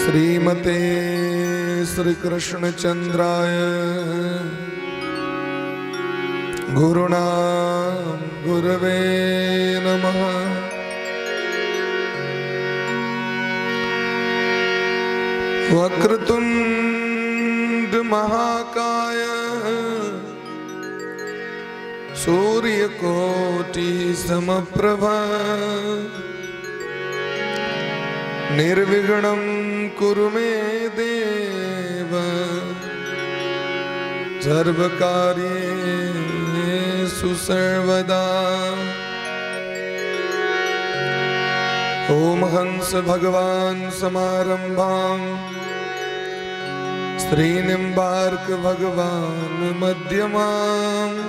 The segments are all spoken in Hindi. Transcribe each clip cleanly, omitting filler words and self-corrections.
श्रीमते श्री कृष्ण चंद्राय गुरुणाम गुरवे नमः। वक्रतुंड महाकाय सूर्यकोटि समप्रभा निर्विघ्नं कुरु मे देव सर्वकार्येषु सर्वदा। ओम हंस भगवान समारंभां श्रीनिम्बार्क भगवान मध्यमाम्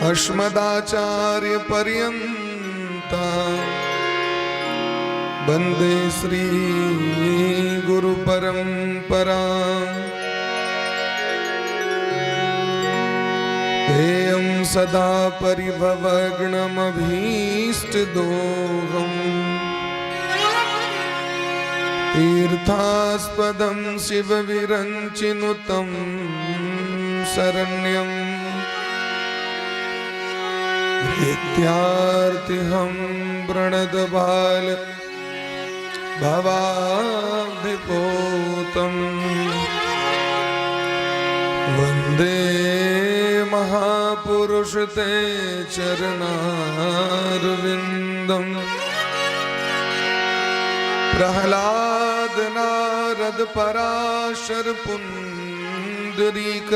अस्मदाचार्य पर्यन्ता वन्दे श्री गुरु परंपरा। ध्येयं सदा परिभवग्नमभीष्टदोहम् तीर्थास्पदं शिवविरञ्चिनुतं शरण्यं नित्यार्तिहं प्रणतबाल भवाब्धिपोतं वन्दे महापुरुष ते चरणारविन्दं। प्रह्लाद नारद पराशर पुंडरीक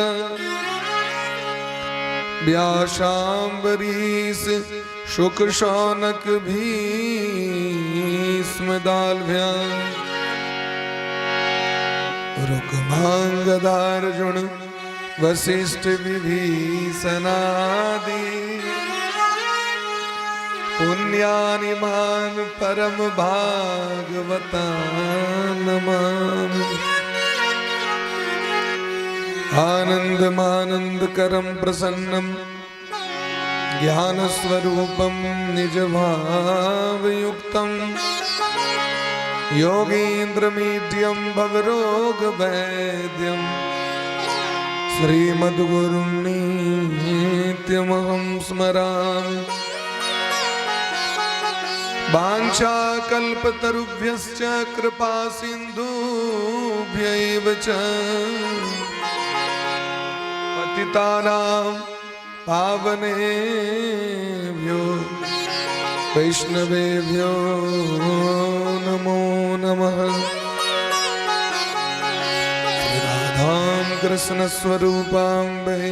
व्यासाम्बरीश शुक शौनक भीष्म दाल्भ्यां रुक्मांगदार्जुन वसिष्ठ विभीषणादि पुण्यानि मान परम भागवता नमामि। आनन्दमानन्दकरं प्रसन्नं ज्ञानस्वरूपं निजभावयुक्तं योगीन्द्रमीड्यं भवरोगवैद्यं श्रीमद्गुरुं नित्यमहं स्मरामि। वाञ्छाकल्पतरुभ्यश्च कृपा सिन्धुभ्यैव च पतितानां पावनेभ्यो वैष्णवेभ्यो नमो नमः। राधां कृष्णस्वरूपां वै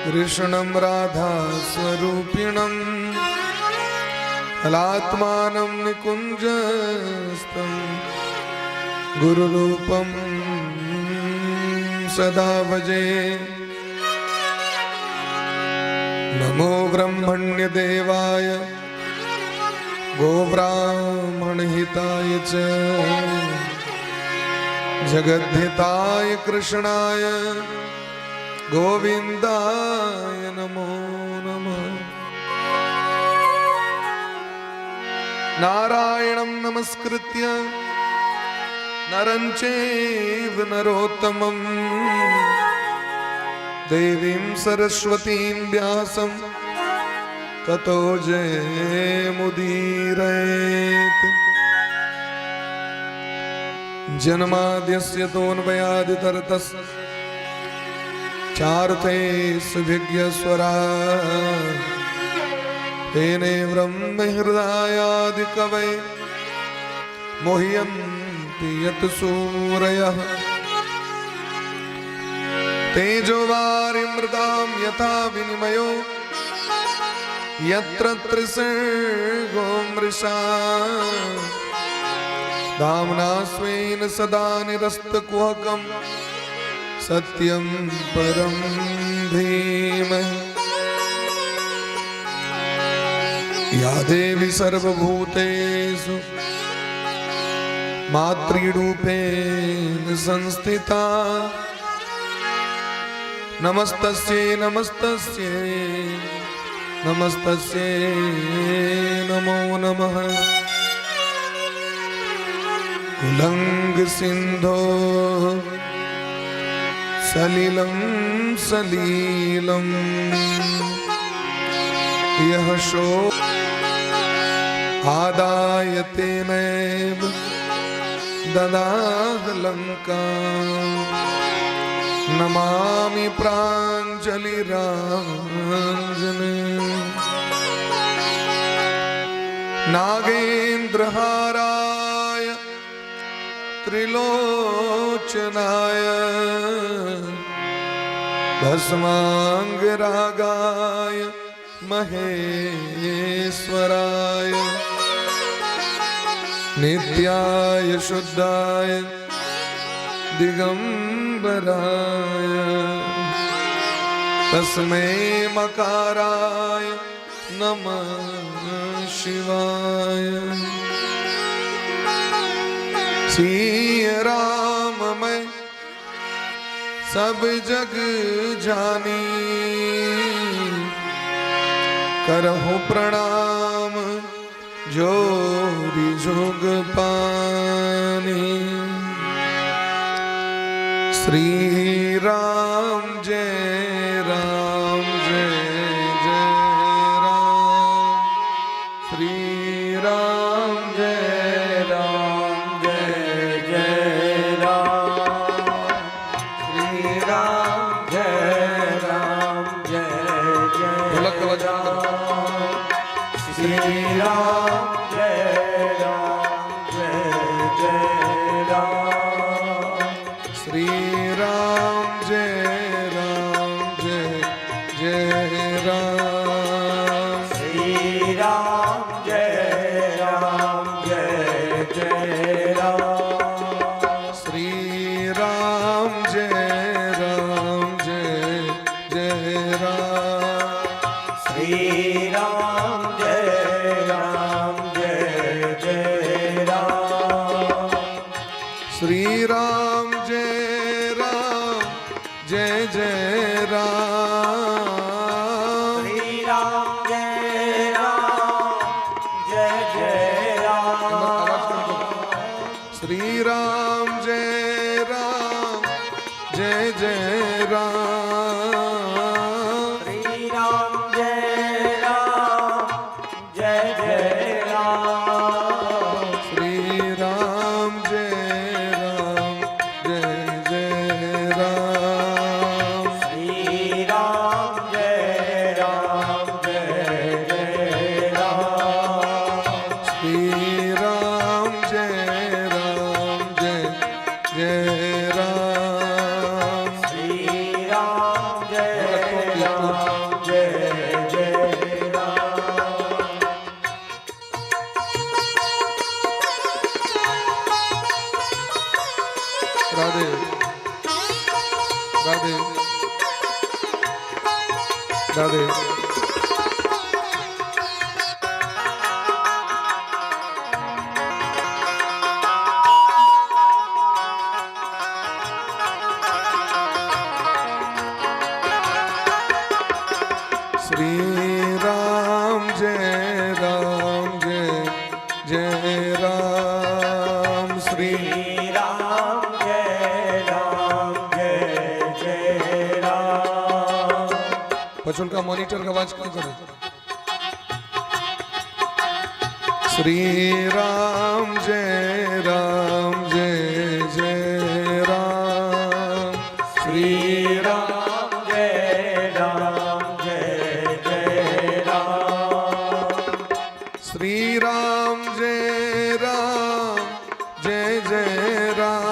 कृष्णं राधा स्वरूपिणं कलात्मानं निकुञ्जस्थं गुरुरूपं सदा भजे। नमो ब्रह्मण्य देवाय गोब्राह्मणहिताय च जगद्धिताय कृष्णाय गोविन्दाय नमो नमः। नारायणं नमस्कृत्य नरं चैव नरोत्तमं देवीं सरस्वतीं व्यासं ततो जयमुदीरयेत्। जन्माद्यस्य तोऽन्वयादितरतस्य चार्थेष्वभिज्ञस्वराट् तेने ब्रह्महृदायादिकवये मुह्यन्ति यत्सूरयः। तेजोवारिमृतां यथा विनिमयो यत्र त्रिसर्गो मृषा दाम्ना स्वेन सदा निरस्तकुहकं सत्यं परं धीमहि। या देवी सर्वभूतेषु मातृरूपेण संस्थिता नमस्तस्यै नमस्तस्यै नमस्तस्यै नमो नमः। उल्लंघ सिंधो सलिलं सलीलं यः शो आदाय तेनैव ददाह लङ्काम् नमामि प्राञ्जलिराञ्जने नागेन्द्रहाराय त्रिलोचनाय भस्माङ्गरागाय महेश्वराय नित्याय शुद्धाय दिगंबराय तस्मै मकाराय नमः शिवाय। सिय राम मैं सब जग जानी करहु प्रणाम जोरी जुग पानी। श्री राम जय राम जय जय राम। श्री राम जय राम जय जय राम। श्री राम जय राम जय जय राम। श्री राम जय राम जय जय राम। श्री राम जय राम जय जय राम। श्री राम जय राम जय जय राम। श्री राम जय राम जय जय राम। श्री राम जय राम जय जय राम। श्री राम जय राम जय जय राम। श्री राम जय राम जय जय राम। श्री राम जय राम जय जय राम। श्री राम जय राम जय जय राम। श्री राम जय राम जय जय राम। श्री राम जय राम जय जय राम। श्री राम जय राम जय जय राम। श्री राम जय राम जय जय राम। राधे राधे राधे। श्री राम जय राम जय जय राम। श्री राम जय राम जय जय राम। बच्चों का मॉनिटर का आवाज कम करो। श्री राम जय राम जय जय राम। श्री राम जय राम जय जय राम। श्री राम जय राम जय जय राम।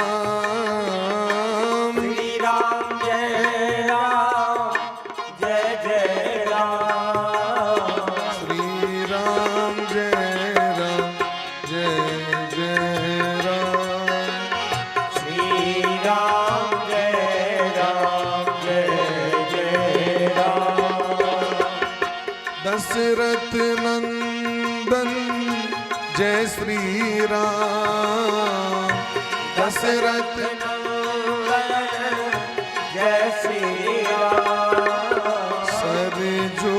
श्री राम जय राम जय जय राम। श्री राम जय राम जय जय राम। श्री राम जय राम जय जय राम। दशरथ नंदन जय श्री राम। दशरथ नंदन जय श्री राम। सरजू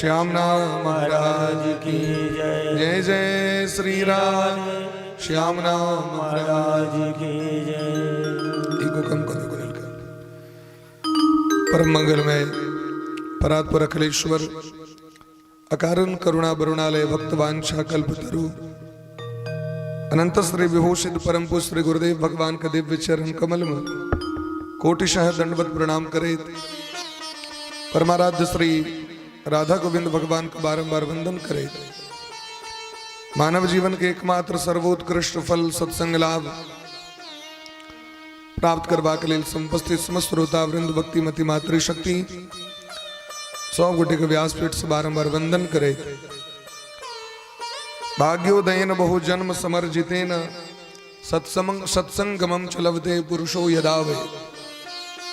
श्यामना महाराज की जय जय जय श्री राम श्यामना महाराज की जय। ईको कम कर दो का परम मंगलमय परात्पर अखिलेश्वर अकारण करुणा वरुणालय भक्तवांछा कल्पतरु अनंत श्री विभूषित परम पुरुष श्री गुरुदेव भगवान का दिव्य चरण कमल में कोटिशः दंडवत प्रणाम करे। परमाराध्य श्री राधा गोविंद भगवान का बारंबार वंदन करे। मानव जीवन के एकमात्र सर्वोत्कृष्ट फल सत्संग लाभ प्राप्त करवा के लिए संपस्थित समस्त श्रोता वृंद भक्ति मति मातृशक्ति 100 गोटे के व्यासपीठ से बारंबार वंदन करे। भाग्योदयन बहु जन्म समर्जितेन सत्संगमं च लभते पुरुषो यदा वे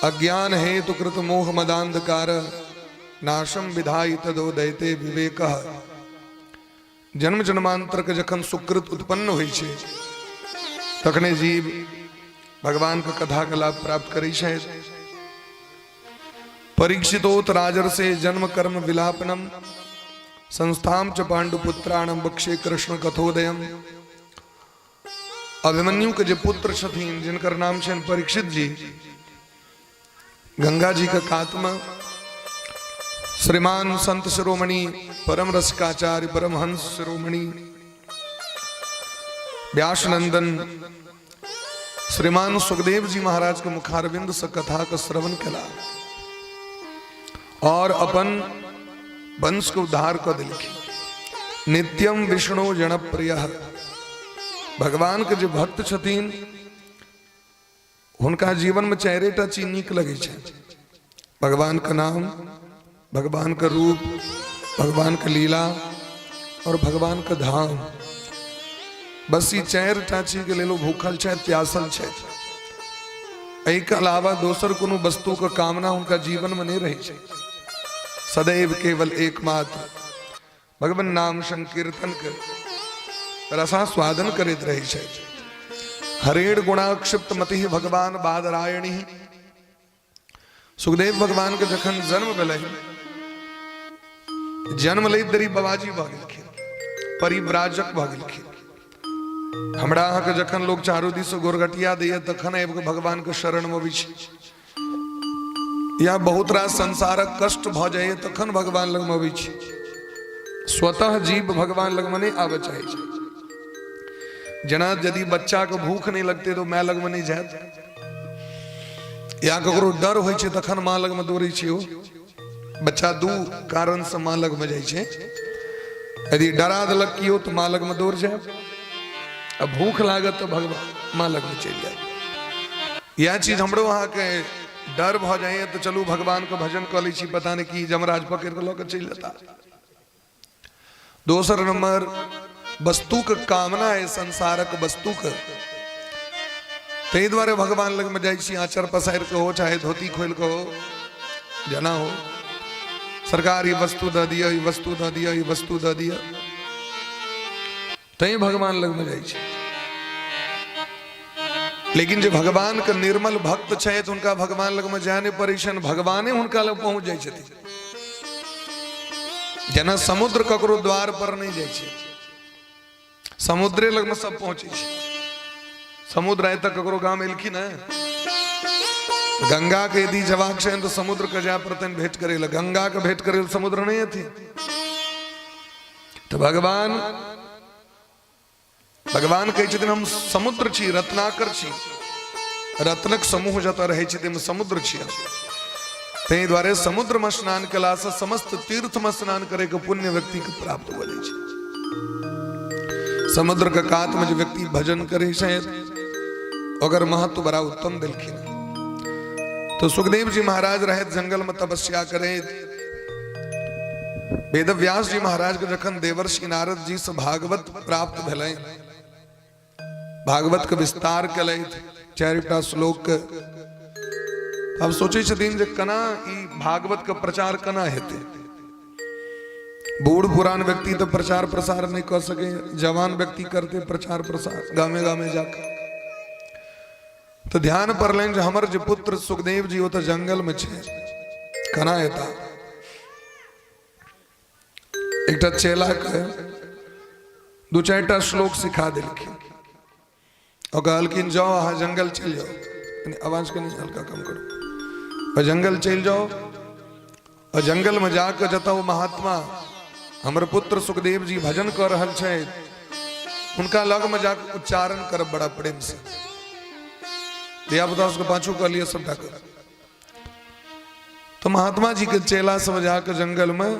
अज्ञान हेतु कृत मोह मदांधकार नाशम विधायि तदोदयते विवेकः। जन्म जन्मांतर के जखन सुकृत उत्पन्न होइ छे तखने जीव भगवान का कथा का लाभ प्राप्त करी छे। परीक्षितोत राजर्षे जन्म कर्म विलापनम संस्थाम च पांडुपुत्राणम बक्षे कृष्ण कथोदयम। अभिमन्यु के जो पुत्र छथिन जिनकर नाम छे परीक्षित जी, गंगा जी का कात्मा श्रीमान संत शिरोमणि परम रसिकाचार्य परमहंस शिरोमणि व्यासनंदन श्रीमान सुखदेव जी महाराज के मुखारविंद से कथा का श्रवण कला और अपन वंश को उद्धार कर दिलखिन। नित्यम विष्णु जनप्रिय भगवान के जो भक्त छथिन उनका जीवन में चेहरेटा चीज नीक लगे छे। भगवान का नाम, भगवान का रूप, भगवान का लीला और भगवान का धाम, बस ये चेहर टाची के ले लो भूखल छे प्यासल छे। एक अलावा दोसर कोनो वस्तु का कामना उनका जीवन में नहीं रही छे। सदैव केवल एकमात्र भगवान नाम संकीर्तन कर रसा स्वादन करित रही छे। हरेण गुणाक्षिप्त मति भगवान बादरायणी। सुखदेव भगवान के जखन जन्म भेलै जन्म ले दरी बाबाजी भ गेलखिन, परिव्राजक भ गेलखिन। हमरा अहाँ के जखन लोग चारू दिस गोरगटिया दैया तखन आबि भगवान के शरण में अबै छी, या बहुत रास संसारक कष्ट भ जाए तखन भगवान लग में अबै छी। स्वतः जीव भगवान लग में नहीं आबे चाहे छै। जना यदि बच्चा को भूख नहीं लगते तो माय लग में नहीं जात, या ककरो डर होइ छै तखन माँ लग में दौड़ै छै। ओ बच्चा दू कारण से माँ लग में जाइ छै। यदि डरा देलक कियो तो माँ लग में दौड़ जाए, अब भूख लागत तो भगवान माँ लग में चल जाए। यह चीज हमरो अहाँ के डर भ जाए तो चलू भगवान का भजन कर ली छी, पता नहीं कि जमराज पकड़ के लौक चल जाता। दोसर नंबर वस्तु का कामना है, संसारक वस्तु का, ते द्वारे भगवान लग में जाइ छी। आचर पसार के हो चाहे धोती खोल के हो, जना हो सरकार ये वस्तु द दिया, ये वस्तु द दिया, ये वस्तु द दिया, ते भगवान लग में जाइ छी। लेकिन जो भगवान का निर्मल भक्त छे तो उनका भगवान लग में जाने परेशान, भगवाने उनका लग पहुंच जाइ छथिन। जना समुद्र ककरो द्वार पर नहीं जाइ छे, समुद्रे लग में सब पहुंचे छे। समुद्र आए तक ककरो गांव एलखिन है, गंगा के यदि जवाक छे तो समुद्र का जा प्रतन भेंट करे, गंगा का भेंट करे समुद्र नहीं थी। तो भगवान कहे छथिन हम समुद्र छी, रत्नाकर छी, रत्नक समूह जत रहे छथिन समुद्र छी। ते द्वारे समुद्र में स्नान कला से समस्त तीर्थ में स्नान करे के पुण्य व्यक्ति के प्राप्त हो जाए छे। समुद्र का कात में जो व्यक्ति भजन करे छे अगर महत्व बड़ा उत्तम दिलखिन। तो सुखदेव जी महाराज रहे जंगल में तपस्या करे। वेद व्यास जी महाराज के जखन देवर्षि नारद जी से भागवत प्राप्त भेलै, भागवत के विस्तार कलै 4टा श्लोक के। अब सोचे छथिन जे कना ई भागवत का प्रचार कना हेते। बूढ़ पुरान व्यक्ति तो प्रचार प्रसार नहीं कर सके, जवान व्यक्ति करते प्रचार प्रसार गामे गामे जाकर। तो ध्यान पर लें जो हमारे जो पुत्र सुखदेव जी वो तो जंगल में छे, कना हेता। एक चेला के दू चार श्लोक सिखा दिलखिन और कहलखिन जाओ अहाँ जंगल चल जाओ, आवाज को नहीं हल्का कम करो, और जंगल चल जाओ और जंगल में जाकर जता वो महात्मा हमर पुत्र सुखदेव जी भजन कर रहल छे उनका लग में जाकर उच्चारण कर बड़ा प्रेम से दिया बता उसको पांचों का लिए सबटा कर। तो महात्मा जी के चेला सब जाकर जंगल में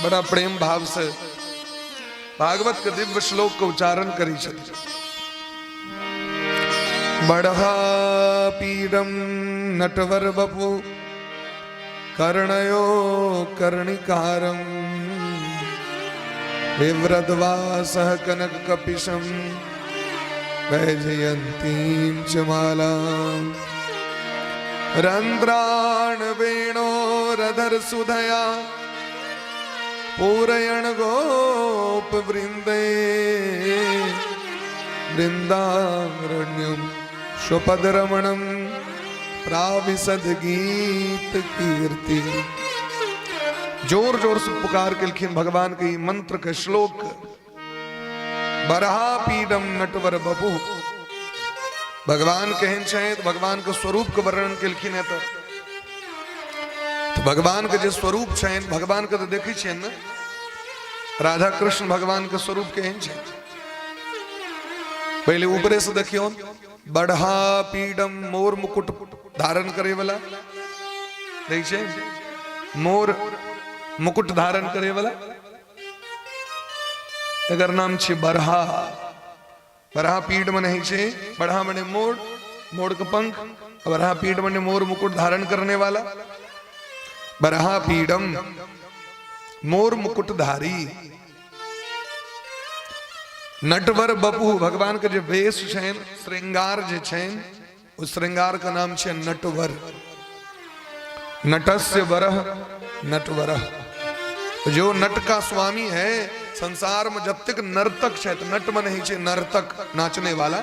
बड़ा प्रेम भाव से भागवत के दिव्य श्लोक को उच्चारण करी छथि। बड़हा पीडम नटवर बपु कर्णयो कर्णिकारम विव्रतवासः कनक कपिशम वैजयंतीं च मालां रंध्राण वेणोरधर सुधया पूरयण गोप वृंदे वृंदारण्यम स्वपद रमणम प्राविशद गीत कीर्ति। जोर जोर से पुकार के भगवान के मंत्र के श्लोक बरहा पीडम नटवर बपु भगवान कहन छे तो भगवान के स्वरूप के वर्णन केलखिन है तो भगवान के जो स्वरूप छे भगवान के तो देखी छे न राधा कृष्ण भगवान के स्वरूप केहन छे। पहले ऊपरे से देखियो बड़हा पीडम मोर मुकुट धारण करे वाला देख छे मोर मुकुट धारण करे वाला एकर नाम छे बरहा। बरहा पीड में नहीं छे बरहा मने मोर मोर के पंख बरहा पीड मने मोर मुकुट धारण करने वाला बरहा पीडम मोर मुकुटधारी नटवर बपु भगवान के जो वेश छे श्रृंगार जे छे उस श्रृंगार का नाम छे नटवर। नटस्य वरह नटवरह जो नट का स्वामी है संसार में जब तक नर्तक है तो नट में नहीं छे नर्तक नाचने वाला।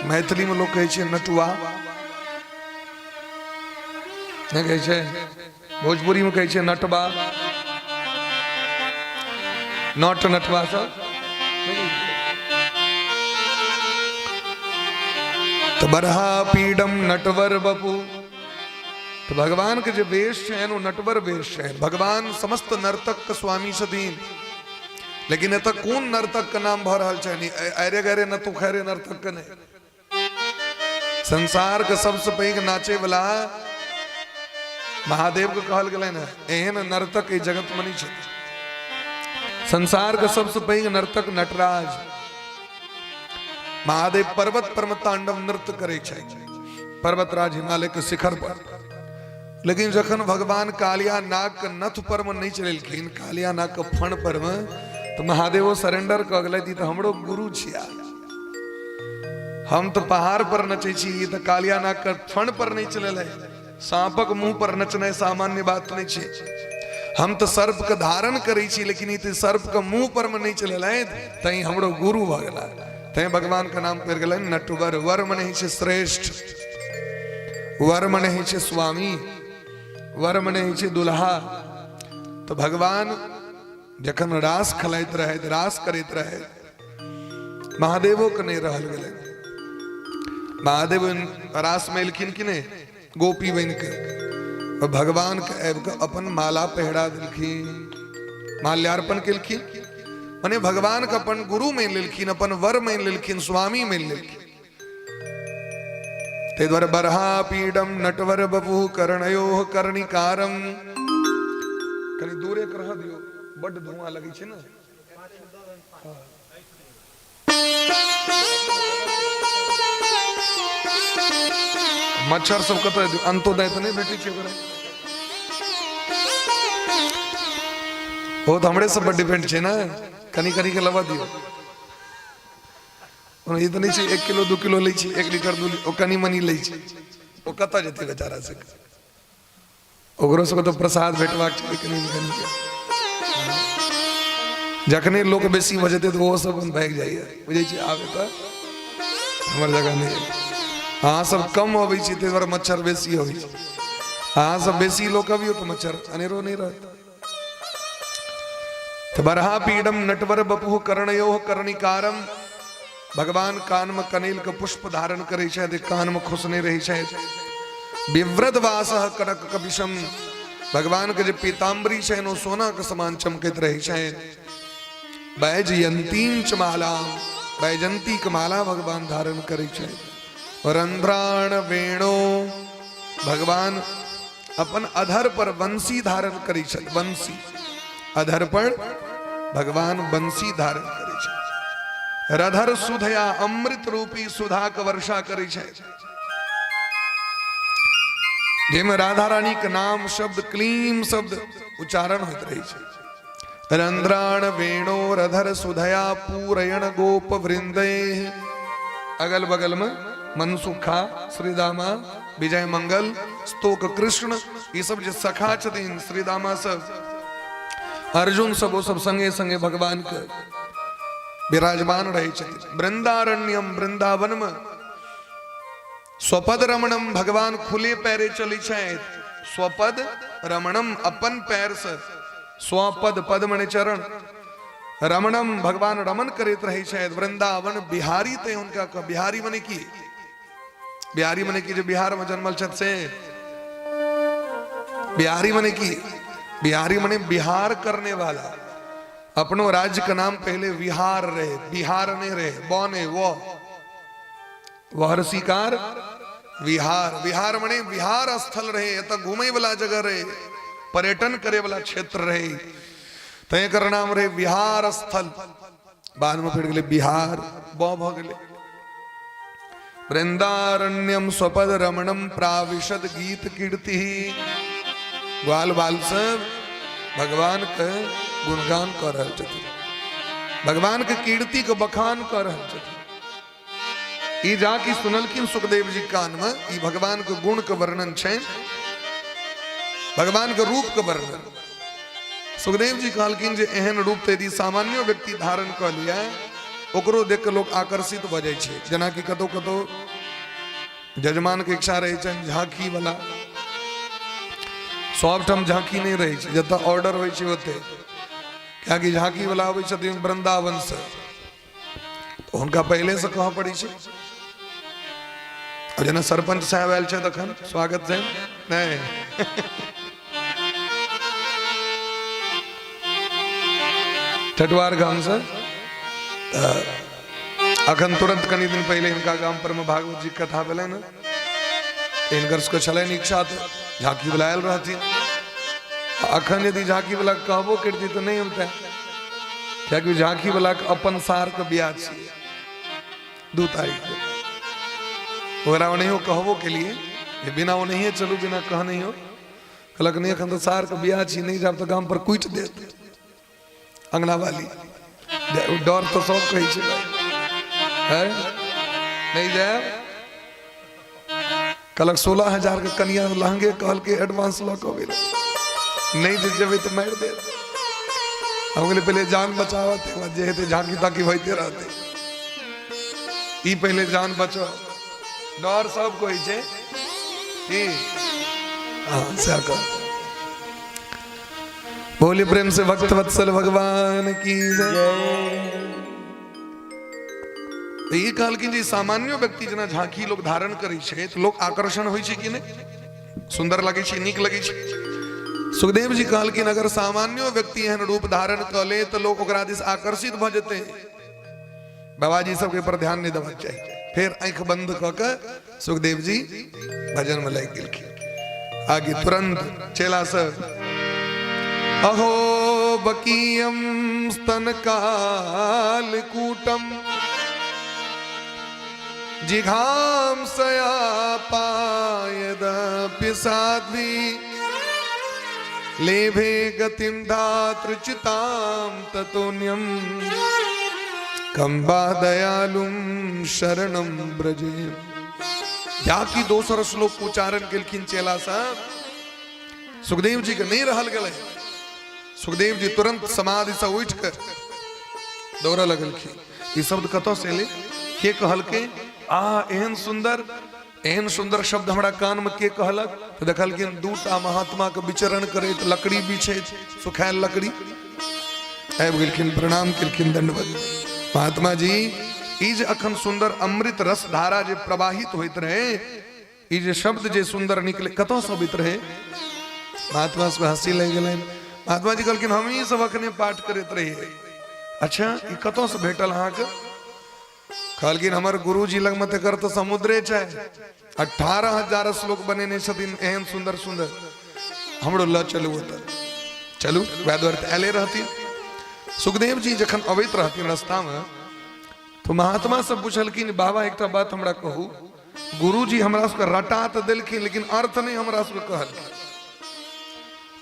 मैथिली में लोग कहे छे नटुआ नहीं कहे छे भोजपुरी में कहे छे नटबा नट नटवा सब तो बरहा पीडम नटवर बपु तो भगवान के जो वेश है वो नटवर वेश है। भगवान समस्त नर्तक का स्वामी छथिन लेकिन एत कौन नर्तक का नाम भर रहल छे अरे गरे न तू खैरे नर्तक के नहीं संसार के सबसे पैघ नाचे वाला महादेव को कहल गए ना एहन नर्तक ई जगत में नहीं छे। संसार के सबसे पैघ नर्तक नटराज महादेव पर्वत पर तांडव नृत्य करे छे पर्वतराज हिमालय के शिखर पर। लेकिन जखन भगवान कालिया नाग के नथ पर में नहीं चलेलखिन कालिया नाग के फण पर में तो महादेव सरेंडर कर गलती तो हमरो गुरु छिया हम तो पहाड़ पर नचे छी तो कालिया नाग के फण पर नहीं चले सांपक मुंह पर नचने सामान्य बात नहीं छे। हम तो सर्प के धारण करे छी लेकिन ये सर्प के मुंह पर में नहीं चले तई हमरो गुरु भ गेला तई भगवान का नाम कर गेल नटवर। वर में नहीं छे श्रेष्ठ वर में नहीं छे स्वामी वर में नहीं छे दुल्हा। तो भगवान जखन रास खलाइत रहे रास करित रहे महादेवो के नहीं रहल गेले। महादेव रास में एलखिन कि नहीं गोपी बन के और भगवान के अपन माला पहरा दिलखिन माल्यार्पण केलखिन माने भगवान का अपन गुरु में लेलखिन अपन वर में लेलखिन स्वामी में लेलखिन। ते द्वारा बरहा पीडम नटवर बपु कर्णयो कर्णिकारम कनी दूरे कर दियो बड़ धुआं लगी छे ना मच्छर सब कत अंतोदय तो नहीं बेटी छे वो तो हमरे सब पर डिपेंड छे ना कनी कनी के लवा दियो ये तो नहीं छे 1 किलो 2 किलो लै छी 1 लीटर 2 लीटर कनी मनी लै छी वो कत जेते बेचारा से ओकरो सब तो प्रसाद भेटवाक छै कनी कनी जखने लोग बेसी भ जेते तो वो सब भाग जाइए बुझे छी आबे त हमर जगह नहीं हाँ सब कम होवे छी ते मच्छर बेसी होवे छी हाँ सब बेसी लोग कभी हो तो मच्छर अनेरो नहीं रहता। तो बरहा पीडम नटवर बपु कर्णयो कर्णिकारम। भगवान कान में कनेल का पुष्प धारण करे शायद कान में खुशने रही शायद। विव्रत वास कनक कपिशम। भगवान के जो पीताम्बरी शयनो सोना के समान चमकत रहे शायद। बैजयंती च माला। बैजंती की माला भगवान धारण करे शायद। रंध्राण वेणो। भगवान अपन अधर पर वंशी धारण करे शायद। वंशी अधर पर भगवान वंशी धारण करे शायद। रधर सुधया अमृत रूपी सुधा का वर्षा करे शायद। जेम राधा रानी का नाम शब्द क्लीम शब्द उच्चारण होते रही है। रंध्राण वेणो रधर सुधया पूरयण गोप वृंदे। अगल बगल में मनसुखा श्रीदामा विजय मंगल स्तोक कृष्ण ये सब जो सखा छथिन श्रीदामा सब अर्जुन सब वो सब संगे संगे भगवान के विराजमान रहे छथिन। वृंदारण्यम वृंदावन में स्वपद रमणम भगवान खुले पैरे चली शायद। स्वपद रमणम अपन पैर से स्वपद पद मने चरण रमणम भगवान रमन करित रहे शायद। वृंदावन बिहारी थे उनका का बिहारी मने की बिहारी मने की जो बिहार में जन्मल छत से बिहारी मने की बिहारी मने बिहार करने वाला। अपनो राज्य का नाम पहले विहार रहे बिहार नहीं रहे बौने वो हरसिकार विहार। विहार मने विहार स्थल रहे तो घूमे वाला जगह रहे पर्यटन करे वाला क्षेत्र रहे तय कर नाम रहे विहार स्थल। बाद में फिर गए बिहार बौ गए। वृंदारण्यम स्वपद रमणम प्राविशद गीत कीर्ति। ग्वाल बाल सब भगवान के गुणगान कर रहे थे। भगवान के कीर्ति के बखान कर रहे थे। ई जाकी सुनलखिन सुखदेव जी कान में ई भगवान के गुण के वर्णन है। भगवान के रूप के वर्णन सुखदेव जी कहलखिन जे एहन रूप यदि सामान्य व्यक्ति धारण कर लिया ओकरो देख के लोग आकर्षित भ जाय छै। जना कि कतो कतो जजमान के इच्छा रहे छन झांकी वाला सब ठाम झांकी नहीं रहे छै जत ऑर्डर होय छै ओते क्या कि झांकी वाला आबै छथिन वृंदावन से तो उनका पहले से कह पड़ी छै। और जना सरपंच साहब आयल छै तखन स्वागत छै नहीं ठटवार गांव से अखन तुरंत कनी दिन पहले इनका गांव पर में भागवत जी कथा भेलै न इनकर सबके छलैन इच्छा तो झांकी बुलायल रहथिन। अखन यदि झांकी वाला कहबो करती तो नहीं होता क्या कि झांकी वाला के अपन सार के बियाह छै 2 तारीख को ओकरा नहीं हो कहबो के लिए ये बिना वो नहीं है चलू बिना कह नहीं हो कहलक नहीं अखन तो सार के बियाह छी नहीं जाब तो गांव पर कुट देत अंगना वाली डर तो सब कही है नहीं जाए कलक 16,000 के कनिया लहंगे कहल के एडवांस लॉक हो गए नहीं जब तो मार दे हम पहले जान बचावा थे जे थे झांकी ताकी होते रहते ई पहले जान बचो डर सब कोई छे की हां से का बोली प्रेम से भक्त वत्सल भगवान की जय। तो ये कहल कि जी सामान्य व्यक्ति जना झांकी लोग धारण करे छे तो लोग आकर्षण होय छे कि नहीं सुंदर लगे छे नीक लगे छे। सुखदेव जी कहल कि अगर सामान्य व्यक्ति एहन रूप धारण कर ले तो लोग ओकरा दिस आकर्षित भ जेते। बाबा जी सबके पर ध्यान नहीं देना चाहिए। फिर आंख बंद क के सुखदेव जी भजन में लग गेलखिन। आगे तुरंत चेला से अहो बकीयम स्तन काल कूटम जिघाम सया पायद पिसाद्वी लेभे गतिम धात्र चिताम ततोन्यम कंबा दयालुम शरणम ब्रजे। जाकी 200 श्लोक उच्चारण केलखिन चेला साहब सुखदेव जी के नहीं रहल गए। सुखदेव जी तुरंत समाधि से उठ कर दौड़ा लगलखिन। ये शब्द कतो से ले के कहल के एहन सुंदर एहन सुंदर शब्द हमरा कान में के कहलक तो देखलखिन दूटा महात्मा के विचरण करैत लकड़ी बिछे सुखायल लकड़ी आबि गेलखिन प्रणाम केलखिन दंडवत। महात्मा जी ई जे अखन सुंदर अमृत रस धारा जे प्रवाहित होइत रहे ई जे शब्द जे सुंदर निकले कतौ से अबैत रहे। महात्मा से हंसी लग गेलनि। महात्मा जी कहलखिन हम ही सब अखने पाठ करैत रहिए। अच्छा ई कतौ से भेटल अहाँके? कहलखिन हमर गुरुजी लग में तेकर तो समुद्रे छै 18,000 श्लोक बनेने छथिन एहन सुंदर सुंदर। हमरो ल चलू ओतऽ चलू वैद्यवर्त आले रहती। सुखदेव जी जखन अबैत रहथिन रास्ता में तो महात्मा सब पूछलखिन बाबा एकटा बात हमरा कहू, गुरुजी हमरा सबके रटा तऽ देलखिन लेकिन अर्थ नहीं हमरा सबके कहलखिन।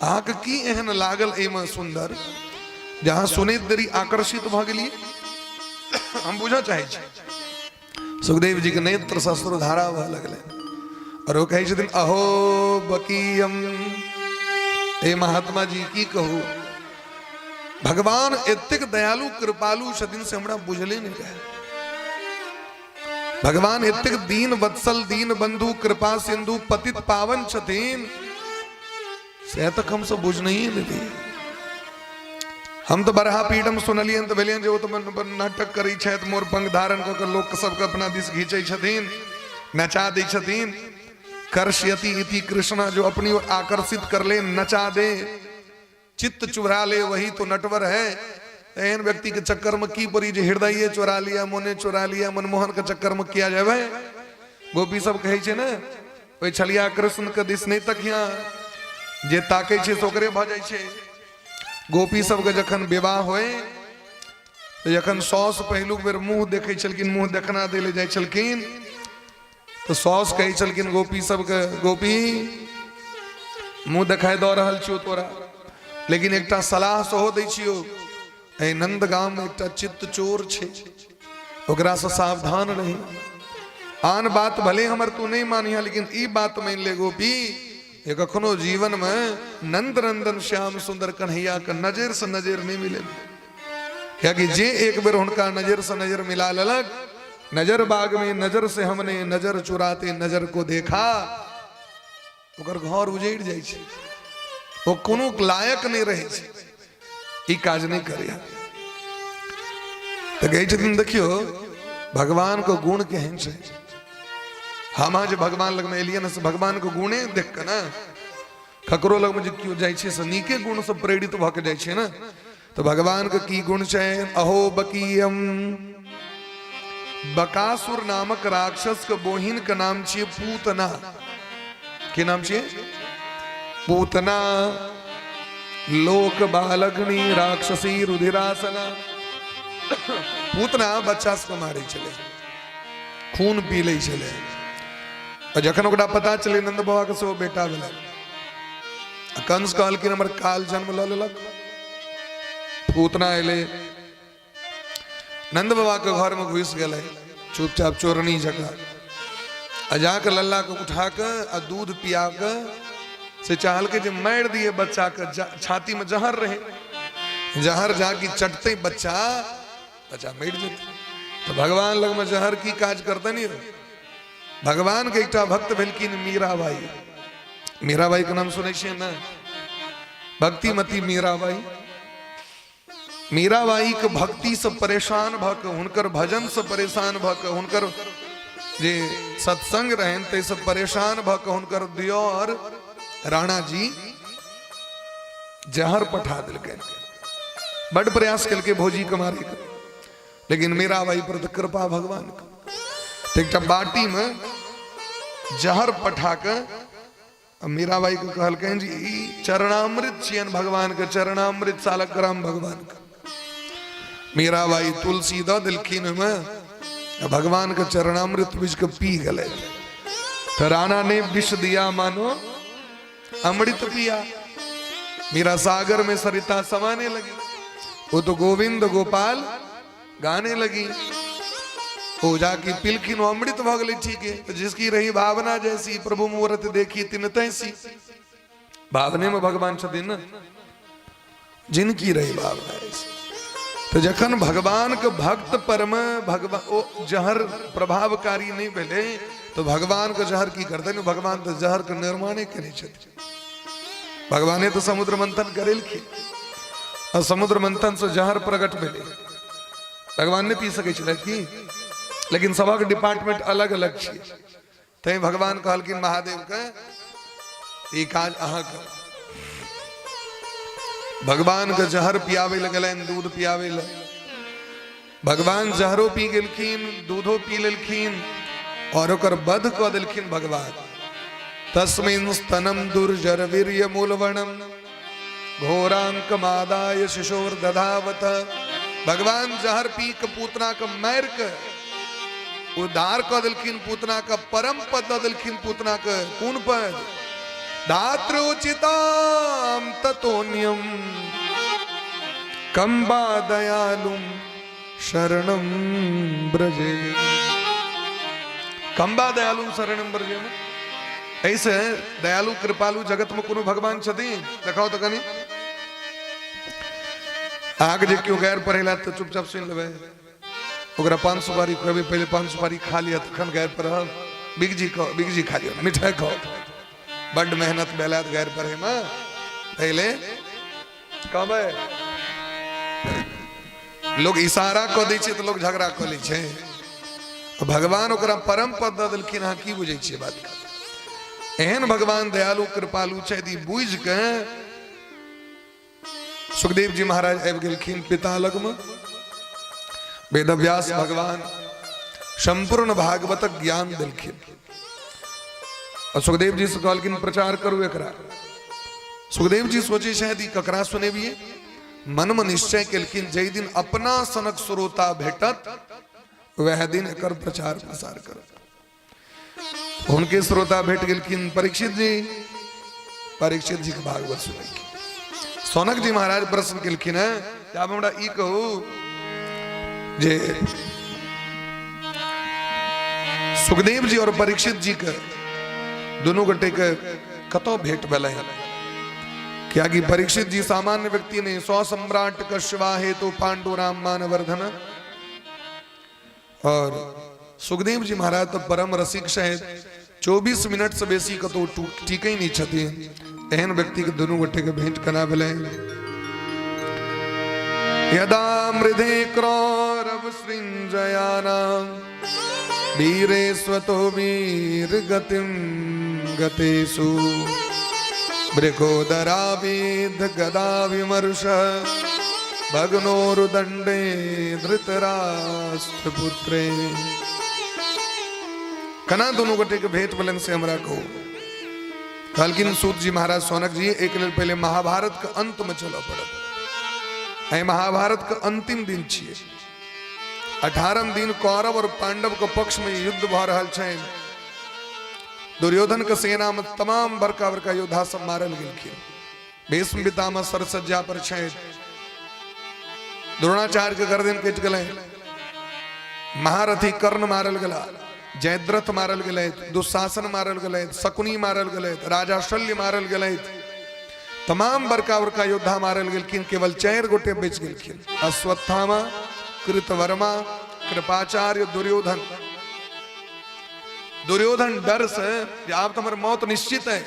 अहाँके की एहन लागल एहिमे सुंदर जहाँ सुनैत देरी आकर्षित भऽ गेलियै? हम बुझऽ चाहै छी। सुखदेव जी के नेत्र शस्त्र धारा हुआ लगले और वो कहे छथिन अहो बकीयम। ए महात्मा जी की कहू, भगवान एतेक दयालु कृपालु छथिन से हमरा बुझले नहीं रहे। भगवान एतेक दीन वत्सल दीन बंधु कृपा सिंधु पतित पावन छथिन से तक हम सब बुझ नहीं रही। हम तो बरहा पीडम सुनलियन तो भेलियन जो तो नाटक करी छथि मोर पंख धारण कऽ के लोक सबके अपना दिस घींचे छथिन नचा दै छथिन। कर्षयति इति कृष्णा, जो अपनी ओर आकर्षित कर ले नचा दे चित्त चुरा ले वही तो नटवर है। एहन व्यक्ति के चक्कर में की परी जे हृदय चुरा लिया मोने चुरा लिया मनमोहन के चक्कर में किया जाए। गोपी सब कहे छे ना ओइ छलिया कृष्ण के दिस नहीं तकिया जे ताकै छे सोकरे भ जाय छे। गोपी सब के जखन विवाह होए तो जखन सौस पहिलुक बेर मुंह देखे छलखिन मुंह देखना देले जाय छलखिन तो सौस कहे छलखिन गोपी सब के गोपी मुंह देखाय दऽ रहल छियौ तोरा लेकिन एकटा सलाह सेहो दै छियौ। एहि नंद गाम में एकटा चित्त चोर छे ओकरा से सावधान रही। आन बात भले हमर तू नहीं मानिया लेकिन ई बात मान ले गोपी ये कखनो जीवन में नंद नंदन श्याम सुंदर कन्हैया का नजर से नजर नहीं मिले। क्या कि जे एक बेर उनका नजर से नजर मिला ललक नजर बाग में नजर से हमने नजर चुराते नजर को देखा ओकर घर उजड़ जाय छे। वो कोनो लायक नहीं रहे छे ई काज नहीं करे। तो कहे छथिन देखियो भगवान को गुण केहन छे। हम आज भगवान लग में एलियन से भगवान को गुणे देख के ना ककरो लग में जो क्यों जाय छे से नीके गुण से प्रेरित भ के जाय छे ना। तो भगवान के की गुण छे अहो बकीयम। बकासुर नामक राक्षस के बहिन के नाम छे पूतना। के नाम छे? पूतना। लोक बालग्नि राक्षसी रुधिरासना। पूतना बच्चा से मारे चले खून पी ले चले और जखन ओकरा पता चले नंद बाबा के सो बेटा भेल कंस कहलखिन हमर काल जन्म ल लेलक। पूतना एले नंद बाबा के घर में घुस गए चुपचाप चोरनी जगह जाके लल्ला के उठा के आ दूध पिया के से चाहल के जो मार दिए बच्चा के छाती में जहर रहे जहर जाके चटते बच्चा मर जाते। तो भगवान लग में जहर की काज करते नहीं। भगवान के एक भक्त भेलखिन मीराबाई। मीराबाई के नाम सुने छियै ना? भक्तिमती मीराबाई। मीराबाई के भक्ति से परेशान भ के हुनकर भजन से परेशान भ के हुनकर जे सत्संग रहन ते से परेशान भ के हुनकर दियोर राणा जी जहर पठा दिलके। बड़ प्रयास करके भोजी के मारे के लेकिन मीराबाई पर तो कृपा भगवान का। तो एक बाटी में जहर पठा के मीराबाई को कहलकन जी चरणामृत छियन भगवान के चरणामृत सालग्राम भगवान का। मीराबाई तुलसी द दिलखिन में भगवान के चरणामृत बीज के पी गए। तो राणा ने विष दिया मानो अमृत पिया। मीरा सागर में सरिता समाने लगी। वो तो गोविंद गोपाल गाने लगी। हो जाके पिलखिन अमृत भ गई। ठीक है तो जिसकी रही भावना जैसी प्रभु मुहूर्त देखी तिन तैसी। भावने में भगवान छथिन ना जिनकी रही भावना ऐसी। तो जखन भगवान के भक्त परम भगवान ओ जहर प्रभावकारी नहीं भेले तो भगवान के जहर की करते नहीं। भगवान तो जहर के निर्माणे करे छथिन। भगवाने तो समुद्र मंथन करेलखिन और समुद्र मंथन से जहर प्रकट भेले। भगवान ने पी सके छलै की, लेकिन सबक डिपार्टमेंट अलग अलग छै। तै भगवान कहलखिन महादेव के ई काज अहाँ कर। भगवान के जहर पियावे लगलन, दूध पियावे ल। भगवान जहरो पी गेलखिन, दूधो पी लेलखिन और ओकर वध क देलखिन भगवान। तस्मिन् स्तनम दुर्जर वीर्य मूलवणम घोरांकमादाय शिशोर दधावत। भगवान जहर पी के पूतना के मार के उद्धार क देलखिन। पूतना का परम पद द देलखिन। पूतना के कोन पद? धात्रोचिताम ततोन्यम कंबा दयालुम शरणम ब्रजे। कंबा दयालुम शरणम ब्रजे में ऐसे दयालु कृपालु जगत में कोनो भगवान छथिन? देखाओ तो कनी। आग जे क्यों गैर पढ़ेला तो चुपचाप सुन लेबे। ओकरा 5 सुपारी कहबे, पहले 5 सुपारी खा लिया तखन गैर पढ़ब। बिगजी खा लियो, मिठाई खाओ। बड़ मेहनत बेलात गैर पढ़े में पहले कहबे। लोग इशारा क दै छै तो लोग झगड़ा क लै छै। भगवान ओकरा परम पद द देलखिन। अहाँ की बुझै छियै बात? एहन भगवान दयालु कृपालु छै। दी बुझ के सुखदेव जी महाराज आबि गेलखिन पिता लग में। वेदव्यास भगवान संपूर्ण भागवत ज्ञान देलखिन और सुखदेव जी से कहलखिन प्रचार करू एकरा। सुखदेव जी सोचे शायद ककरा सुनेबिए। मन में निश्चय केलखिन जय दिन अपना सनक श्रोता भेटत वह दिन एकर प्रचार प्रसार करत। उनके श्रोता भेट गेलखिन परीक्षित जी। परीक्षित जी के भागवत सुनेलखिन। सौनक जी महाराज प्रश्न केलखिन है आब हमरा ई कहू जे सुखदेव जी और परीक्षित जी के दोनों गोटे के कतो भेंट भेलै? क्या कि परीक्षित जी सामान्य व्यक्ति ने 100 सम्राट कश्यवा हेतु तो पांडु राम मानवर्धन और सुखदेव जी महाराज तो परम रसिक शायद 24 मिनट से बेसी कतो टीके ही नहीं छथिन। एहन व्यक्ति के दोनों गोटे के भेंट कना भेलै। यदा मृधे क्रौरव सृंजयानां वीरे स्वतो वीर गतिम गतेषु बृकोदराविद गदा विमर्श भग्नोरुदंडे धृतराष्ट्र पुत्रे। कना दोनों गोटे के भेंट बलन से हमरा कहो। कहलखिन सूत जी महाराज सौनक जी एक लेल पहले महाभारत के अंत में चलो पड़त। है महाभारत के अंतिम दिन छिए। 18 दिन कौरव और पांडव के पक्ष में युद्ध भ रहल छै। दुर्योधन के सेना में तमाम बड़का बड़का योद्धा सब मारल गेलखिन। भीष्म पितामह सरसज्जा पर छै। द्रोणाचार्य के गर्दन कटि गेलै। महारथी कर्ण मारल गेला। जयद्रथ मारल गेलै। दुशासन मारल गेलै। शकुनी मारल गेलै। राजा शल्य मारल गेलै। तमाम बड़का बड़का योद्धा मारल गेलखिन। केवल 4 गोटे बच गेलखिन। अश्वत्थामा, कृतवर्मा, कृपाचार्य, दुर्योधन। दुर्योधन डर से आप तो हमारे मौत निश्चित है।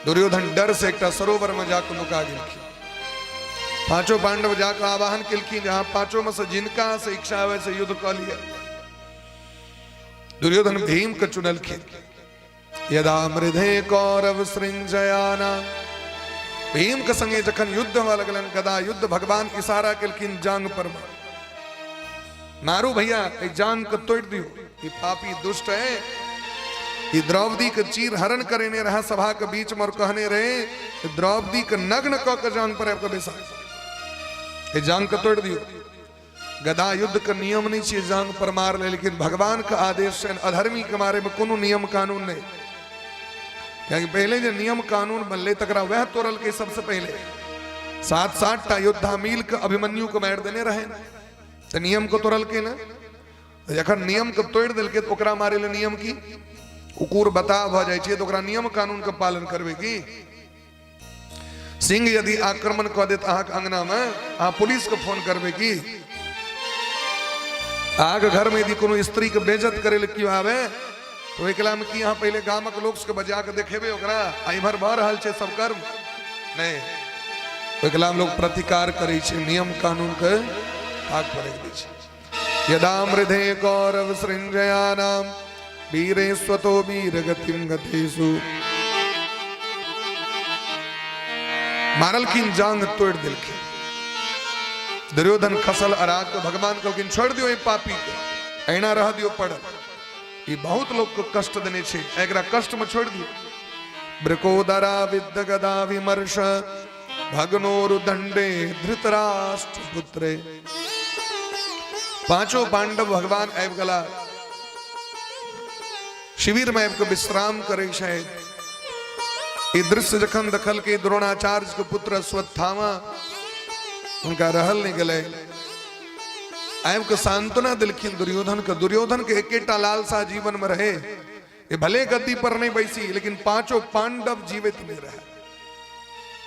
दुर्योधन डर से एक सरोवर में जाकर लुका गेलखिन। 5 पांडव जाकर आवाहन केलखिन जहां 5 में से जिनका से इच्छा हुए से युद्ध कर लिया। दुर्योधन भीम के चुनलखिन। यदा मृधे कौरव सृंजयाना। भीम के संगे जखन युद्ध हुआ लगलन गदा युद्ध भगवान इशारा केलखिन जांग पर मारू भैया जांग को तोड़ दियो। ये पापी दुष्ट है। ये द्रौपदी के चीर हरण करने रहा सभा के बीच में और कहने रहे द्रौपदी के नग्न क जांग पर आपका बेसा। ये जांग को तोड़ दियो। गदा युद्ध का नियम नहीं चाहिए जांग पर मार ले, लेकिन भगवान का आदेश है। अधर्मी के मारे में कोनो नियम कानून नहीं। क्योंकि पहले जो नियम कानून बनले तकरा वह तोड़ल के सबसे पहले 7-7 योद्धा मिल के अभिमन्यु को मार देने रहे। तो नियम को तोड़ल के ना जखन नियम को तोड़ दिल के तो ओकरा मारे ले नियम की उकुर बता भ जाय छै। तो ओकरा नियम कानून के पालन करबे की सिंह यदि आक्रमण कर देत अहाँक अंगना में, अहाँ पुलिस को फोन करबे की आग घर में यदि कोनो स्त्री के बेइज्जत करे क्यों आवे, तो एकला में की यहाँ पहले गामक लोग के बजा के देखेबे ओकरा आई भर भर रहल छे सब कर्म नहीं, एकला में लोग प्रतिकार करे छे, नियम कानून के आग पर दे छे। यदा मृधे कौरव सृंजयानाम वीरे स्वतो वीर गतिम गतेषु, मारल किन जांग तोड़ दिलखिन, दुर्योधन खसल अराग को भगवान कहलखिन छोड़ दियो ये पापी के, ऐना रह दियो पड़, ये बहुत लोग को कष्ट देने छे, एकरा कष्ट में छोड़ दियो। ब्रकोदरा विद्य गदा विमर्श भगनोरु दंडे धृतराष्ट्र पुत्रे, पांचों पांडव भगवान आबि गला शिविर में आबि विश्राम करे शायद। ये दृश्य जखन दखल के द्रोणाचार्य के पुत्र अश्वत्थामा उनका रहल नहीं गले, आयब के सांत्वना दिलखिन दुर्योधन के। दुर्योधन के एकेटा लालसा जीवन में रहे, ये भले गद्दी पर नहीं बैसी लेकिन पांचों पांडव जीवित नहीं रहे।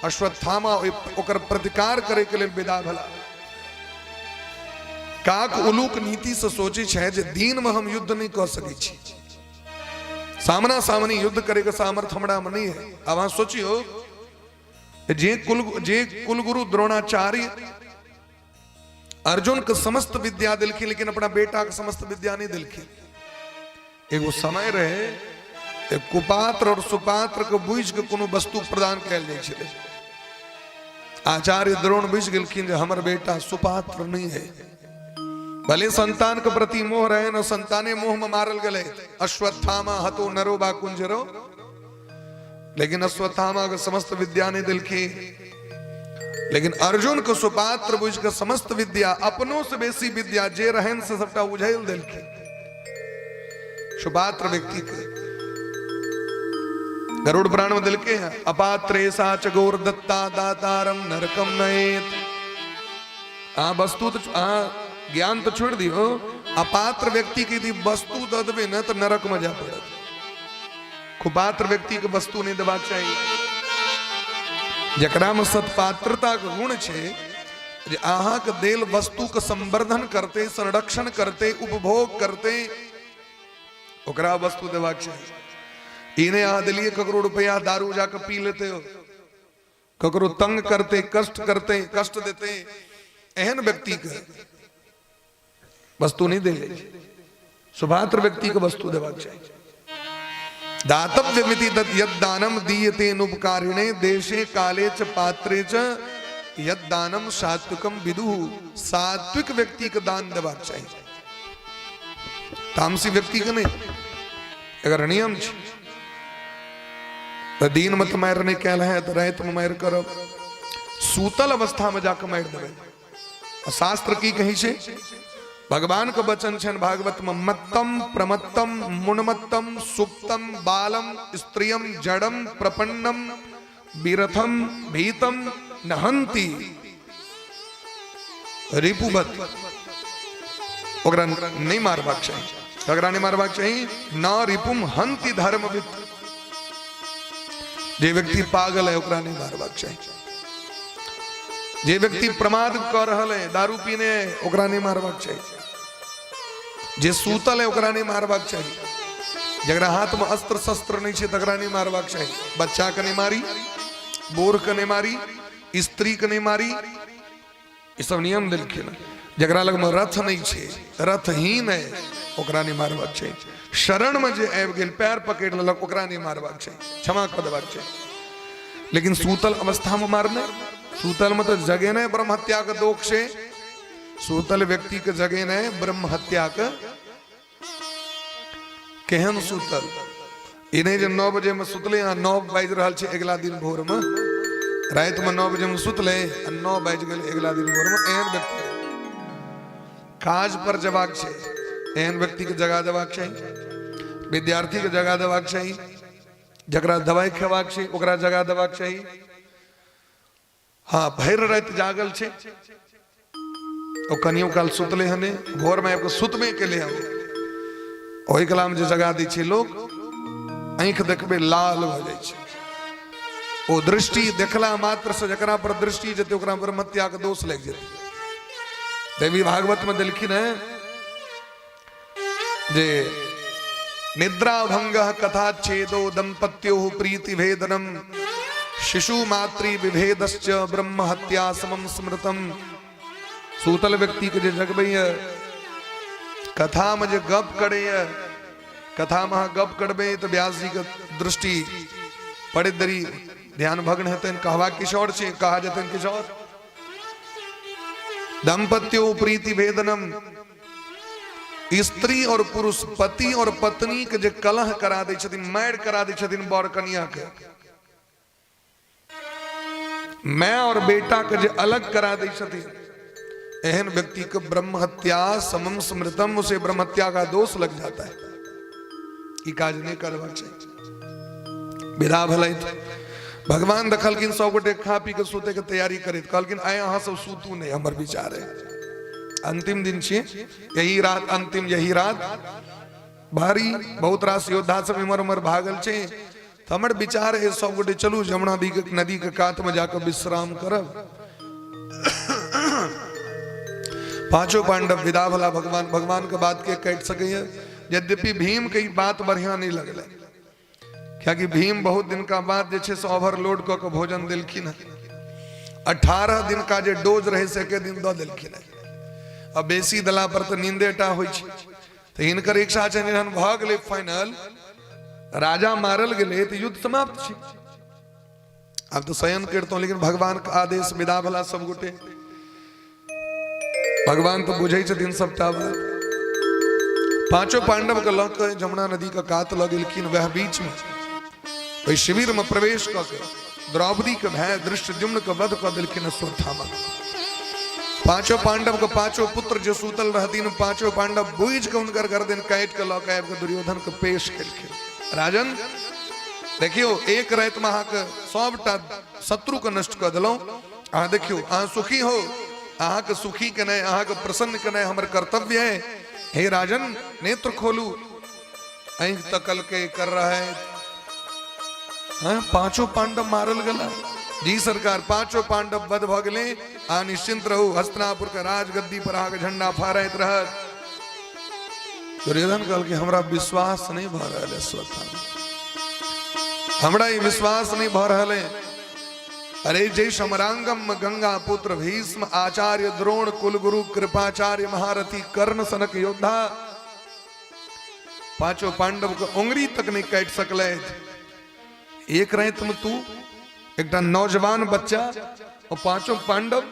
अश्वत्थामा ओकर प्रतिकार करे के लिए विदा भला। काक उलूक नीति से सोची है जे दीन में हम युद्ध नहीं कर सके छी, सामना सामनी युद्ध करे के सामर्थ्य हमरा में नहीं है। अब वहां सोचियो जे कुलगुरु द्रोणाचार्य अर्जुन के समस्त विद्या दिलखिन, लेकिन अपना बेटा के समस्त विद्या नहीं दिलखिन। एगो समय रहे एक कुपात्र और सुपात्र के बुझ के कोनो वस्तु प्रदान कैल जाय छले। आचार्य द्रोण बुझ गेलखिन जे हमर बेटा सुपात्र नहीं है, भले संतान के प्रति मोह रहे न, संताने मोह में मारल गए। अश्वत्थामा हतो नरो बा कुंजरो, लेकिन अश्वत्थामा के समस्त विद्या नहीं दिलखी, लेकिन अर्जुन को सुपात्र बुझ के समस्त विद्या, अपनों से बेसी विद्या जे रहन से सबटा उझैल दिलखी। सुपात्र व्यक्ति के गरुड़ पुराण में दिलके हैं, अपात्रे साच गौर दत्ता दातारम नरकम नयेत। वस्तु तो ज्ञान तो छोड़ दियो, अपात्र व्यक्ति की यदि वस्तु दे देवे न तो नरक में जा पड़त। कुपात्र व्यक्ति के वस्तु नहीं देबाक चाहिए। जकरा में सत्पात्रता के गुण छे, जे अहाँ के देल वस्तु के संवर्धन करते, संरक्षण करते, उपभोग करते, ओकरा वस्तु देबाक चाहिए। इन्हें अहाँ दिलिए ककरो रुपया दारू जाकर पी लेते हो, ककरो तंग करते, कष्ट देते, एहन व्यक्ति के वस्तु नहीं दे। सुपात्र व्यक्ति को वस्तु देबाक चाहिए। दातव्यमिति यद्दानम दीयते नुपकारिणे देशे काले च पात्रे च यद्दानम सात्विकम विदुः। सात्विक व्यक्ति का दान देबाक चाहिए, तामसी व्यक्ति का नहीं। अगर नियम तो दीन मत मार नहीं कहल है तो रात में मार करब, सूतल अवस्था में जाकर मार देवे। शास्त्र की कहीं से भगवान का वचन छन भागवत में, मत्तम प्रमत्तम मुनमत्तम सुप्तम बालम स्त्रियम जड़म प्रपन्नम विरथम भीतम नहंती रिपुवत। ओकरा नहीं मारबाक चाहिए। ओकरा नहीं मारबाक चाहिए। न रिपुम हंति धर्मविद। जे व्यक्ति पागल है ओकरा नहीं मारबाक चाहिए। जे व्यक्ति प्रमाद कर रहल है, दारू पीने है, ओकरा नहीं मारबाक चाहिए। जे सूतल है ओकरा नहीं मारबाक चाहिए। जगरा हाथ में अस्त्र शस्त्र नहीं छे तकरा नहीं मारबाक चाहिए। बच्चा के नहीं मारी, बोर के नहीं मारी, स्त्री के नहीं मारी, ये सब नियम दिलखिन। जगरा लग में रथ नहीं छे, रथहीन है, ओकरा नहीं मारबाक चाहिए। शरण में जे आबि गेल, पैर पकड़ लेलक, ओकरा नहीं मारबाक चाहिए, क्षमा कर देबाक चाहिए। लेकिन सूतल अवस्था में मारना, सूतल में तो जगे नहीं ब्रह्म हत्या के दोष से, सूतल व्यक्ति के जगे नहीं ब्रह्म हत्या के। केहन सूतल इन्हें जो 9 बजे में सुतले, 9 बज रहा है अगला दिन भोर में, रात में 9 बजे में सुतले, 9 बज गए अगला दिन भोर में। एहन व्यक्ति काज पर जवाक छे, एहन व्यक्ति के जगा देबाक चाहिए। विद्यार्थी के जगा देबाक चाहिए। जकरा दवाई खेबाक छै ओकरा जगा देबाक चाहिए। हाँ, भर रात जागल छे ओ कनियो काल सुतले हने, भोर में आपको सुतबे के लिए हम ओहि कलाम जे जगा दै छै लोग, आंख देखबे लाल भ जाय छै। वो दृष्टि देखला मात्र से जकरा पर दृष्टि जते ओकरा पर हत्या का दोष लग जाते। देवी भागवत में दिलखिन है जे निद्रा भंग कथा छेदो दंपत्यो प्रीति भेदनम शिशु मातृ विभेदश्च ब्रह्म हत्या समम स्मृतम। सूतल व्यक्ति के जे जगबई कथा में जे गप करे कथा में गप करबे तो व्यास जी का दृष्टि पड़े दरी ध्यान भग्न हेतन कहवा किशोर से कहा जतन किशोर। दंपत्यो प्रीति भेदनम स्त्री और पुरुष पति और पत्नी के जे कलह करा दे छथिन मैर करा दे छथिन बर कन्या के मैं और बेटा के जे अलग करा दे छथिन एहन व्यक्ति को ब्रह्म हत्या समम स्मृतम उसे ब्रह्म हत्या का दोष लग जाता है। ई काज नहीं करवा चाहिए। विदा भलाई भगवान दखलकिन सब गोटे खा पी के सोते के तैयारी करे कहलकिन आए अहाँ सब सूतू नहीं हमर विचार है अंतिम दिन छे यही रात अंतिम यही रात भारी बहुत रास योद्धा सब इमर उमर भागल छे तो हमर विचार है सब गोटे चलू जमुना नदी के कात में जाकर विश्राम करब। पांचों पांडव विदा भला भगवान के बात के कट सके यद्यपि भीम की बात बढ़िया नहीं लगल क्या कि भीम बहुत दिन का बाद जे से ओवरलोड क के भोजन दिलखिन 18 दिन का जे डोज रहे से के दिन द दिलखिन अब बेसी दला पर तो नींदेटा होई छै तो हिनकर इच्छा छै निहन भ गेलै फाइनल राजा मारल गेलै तो युद्ध समाप्त छै अब तो शयन करतो लेकिन भगवान का आदेश विदा भला सब गोटे भगवान तो बुझे छथिन सबटा पांचों पांडव के लग के जमुना नदी का कात लगेलखिन वह बीच में वही शिविर में प्रवेश करके द्रौपदी के भय दृष्टद्युम्न के वध कर दिलखिन अश्वत्थामा। पांचों पांडव के पांचों पुत्र जो सूतल रहतीन पांचों पांडव बुझ के उनकर गर्दन काट के लौक आब के दुर्योधन के पेश केलखिन। राजन देखियो एक रात में अहाँ के सबटा शत्रु के नष्ट कर दिलौ अहाँ देखियो अहाँ सुखी हो अहाँ के सुखी के नहीं अहाँ के प्रसन्न के नहीं हमर कर्तव्य है। हे राजन नेत्र खोलू ऐं तकल के कर रहा है पांचों पांडव मारल गला जी सरकार पांचों पांडव वध भ गेले आ निश्चिंत रहू हस्तिनापुर के राजगद्दी पर आके झंडा फहराइत रहत। दुर्योधन कहल कि हमरा विश्वास नहीं भ रहल है स्वतः हमरा ये विश्वास नहीं भ रहल है। अरे जय समरांगम गंगा पुत्र भीष्म आचार्य द्रोण कुलगुरु कृपाचार्य महारथी कर्ण सनक योद्धा पांचों पांडव को उंगली तक नहीं काट सकले। एक रहे तुम तू एक नौजवान बच्चा और पांचों पांडव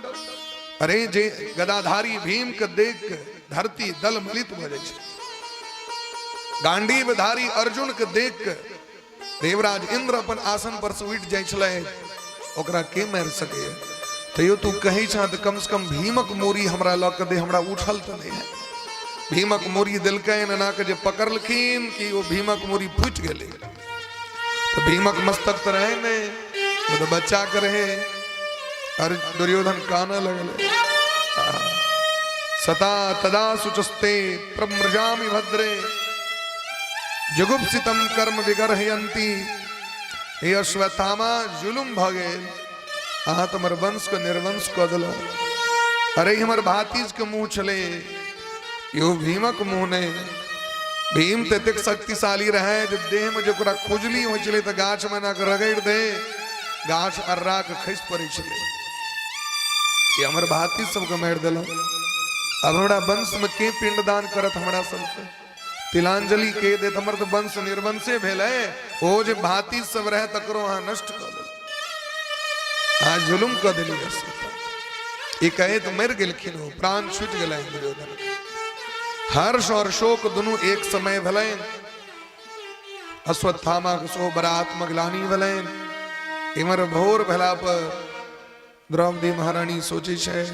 अरे जे गदाधारी भीम के देख धरती दल मलित भ जाय छै। गांडीवधारी अर्जुन के देख देवराज इंद्र अपन आसन पर से उठ जाय छले ओकरा के मार सके तैयो तू कही छा तो कम से कम भीमक मोरी हमरा ल के दे हमरा उठल तो नहीं है। भीमक मोरी दिलकैन ना के जे पकड़लखिन कि वो भीमक मोरी फूट गेले तो भीमक मस्तक तो रहे ने वो तो बच्चा के रहे और दुर्योधन काना लगले सता तदा सुचस्ते प्रम्रजामि भद्रे जुगुप्सितम कर्म विगर्हयन्ति हे अश्वत्थामा जुलुम भ गेल अहाँ तो हमर वंश को निर्वंश क दिलो। अरे हमर भातीज के मुंह चले यो भीमक मुंह ने भीम ततेक शक्तिशाली रहे जो देह में जो खुजली हो चले तो गाछ में ना रगड़ दे गाछ अर्रा के खस पड़े चले ये हमर भातीज सबके मार दिलो। अब हमरा वंश में के पिंडदान करत हमरा सबके तिलांजलि के दे हमर तो वंश निर्वंशे भेल है। ओ जे भातीज सब रहे तकरो अहाँ नष्ट कर दे आज जुलुम कर दिली ये कहे तो मर गेलखिन हो प्राण छूट गेल दुर्योधन। हर्ष और शोक दोनों एक समय भलेन अश्वत्थामा के सो बरात्मक ग्लानि भलेन इमर भोर भला पर द्रौपदी महारानी सोची है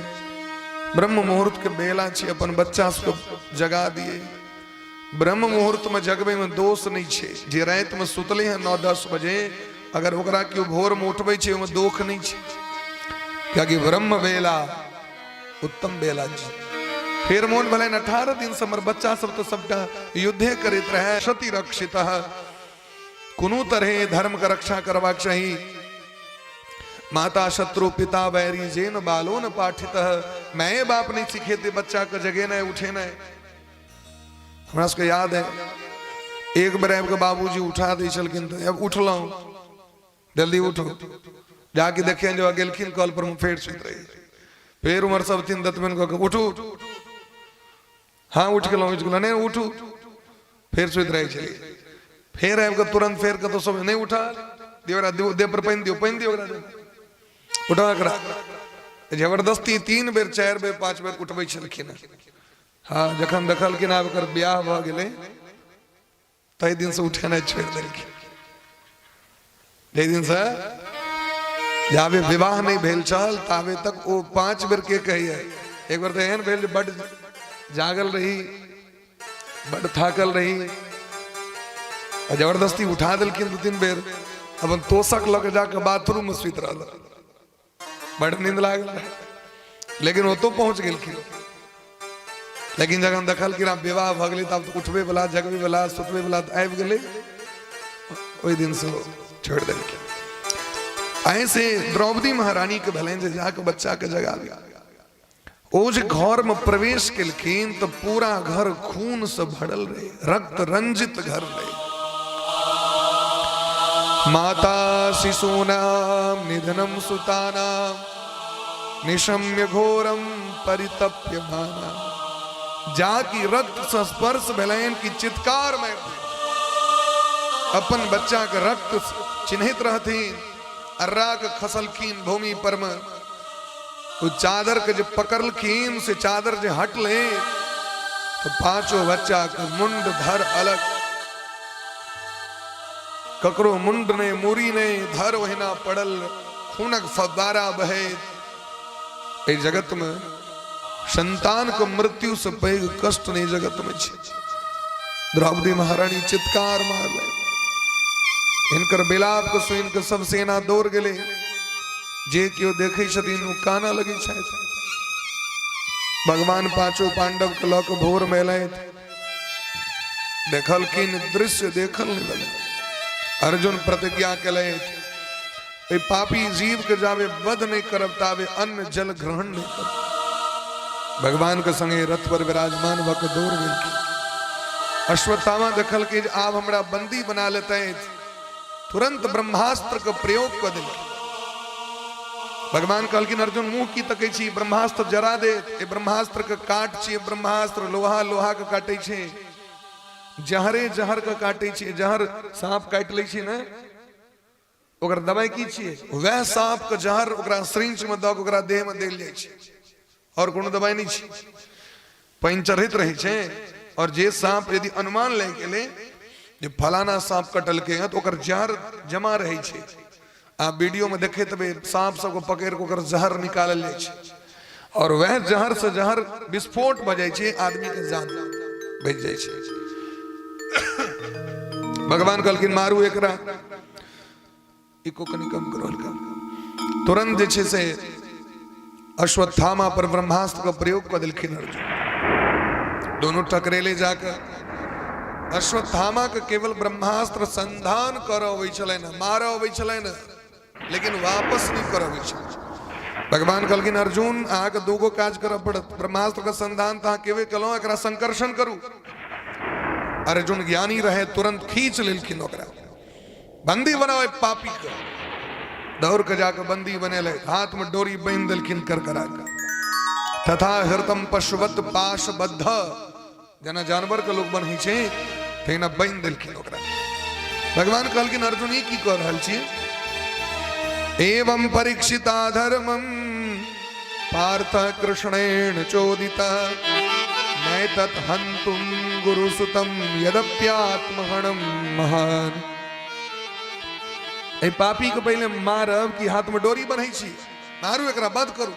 ब्रह्म मुहूर्त के बेला छे अपन बच्चा को जगा दिए। ब्रह्म मुहूर्त में जगबे में दोष नहीं छे जे रात में सुतले हैं 9-10 बजे अगर ओकरा क्यों भोर में उठबे छे ओमे दोख नहीं छे क्या कि ब्रह्म बेला उत्तम बेला छे। फिर मोन भले 18 दिन से हमर बच्चा सब तो सबटा युद्धे करते रहे क्षति रक्षित कोनो तरह धर्म का रक्षा करवा चाहिए माता शत्रु पिता बैरी जेन बालो न पाठित। मैं बाप नहीं सीखे थे बच्चा का जगे न उठे न। हमरा सबके याद है एक बार आपके बाबूजी उठा दी चलकिन तो अब उठ लो जल्दी उठो जाके देखे जो गेलखिन कॉल पर फेर सुत रही फिर उमर सब तीन दतमन को उठू हाँ उठ के नहीं उठू फिर सुत रही चली फिर आपको तुरंत फिर का तो सब नहीं उठा देवरा दे पर पहन दियो उठा करा जबरदस्ती 3 बेर 4 बेर 5 बेर उठबै छलखिन। हाँ जखन देखलखिन आब एकर ब्याह भ गेलै तै दिन से उठेनाइ छोड़ि देलखिन। जै दिन से जाबे विवाह नहीं भेल छल ताबे तक ओ 5 बेर के कहिए। एक बार तो एहन भेल जे बड जागल रही बड थाकल रही जबरदस्ती उठा दिलखिन 2-3 बेर अपन तोषक लग जाके बाथरूम में सुत रहा बड़ नींद लागल लेकिन वो तो पहुंच गेलखिन। लेकिन जखन देखल कि विवाह भ गेलै तब तो उठबे वाला जगबे वाला सुतबे वाला आबि गेलै ओहि दिन से छोड़ देलखिन। ऐसे द्रौपदी महारानी के भले जे जाके बच्चा के जगाबी ओ जे घर में प्रवेश केलखिन तो पूरा घर खून से भरल रहे रक्त रंजित घर रहे। माता शिशूनां निधनम सुतानां निशम्य घोरम परितप्यमाना। जाकी रक्त से स्पर्श भेलैन की चित्कार में अपन बच्चा के रक्त चिन्हित रहथिन अर्रा के खसलखिन भूमि पर में तो चादर के जो पकड़लखिन से चादर जो हटले तो 5 बच्चा के मुंड धर अलग ककरो मुंड ने मूरी ने धर वहिना पड़ल खूनक फव्वारा बहे। ए जगत में संतान को मृत्यु से पैघ कष्ट नहीं जगत में छे। द्रौपदी महारानी चित्कार मार ले इनकर बिलाप को सुन के सब सेना दौड़ गेले जे क्यों देखे छथिन उ काना लगी छे। भगवान 5 पांडव के लक भोर में लैत देखल किन दृश्य देखल नहीं लगे। अर्जुन प्रतिज्ञा कलैत पापी जीव के जावे वध नहीं करब तावे अन्न जल ग्रहण नहीं कर। भगवान के संगे रथ पर विराजमान भक दौड़ गेल। अश्वत्थामा देखल कि आप हमरा बंदी बना लेते तुरंत ब्रह्मास्त्र का प्रयोग कर दिल। भगवान कहलखिन अर्जुन मुंह की तकै छी ब्रह्मास्त्र जरा दे। ब्रह्मास्त्र के काट छी ब्रह्मास्त्र लोहा लोहा के काटे छे जहरे जहर के काटे छे। जहर सांप काट ले छी ने ओकर दवाई की छिए वह सांप के जहर ओकरा सिरिंज में द के ओकरा देह में देल जाय छे और कोनो दवाई नहीं छे पानी चढ़ित रहे छे। और जे सांप यदि अनुमान ले गेले जे फलाना सांप कटल के तो ओकर जहर जमा रहे छे। आप वीडियो में देखे तबे सांप सब को पकड़ के ओकर जहर निकालल जाय छे और वह जहर से जहर विस्फोट भ जाय छे आदमी के जान बच जाय छे। भगवान कहलखिन मारू एकरा इको कनी कम करो हल्का। तुरंत जे छे से अश्वत्थामा पर ब्रह्मास्त्र का प्रयोग कर दिलखिन अर्जुन। दोनों टकरेले जाकर अश्वत्थामा के केवल ब्रह्मास्त्र संधान करबै छलै न मारबै छलै न लेकिन वापस नहीं करबै छलै। भगवान कहलखिन अर्जुन अहाँ के दूगो काज करब पड़त। ब्रह्मास्त्र का संधान तो केवे कलो एकरा संकर्षण करू। अर्जुन ज्ञानी रहे तुरंत खींच लेलखिन ओकरा बंदी बनावे पापी के दौड़ के जाकर बंदी बनेले हाथ में डोरी बांध देलखिन कर करा के। तथा हृतम पशुवत पाश बद्ध जना जानवर के लोग बन्ही छे तेना बांध देलखिन ओकरा। भगवान कहलखिन अर्जुन ई की कह रहल छी। एवं परीक्षिता धर्मम पार्थ कृष्णेन चोदिता नैतत् हन्तुं गुरुसुतं यदप्यात्महनं महान। ए पापी को पहले मारब कि हाथ में डोरी बन्है छी मारू एकरा बंद करू।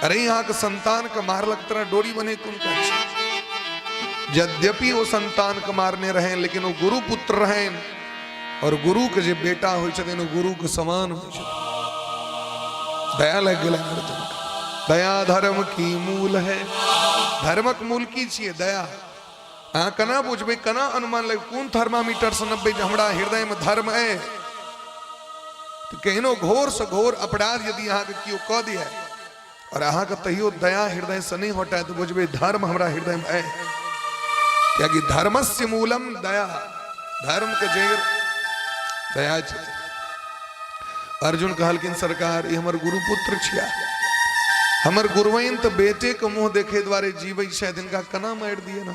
अरे यहाँ के संतान के मारलक तरह डोरी बने कौन का छी। यद्यपि वो संतान के मारने रहे लेकिन वो गुरु पुत्र रहे और गुरु के जे बेटा होय छथिन वो गुरु के समान होय छथिन। दया लग गेल अर्जुन के। दया धर्म की मूल है। धर्मक मूल की छिए दया। अहाँ कना बुझबै कना अनुमान लगे कौन थर्मामीटर से नब्बे हमरा हृदय में धर्म है तो कहनो घोर से घोर अपराध यदि अहाँ के कियो कह दिया और अहाँ के तहियो दया हृदय से नहीं हटाए तो बुझबे धर्म हमरा हृदय में है, क्या कि धर्मस्य मूलम दया, धर्म के जड़ दया छै। अर्जुन कहलकिन सरकार ये हमर गुरुपुत्र छिया, हमर गुरुवैन तो बेटे के मुंह देखे द्वारे जीवे शायद इनका कना मार दिए ना।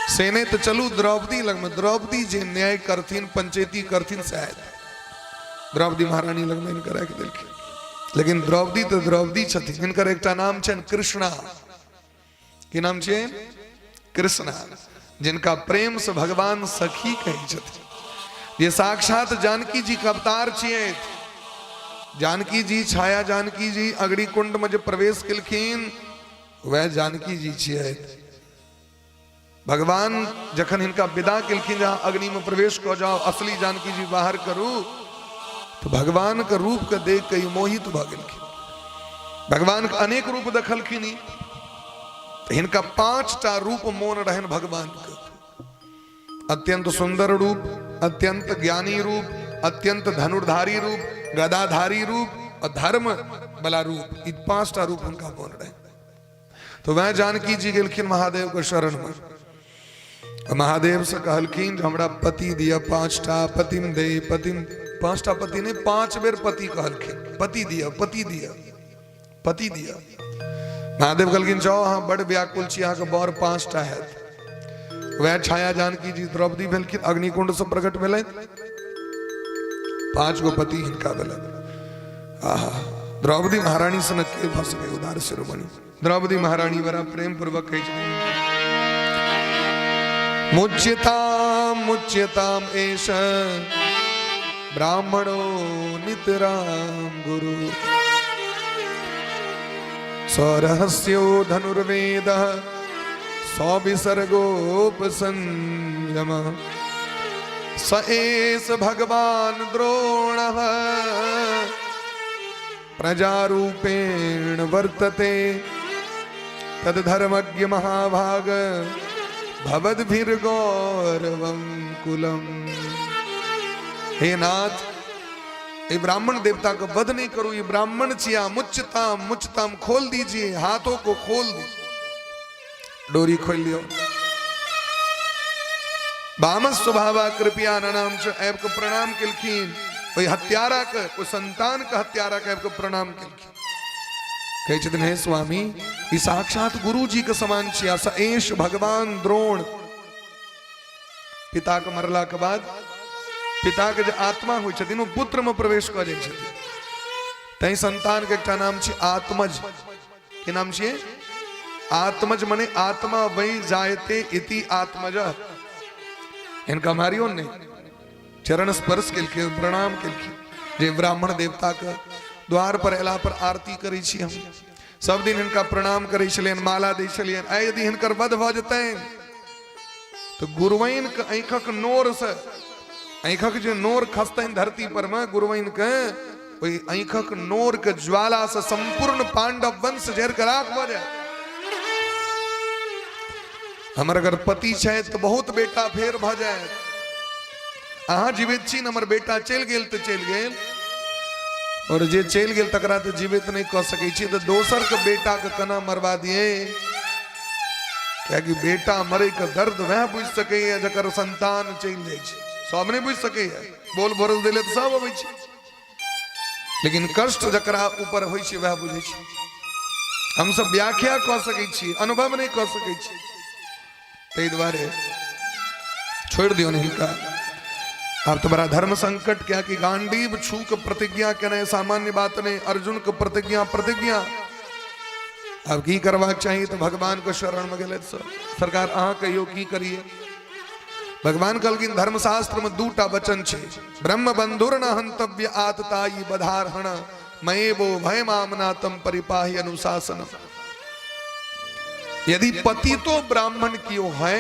सेने तो चलू द्रौपदी लग में, द्रौपदी जे न्याय करथिन पंचायती करथिन शायद द्रौपदी महारानी लग में इनकर राख देलखिन, लेकिन द्रौपदी तो द्रौपदी छथिन, इनकर एकटा नाम छन कृष्णा। की नाम छै? कृष्णा, जिनका प्रेम से भगवान सखी कहै छथिन। ये साक्षात जानकी जी का अवतार छियै। जानकी जी, छाया जानकी जी अग्नि कुंड में जो प्रवेश केलखिन वह जानकी जी छियै। भगवान जखन इनका विदा केलखिन जहाँ अग्नि में प्रवेश कर जाओ, असली जानकी जी बाहर करू, तो भगवान के रूप के देख के मोहित भ गेलखिन। भगवान के अनेक रूप देखलखिन, तो इनका 5टा रूप मोन रहन भगवान के। अत्यंत सुंदर रूप, अत्यंत ज्ञानी रूप, अत्यंत धनुर्धारी रूप, गदाधारी रूप और धर्म बला रूप, इ 5टा रूप उनका मोन रहे। तो वह जानकी जी गेलखिन महादेव के शरण में, महादेव से कहलखिन हमरा पति दिया 5टा, पतिम दे पतिम, 5टा पति ने 5 बेर पति कहलखिन, पति दिया पति दिया पति दिया। महादेव कहलखिन जाओ हाँ बड़ व्याकुल छी, अहाँ के बर 5टा है। वह छाया जानकी जी द्रौपदी भेलखिन, अग्निकुंड से प्रकट भेल, 5 गो पति हिनका भेल। आहा, द्रौपदी महारानी सन के भस गए उदार शिरोमणि। द्रौपदी महारानी बड़ा प्रेम पूर्वक कहे छथिन मुच्यताम मुच्यताम एष ब्राह्मणो नितराम गुरु स्वरहस्यो धनुर्वेदः सौविसर्गोपसंयम स एष भगवान द्रोणः प्रजारूपेण वर्तते तद्धर्मज्ञ महाभाग भवद्भिर्गौरवं कुलम। हे नाथ, ये ब्राह्मण देवता को वध नहीं करो, ये ब्राह्मण छिया। मुच्यताम मुच्यताम, खोल दीजिए, हाथों को खोल दीजिए, डोरी खोल लियो। बामस स्वभावा कृपया नाम च ऐब को प्रणाम किलखीन, कोई हत्यारा का, कोई संतान का हत्यारा का ऐब को प्रणाम किलखीन। कहे छथिन हे स्वामी, ई साक्षात गुरु जी के समान छिया। स एष भगवान द्रोण, पिता के मरला के बाद पिता के जो आत्मा हुई छथिन वो पुत्र में प्रवेश कर जाय छथिन, तई संतान के एकटा नाम छै आत्मज। के नाम छियै? आत्मज, माने आत्मा वही जायते इति आत्मज। इनका मारियो ने चरण स्पर्श केलखिन, प्रणाम केलखिन। जे ब्राह्मण देवता के द्वार पर अयला पर आरती करै छी हम, सब दिन इनका प्रणाम करै छलियन, माला दै छलियन। आइ यदि हिनकर वध भ जेतैन तो गुरुवैन के आंखक नोर से, आंखक जे नोर खसतैन धरती पर में, गुरुवैन के ओई आंखक नोर के ज्वाला से संपूर्ण पांडव वंश जर के राख भ जाय। हमर अगर पति छै तो बहुत बेटा फेर भ जाय। अहाँ जीवित छी, हमर बेटा चल गेल तो चल गेल, और जे चल गेल तकरा तो जीवित नहीं कह सकै छी। तो दोसर के बेटा के कना मरवा दिए, क्या कि बेटा मरे के दर्द वह बुझ सके जकर संतान चल जाय छै। सब नहीं बुझ सके, बोल भरोस दिले तो सब अबै छै, लेकिन कष्ट जकरा ऊपर होइ छै वह बुझै छै। हम सब व्याख्या कह सकै छी, अनुभव नहीं कह सकै छी। तै दुआरे छोड़ दियो हिनका। अब तो बड़ा धर्म संकट, क्या कि गांडीव छू के प्रतिज्ञा केने सामान्य बात नहीं। अर्जुन के प्रतिज्ञा प्रतिज्ञा अब की करवाक चाहिए, तो भगवान को शरण में गेले सरकार अहाँ कहियो की करिए। भगवान कहलखिन धर्मशास्त्र में 2टा वचन छे, ब्रह्म बंधुर न हंतव्य आतताई बधारहण मयेवो भयमामनातम परिपाहि अनुशासन। यदि पति तो ब्राह्मण कियो है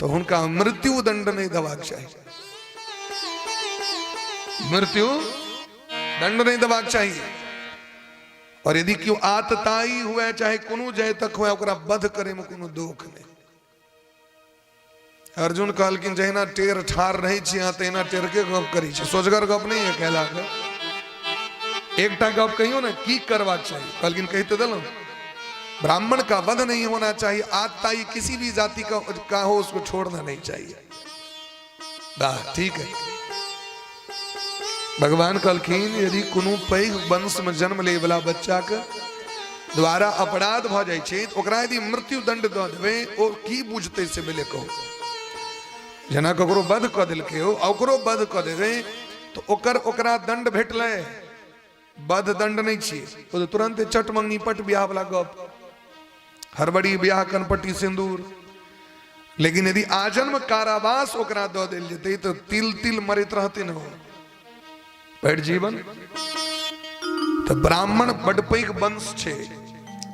तो उनका मृत्यु दंड नहीं देवाक चाहिए, मृत्यु दंड नहीं देवाक चाहिए। और यदि क्यों आतताई हुए, चाहे कोनो जय तक हुए, ओकरा वध करे में कोनो दोख नहीं। अर्जुन कहलखिन जहिना टेर ठार रहे छी अहाँ तहिना टेर के गप करी छी, सोचगर गप नहीं है कहला के। एकटा गप कहियो ना की करवा चाहिए, कहलखिन कही तो दिलो ब्राह्मण का वध नहीं होना चाहिए, आतताई किसी भी जाति का हो उसको छोड़ना नहीं चाहिए। ठीक है। भगवान कहलखिन यदि कोनो पैघ वंश में जन्म ले वाला बच्चा के द्वारा अपराध भ जाय छै तो ओकरा यदि मृत्यु दंड द देबै ओ की बुझतै से पहिले कहू। जेना ककरो वध क देलकै हो ओकरो वध क देबै तो ओकरा दंड भेटलै, वध दंड नहीं छियै, ओ तो तुरंत चट मंगनी पट ब्याह वाला गप, हरबड़ी ब्याह कनपट्टी सिंदूर। लेकिन यदि आजन्म कारावास ओकरा द देल जेतै तो तिल तिल मरैत रहतै न पैर जीवन। तो ब्राह्मण बड़ पैघ वंश छै,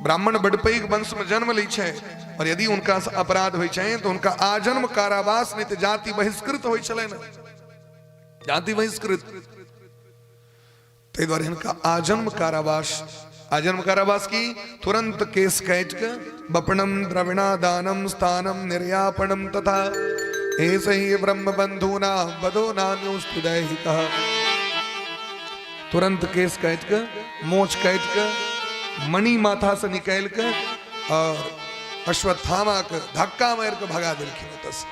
ब्राह्मण बड़ पैघ वंश में जन्म लै छै और यदि उनका अपराध होइ छै तो उनका आजन्म कारावास नहीं तो जाति बहिष्कृत होइ छलै न, जाति बहिष्कृत। ताहि दुआरे हिनका आजन्म कारावास, आजन्म कारावास की तुरंत केस काट के बपणम द्रविणा दानम स्थानम निर्यापणम तथा ऐसे ही ब्रह्म बंधुना बधो नान्योस्तुदैहिकः। तुरंत केस काट के मोच काट के मणि माथा से निकाल के और अश्वत्थामा के धक्का मार के भगा देलखिन ओतऽ से।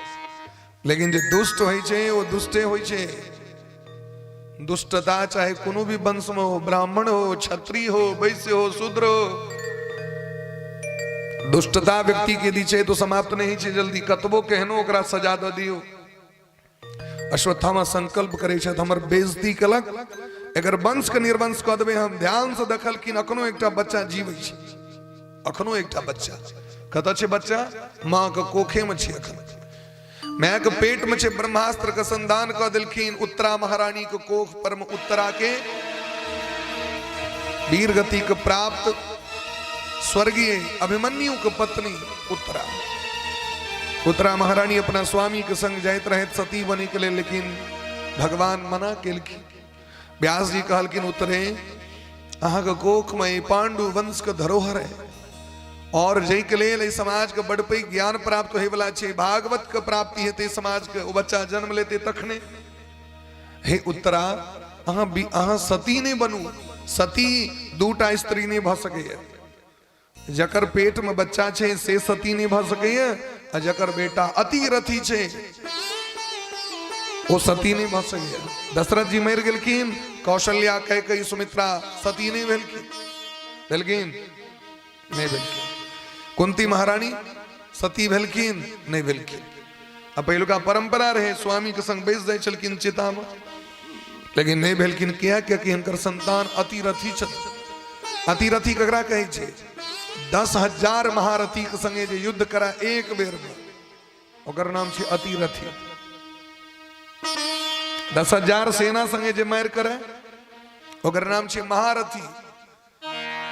लेकिन जो दुष्ट होइ छै वो दुष्टे होइ छै। दुष्टता चाहे कोनो भी वंश में हो, ब्राह्मण हो, क्षत्रिय हो, वैश्य हो, शूद्र हो, दुष्टता व्यक्ति के दी छै तो समाप्त नहीं छै जल्दी, कतबो कहनो ओकरा सजा द दियो। अश्वत्थामा संकल्प करे छै हमर बेइज्जती कलक, अगर वंश के निर्वंश क देबै हम। ध्यान से देखल कि अखनो एकटा बच्चा जीवै छै, अखनो एकटा बच्चा कतऽ छै बच्चा, माँ के कोखे में छै अखन, माय के पेट में छै। ब्रह्मास्त्र के संधान क देलखिन, उत्तरा महारानी के कोख पर में उत्तरा के वीर गति के प्राप्त स्वर्गीय अभिमन्यु के पत्नी उत्तरा। उत्तरा महारानी अपना स्वामी के संग जाइत रहत सती बने के लिए, लेकिन भगवान मना केलखिन। व्यास जी कहलखिन उत्तरे अहाँ के कोख में पांडु वंश के धरोहर है और जय के लिए समाज के बड़ पैघ ज्ञान प्राप्त होय वाला छै, भागवत के प्राप्ति हेतै समाज के, ओ बच्चा जन्म लेते तखने। हे उत्तरा अहाँ सती नहीं बनू, सती दूटा स्त्री नहीं भ सकैया। जकर पेट में बच्चा छै से सती नहीं भ सकैया आ जकर बेटा अति रथी छै वो सती नहीं भ सकैया। दशरथ जी मर गेलखिन, कौशल्या कैकेयी सुमित्रा सती नहीं भेलखिन, नहीं भेलखिन। कुंती महारानी सती भेलखिन, नहीं भेलखिन। अब पहिलुका परंपरा रहे स्वामी के संग बैस जाय छलखिन चिता में, लेकिन नहीं भेलखिन। कियाकि हिनकर संतान अतिरथी छथि। अतिरथी ककरा कहै छै? 10,000 महारथी के संगे जे युद्ध करा एक बेर में, ओकर नाम छै अतिरथी। 10,000 सेना संगे जे मार करे ओकर नाम छै महारथी।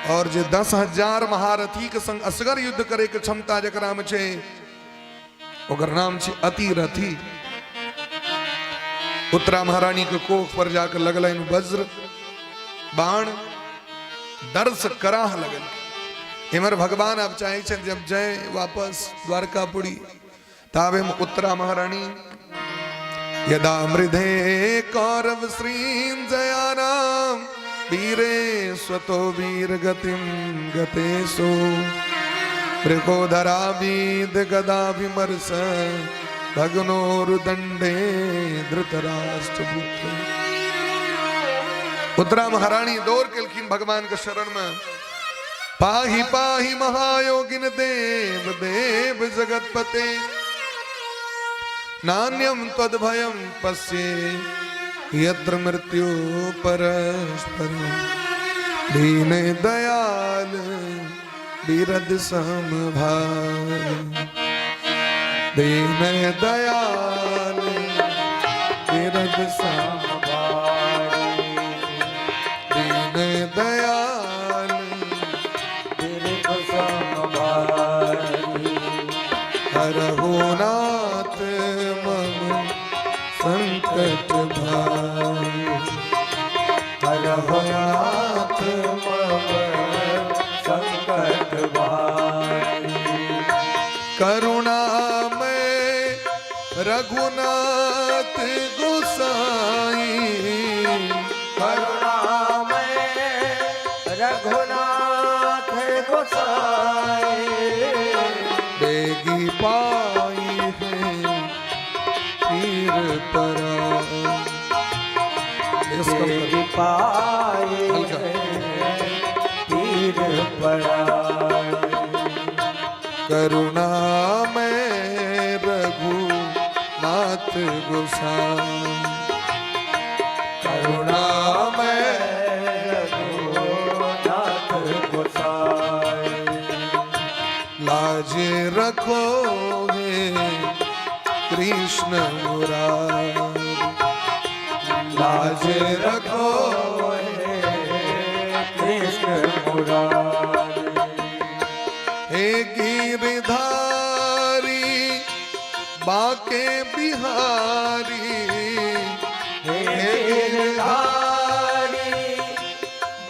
और जे 10,000 महारथी के संग असगर युद्ध करे के क्षमता जकरा में छै ओकर नाम छै अतिरथी। उत्तरा महारानी के कोख पर जाकर लगलन वज्र बाण, दर्श कराह लगल। इमर भगवान अब चाहे छन जब जय वापस द्वारकापुरी, ताबे में उत्तरा महारानी यदा मृधे कौरव श्रींजयानाम वीरे स्वतो वीर गतिम गतेसो मृगोधरा बीद गदा विमर्श भगनोरुदंडे धृतराष्ट्रपुत्र। उत्तरा महारानी दौड़ केलखिन भगवान के शरण में। पाहि पाहि महायोगिन देव देव जगतपते नान्यम तद्भयम पश्ये यत्र मृत्यु परस्पर दीन दयाल विरद समभार। दीन दयाल विरद समभार, दीन दयाल विरद समभार। हरहु नाथ मम संकट भाई, हरहु नाथ मम संकट भाई। करुणा में रघुनाथ गोसाई बेगी पाई है पीर परा। बेगी पाए हल्का। पीर पड़ा। करुणा में रघुनाथ गोसाई, करुणा में रघुनाथ गोसाई लाज रखोगे कृष्ण मुरारी, लाज रखो कृष्ण मुरारी। हे गिरधारी बाके बिहारी, हे गिरधारी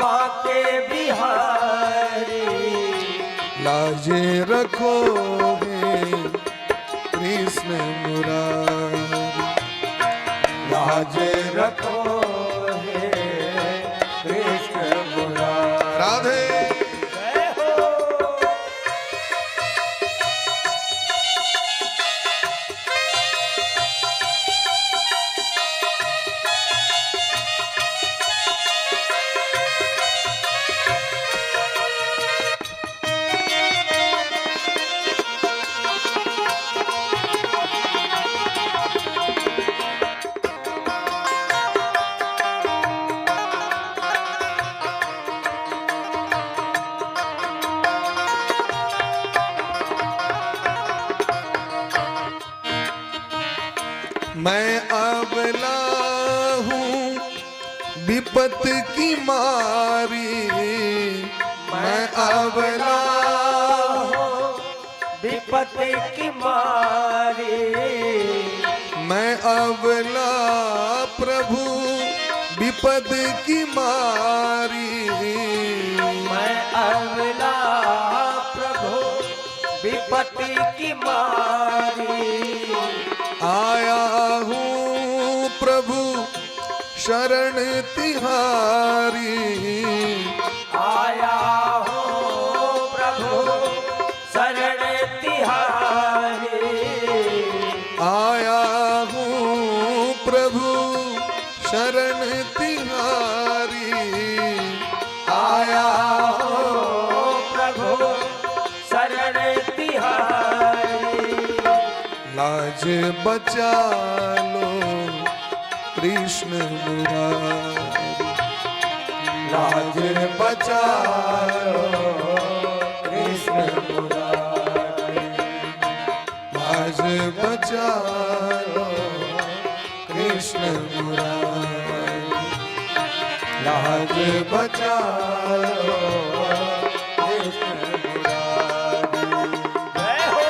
बाके बिहारी लाज रखोगे कृष्ण मुरारी, लाज रखो हे कृष्ण मुरारी। राधे। जय हो। मैं अबला हूँ विपत की मारी, मैं अबला हो विपत्ति की मारी मैं अबला प्रभु विपद की मारी, मैं अबला प्रभु विपत्ति की मारी। आया हूँ प्रभु शरण तिहारी, आया हो प्रभु शरण तिहारी। आया हूँ प्रभु शरण तिहारी, आया हो प्रभु शरण तिहारी। लाज बचा लो कृष्ण मुरारी, लाज बचा लो कृष्ण मुरारी। लाज बचा लो कृष्ण मुरारी, लाज बचा लो कृष्ण मुरारी। जय हो।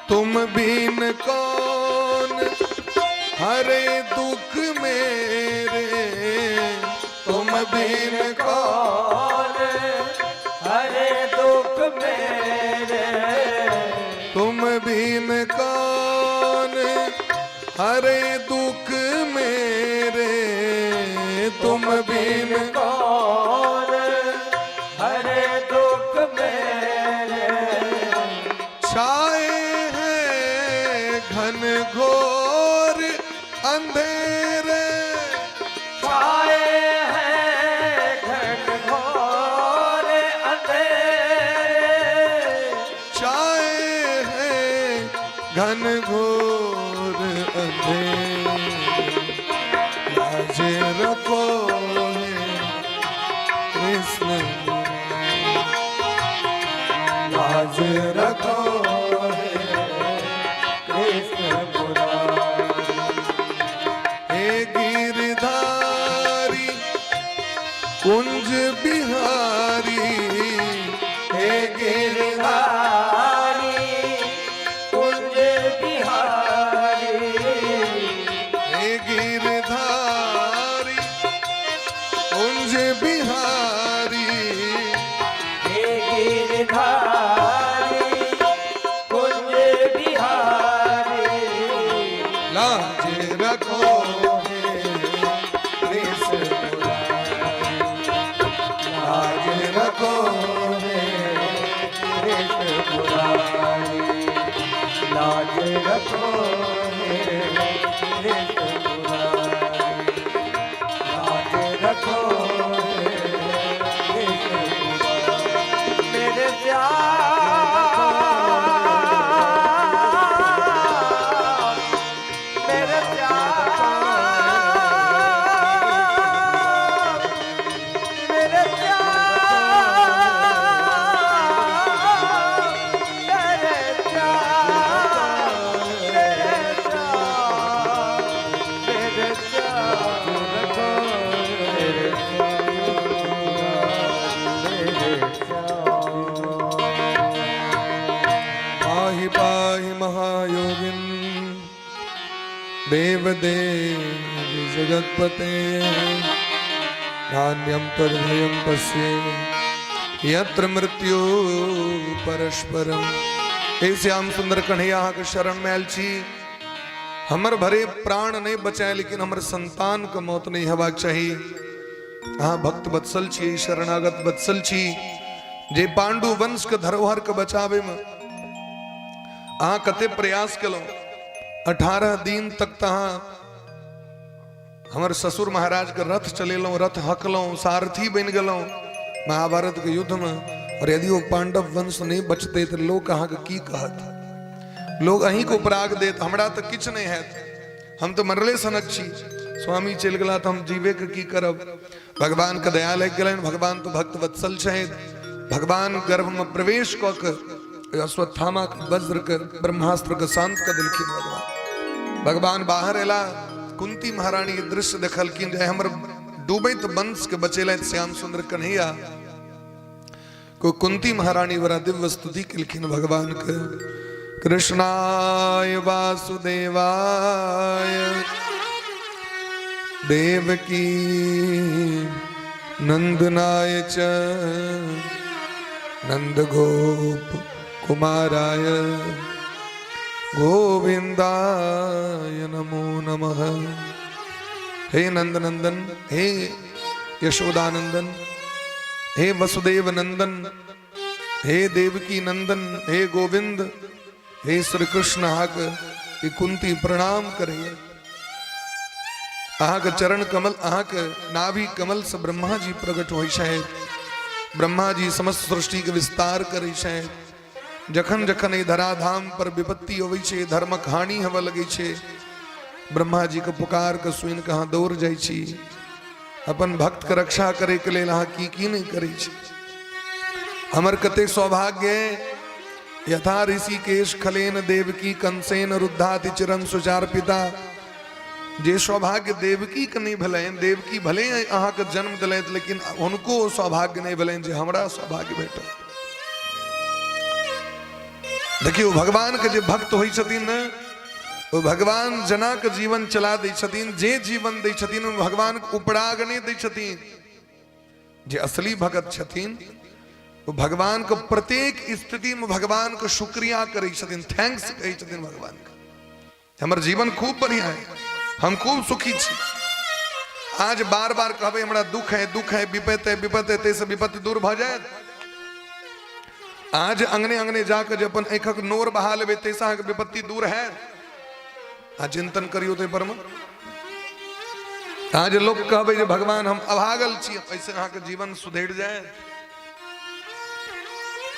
तुम बिन कौन हरे दुख मेरे, तुम बिन कौन हरे दुख मेरे। तुम बिन कौन हरे दुख मेरे, तुम बिन कौन हरे दुख मेरे। छाए हैं घन घोर अंधेरे, छाए हैं घन घोर अंधेरे। छाए हैं घन घोर अंधेरे, लाज कुंज बिहारी हे गिरधारी कुंज बिहारी हे गिरधारी कुंज बिहारी हे गिरधारी कुंज बिहारी लाज रखो लाज रखो लाज रखो लाज रखो मेरे प्यार मेरे प्यार मेरे पाहि पाहि महायोगिन देवदेव जगत्पते नान्यं तद्भयं पश्ये यत्र मृत्यु परस्परम। हे श्याम सुंदर कन्हैया के शरण में आयल छी। हमर भरे प्राण नहीं बचाए लेकिन हमर संतान के मौत नहीं हेबाक चाहिए। हाँ भक्त वत्सल छी, शरणागत वत्सल छी, जे पांडु वंश के धरोहर के बचावे में अहाँ कते प्रयास कलो। 18 दिन तक तहाँ हमर ससुर महाराज के रथ चलेलो, रथ हकलो, सारथी बन गलो महाभारत के युद्ध में। और यदि वो पांडव वंश नहीं बचते तो लोग अहाँ के की कहत, लोग अहीं को पराग देत, हमरा तो किछ नहीं है, हम तो मरले सनक छी। स्वामी चल गला तो हम जीवे के की करब। भगवान के दया लग गलन। भगवान तो भक्त वत्सल छथि। भगवान गर्भ में प्रवेश क के अश्वत्थामा वज्र के ब्रह्मास्त्र के शांत कर दिलखिन। भगवान बाहर एला, कुंती महारानी के दृश्य देखलखिन जे हमर डूबैत वंश के बचेलथि श्याम सुंदर कन्हैया को। कुंती महारानी बड़ा दिव्य स्तुति केलखिन भगवान के। कृष्णाय वासुदेवाय देवकी नंदनाय च नंद गोप कुमाराय गोविंदाय नमो नमः। हे नंद नंदन, हे यशोदानंदन, हे वसुदेव नंदन, हे देवकी नंदन, हे गोविंद, हे श्री कृष्ण हाक ये कुंती प्रणाम करे। अहाँ के चरण कमल, अहाँ के नाभि कमल से ब्रह्मा जी प्रकट होइ छथि। ब्रह्मा जी समस्त सृष्टि के विस्तार करे छथि। जखन जखन ई धराधाम पर विपत्ति होवे छे, धर्मक हानि हवा लगे छे, ब्रह्मा जी के पुकार के सुन के अहाँ दौड़ जाइ छी। अपन भक्त के रक्षा करे के लेल अहाँ की नहीं करे छी। हमर कते सौभाग्य यथा ऋषिकेश खलेन देवकी कंसेन रुद्धाति चिरं सुचार पिता। जे सौभाग्य देवकी के नहीं भले, देवकी भले अहाँ के जन्म दिले लेकिन उनको सौभाग्य नहीं भले जे हमरा सौभाग्य भेटल। देखियो भगवान के जे भक्त होइ छथिन न, वो भगवान जना के जीवन चला दै छथिन। जे जीवन दै छथिन भगवान उपराग नहीं दै छथिन। जे असली भगत छथिन वो भगवान के प्रत्येक स्थिति में भगवान के शुक्रिया करे छथिन, थैंक्स कहे छथिन भगवान का। हमर जीवन खूब बढ़िया है, हम खूब सुखी छी। आज बार बार कहबे हमरा दुख है, दुख है, विपत है, विपत है, तैसे विपत्ति दूर भ जाए। आज अंगने अंगने जाकर जब अपन आंखक नोर बहा लेबे तैसा विपत्ति दूर है। आज चिंतन करियो ते पर में। आज लोग कहबे जे भगवान हम अभागल छी, ऐसे अहाँ के जीवन सुधर जाए।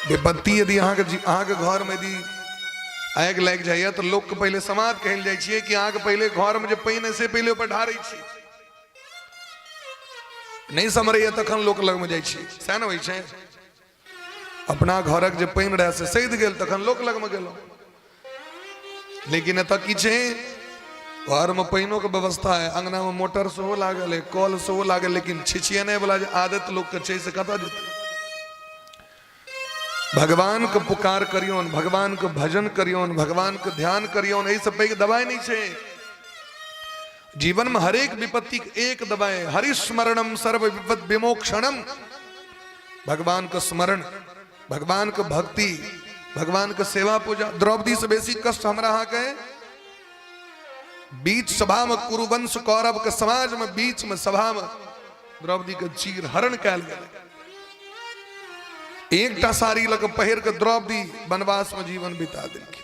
विपत्ति यदि अहाँ के घर में यदि आग लग जाइए तो लोग के पहले समाज कहल जाय छियै कि अहाँ के पहले घर में जे पानी से पहले ऊपर ढारै छी, नहीं समरैया तखन लोक लग में जाइ छी। सएह न होइ छै। अपना घरक जे पानी रहे से सैध गेल तखन लोक लग में गेलहुं। लेकिन एतऽ की छै, घर में पाइनों के व्यवस्था है, अंगना में मोटर सेहो लागल है, कल सेहो लागल, लेकिन छिछियने वाला जो आदत लोग के छै से कतऽ जेतै। भगवान के पुकार करियौन, भगवान के भजन करियौन, भगवान के ध्यान करियौन, यही सब पैघ दवाई नहीं छे। जीवन में हरेक विपत्ति के एक दवाई, हरिस्मरणम सर्व विपद विमोक्षणम। भगवान का स्मरण, भगवान का भक्ति, भगवान का सेवा पूजा। द्रौपदी से बेसी कष्ट हमरा अहाँ के बीच सभा में कुरुवंश कौरव के समाज में बीच में सभा में द्रौपदी के चीर हरण कैल गेल। एकटा साड़ी लग पहिर के द्रौपदी वनवास में जीवन बिता देलखिन।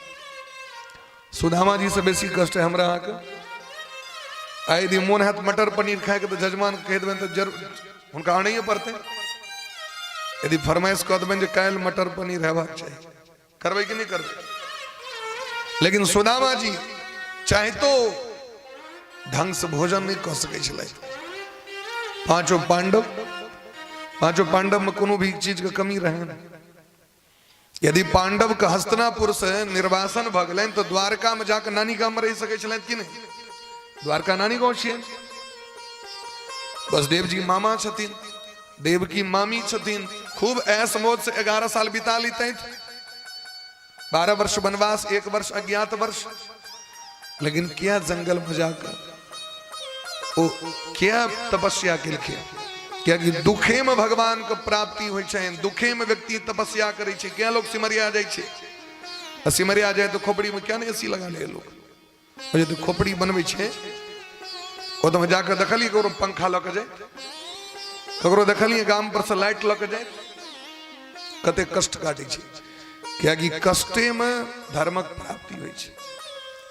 सुदामा जी से बेसी कष्ट है हमरा अहाँ के। यदि मोन हैत मटर पनीर खाए के तो जजमान कह देवें तो जरूर हुनका आने पड़ते। यदि फरमाइश कह देवें जो काल मटर पनीर हेबाक चाहिए, करबै कि नहीं करबै। लेकिन सुदामा जी चाहे तो ढंग से भोजन नहीं कर सके छलै। पांचों पांडव में कोनो भी चीज के कमी रहे न। यदि पांडव के हस्तिनापुर से निर्वासन भ गेलनि तो द्वारका में जाकर नानी गाम में रह सके छलनि कि नहीं। द्वारका नानी गाँव छियनि। वसुदेव जी मामा छथिन, देवकी मामी छथिन। खूब ऐश मौज से 11 साल बिता लेते। 12 वर्ष वनवास, 1 वर्ष अज्ञात वर्ष। लेकिन क्या जंगल में जाकर ओ क्या तपस्या केलखिन। क्या कि दुखे में भगवान के प्राप्ति होइ छै, दुखे में व्यक्ति तपस्या करे छै। क्या लोग सिमरिया जाय छै, सिमरिया जाए तो खोपड़ी में क्या नहीं एसी लगा ले लोग। तो खोपड़ी बनबै छै ओ तो जाकर देखलिए ककरो पंखा लऽ के जाए, ककरो देखलिए गाम पर से लाइट लऽ के जाए, कते कष्ट काटे छै। क्या कि कष्टे में धर्मक प्राप्ति होइ छै,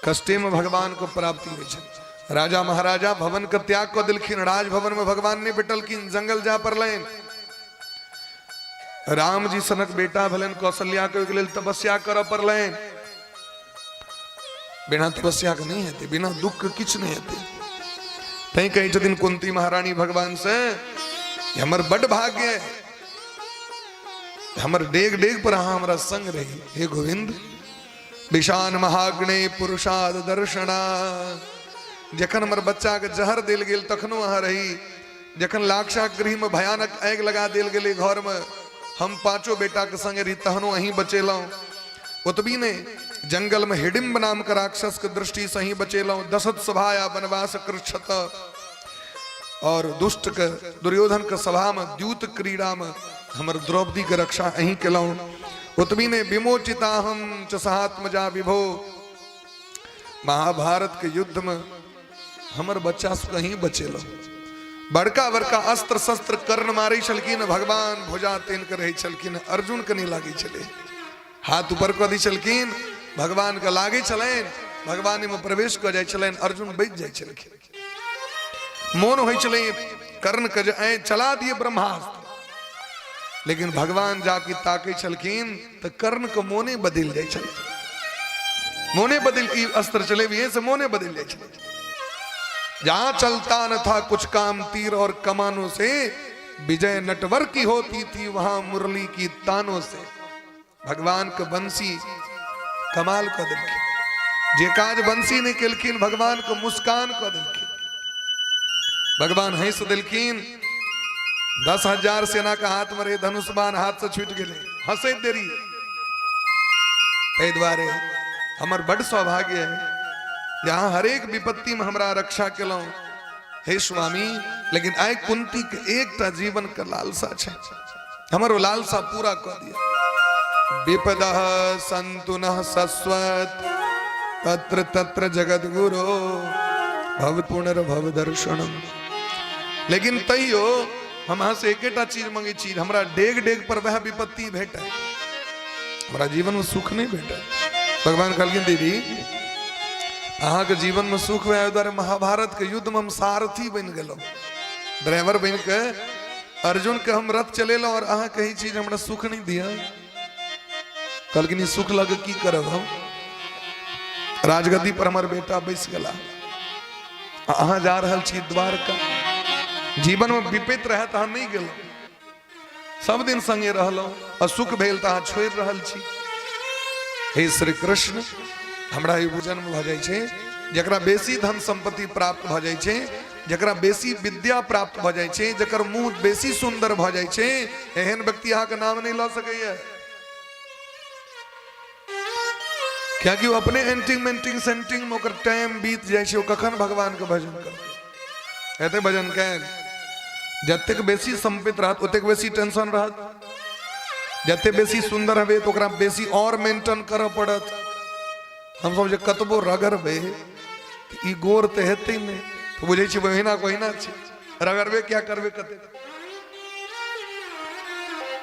कष्टे में भगवान को प्राप्ति होइ छै। राजा महाराजा भवन के त्याग को दिलखिन, राजभवन में भगवान ने बैठलखिन, जंगल जा पड़लनि। राम जी सनक बेटा भेलन, कौशल्या के लेल तपस्या करऽ पड़लनि। बिना तपस्या के नहीं हेतै, बिना दुख के किछ नहीं हेतै। तैं कहै छथिन कुंती महारानी भगवान से, हमर बड़ भाग्य है, हमर डेग डेग पर अहाँ हमरा संग रही। हे गोविंद, विशान महाग्ने पुरुषाद दर्शना। जखन हमर बच्चा के जहर देल गेल तखनो अहाँ रही। जखन लाक्षा गृह में भयानक आगि लगा देल गेलै घर में, हम 5 बेटा के संग रही तहनो अहीं बचेलहुं। ओतबी ने जंगल में हिडिंब नाम के राक्षस के दृष्टि से ही बचेलहुं। दशरथ सभाया वनवास कृच्छत, और दुष्ट के दुर्योधन के सभा में द्यूत क्रीड़ा में हमर द्रौपदी के रक्षा अहीं केलहुं। उतबी ने विमोचिता हम च सहात्मजा विभो। महाभारत के युद्ध में हमर बच्चा से कहीं बचेलो। बड़का बड़का अस्त्र शस्त्र कर्ण मारे छलखिन, भगवान भुजा तेन के रहे छलखिन। अर्जुन के नहीं लागे छले, हाथ ऊपर कऽ दी छलखिन, भगवान के लागे छलनि, भगवान में प्रवेश कर जाय छलनि, अर्जुन बच जाय छलखिन। मोन होइ छलै कर्ण के जे चला दिए ब्रह्मास्त्र, लेकिन भगवान जाके ताके छलखिन तो कर्ण के मोने बदल जाय छलै। मोने बदल, ई अस्त्र चले भी से मोने बदल जाय छलै। जहां चलता न था कुछ काम तीर और कमानों से, विजय नटवर की होती थी वहां मुरली की तानों से। भगवान के बंसी कमाल कर दिलखिन। जे काज बंसी ने केलखिन, भगवान को मुस्कान कर दिलखिन। भगवान हंस दिलखिन। 10,000 सेना का हाथ में रहे, धनुष्मान हाथ से छूट गए, हंसे देरी। द्वारे हमर बड़ सौभाग्य है जहां हरेक विपत्ति में हमरा रक्षा केलौं। हे स्वामी, लेकिन आइ कुंती के एकटा जीवन का लालसा छै, हमरो लालसा पूरा कर दिया। विपदः सन्तु नः शश्वत, तत्र तत्र जगत गुरो, भव पुनर्भव दर्शनम। लेकिन तैयो हम अहाँ से एकेटा चीज मांगे छी, हमरा डेग डेग पर वह विपत्ति भेटे, हमरा जीवन में सुख नहीं भेटे। भगवान कहलखिन दीदी अहाँ के जीवन में सुख हुआ द्वारे महाभारत के युद्ध में हम सारथी बन गेलो, ड्राइवर बन के अर्जुन के हम रथ चलेलो, और अहाँ कही चीज हमरा सुख नहीं दिया। कहलखिन सुख लगे की करब हम, राजगद्दी पर हमार बेटा बैस गला, अहाँ जा रहल छी द्वारका। जीवन में विपत्ति रहे तो अहाँ नहीं गेलो, सब दिन संगे रहलो, और सुख भेल तो अहाँ छोड़ रहल छी। हे श्री कृष्ण, हमरा ई बुझन में भ जाय छै जकरा बेसी धन संपत्ति प्राप्त भ जाय छै, जकरा बेसी विद्या प्राप्त भ जाय छै, जकर मुंह बेसी सुंदर भ जाय छै, एहन व्यक्ति अहाँ के नाम नहीं ल सकैया। क्या कि वो अपने एंटिंग मेंटिंग सेंटिंग में ओकर टाइम बीत जाय छै, ओ कखन भगवान के भजन कर एते भजन कैन। जतेक बेसी संपत्ति रहत ओतेक बेसी टेंशन रहत, जते बेसी सुंदर हबे तो ओकरा बेसी और मेंटेन करऽ पड़त। हम सब जे कतबो रगड़बे ई गोर ते हेतै नहीं, तो बुझे छी बहिना कोहिना छी, रगड़बे क्या करबे कते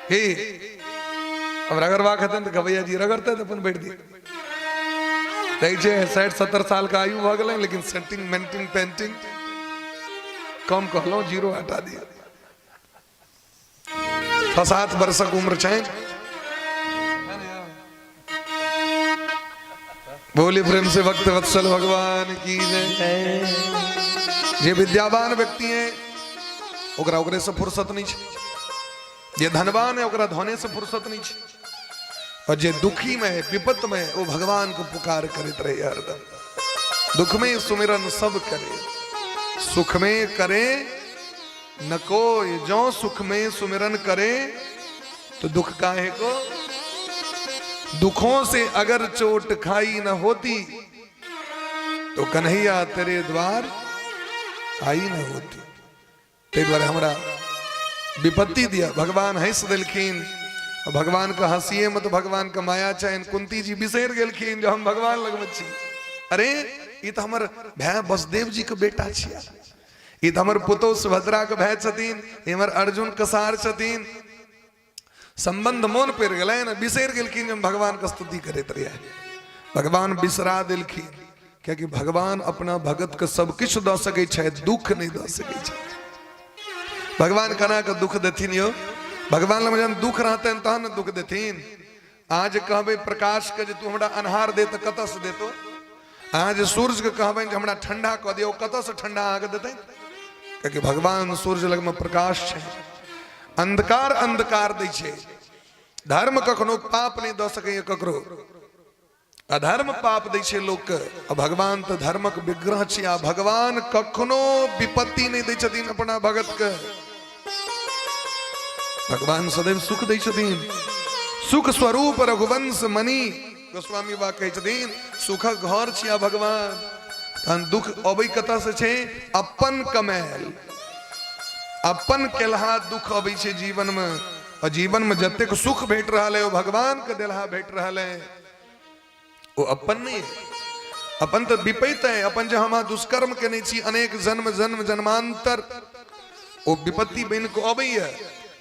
हे। अब रगड़वा खतन तो गवैया जी रगड़ते तो अपन बैठ दी। 60-70 साल का आयु भ गेलै, लेकिन सेटिंग मेंटिंग पेंटिंग कम कहलो, 0 हटा दिया। 6-7 वर्षक उम्र छै। बोली प्रेम से भक्त वत्सल भगवान की जय। जे विद्यावान व्यक्ति है ओकरा ओकरे से फुर्सत नहीं छै, जे धनवान है ओकरा धने से फुर्सत नहीं छै, और जे दुखी में है विपत में है वो भगवान को पुकार करत रहे हरदम। दुख में सुमिरन सब करे, सुख में करे न कोई, जो सुख में सुमिरन करे तो दुख काहे को। दुखों से अगर चोट खाई न होती तो कन्हैया तेरे द्वार आई न होती। ते द्वारा हमरा विपत्ति दिया, भगवान हंस दिलखिन। भगवान का हंसिए मत, भगवान का माया चैन। कुंती जी बिसर गेलखिन जो हम भगवान लगमे छी। अरे ई तो हमर भाई वसुदेव जी के बेटा छिया, ई तो हमर पुतोह सुभद्रा के भाई छथिन, हमर अर्जुन कसार छथिन। संबंध मोन पर गए ना, बिसर गेलखिन हम भगवान का स्तुति करैत रहिए। भगवान बिसरा दिलखिन, क्योंकि भगवान अपना भगत के सब किछु द सकै छै, दुख नहीं द सकै छै। भगवान कना के दुख देथिन यो, भगवान लग जन दुख रहते तहन दुख देथिन। आज कहबे प्रकाश के जे तू हमरा अन्हार दे तो कत से देतो, आज सूरज के कहबे जे हमरा ठंडा क दियो कत से ठंडा आके देते, क्योंकि भगवान सूरज लग में प्रकाश छै। अंधकार अंधकार दै छै, धर्म कखनो पाप नहीं द सकै ककरो, अधर्म पाप दै छै लोक के। भगवान तो धर्मक विग्रह छै, आ भगवान कखनो विपत्ति नहीं दै छथिन अपना भगत के। भगवान सदैव सुख दै छथिन। सुख स्वरूप रघुवंश मणि गोस्वामी बा कहै छथिन, सुखक घर छिया भगवान। तहन दुख अबै कतऽ से छै, अपन कमायल, अपन केलहा दुख अबै छै जीवन में। और जीवन में जतेक सुख भेट रहल है वो भगवान के देलहा भेट रहल है, वो अपन नहीं है। अपन तो विपैत है, अपन जो हम दुष्कर्म केने छी अनेक जन्म जन्म जन्मांतर, वो विपत्ति बन को अबै है।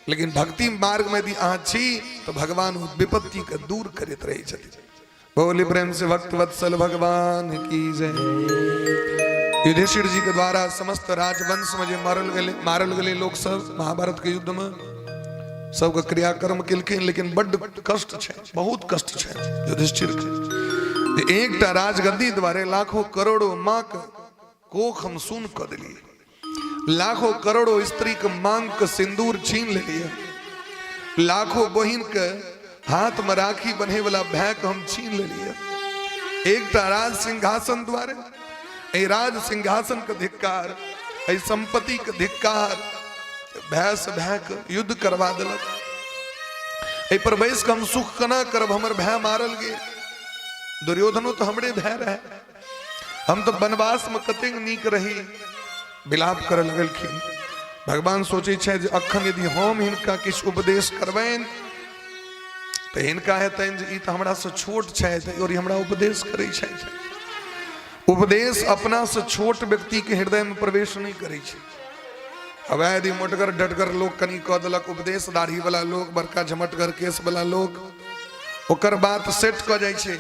लेकिन भक्ति मार्ग में यदि अहाँ छी तो भगवान विपत्ति के दूर करते रहे छथिन। बोली प्रेम से भक्त वत्सल भगवान की जय। युधिष्ठिर जी के द्वारा समस्त राजवंश में जो मारल गए लोग सब महाभारत के युद्ध में सबके क्रियाकर्म केलखिन, लेकिन बड्ड कष्ट छै, बहुत कष्ट छै युधिष्ठिर के। एकटा राजगद्दी द्वारे लाखों करोड़ों माँ के कोख हम सुन कर दिलिए, लाखों करोड़ों स्त्री के मांग के सिंदूर छीन लेलिए, लाखों बहिन के हाथ में राखी बने वाला भाई के हम छीन लेलिए। एकटा राज सिंहासन द्वारे ए राज सिंहासन के धिक्कार, ए संपत्ति के धिक्कार, भय से भय के युद्ध करवा दिलक। ए पर बैस के हम सुख कना करब, हमर भय मारल गे। दुर्योधनो तो हमरे भय रहे, हम तो वनवास में कतेक नीक रही, विलाप कर लगलखिन। भगवान सोचे छै जे अखन यदि हम हिनका किछु उपदेश करबैन तो हिनका हेतैन जे ई तो हमरा से छोट छै और हमरा उपदेश करै छै। उपदेश अपना से छोट व्यक्ति के हृदय में प्रवेश नहीं करे छै। अब यदि मोटगर डटगर लोग कनी कह देलक उपदेश, दाढ़ी वाला लोग, बड़का झमटगर केस वाला लोग, ओकर बात सेट क जाय छै।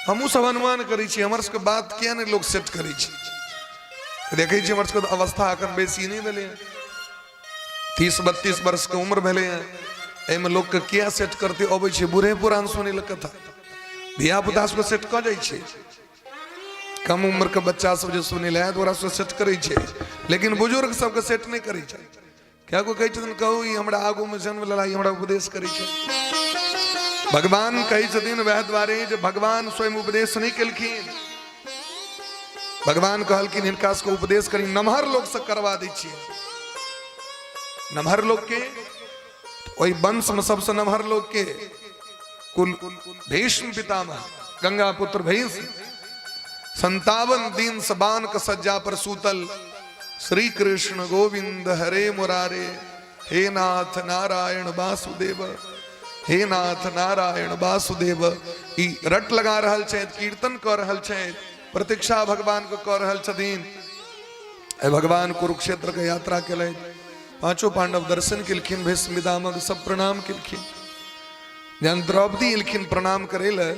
हमहू सब अनुमान करै छी हमर सबके बात किया नहीं लोग सेट करै छै। देखे छी हमर सबके अवस्था अखन बेसी नहीं भेलै, 30-32 वर्ष के उम्र भेलै हैं। एहिमे लोग के किया सेट करते अबै छै, बूढ़े पुरान सुनै लए कथा, धिया पुता सबके सेट क जाय छै। कम उम्र के बच्चा सब जो सुनै लए ओकरा सब सेट करै छै, लेकिन बुजुर्ग सबके सेट नहीं करै छै। क्या को कहै छथिन, कहू ई हमरा आगू में जन्म लेला, ई हमरा उपदेश करै छै। भगवान कहै छथिन वएह द्वारे जे भगवान स्वयं उपदेश नहीं केलखिन, भगवान कहलखिन हिनका सबको उपदेश करी नमहर लोग से करवा दै छियै। नमहर लोग के ओई वंश में सबसे नमहर लोग के कुल भीष्म पितामह गंगा पुत्र भीष्म 57 दिन सबान का सज्जा पर सूतल श्री कृष्ण गोविंद हरे मुरारे हे नाथ नारायण वासुदेव हे नाथ नारायण वासुदेव ई रट लगा रहल छै, कीर्तन कर रहल छै, प्रतीक्षा भगवान को कर रहल छथिन। भगवान कुरुक्षेत्र के यात्रा केले, पांचों पांडव दर्शन केलखिन, भीष्म पितामह सब प्रणाम केलखिन। जन द्रौपदी एलखिन प्रणाम करे ले,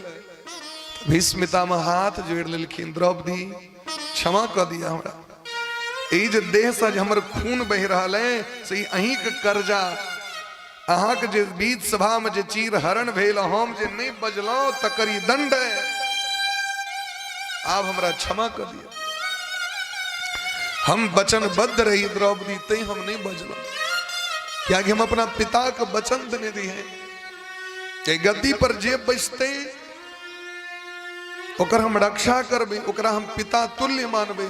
भीष्म पितामह हाथ जोड़ लेलखिन, द्रौपदी क्षमा कर दिया हमरा, ई जे देह से हमर खून बह रहल है से अहीं के कर्जा, अहाँ के जे बीच सभा में जे चीर हरण भेल, हम जे नहीं बजलौं तकरी दंड है, आप हमरा क्षमा कर दिया। हम वचनबद्ध रही द्रौपदी, ते हम नहीं बजलौं, क्या कि हम अपना पिता के वचन देने दी है कि गद्दी पर जे बचते ओकर हम रक्षा करबे, ओकरा हम पिता तुल्य मानबे।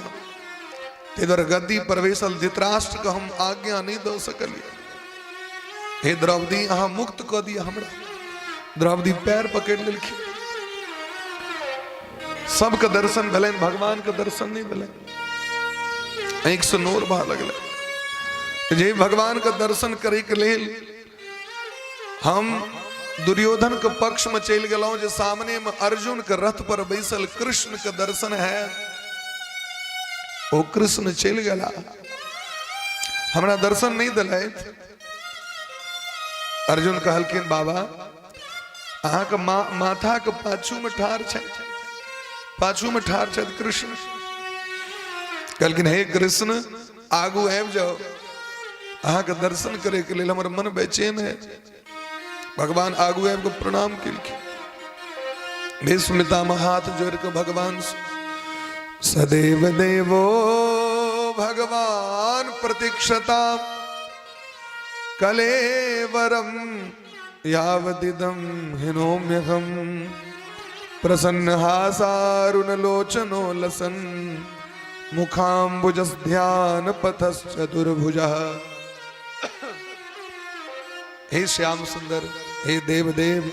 इधर गद्दी पर बैसल धृतराष्ट्र को हम आज्ञा नहीं दे सकलिए। हे द्रौपदी अहाँ मुक्त कर दिया हमरा। द्रौपदी पैर पकड़ लेलखिन, सबके दर्शन भेलन, भगवान के दर्शन नहीं भेलन, आंख से नोर बहा लगल। जे भगवान के दर्शन करे के लेल हम दुर्योधन के पक्ष में चल गेलौं, जे सामने में अर्जुन के रथ पर बैसल कृष्ण के दर्शन है, ओ कृष्ण चल गया, हमरा दर्शन नहीं दिलैथ। अर्जुन कहलखिन बाबा अहाँ के माथा के पाछू में ठार छै, पाछू में ठार छै कृष्ण। कहलखिन हे कृष्ण आगू आबि जाओ, अहाँ के दर्शन करे के लेल हमर मन बेचैन है। भगवान आगू आबि के प्रणाम केलखिन। भीष्म पितामह हाथ जोड़ के भगवान सदैव देवो भगवान प्रतीक्षता कलेवरम यावदिदं हिनोम्यहम प्रसन्न हासारुण लोचनो लसन मुखाम्बुजस ध्यान पथश्चतुर्भुजः। हे श्याम सुंदर, हे देव देव,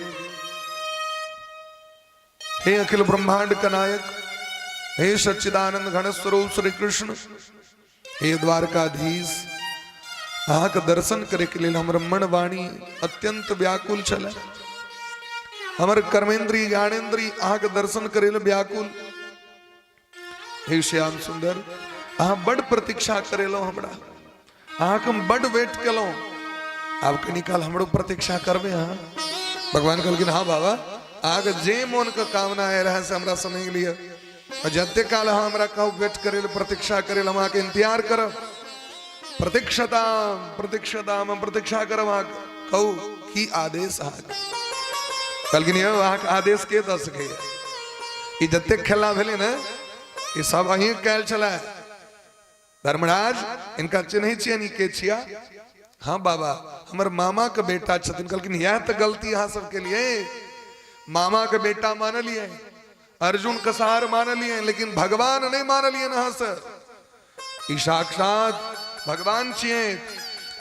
हे अखिल ब्रह्मांड का नायक, हे सच्चिदानंद घन स्वरूप श्री कृष्ण, हे द्वारकाधीश, अहाँ के दर्शन करे के लिए हमर मन वाणी अत्यंत व्याकुल छल। हमर कर्मेंद्री ज्ञानेन्द्री अहाँ के दर्शन करे ले व्याकुल। हे श्याम सुंदर अहाँ बड़ प्रतीक्षा करेलो हमरा, अहाँ के हम बड़ वेट केलो, आप कनी काल हमरो प्रतीक्षा करबे। हाँ भगवान कहलखिन हाँ बाबा, आगे जे मन के कामना है रहे से हमरा समझ लिया, और जते काल हाँ हमरा कहू वेट करे ले प्रतीक्षा करे ले, हम आके इंतजार करब। प्रतीक्षताम प्रतीक्षताम, हम प्रतीक्षा करब, अहाँ कहू की आदेश अहाँ कहलखिन ये अहाँ के आदेश के दऽ सकैया, ई जते खेला भेलै ने ई सब अहीं कैल छला। धर्मराज इनका चिन्ह छियनि के छिया? हाँ बाबा हमर मामा के बेटा छथिन। कहलखिन यह तो गलती अहाँ सबके लिए, मामा के बेटा मान लिए, अर्जुन कसार मान लिए, लेकिन भगवान नहीं मान लिए अहाँ से। ई साक्षात भगवान छिए,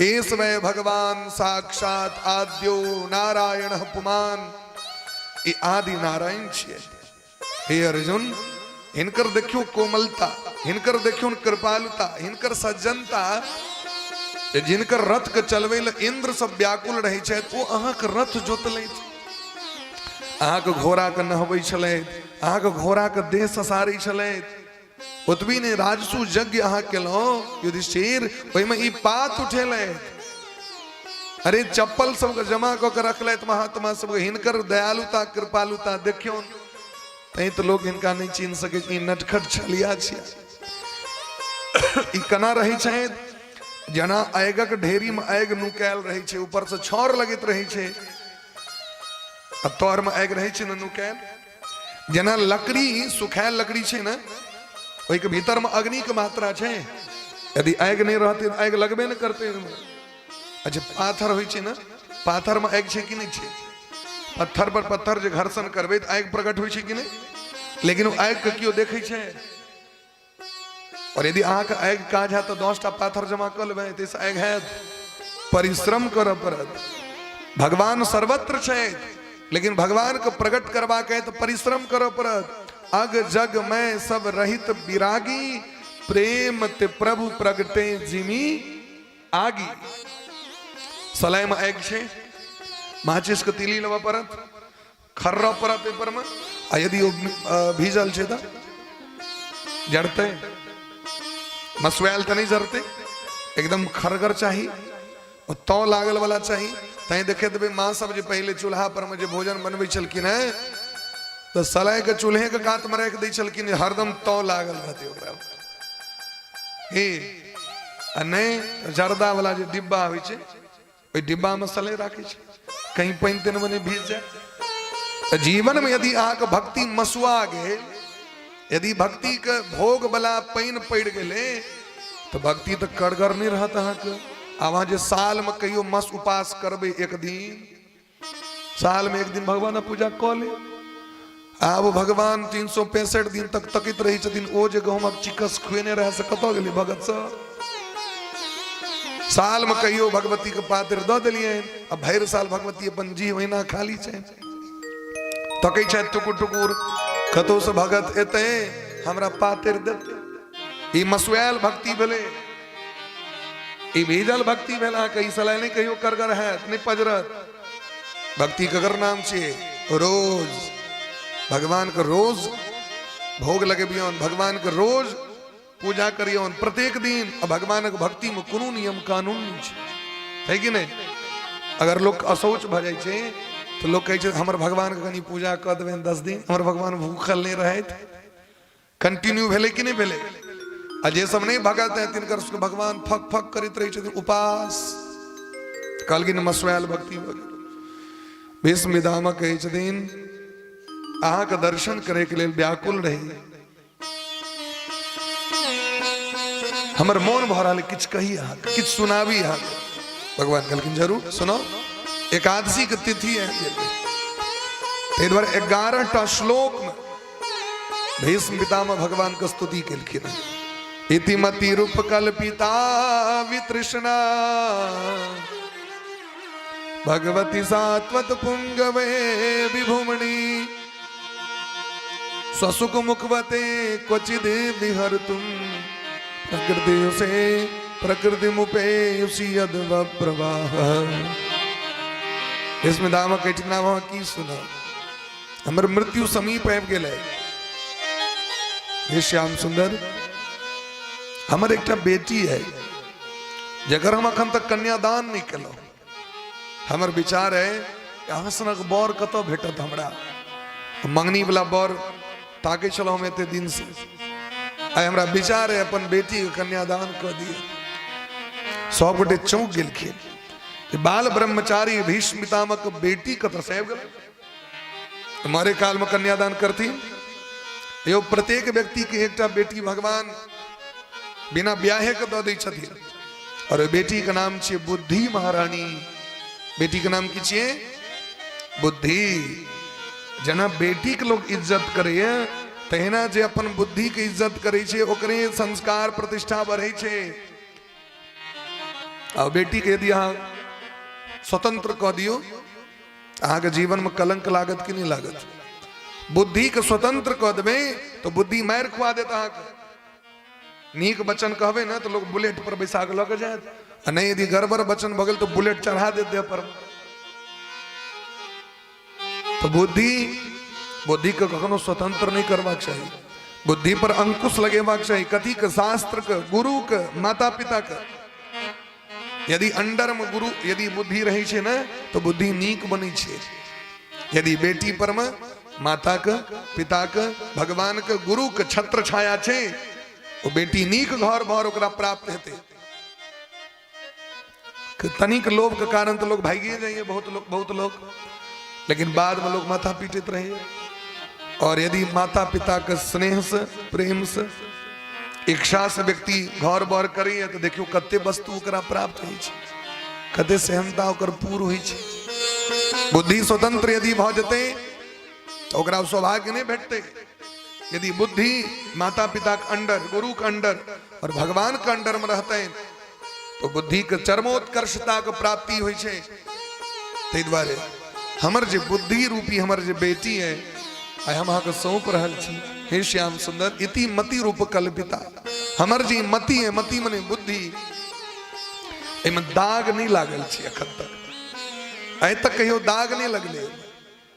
एस वै भगवान साक्षात आद्यो नारायण पुमान, ई आदि नारायण छिए। हे अर्जुन हिनकर देखियो कोमलता, हिनकर देखियो कृपालुता, हिनकर सज्जनता, जिनकर रथ के चलवे ले इंद्र सब व्याकुल रहे छे, वो अहाँ के रथ जोतले, अहाँ के घोड़ा के नहबै छले, अहाँ के घोड़ा के देह ससारै छले। ओतबी ने राजसू यज्ञ अहाँ केलो युधिष्ठिर, ओहि में ई पात उठेले, अरे चप्पल सब के जमा क के रखले महात्मा सब, हिनकर दयालुता कृपालुता देखियो, तै तो लोग इनका नहीं चिन्ह सके कि नटखट छलिया छिया। ई कना रही छे जना आगक ढेरी में आग नुकायल रही छे, ऊपर से छौर लगत रही छे, तोर में आग रही छे न नुकायल, जना लकड़ी सुखायल लकड़ी छे ना, ओहि के भीतर में अग्नि के मात्रा छे, यदि आग नहीं रहती तो आग लगबे न करते। अच्छा पाथर होई छे ना, पाथर में आग छे कि नहीं छे? पत्थर पर पत्थर जे घर्षण करबे तो आग प्रकट होई छे कि नहीं? लेकिन वो आग के कियो देखै छे? और यदि अहाँके आगि काज है तो 10टा पाथर जमा कर लेबै तैसे आगि है परिश्रम करऽ पड़त। भगवान सर्वत्र छै लेकिन भगवान के प्रकट करबाक है तो परिश्रम करऽ पड़त। अग जग में सब रहित विरागी प्रेम ते प्रभु प्रगटे जिमी आगी। सलाय में आगि छै माचिस के तीली लेवा पड़त खर्रा पड़त पेपर में आ यदि वो भीजल छै तो जड़ते मसवैल तो नहीं जरते एकदम खरगर चाहिए और तौ लागल वाला चाहिए। तही देखे देवे माँ सब जो पहले चूल्हा पर में जो भोजन बनवे चलकिन है तो सलाय के चूल्हे के कात में रख दी चलकिन हरदम तौ लागल रहते ओकरा हे नहीं जर्दा वाला जो डिब्बा होइ छै ओई डिब्बा में सलाय राखे छै कहीं पानी तेन बने भीज जाए। तो जीवन में यदि अहाँ के भक्ति मसुआ गेल यदि भक्ति के भोग वाला पानी पड़ गए तो भक्ति तो कड़गर नहीं रहत अहाँ के। आब जे साल में कहियो मस उपास करबे एक दिन साल में एक दिन भगवान पूजा कऽ ले आब भगवान 365 दिन तक तकित रही छथिन ओ जे गहूमक चिकस खुएने रहे से कतऽ गेलै भगत सब। साल में कहियो भगवती के पात्र दऽ देलियै अब भरि साल भगवती अपन जी ओहिना खाली छै तकै छै टुकुर टुकुर कतौ से भगत एते हमरा पातिर देते। ई मसुआल भक्ति भेले ई भीजल भक्ति भेला कई सलाह नहीं कहियो करगर है नहीं पजरत। भक्ति कगर नाम छे रोज भगवान के रोज भोग लगेबियन भगवान के रोज पूजा करियन प्रत्येक दिन। भगवान के भक्ति में कोनो नियम कानून नहीं है कि नहीं। अगर लोग असौच भ जाय छै तो लोग कहे हमर भगवान के कनी पूजा कर देवे 10 दिन हमर भगवान भूखल नहीं रहे कंटिन्यू भेले कि नहीं भेले। आ जे सब नहीं भगत है तिनकर भगवान फक फक करते रहे छथिन उपास कहलखिन मसुआल भक्ति भीष्म पितामह कहे छथिन अहाँ के दर्शन करे के लेल व्याकुल रहे हमर मोन भर रहा किछ कही अहाँ किछ सुनाबी अहाँ भगवान कहलखिन जरूर सुनो। एकादशी के तिथि है ताहि दुआरे 11टा श्लोक में भीष्म पितामह भगवान के स्तुति केलखिन। इतिमति रूप कल्पिता वितृष्णा भगवती सात्वत पुंगवे विभुमणि स्वसुख मुखवते क्वचिद विहर्तुम प्रकृति से प्रकृति मुपेयुषि यद्व प्रवाह। इसमें दामा कहना वहां की सुना हमर मृत्यु समीप आबि गेलै। हे श्याम सुंदर हमर एक बेटी है जकर हम अखन तक कन्यादान नहीं केलौ। हमर विचार है अहाँ सनक बर कतऽ भेटत हमरा मंगनी वाला बर ताके चलो हम एते दिन से आइ हमरा विचार है अपन बेटी के कन्यादान कर दिए। सब गोटे चौंक गेलखिन बाल ब्रह्मचारी भीष्म पितामह के बेटी कतऽ से आबि गेल हमारे काल में कन्यादान करती। यो प्रत्येक व्यक्ति के एकटा बेटी भगवान बिना ब्याहे के दऽ दै छथिन और बेटी के नाम छियै बुद्धि महारानी। बेटी के नाम की छियै बुद्धि। जना बेटी के लोग इज्जत करे तहिना जे अपन बुद्धि के इज्जत करे छे ओकरे संस्कार प्रतिष्ठा बढ़े छे। और बेटी के यदि अहाँ स्वतंत्र कह दियो अहाँ के जीवन में कलंक लागत कि नहीं लागत। बुद्धि के स्वतंत्र कह देवे तो बुद्धि मार खुआ देता अहाँ के। नीक वचन कहबे ना तो लोग बुलेट पर बैसा के लग जात नहीं यदि गड़बड़ वचन भगल तो बुलेट चढ़ा देते देह पर। तो बुद्धि के कखनो स्वतंत्र नहीं करवाक चाहिए। बुद्धि पर अंकुश लगेबाक चाहिए। कथी के शास्त्र के गुरु के माता पिता के। यदि अंडर में गुरु यदि बुद्धि रही छे ना तो बुद्धि नीक बनी छे। यदि बेटी पर में माता के पिता के भगवान के गुरु के छत्र छाया छे वो बेटी नीक घर भर ओकरा प्राप्त हेते। तनिक लोभ के कारण तो लोग भागिए जाइए बहुत लोग लेकिन बाद में लोग माथा पीटित रहे। और यदि माता पिता के स्नेह से प्रेम से इच्छा से व्यक्ति घर बार करे तो देखियो कते वस्तु ओकरा प्राप्त होइ छै कते सहनता ओकर पूर्ण होइ छै। बुद्धि स्वतंत्र यदि भ जते तो ओकरा सौभाग्य नहीं भेटते। यदि बुद्धि माता पिता के अंडर, गुरु के अंडर और भगवान के अंडर में रहते हैं तो बुद्धि के चरमोत्कर्षता के प्राप्ति होई छे। ते द्वारे हमर जे बुद्धि रूपी हमर जे बेटी है आइ हम अहाँ के सौंप रहल छी। हे श्याम सुंदर इति मति रूप कल्पिता, हमर जी मति है, मति मने बुद्धि, एमे दाग नहीं लागल छी अखन तक, आइ तक कहियो दाग नहीं लगले।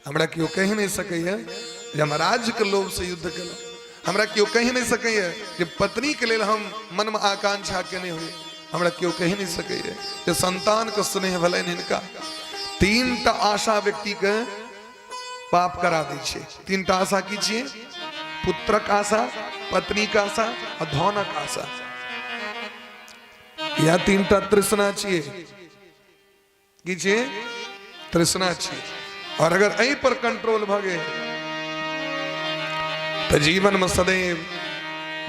हमरा क्यों कह नहीं सके जे हम राज्य के लोभ से युद्ध केलहुँ, हमरा क्यों कह नहीं सके जे पत्नी के लेल हम मन में आकांक्षा केने हुए, हमरा क्यों कह नहीं सके जे संतान के स्नेह भलन हिनका। तीन टा आशा व्यक्ति के पाप करा दै छै। तीन टा आशा की छिए? पुत्रक आशा, पत्नीक आशा और धनक आशा। या तीन टा तृष्णा छिए। की छिए? तृष्णा छिए। और अगर एहि पर कंट्रोल भ गए तो जीवन में सदैव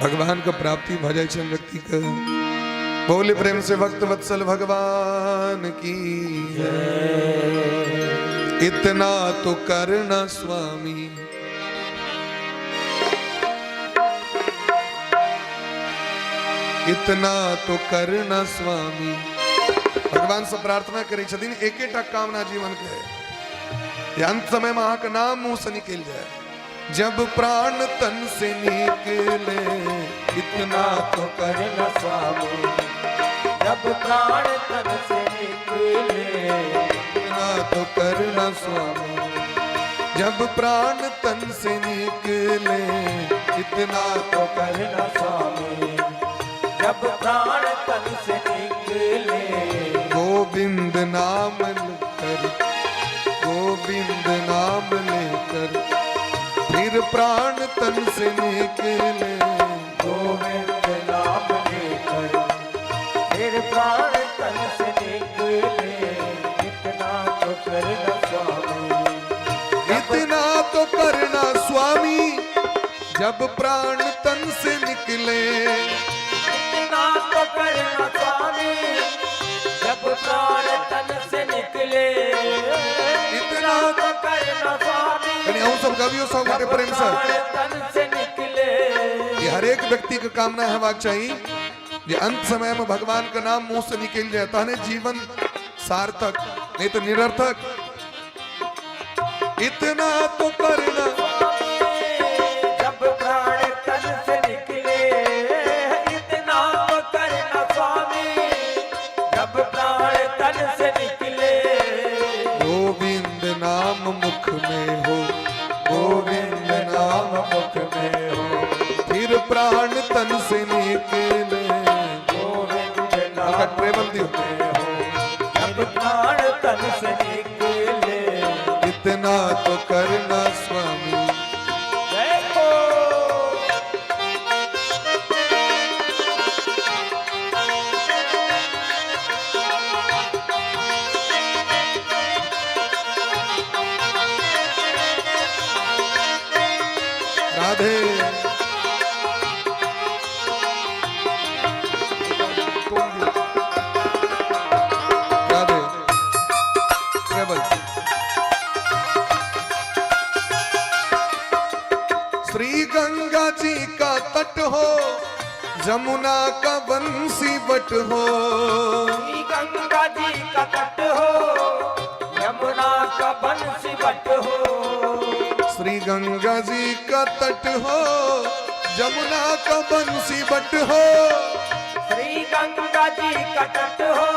भगवान के प्राप्ति भ जाय छै व्यक्ति के। बोले प्रेम से भक्त वत्सल भगवान की जय। इतना तो करना स्वामी, इतना तो करना स्वामी। भगवान से प्रार्थना करे छथिन एकेटा कामना जीवन के, अंत समय में अहाँ के नाम मुंह से निकल जाए। जब प्राण तन से निकले इतना तो करना स्वामी, जब प्राण तन से निकले इतना तो करना स्वामी। जब प्राण तन से निकले इतना तो करना स्वामी, जब प्राण तन से निकले गोविंद नाम लेकर, गोविंद नाम लेकर फिर प्राण तन से निकले। गोविंद नाम लेकर फिर प्राण तन से निकले। इतना तो करना स्वामी, इतना तो करना स्वामी। जब प्राण तन से निकले, इतना तो करना स्वामी, जब प्राण तन से निकले। इतना तो करना स्वामी, हम सब कवियों सब के प्रेम से तन से निकले। ये हर एक व्यक्ति की कामना हेबाक चाहिए जे अंत समय में भगवान का नाम मुंह से निकल जाए, तहने जीवन सार्थक, नहीं तो निरर्थक। इतना तो करना जब प्राण तन से निकले, इतना तो करना स्वामी, जब प्राण तन से निकले। गोविंद नाम मुख में हो, गोविंद नाम मुख में हो, फिर प्राण तन से निकले। गोविंद नाम ट्रेवल दियो में हो, जब प्राण तन से निकले। इतना तो करना स्वामी। देखो राधे राधे ट्रेवल। श्री गंगा जी का तट हो, जमुना का बंसी बट हो। श्री गंगा जी का तट हो, यमुना का बंसी बट हो। श्री गंगा जी का तट हो, जमुना का बंसी बट हो। श्री गंगा जी का तट हो,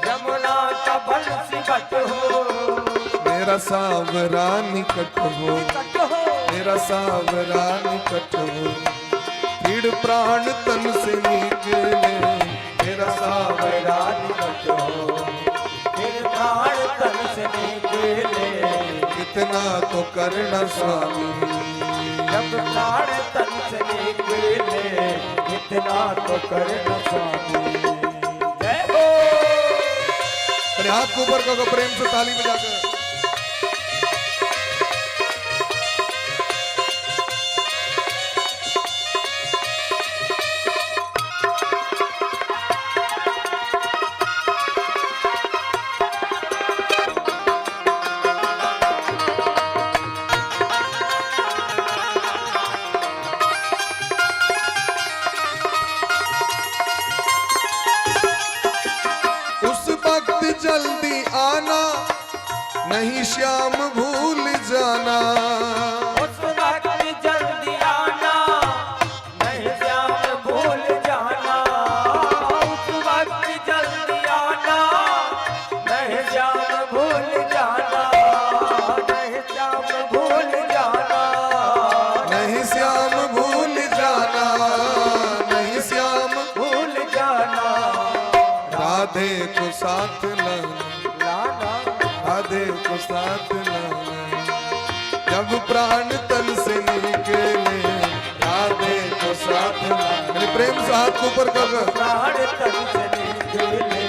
यमुना का बंसी बट हो। मेरा सावरा निकट हो, कट हो, मेरा सावरा निकट हो, फिर प्राण तन से निकले। मेरा सावरा निकट हो, फिर प्राण तन से निकले। इतना तो करना स्वामी। जब प्राण तन से निकले, इतना तो करना स्वामी। जय हो। अरे हाथ को ऊपर करो प्रेम से ताली बजाकर। आना, नहीं श्याम भूल जाना। उस वक्त जल्दी आना, नहीं श्याम भूल जाना। उस वक्त जल्दी आना, नहीं श्याम भूल जाना। नहीं श्याम भूल जाना, नहीं श्याम भूल जाना, नहीं श्याम भूल जाना। राधे को साथ लाना, लाना राधे को साथ लाना। जब प्राण तन से निकले, राधे को साथ लाना। मेरे प्रेम से हाथ को ऊपर कर। प्राण तन से निकले,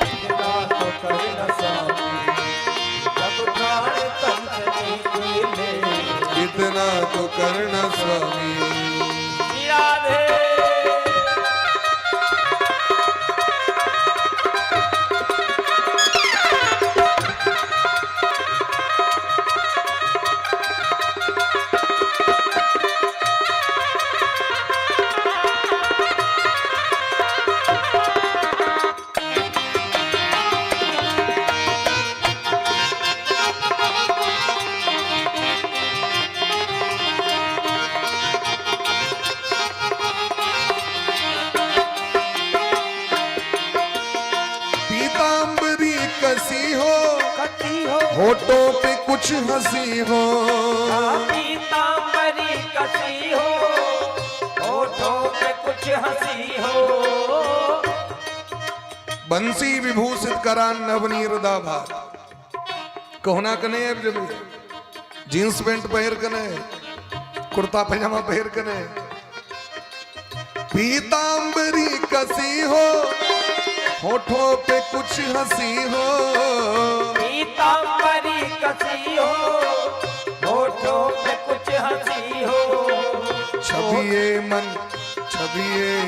इतना तो कर न स्वामी। जब प्राण तन से निकले, इतना तो करना स्वामी। राधे पीतांबरी कसी हो, कती हो, होठों पे कुछ हंसी हो। पीतांबरी कसी हो, होठों पे कुछ हंसी हो। बंसी विभूषित करा नवनीरदा भात। कोहना कने जब जींस पैंट पहर कने, कुर्ता पैजामा पहर कने। पीतांबरी कसी हो, होठों पे कुछ हंसी हो। पीतांबरी कसी हो, होठों पे कुछ हंसी हो। छबिए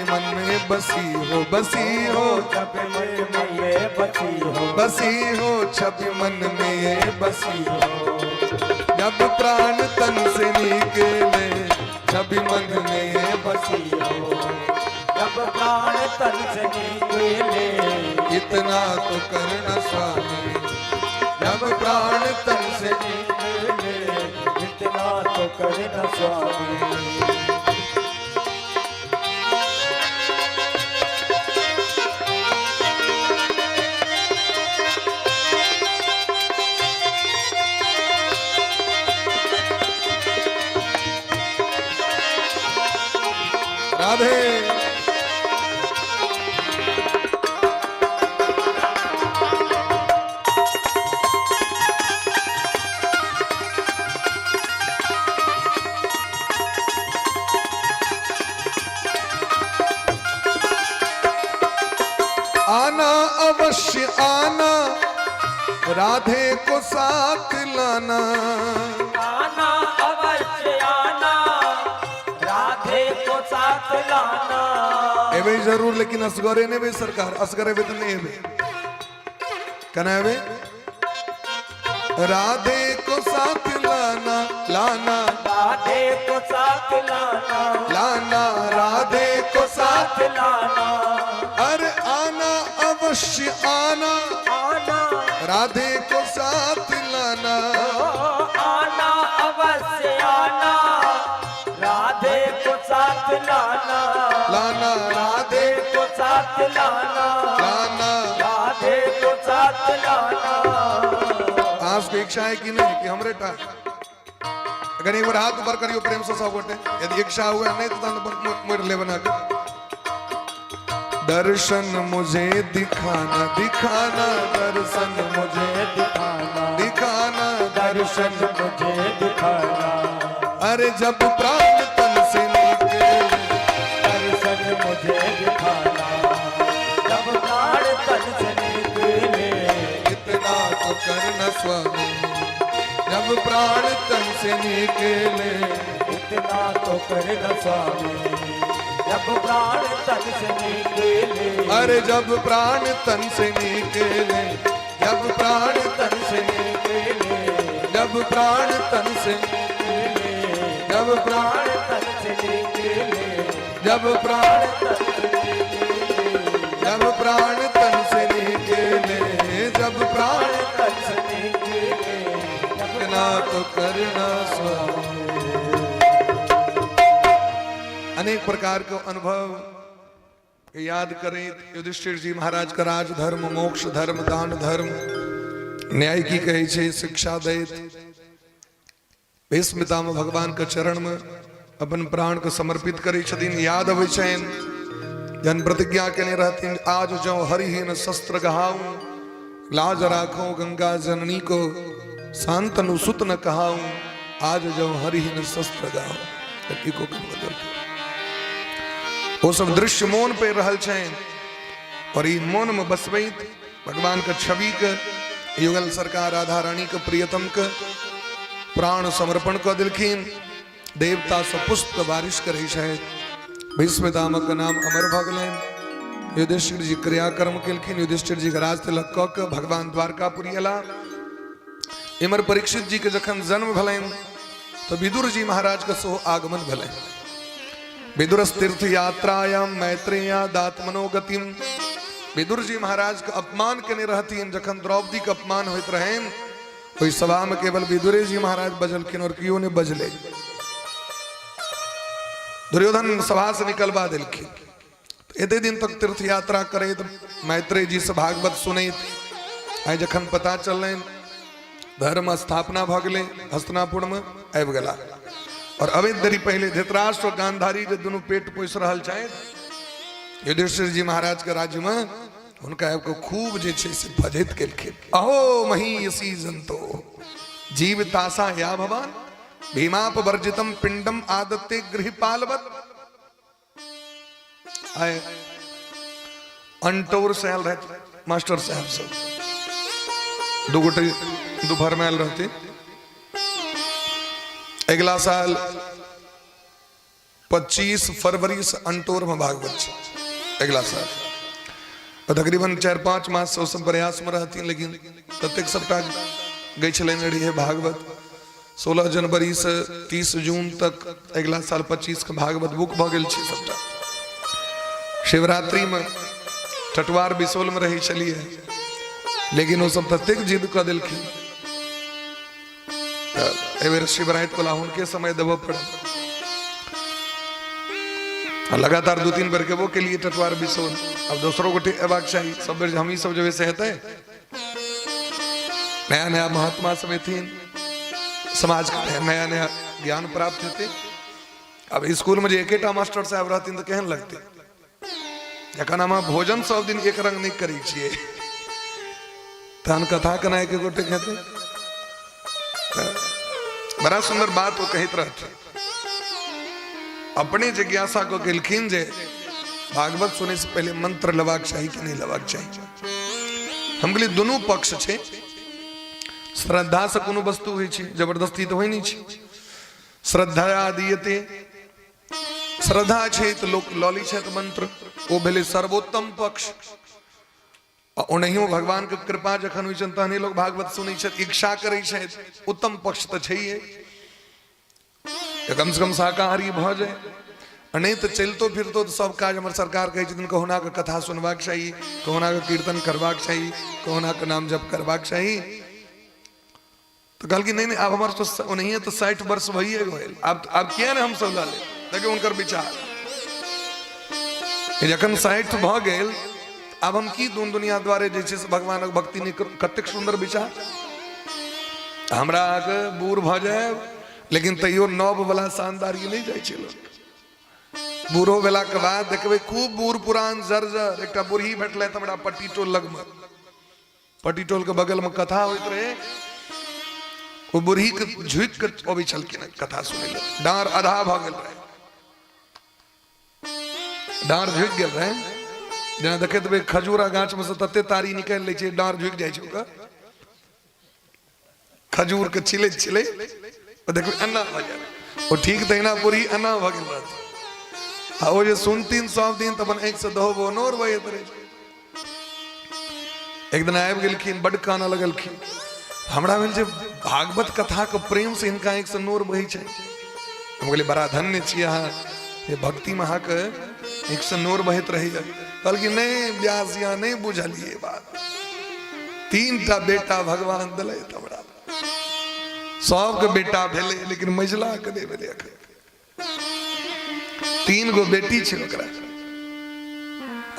मन में बसी हो, बसी हो, जब मन में ये बसी हो, बसी हो, छवि मन में ये बसी हो। जब प्राण तन से निकले, छवि मन में ये बसी हो। जब प्राण तन से निकले, इतना तो करना स्वामी। जब प्राण तन से निकले, इतना तो करना स्वामी। राधे आना, अवश्य आना, राधे को साथ लाना। आना अवश्य आना, राधे को साथ लाना। एवे जरूर, लेकिन असगरे ने भी सरकार, असगरे भी तो नहीं है। कहना है वे राधे को साथ लाना, लाना, राधे को साथ लाना, लाना, राधे को साथ। लाना। अरे आना, अवश्य आना, आना, राधे को साथ लाना। आना अवश्य आना, राधे को साथ लाना। लाना, राधे को साथ लाना, लाना। राधे को साथ लाना। आज की इच्छा है कि नहीं कि हमरे टा अगर एक बार हाथ ऊपर करियो प्रेम से सब गोटे, यदि इच्छा हुआ नहीं तो मोर ले बना के दर्शन मुझे दिखाना, दिखाना, दर्शन मुझे दिखाना, दिखाना, दर्शन मुझे दिखाना। अरे जब प्राण तन से निकले, दर्शन मुझे दिखाना। जब प्राण तन से निकले, इतना तो करना स्वामी। जब प्राण तन से निकले, इतना तो करना स्वामी। जब प्राण तन से निकले, अरे जब प्राण तन से निकले, जब प्राण तन से निकले, जब प्राण तन से जब प्राण तन से निकले, जब प्राण तन से निकले, जब प्राण तन से निकले, जब प्राण अनेक प्रकार के अनुभव के याद करें। युधिष्ठिर जी महाराज का राज धर्म, मोक्ष धर्म, दान धर्म, न्याय की कहे छे, शिक्षा दैत, भीष्म पितामह भगवान के चरण में अपन प्राण को समर्पित करे छथिन। याद अबै छनि जन प्रतिज्ञा केने रहथिन, आज जो हरिहीन शस्त्र गहाऊं, लाज राखो गंगा जननी को, शांतनु सुत न कहाऊं, आज जो हरिहीन शस्त्र गहाऊं। वो सब दृश्य मौन पे रहल छनि और इन मौन में बसबैत भगवान के छवि के युगल सरकार राधा रानी के प्रियतम के प्राण समर्पण कर दिलखिन। देवता सब पुष्प बारिश करे शायद, भीष्म पितामह का नाम अमर भ गेलनि। युधिष्ठिर जी क्रियाकर्म केलखिन। युधिष्ठिर जी के राज तिलक क के भगवान द्वारकापुरी अला। इमर परीक्षित जी के जखन जन्म भलनि तो विदुर जी महाराज के सेहो आगमन भलनि। विदुरस तीर्थ यात्रायाम मैत्रेया दात्मनो गतिम। विदुर जी महाराज के अपमान केने रहथिन जखन द्रौपदी के अपमान होइत रहन, ओई सभा में केवल विदुरे जी महाराज बजलखिन और कियो ने बजले। दुर्योधन सभा से निकलवा दिलखिन। एते दिन तक तीर्थ यात्रा करे तो मैत्रेय जी से भागवत सुनैत आई जखन पता चलन धर्म स्थापना भ गेलै, हस्तिनापुर में आबि गेला। और अवैध देरी पहले धृतराष्ट्र और गांधारी जो दोनों पेट पोस रहल छथि युधिष्ठिर जी महाराज के राज्य में, उनका आपको खूब जे छे से फजैत केलखिन। अहो महीयसी जंतो जीवितासा या भवान, भीमाप वर्जितम पिंडम आदत्ते गृहपालवत। आए अंटोर से आयल रहते मास्टर साहब सब, दो गोटे दोपहर में आयल रहते। अगला साल 25 फरवरी से अंटोर में भागवत छे। अगला साल तकरीबन 4-5 मास से सब प्रयास में रहती, लेकिन ततेक सबटा गई रही है भागवत। 16 जनवरी से 30 जून तक अगला साल 25 के भागवत बुक भ गेल छै सबटा। शिवरात्रि में टटवार बिसोल में रही चलिए, लेकिन वो सब ततेक जिद कर दिलखिन एबेर शिवरात्रि को लाहुन के समय देव पड़े। लगातार 2-3 बेर केबो के लिए टटवार बिसोल। अब दूसरों को एबाक चाहिए, सब बेर हम ही सब जगह से हेतै। नया नया महात्मा सब थी, समाज का नया नया ज्ञान प्राप्त होते। अब स्कूल में जो एकेटा मास्टर साहब रहती तो केहन लगते। जखन हम भोजन सब दिन एक रंग नहीं करी छिए, तहन कथा कना एक गोटे कहते। बड़ा सुंदर बात वो कहते रहते। अपने जिज्ञासा को केलखिन जे भागवत सुने से पहले मंत्र लेवाक चाहिए कि नहीं लेवाक चाहिए। हम कहलिए दोनों पक्ष छे। श्रद्धा से कोनो वस्तु होइ छै, जबरदस्ती तो होइ नहीं छै। श्रद्धा दीयते, श्रद्धा छै तो लोक लौली छै तो मंत्र ओ भेले सर्वोत्तम पक्ष। ओनहियो भगवान के कृपा जखन होइ छन तहने लोग भागवत सुनै छै, इच्छा करै छै, उत्तम पक्ष तो छैहे। कम से कम शाकाहारी भ जाए, नहीं तो चलतो फिरतो तो सब काज हमारे सरकार कहे छथिन कहुना के कथा सुनवाक चाहिए, कहुना के कीर्तन करवाक चाहिए, कहुना के नाम जप करवाक चाहिए। तो कल की नहीं अब हमारे तो नहीं है तो 60 वर्ष भइए गए। अब क्या ने हम सब ला ले देखिए उनकर विचार जखन 60 भ गेल, अब हम की दुनिया द्वारे जैसे भगवान भक्ति नहीं कतेक सुंदर विचार। हमरा के बूढ़ भ जाए लेकिन तैयो नव वाला शानदारी नहीं जाए छै। लोग बूढ़ो भेला के बाद देखबे खूब बूढ़ पुरान जर्जर। एक बूढ़ी भेटल हमरा पट्टीटोल लग में, पट्टीटोल के बगल में कथा होइत रहे। वो बूढ़ी के झुक के अबै छलखिन कथा सुनै ले। डार आधा भ गेल रहे, डार झुक गेल रहे। जेना देखे देबै खजूरा गाछ में से तते तारी निकाल ले छै, डार झुक जाय छै ओकर। खजूर के छिले छिले देखो अन्ना भ जाए। वो ठीक तहिना पूरी अन्ना भ गेल रहत। आ वो जे सुनतीन सब दिन तब एक से दहो बो नोर बहैत रहे। एक दिन आबि गेलखिन, बड काना लगलखिन। हमरा भेल जे भागवत कथा के प्रेम से इनका एक से नोर बहै छै। हम कहलिए बड़ा धन्य छी अहाँ, ये भक्ति में अहाँ के एक से नोर बहैत रहैया। कहलखिन नहीं व्यास यहाँ नहीं बुझलिए बात। 3टा बेटा भगवान दिले हमरा, सबके बेटा भेले लेकिन मझला के नहीं भेले। 3 गो बेटी छे ओकरा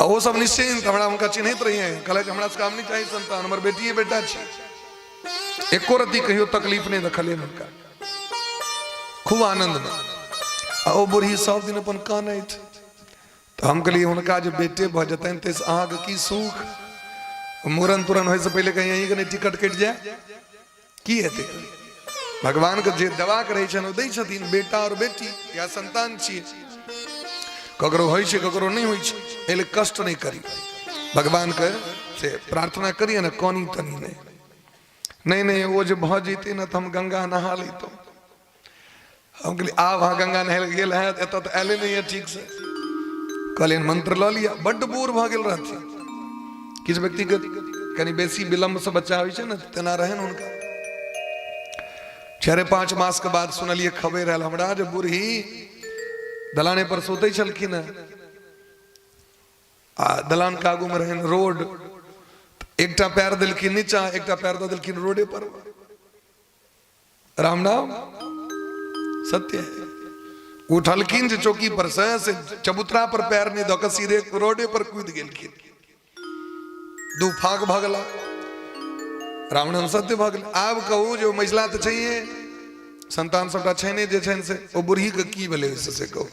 आ वो सब निश्चिंत हमरा उनका चिन्हित रही है कहले कि हमरा से काम नहीं चाहिए संतान हमर बेटी बेटा छे एको रति कहियो तकलीफ नहीं रखले उनका खूब आनंद में आ ओ बुढ़ी सब दिन अपन कानैत तो हम कहलिए उनका जो बेटे भ जतन ते अहाँ के की सुख मूरन तुरन होय से पहले कहीं यहीं के टिकट कट जाए की हेते भगवान के जे दवा करे छन दै छथिन बेटा और बेटी या संतान छिए ककरो होय छे ककरो नहीं होय छे एले कष्ट नहीं करी भगवान के से प्रार्थना करिए ना कोनी तनी नहीं वो जो भ जते ना तो हम गंगा नहा लेतो हम कहली आ वहां गंगा नहाल गेल है एत तो एले नहीं है ठीक से कहलिन मंत्र ल लिया बड्ड बूढ़ भ गेल रहथि किस व्यक्ति के कनी बेसी विलंब से बच्चा होय छे ना तेना रहन उनका 4-5 मास के बाद सुनलिए खबर रहल हमरा जे बूढ़ी दलाने पर सोते छलखिन आ दलान के आगू में रहन रोड एकटा पैर दिलखिन नीचा एकटा पैर द दिलखिन रोडे पर राम नाम सत्य है उठलखिन जे चौकी पर से चबूतरा पर पैर नहीं दक सीधे रोडे पर कूद गेलखिन दू फाक भगला राम नाम सत्य भगल आब कहू जो महिला तो चाहिए संतान सबटा छैने जे छैन से ओ बुढ़ी के की भेलै से कहू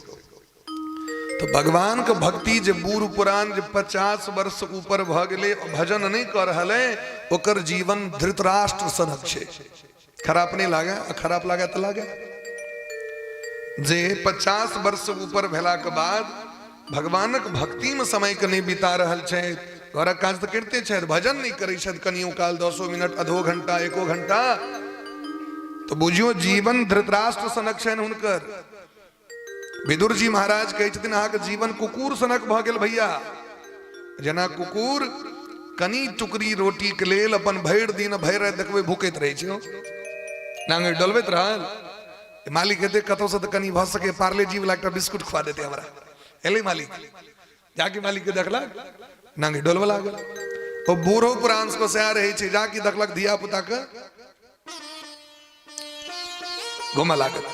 तो भगवान के भक्ति जे बूढ़ पुरान जे 50 वर्ष ऊपर भ गेले भजन नहीं कर रहले ओकर जीवन धृतराष्ट्र सनक छे खराब नहीं लागे खराब लागे तो लागे जे 50 वर्ष ऊपर भेला के बाद भगवानक भक्ति में समय के नहीं बिता रहल छे घर काज तो करते छे भजन नहीं करे छे कनियो काल 10 मिनट आधो घंटा 1 घंटा तो बुझियो जीवन धृतराष्ट्र सनक छे हुनकर विदुर जी महाराज कहे छथिन अहाँ के जीवन कुकुर सनक भ गेल भैया जना कुकुर कनी टुकड़ी रोटी के लेल अपन भरि दिन भरि रात देखबे भूकैत रहे छै नांगे डलबैत रहल मालिक कहते कतौ से तो कनी भ सके पार्ले जी वाला एकटा बिस्कुट खुआ देते हमरा एले मालिक जाके मालिक के देखलक नांगे डोलवा लागल ओ बूढ़ो पुरान को सया रहे छै जाके देखलक धिया पुता के घुमा लागल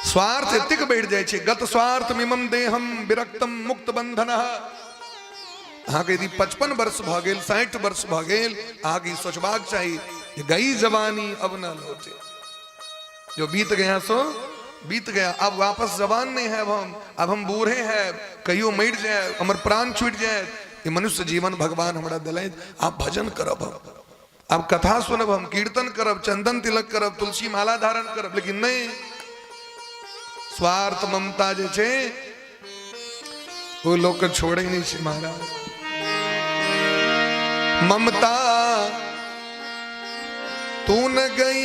स्वार्थ एतिक बढ़ जाए छे गत स्वार्थ मिमम देहम विरक्तम मुक्त बंधन अहाँ के यदि 55 वर्ष भ गेल 60 वर्ष भ गेल अहाँ के सोचबाक चाहिए गई जवानी अब न लौटे जो बीत गया सो बीत गया अब वापस जवान नहीं है अब हम बूढ़े हैं कहियो मर जाए हमर प्राण छूट जाए ये मनुष्य जीवन भगवान हमरा दिले आप भजन करब अब कथा सुनब हम कीर्तन करब चंदन तिलक करब तुलसी माला धारण करब लेकिन नहीं स्वार्थ ममता जे छे वो लोग छोड़े नहीं छे महाराज ममता तू न गई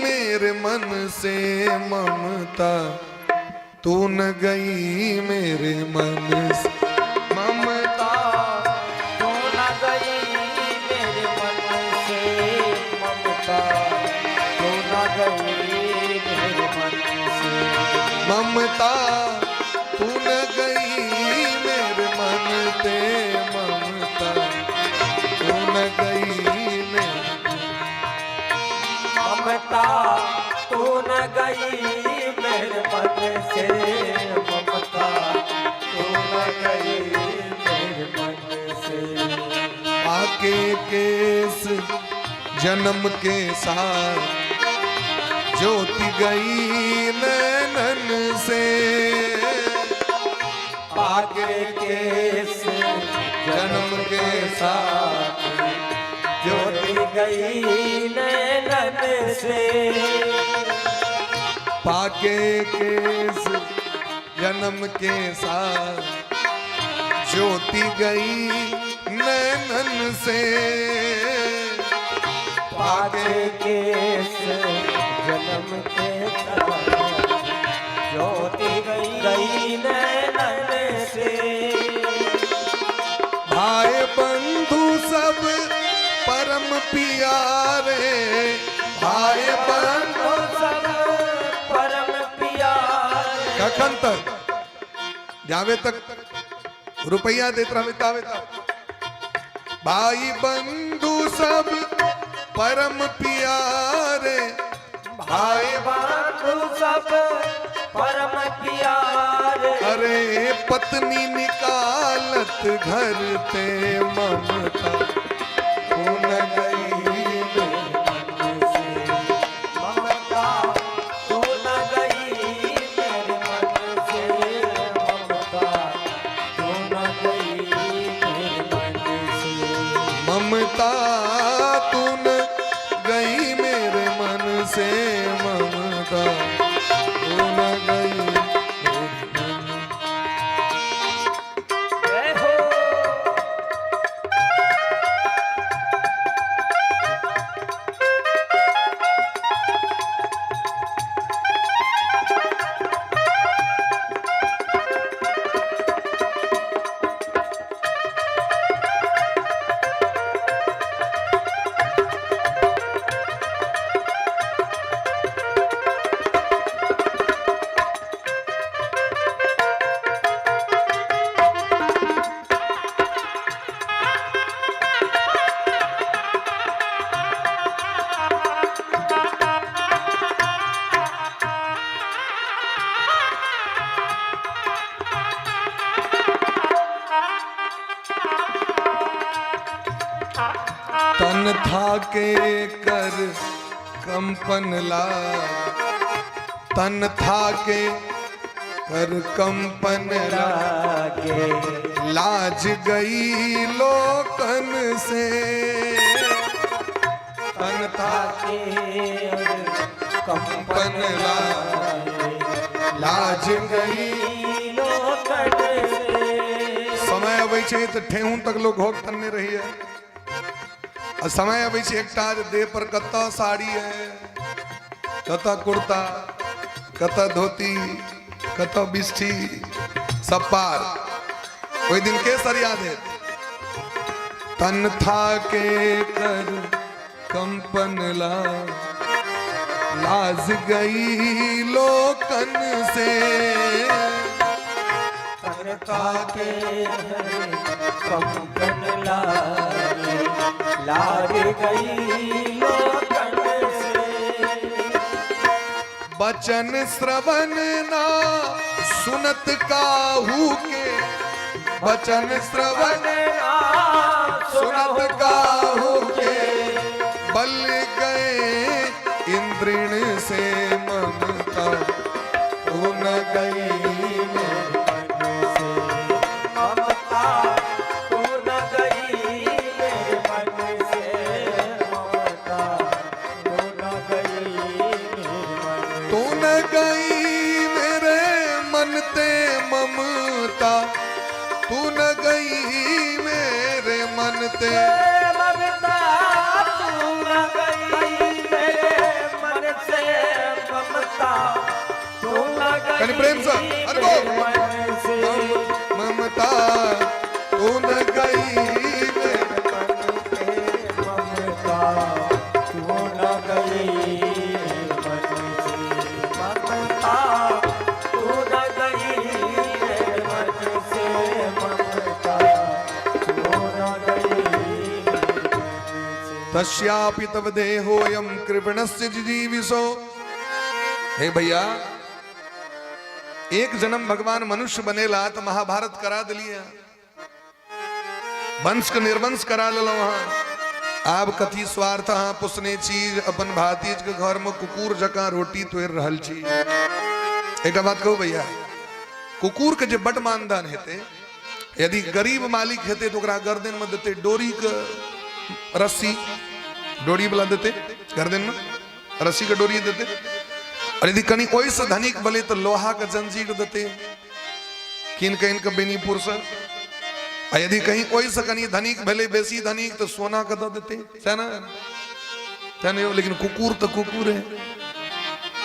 मेरे मन से ममता तू न गई मेरे मन से ममता तू न गई मेरे मन से ममता तू न गई मेरे मन से ममता तू न गई मेरे मन ते ममता तू न गई ममता तू न गई मेरे मन से ममता तू न गई मेरे मन से आके केस जन्म के साथ ज्योति गई नैनन से आगे केस जन्म के साथ ज्योति गई नैनन से पाके केस जन्म के साथ ज्योति गई नैनन से पाके केस जन्म के ज्योति गई नैनन से भाई बंधु सब परम प्यारे भाई बंधु सब परम प्यारे कखन तक जावे तक रुपया देत रहबे तावे तक भाई बंधु सब परम प्यारे भाई बंधु सब परम प्यारे अरे पत्नी निकालत घर ते ममता तू न गई मेरे मन से ममता तू न गई मेरे मन से ममता तू न गई मेरे मन से ममता तू न गई मेरे मन से ममता तू न गई मेरे मन। जय हो तन था के कर कंपन लाग तन था के कर कंपन लाग लागे लाज गई लोकन से तन था कंपन लाग लाज गई समय अबै छै तो ठेहुन तक लोग घोक तन्ने रही है और समय अबै छै एकटा जे देह पर कत्ता साड़ी है कत्ता कुर्ता कत्ता धोती कत्ता बिष्ठी सब पार कोई दिन के सरिया दे तन था के कर कंपन ला लाज गई लोकन से तन था के कंपन लाग गई लोकन से बचन श्रवण ना सुनत काहू के बचन श्रवण सुनत काहू के बल गए इंद्रिण से ममता तू न गई मेरे मन से ममता तू न गई मेरे मन से ममता तू न गई मेरे मन तू न गई मेरे मन ते ममता तू न गई मेरे मन ते ममता तू न गई मेरे मन से ममता तू न गई कनि प्रेम से, अरे बोल। मेरे मन से ममता तू न गई मेरे ममता तू न गई मन से ममता तू न गई मेरे मन से ममता तू न गई मन से तस्यापि तव देहोयम कृपणस्य जिजीविषो। हे भैया एक जन्म भगवान मनुष्य बनेला तो महाभारत करा दिलिया वंश के निर्वंश करा लो वहां आब कथी स्वार्थ हाँ पुसने चीज अपन भातीज के घर में कुकुर जका रोटी तोड़ रहल छी। एक बात कहू भैया कुकुर के जे बड मानदान हेते यदि गरीब मालिक हेते तो ओकरा गर्दन में देते डोरी के रस्सी डोरी वाला देते गर्दन में रस्सी के डोरी देते और यदि कहीं कोई से धनिक बले तो लोहा का जंजीर देते किन कहीं के बेनीपुर से और यदि कहीं कोई से कहीं धनिक भले बेसी धनिक तो सोना का दे देते लेकिन कुकुर तो कुकुर है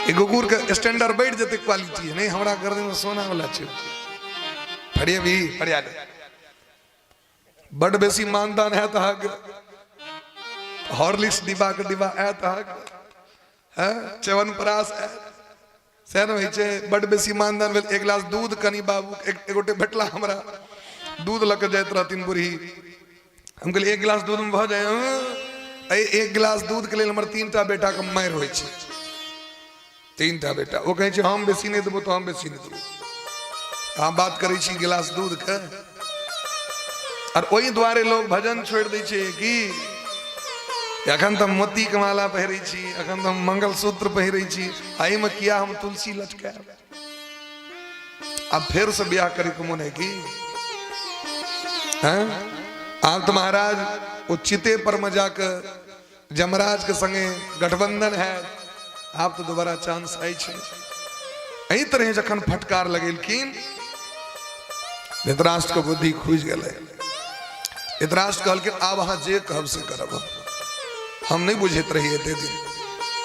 ये कुकुर के स्टैंडर्ड बैठ जाते क्वालिटी है नहीं हमारा गर्दन में सोना वाला चाहिए फड़िए भी फड़िया बड़ बेसी मानदान है तो हॉर्लिक्स डिब्बा के डिब्बा है तो चवन परास है सैन होइ छै बड़ बेसी मानदान भेल एक गिलास दूध कनी बाबू एक गोटे भेटला हमरा दूध लक जाइत रहथिन बूढ़ी हम कहलिए एक गिलास दूध में भ जाए एक गिलास दूध के लिए हमर 3टा बेटा के मार होइ छै 3 टा बेटा वो कहे हम बेसी नहीं देबो तो हम बेसी नहीं देबो हम बात करै छी गिलास दूध के और ओही द्वारे लोग भजन छोड़ दै छै कि अखन तो मोती के माला पहिरै छी अखन तो मंगलसूत्र पहिरै छी एहि में किया हम तुलसी लटकाएब अब फिर से ब्याह करे के मन है कि हैं आप तो महाराज वो चिते पर में जाकर जमराज के संगे गठबंधन है आप तो दोबारा चांस आई छे एही तरह जखन फटकार लगेलखिन धृतराष्ट्र के बुद्धि खुज गेलै धृतराष्ट्र कहलखिन आब अहाँ जे कहब से करब हम नहीं बुझैत रही एते दिन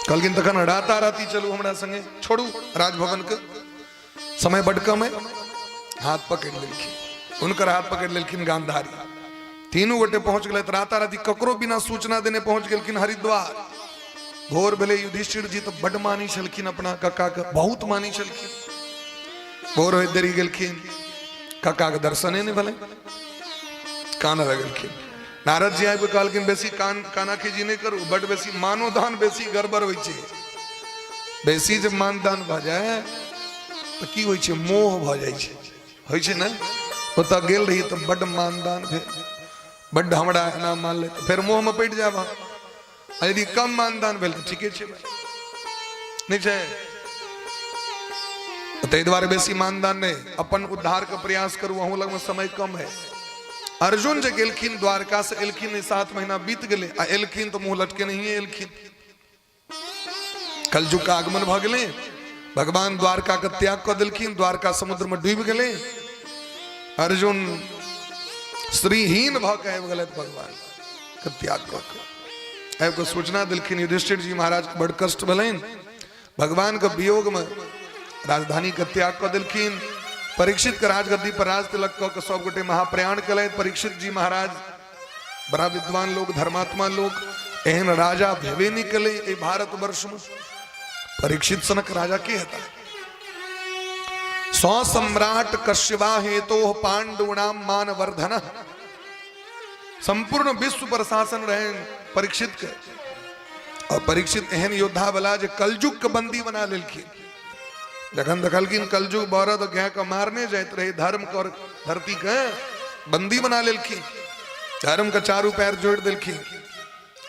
कहलखिन तखन राता राती चलू हमरा संगे छोड़ू राजभवन के समय बड कम है हाथ पकड़ लेलखिन उनकर हाथ पकड़ लेलखिन गांधारी तीनों गोटे पहुंच गए राता राती ककरो बिना सूचना देने पहुंच गेलखिन हरिद्वार भोर भेले युधिष्ठिर जी तो बड मानी छलखिन अपना कक्का के बहुत मानी छलखिन भोर होइत देरी गेलखिन कक्का के दर्शने नहीं भेलै कान लगलखिन नारद जी आबि कहलखिन बेसी काना खीजी नहीं करू बड बेसी मानोदान बेसी गड़बड़ होइ छै बेसी जब मानदान भ जाए तो की होइ छै मोह भ जाइ छै होइ छै ने ओतऽ गेल रही तो बड मानदान भेल बड हमरा एना मान ले फिर मोह में पड़ जाब यदि कम मानदान भेल तो ठीके छै नहीं छै ताहि दुआरे बेसी मानदान नहीं अपन उद्धार के प्रयास करू अहूँ लग में समय कम है अर्जुन जे गेलखिन द्वारका से एलखिन 7 महीना बीत गेले आ एलखिन तो मुंह लटके नहीं एलखिन कलयुग का आगमन भ गेले भगवान द्वारका के त्याग कर देलखिन द्वारका समुद्र में डूब गेले अर्जुन श्रीहीन भ के आबि गेलथि भगवान के त्याग क के आबि के सूचना देलखिन युधिष्ठिर जी महाराज के बड़ कष्ट भेलनि भगवान के वियोग में राजधानी के त्याग कर देलखिन परीक्षित के राजगद्दी पर राज तिलक क सब गोटे महाप्रयाण कलैथ परीक्षित जी महाराज बड़ा विद्वान लोग धर्मात्मा लोग एहन राजा भेबे नहीं कले ए भारत वर्ष में परीक्षित सनक राजा के हेता सौ सम्राट कश्यवा हेतो पांडुनाम मान वर्धन संपूर्ण विश्व पर शासन रहे परीक्षित के और परीक्षित एहन योद्धा बला जे कलयुग के बंदी बना लेलखिन जखन देखलखिन कलयुग बरद गाय के मारने जाइत रहे धर्म कर धरती के बंदी बना लेलखिन धर्म के चारू पैर जोड़ देलखिन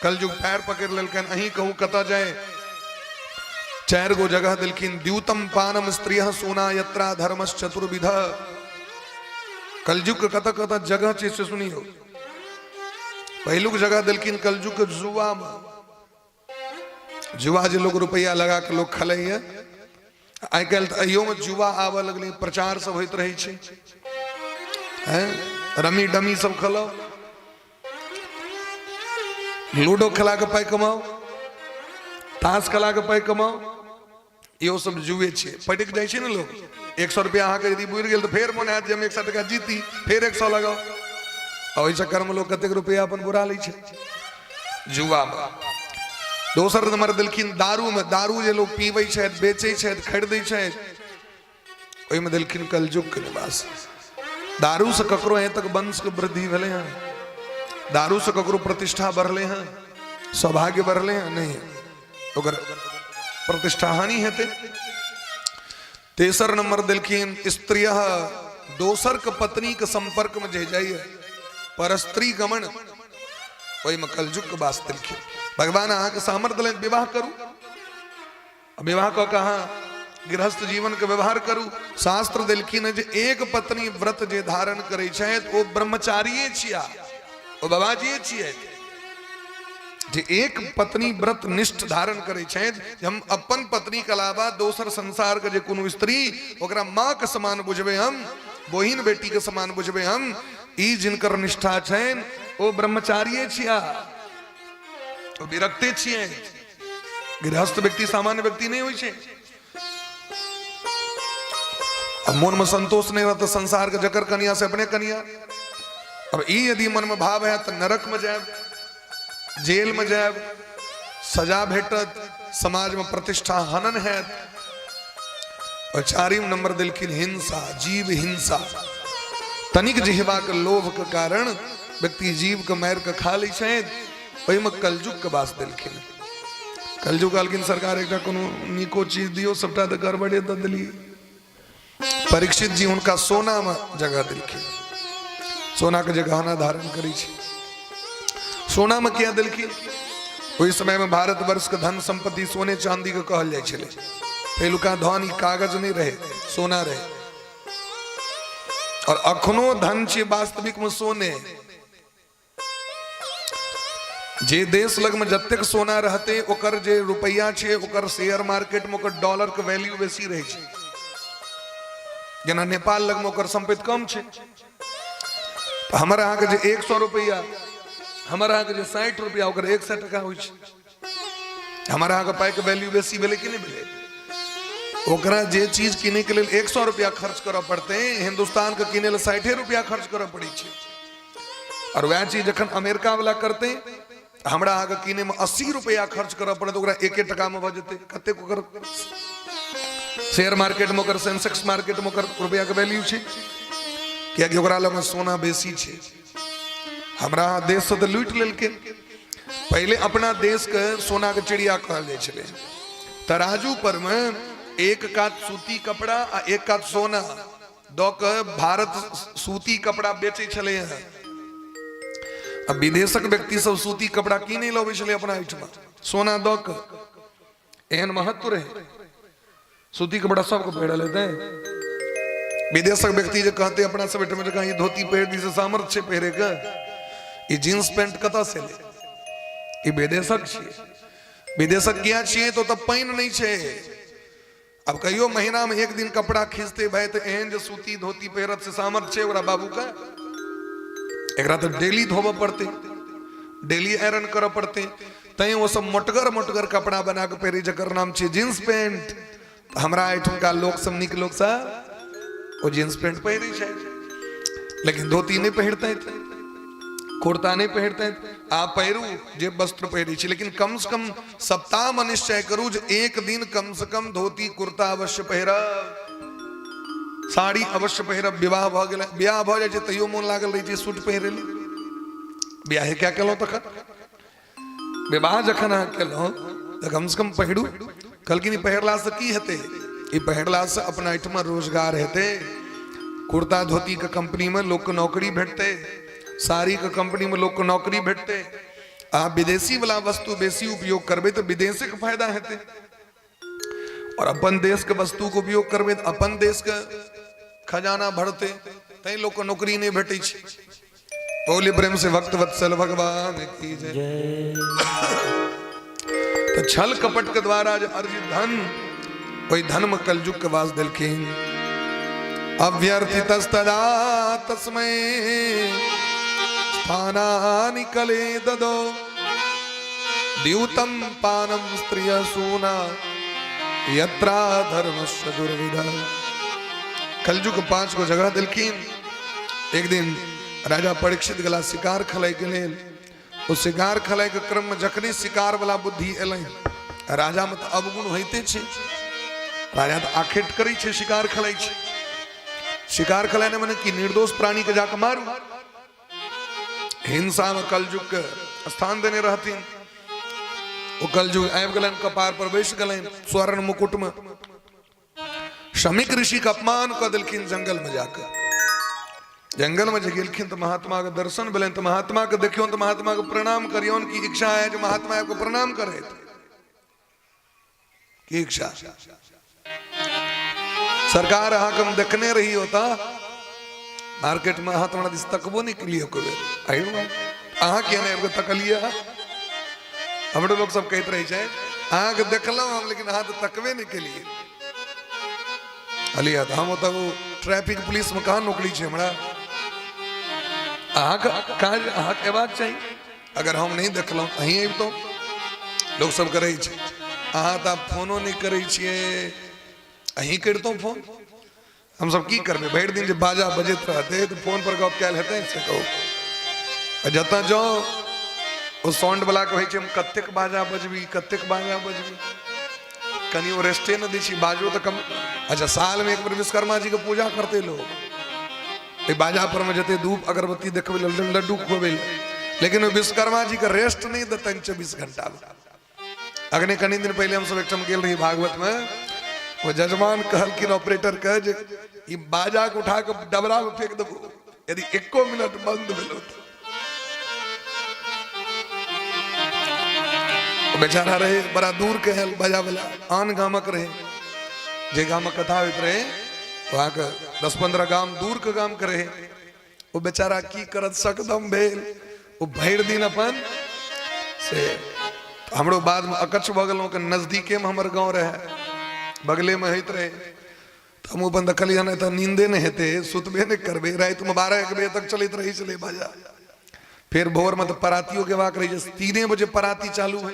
कलयुग पैर पकड़ लेलखिन अहीं कहूँ कत जाए 4 गो जगह दिलखिन द्यूतम पानम स्त्रिय सोना यत्रा धर्मस चतुर्विध कलयुग कत कत जगह चीज से सुनियो पहलुक जगह दिलखिन कलयुग जुआ में जुआ जे लोग रुपया लगा के लोग खेलै है आई कल अयो में जुआ आवे लगले प्रचार सब होइत रहे छै हैं रमी डमी सब खेलो लूडो खेला के पाई कमाओ ताश खेला के पाई कमाओ यो सब जुए छे पटक जाय छै ने लोग 100 रुपया अहाँ के यदि बुइर गेल तो फिर मन हैत जे हम 100 टका जीती फिर 100 लगाओ और इस चक्कर में लोग कतेक रुपया अपन बुरा लै छै जुआ में दोसर नंबर दिलखिन दारू में दारू जे लोग पीबै छै बेचै छै खरीदै छै ओहि में दिलखिन कलयुग के निवास दारू से ककरो यहाँ तक वंश के वृद्धि भेले हैं दारू से ककरो प्रतिष्ठा बढ़ले हैं सौभाग्य बढ़ले हैं नहीं ओकर प्रतिष्ठा हानि हेते तेसर नंबर दिलखिन स्त्रिय दोसर के पत्नी के संपर्क में जे जाइए परस्त्री गमन ओहि में कलयुग के वास दिलखिन भगवान अहाँ के सामर्थ्य देलनि विवाह करू विवाह क कहाँ गृहस्थ जीवन के व्यवहार करू शास्त्र दिलखिन जे एक पत्नी व्रत जे धारण करे छथि ओ ब्रह्मचारिये छिया ओ बाबाजिये छियै जे एक पत्नी व्रत निष्ठ धारण करे छथि हम अपन पत्नी के अलावा दोसर संसार के जे कोनो स्त्री ओकरा माँ के समान बुझबे हम बहिन बेटी के समान बुझबे हम ई जिनकर निष्ठा छनि ओ ब्रह्मचारिये छिया ओ विरक्ते छियै गृहस्थ व्यक्ति सामान्य व्यक्ति नहीं होइ छै अब मन में संतोष नहीं रहता संसार के जकर कन्या से अपने कन्या अब ई यदि मन में भाव है तो नरक में जाए जेल में जाए सजा भेटत समाज में प्रतिष्ठा हनन है और 4 नंबर दिलखिन हिंसा जीव हिंसा तनिक जिहवा के लोभ के कारण व्यक्ति जीव के मार के खा लै छै ओहि में कलयुग के वास दिलखिन कलजू कालकिन सरकार एक कोनो नीको चीज दियो सबटा तो गड़बड़े द दिली। परीक्षित जी उनका सोना में जगह दिलखिन, सोना के गहना धारण करी छी। सोना में क्या दिलखिन? ओहि समय में भारतवर्ष के धन संपत्ति सोने चांदी के कहल जाय छले। पहलुका धन ई कागज नहीं रहे, सोना रहे। और अखनो धन छे वास्तविक में सोने। जे देश लग में जतेक सोना रहते ओकर जे रुपया छे ओकर शेयर मार्केट में ओकर डॉलर के वैल्यू बेसी रहे छे। जना नेपाल लग में ओकर संपत्ति कम छे। तो हमारे यहाँ के जे 100 रुपया, हमारे यहाँ के जे 60 रुपया ओकर 100 टका होई छे। हमारे यहाँ के पाई के वैल्यू बेसी भेले कि नहीं भेले? ओकरा जे चीज किने के लिए 100 रुपया खर्च करे पड़ते, हिंदुस्तान के किने ले 60 रुपया खर्च करे पड़ी छे। और वह चीज जखन अमेरिका वाला करते, हमरा आगे किने में 80 रुपया खर्च करे पड़े तो ओकरा 1 टका में बजते। कते ओकर शेयर मार्केट में ओकर सेंसेक्स मार्केट में ओकर रुपया के वैल्यू छे, कियाकि ओकरा लग में सोना बेसी छे। हमरा देश से तो लूट लेलके। पहले अपना देश के सोना के चिड़िया कहल जाय छले। तराजू पर में एक कात सूती कपड़ा आ एक कात सोना दो के भारत सूती कपड़ा बेचे छले हैं। अब विदेशक व्यक्ति सब सूती कपड़ा की नहीं लबे छले अपना एठमा, सोना दो के एहन महत्व रहे। सूती कपड़ा सबको पहिरा लेते हैं। विदेशक व्यक्ति जो कहते अपना सब एठमा जगह ये धोती पहिर दी से सामर्थ्य पहिरे के, ये जींस पैंट कता से ले? ये विदेशक छे। विदेशक किया छे तो तब पैन नहीं छे। अब कहियो महीना में एक दिन कपड़ा खींचते भाई तो एहन जो सूती धोती पहिरत से सामर्थ्य छे ओकरा बाबू का। एकरा तो डेली धोबे पड़ते, डेली आयरन करे पड़ते। तय वो सब मोटगर मोटगर कपड़ा बना के पहिरे जकर नाम छे जींस पैंट। हमरा एठुमका लोग सब निक लोग सा वो जींस पैंट पहिरे छे, लेकिन धोती नहीं पहिरते, कुर्ता नहीं पहिरते। आप पहिरू जे वस्त्र पहिरी छे, लेकिन कम से कम सप्ताह में निश्चय करू जे एक दिन कम से कम धोती कुर्ता अवश्य पहिरब, साड़ी अवश्य पहिरब। विवाह भ गेल, ब्याह भ जाय छे तइयो मोन लागल रही छे सूट पहिरे ले। ब्याह क्या केलो तखन? विवाह जखन अहाँ केलो त कम से कम पहिरू। कहलखिन पहिरला से की हेते? ई पहिरला से अपना एठमा रोजगार हेते। कुर्ता धोती के कंपनी में लोग को नौकरी भेटते, साड़ी के कंपनी में लोग को नौकरी भेटते। आप विदेशी वाला वस्तु बेसी उपयोग करबे तो विदेशी के फायदा हेते, और अपन देश के वस्तु को उपयोग करबे तो अपन देश के खजाना भरते। तई लोग को नौकरी नहीं भेटे छे। बोले प्रेम से भक्त वत्सल भगवान की जय। तो छल कपट के द्वारा जो अर्जित धन, वही धन में कलयुग के वास दिलखिन। अव्यर्थितस्तदा तस्मै स्थानानि कले ददो द्यूतम पानम स्त्रिय सूना यत्रा धर्मस्य दुर्विधा। कलयुग 5 को जगह दिलखिन। एक दिन राजा परीक्षित गला शिकार खलाय के लेल। उस शिकार खलाय के क्रम में जखनी शिकार वाला बुद्धि एलै, राजा में तो अवगुण होते छे। राजा तो आखेट करी छे, शिकार खलाय छे। शिकार खलाने माने कि निर्दोष प्राणी के जाके मारू। हिंसा में कलयुग के स्थान देने रहतीन। वो कलयुग आबि गेलन, कपार पर बैस गेलन स्वर्ण मुकुट में। शमीक ऋषि का अपमान कर दिलखिन जंगल में जाकर। जंगल में गेलखिन तो महात्मा के दर्शन भेलन। तो महात्मा के देखियो तो महात्मा को प्रणाम करियो। की इच्छा है जो महात्मा को प्रणाम करे की इच्छा। सरकार अहाँ देखने रही होता मार्केट में हाथ दिस तकबो नहीं के लिए अहाँ के तकलिए। हमरे लोग सब कहते रही है अहाँ के देखलो हम, लेकिन अहाँ तो तकबे नहीं के लिए अलिया। हम तो ट्रैफिक पुलिस में कहाँ नौकरी है हमरा? अहाँ के बात चाहिए। अगर हम नहीं देखलो अहीं तो लोग सब करे अहाँ तो फोनो नहीं करे अहीं करतो फोन। हम सब की करबे? भर दिन जब बाजा बजत रहते तो फोन पर गप कैल हेते से कहो। जता जाओ वो साउंड वाला कहे हम कतेक बाजा बजबी, कतेक बाजा बजबी, कनी वो रेस्टे न दी छी बाजो तो कम। अच्छा साल में एक बार विश्वकर्मा जी के पूजा करते लोग। बाजा पर में जते धूप अगरबत्ती देखबे लड्डू खुबे, लेकिन वो विश्वकर्मा जी का रेस्ट नहीं देते 24 घंटा। अगने कनी दिन पहले हम सब एक गेल रही भागवत में, वो जजमान कहलकिन ऑपरेटर कह जे ई बाजा के उठा के डबरा में फेंक देबो, यदि एको मिनट बंद भेलो तो बेचारा रहे बड़ा दूर के हल बाजा वाला आन गामक रहे, जे गामक कथा होइत रहे वहां के 10-15 गाम दूर के गाम के रहे। वो बेचारा की करत सकदम भेल, वो भर दिन अपन से हमरो बाद में अकच्छ बगलों के नजदीके में हमर गांव रहे, बगले में होइत रहे, तो हम अपन देखलिए नहीं तो नींदे नहीं हेते, सुतबे नहीं करबे, रात में 12-1 बजे तक चलित रही चले बाजा। फिर भोर में तो परातियों के वाक रही, 3 बजे पराती चालू है,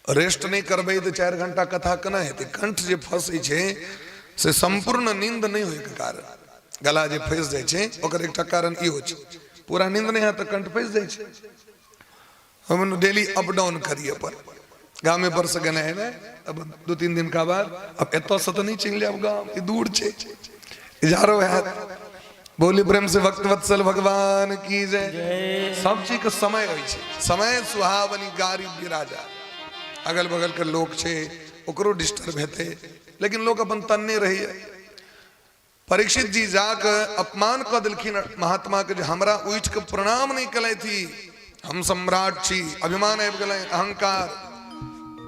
रेस्ट नहीं करबे तो 4 घंटा कथा केना हेते। कंठ जे फंसे छे से संपूर्ण नींद नहीं होय के कारण गला जे फंस जाय छे, ओकर एकटा कारण ई होय छे, पूरा नींद नहीं है तो कंठ फंस जाय छे। हम डेली अप डाउन करिए पर गाँव में बरस गए है ना, अब 2-3 दिन का बाद अब एतो से तो नहीं चिंग जाब, गाँव दूर छे इजारो है। बोली प्रेम से भक्त वत्सल भगवान की जय। सब चीज के समय होय छे, समय सुहावनी गारी बिराजा, अगल बगल के लोग छे ओकरो डिस्टर्ब हेते, लेकिन लोग अपन तन्ने रही। परीक्षित जी जाके अपमान कर दिलखिन महात्मा के, हमरा उठ के प्रणाम नहीं कले थी, हम सम्राट छी, अभिमान आबि गेलै, अहंकार,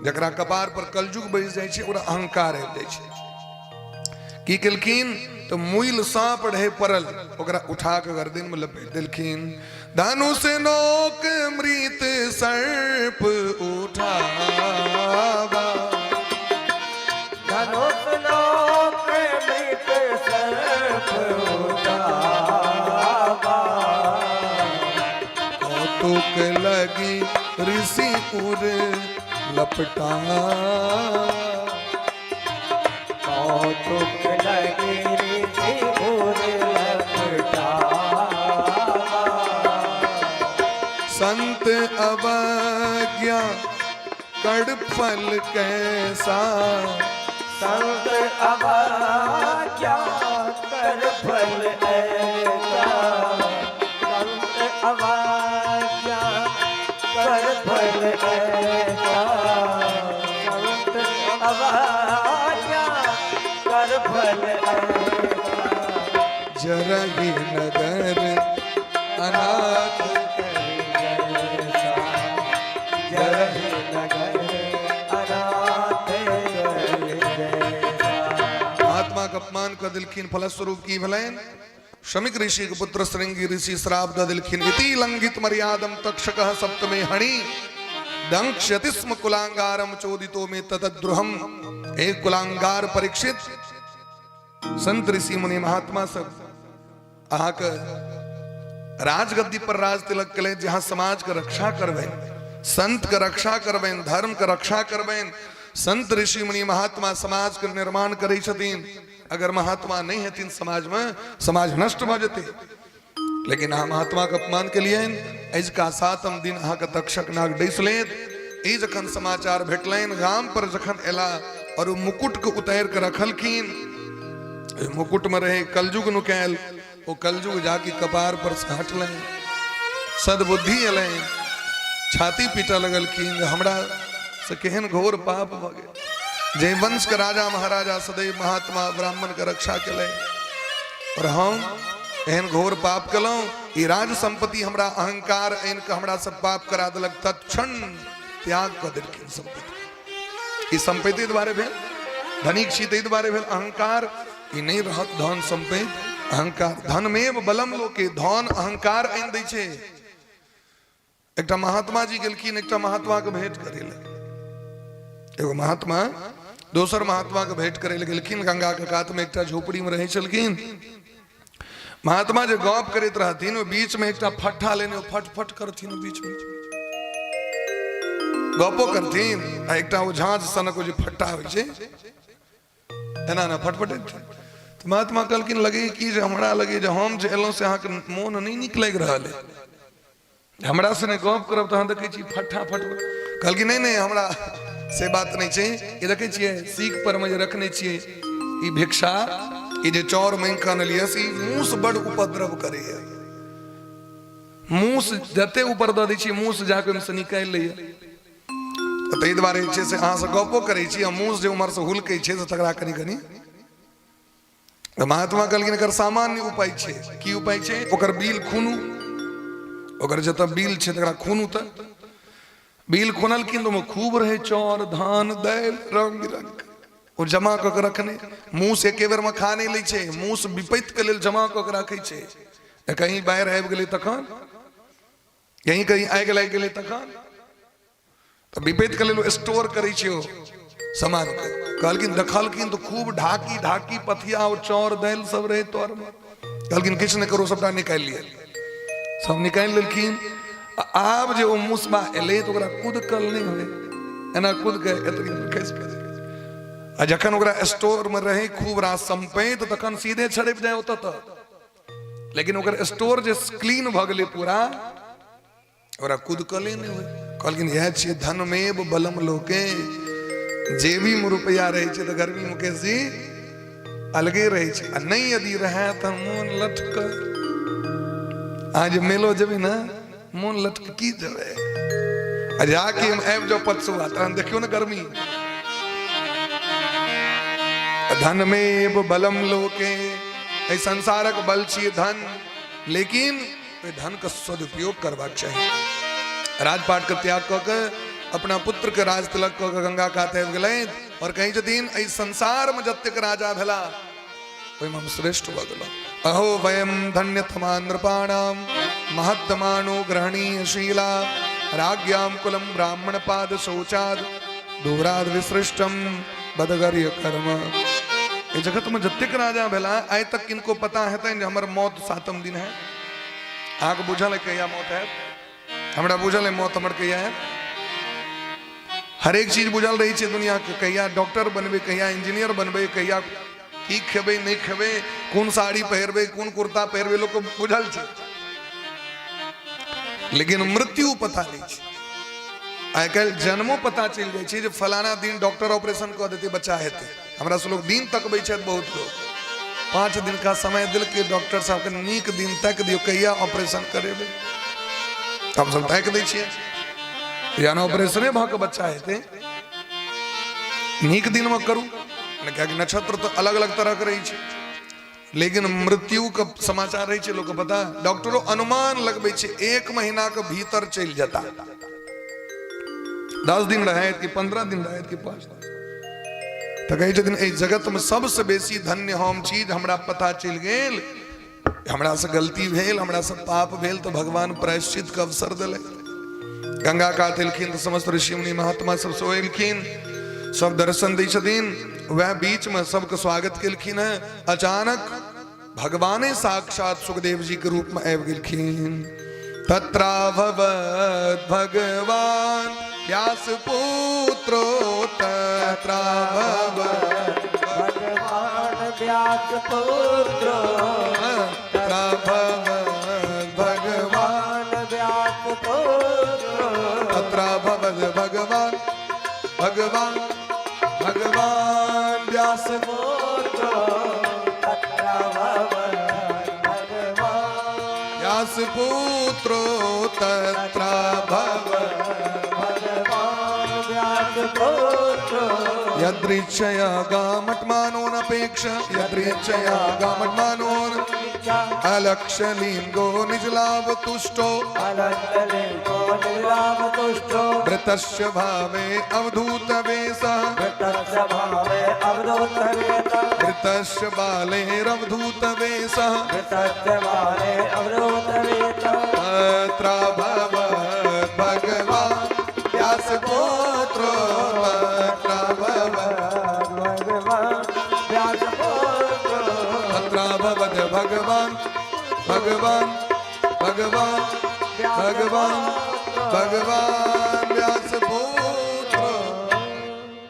जकरा कपार पर कलजुग बैस जाय छै ओकरा अहंकार आबि जाय छै। की केलखिन तो मुइल सांप रहे परल, ओकरा उठा के गर्दन में लपेट देलखिन। धनुष नोक मृत सर्प उठावा, धनुष नोक मृत सर्प उठावा, कौतुक लगी ऋषि उर लपटा, कौतुक लगी ऋषि उर लपटा, संत अवज्ञा कड़ फल कैसा, संत अवज्ञा कर फल ऐसा, संत अवज्ञा कर फल ऐसा, संत अवज्ञा कर फल ऐसा, जरही नगर अनाथ जरहि नगर अनाथ महात्मा का अपमान कर दिलखिन, फलस्वरूप की भलेन शमिक ऋषि के पुत्र श्रृंगी ऋषि श्राप कर दिलखिन। इति लंघित मर्यादम तक्षकः सप्तमे हणि दंक्ष्यति स्म कुलांगारम चोदितो में ततद्रुहम। एक कुलांगार परीक्षित संत ऋषि मुनि महात्मा सब अहा के राजगद्दी पर राज तिलक कले, जहां समाज के रक्षा करबेन, संत के रक्षा करबेन, धर्म के रक्षा करबेन। संत ऋषि मुनि महात्मा समाज के निर्माण करे छथिन, अगर महात्मा नहीं हेतिन समाज में समाज नष्ट भ जेते। लेकिन अहाँ महात्मा के अपमान के लिए अजुका 7म दिन अहाँ के तक्षक नाग डैस लेत। ई जखन समाचार भेटलैन, गाम पर जखन एला और मुकुट के उतार के रखलखिन, मुकुट में रहे कलजुग नुकायल, वो कलजुग जाके कपार पर से हटलें, सदबुद्धि अलें, छाती पीटा लगलखिन, हमरा से केहन घोर पाप भ गेल। जे वंश के राजा महाराजा सदैव महात्मा ब्राह्मण के रक्षा केले, और हम एहन घोर पाप केलौं, ई राज संपत्ति हमरा अहंकार आनि के हमरा सब पाप करा देलक। तत्क्षण त्याग क देलखिन संपत्ति। ई संपत्ति द्वारे भेल, धनिक छी तै द्वारे भेल, अहंकार ई नहीं रहत धन संपत्ति, अहंकार धनमेव बलम लोके, धन अहंकार आनि दै छै। एकटा महात्मा जी गेलखिन एकटा महात्मा के भेंट करे ले, एगो महात्मा दोसर महात्मा के भेंट करे ले गेलखिन। गंगा के कात में एकटा झोपड़ी में रहे छलखिन। महात्मा जे गप करैत रहथिन, ओ बीच में एकटा फट्ठा लेने फट फट करथिन, बीच में गपो करथिन, आ एकटा ओ झांझ सनक जे फट्टा होइ छै एना ना फटफटे। तो महात्मा कहलखिन लगे कि जे हमरा लगे जे हम जे एलौं से अहाँ के मोन नहीं नीक लागि रहल है, हमरा से ने गप करब तहाँ देखे छी फट्ठा फट। कहलखिन नहीं नहीं हमरा से बात नहीं छै, ये देखे छियै सीख पर में जे रखने छियै ई भिक्षा, ई जे चौर मांग के अनलियै से मूस बड़ उपद्रव करे है। मूस जते ऊपर द दै छियै मूस जाके ओहिमे से निकालि लैया। ताहि दुआरे छै से अहाँ से गपो करै छी आ मुँह जे उम्हर से हुलकै छै से तकरा कनी कनी महात्मा कहलखिन एकर सामान्य उपाय छै। की उपाय छै? ओकर बिल खूनू, ओकर जतऽ बिल छै तकरा खूनू। तऽ बिल खुनलखिन तो खूब रहे चाउर धान दालि रंग बिरंग ओ जमा कऽ के रखने। मूस एके बेर में खा नहीं लै छै, मूस विपत्ति के लेल जमा कऽ के राखै छै। कहीं बाढ़ि आबि गेलै तखन, कहीं कहीं आगि लागि गेलै तखन, तो विपत्ति के लेल स्टोर करै छै ओ सामान के। कहलखिन देखलखिन तो खूब ढाकी ढाकी पथिया और चाउर दालि सब रहे तोर में। कहलखिन किछु नहीं करो, सबटा निकालि लिया। सब निकालि लेलखिन। आब जे ओ मुसबा एलै तो ओकरा कुदकल नहीं होय, एना कूद के एतरी खसि पड़े। आ जखन ओकरा स्टोर में रहे खूब रास संपैत तखन सीधे छड़प जाए ओतऽ तक। लेकिन ओकर स्टोर जे क्लीन भ गेलै पूरा, ओकरा कुदकले नहीं होय। कहलखिन इएह छियै धनमेव बलम लोके। जेबी में रुपया रहे छै तो गर्मी मुकेश जी अलगे रहे छै, आ नहीं यदि रहे तो मोन लटक। आज मेलो जेबी ना मोन लटकी जाए, जाके हम आबि जाओ पचुआ तहन देखियो ना गर्मी। धनमेव बलम लोके, एहि संसारक बल छियै धन, लेकिन ओहि धन का सदुपयोग करबाक चाहिए। राजपाट के त्याग कऽ के अपना पुत्र के राज तिलक कऽ के गंगा कात आबि गेलथि और कहै छथिन एहि संसार में जतेक राजा भेला ओहिमे हम श्रेष्ठ भऽ गेलहुँ। अहो वयम धन्यतमा नृपाणाम महत्तमानो ग्रहणीय शीला राज्ञाम कुलम ब्राह्मण पाद शौचाद दूराद विसृष्टम बदगर्य कर्म। ए जगत में जतेक राजा भेला आइ तक किनको पता हेतनि जे हमर मौत 7म दिन है? अहाँके बुझल है कहिया मौत है? हमरा बुझल है मौत हमर कहिया है। हर एक चीज बुझल रही है दुनिया के, कहिया डॉक्टर बनबे, कहिया इंजीनियर बनबे, कहिया की खेबे नहीं खेबे, कौन साड़ी पहरबे, कौन कुर्ता पहरबे, लोग को बुझल छै। लेकिन मृत्यु पता नहीं छै। आइ काल्हि जन्मो पता चलि जाइ छै जे फलाना दिन डॉक्टर ऑपरेशन कऽ देते बच्चा हेतै। हमरा से लोग दिन तकबै छथि, बहुत लोग 5 दिन का समय दिल के डॉक्टर साहब के नीक दिन तक दियो कहिया ऑपरेशन करेबे। हम सब ताकि दै छियै या ना ऑपरेशने भऽ के बच्चा हेतै, नीक दिन में करू। क्या नक्षत्र तो अलग अलग तरह के रही है, लेकिन मृत्यु का समाचार रही है लोग को पता। डॉक्टरों अनुमान लगबे छै 1 महीना के भीतर चल जाता, 10 दिन रहे कि 15 दिन रहे कि 5 दिन। तो कहे छथिन एहि जगत में सबसे बेसी धन्य हम चीज हमरा पता चल गेल। हमरा से गलती भेल, हमरा से पाप भेल तो भगवान प्रायश्चित के अवसर दिले। गंगा कात एलखिन तो समस्त ऋषि मुनि महात्मा सब सोएलखिन, सब दर्शन दै छथिन। वह बीच में सबके स्वागत केलखिन है। अचानक भगवाने साक्षात सुखदेव जी के रूप में आबि गेलखिन। तत्राभवत् भगवान व्यास पुत्रो, तत्राभवत् भगवान व्यास पुत्रो, तत्राभवत् भगवान व्यास पुत्रो, तत्राभवत् भगवान भगवान भगवान व्यास पुत्रो, तत्राभवत् भगवान व्यास पुत्रो, तत्राभवत् भगवान व्यास पुत्रो, यदृच्छया गामट्मानोनपेक्ष, यदृच्छया गामट्मानोन अलक्षलिंगो निजलाभ तुष्टो, अलक्षलिंगो निजलाभ तुष्टो, वृतस्य भावे अवधूत वेशः, वृतस्य भावे अवधूत वेशः, वृतस्य बालेरवधूत वेशः, वृतस्य बाले अवधूत वेशः, तत्राभवत् भगवान व्यास पुत्रो, तत्राभवत् भगवान व्यास पुत्रो, तत्राभवत् भगवान भगवान भगवान भगवान भगवान व्यास पुत्र।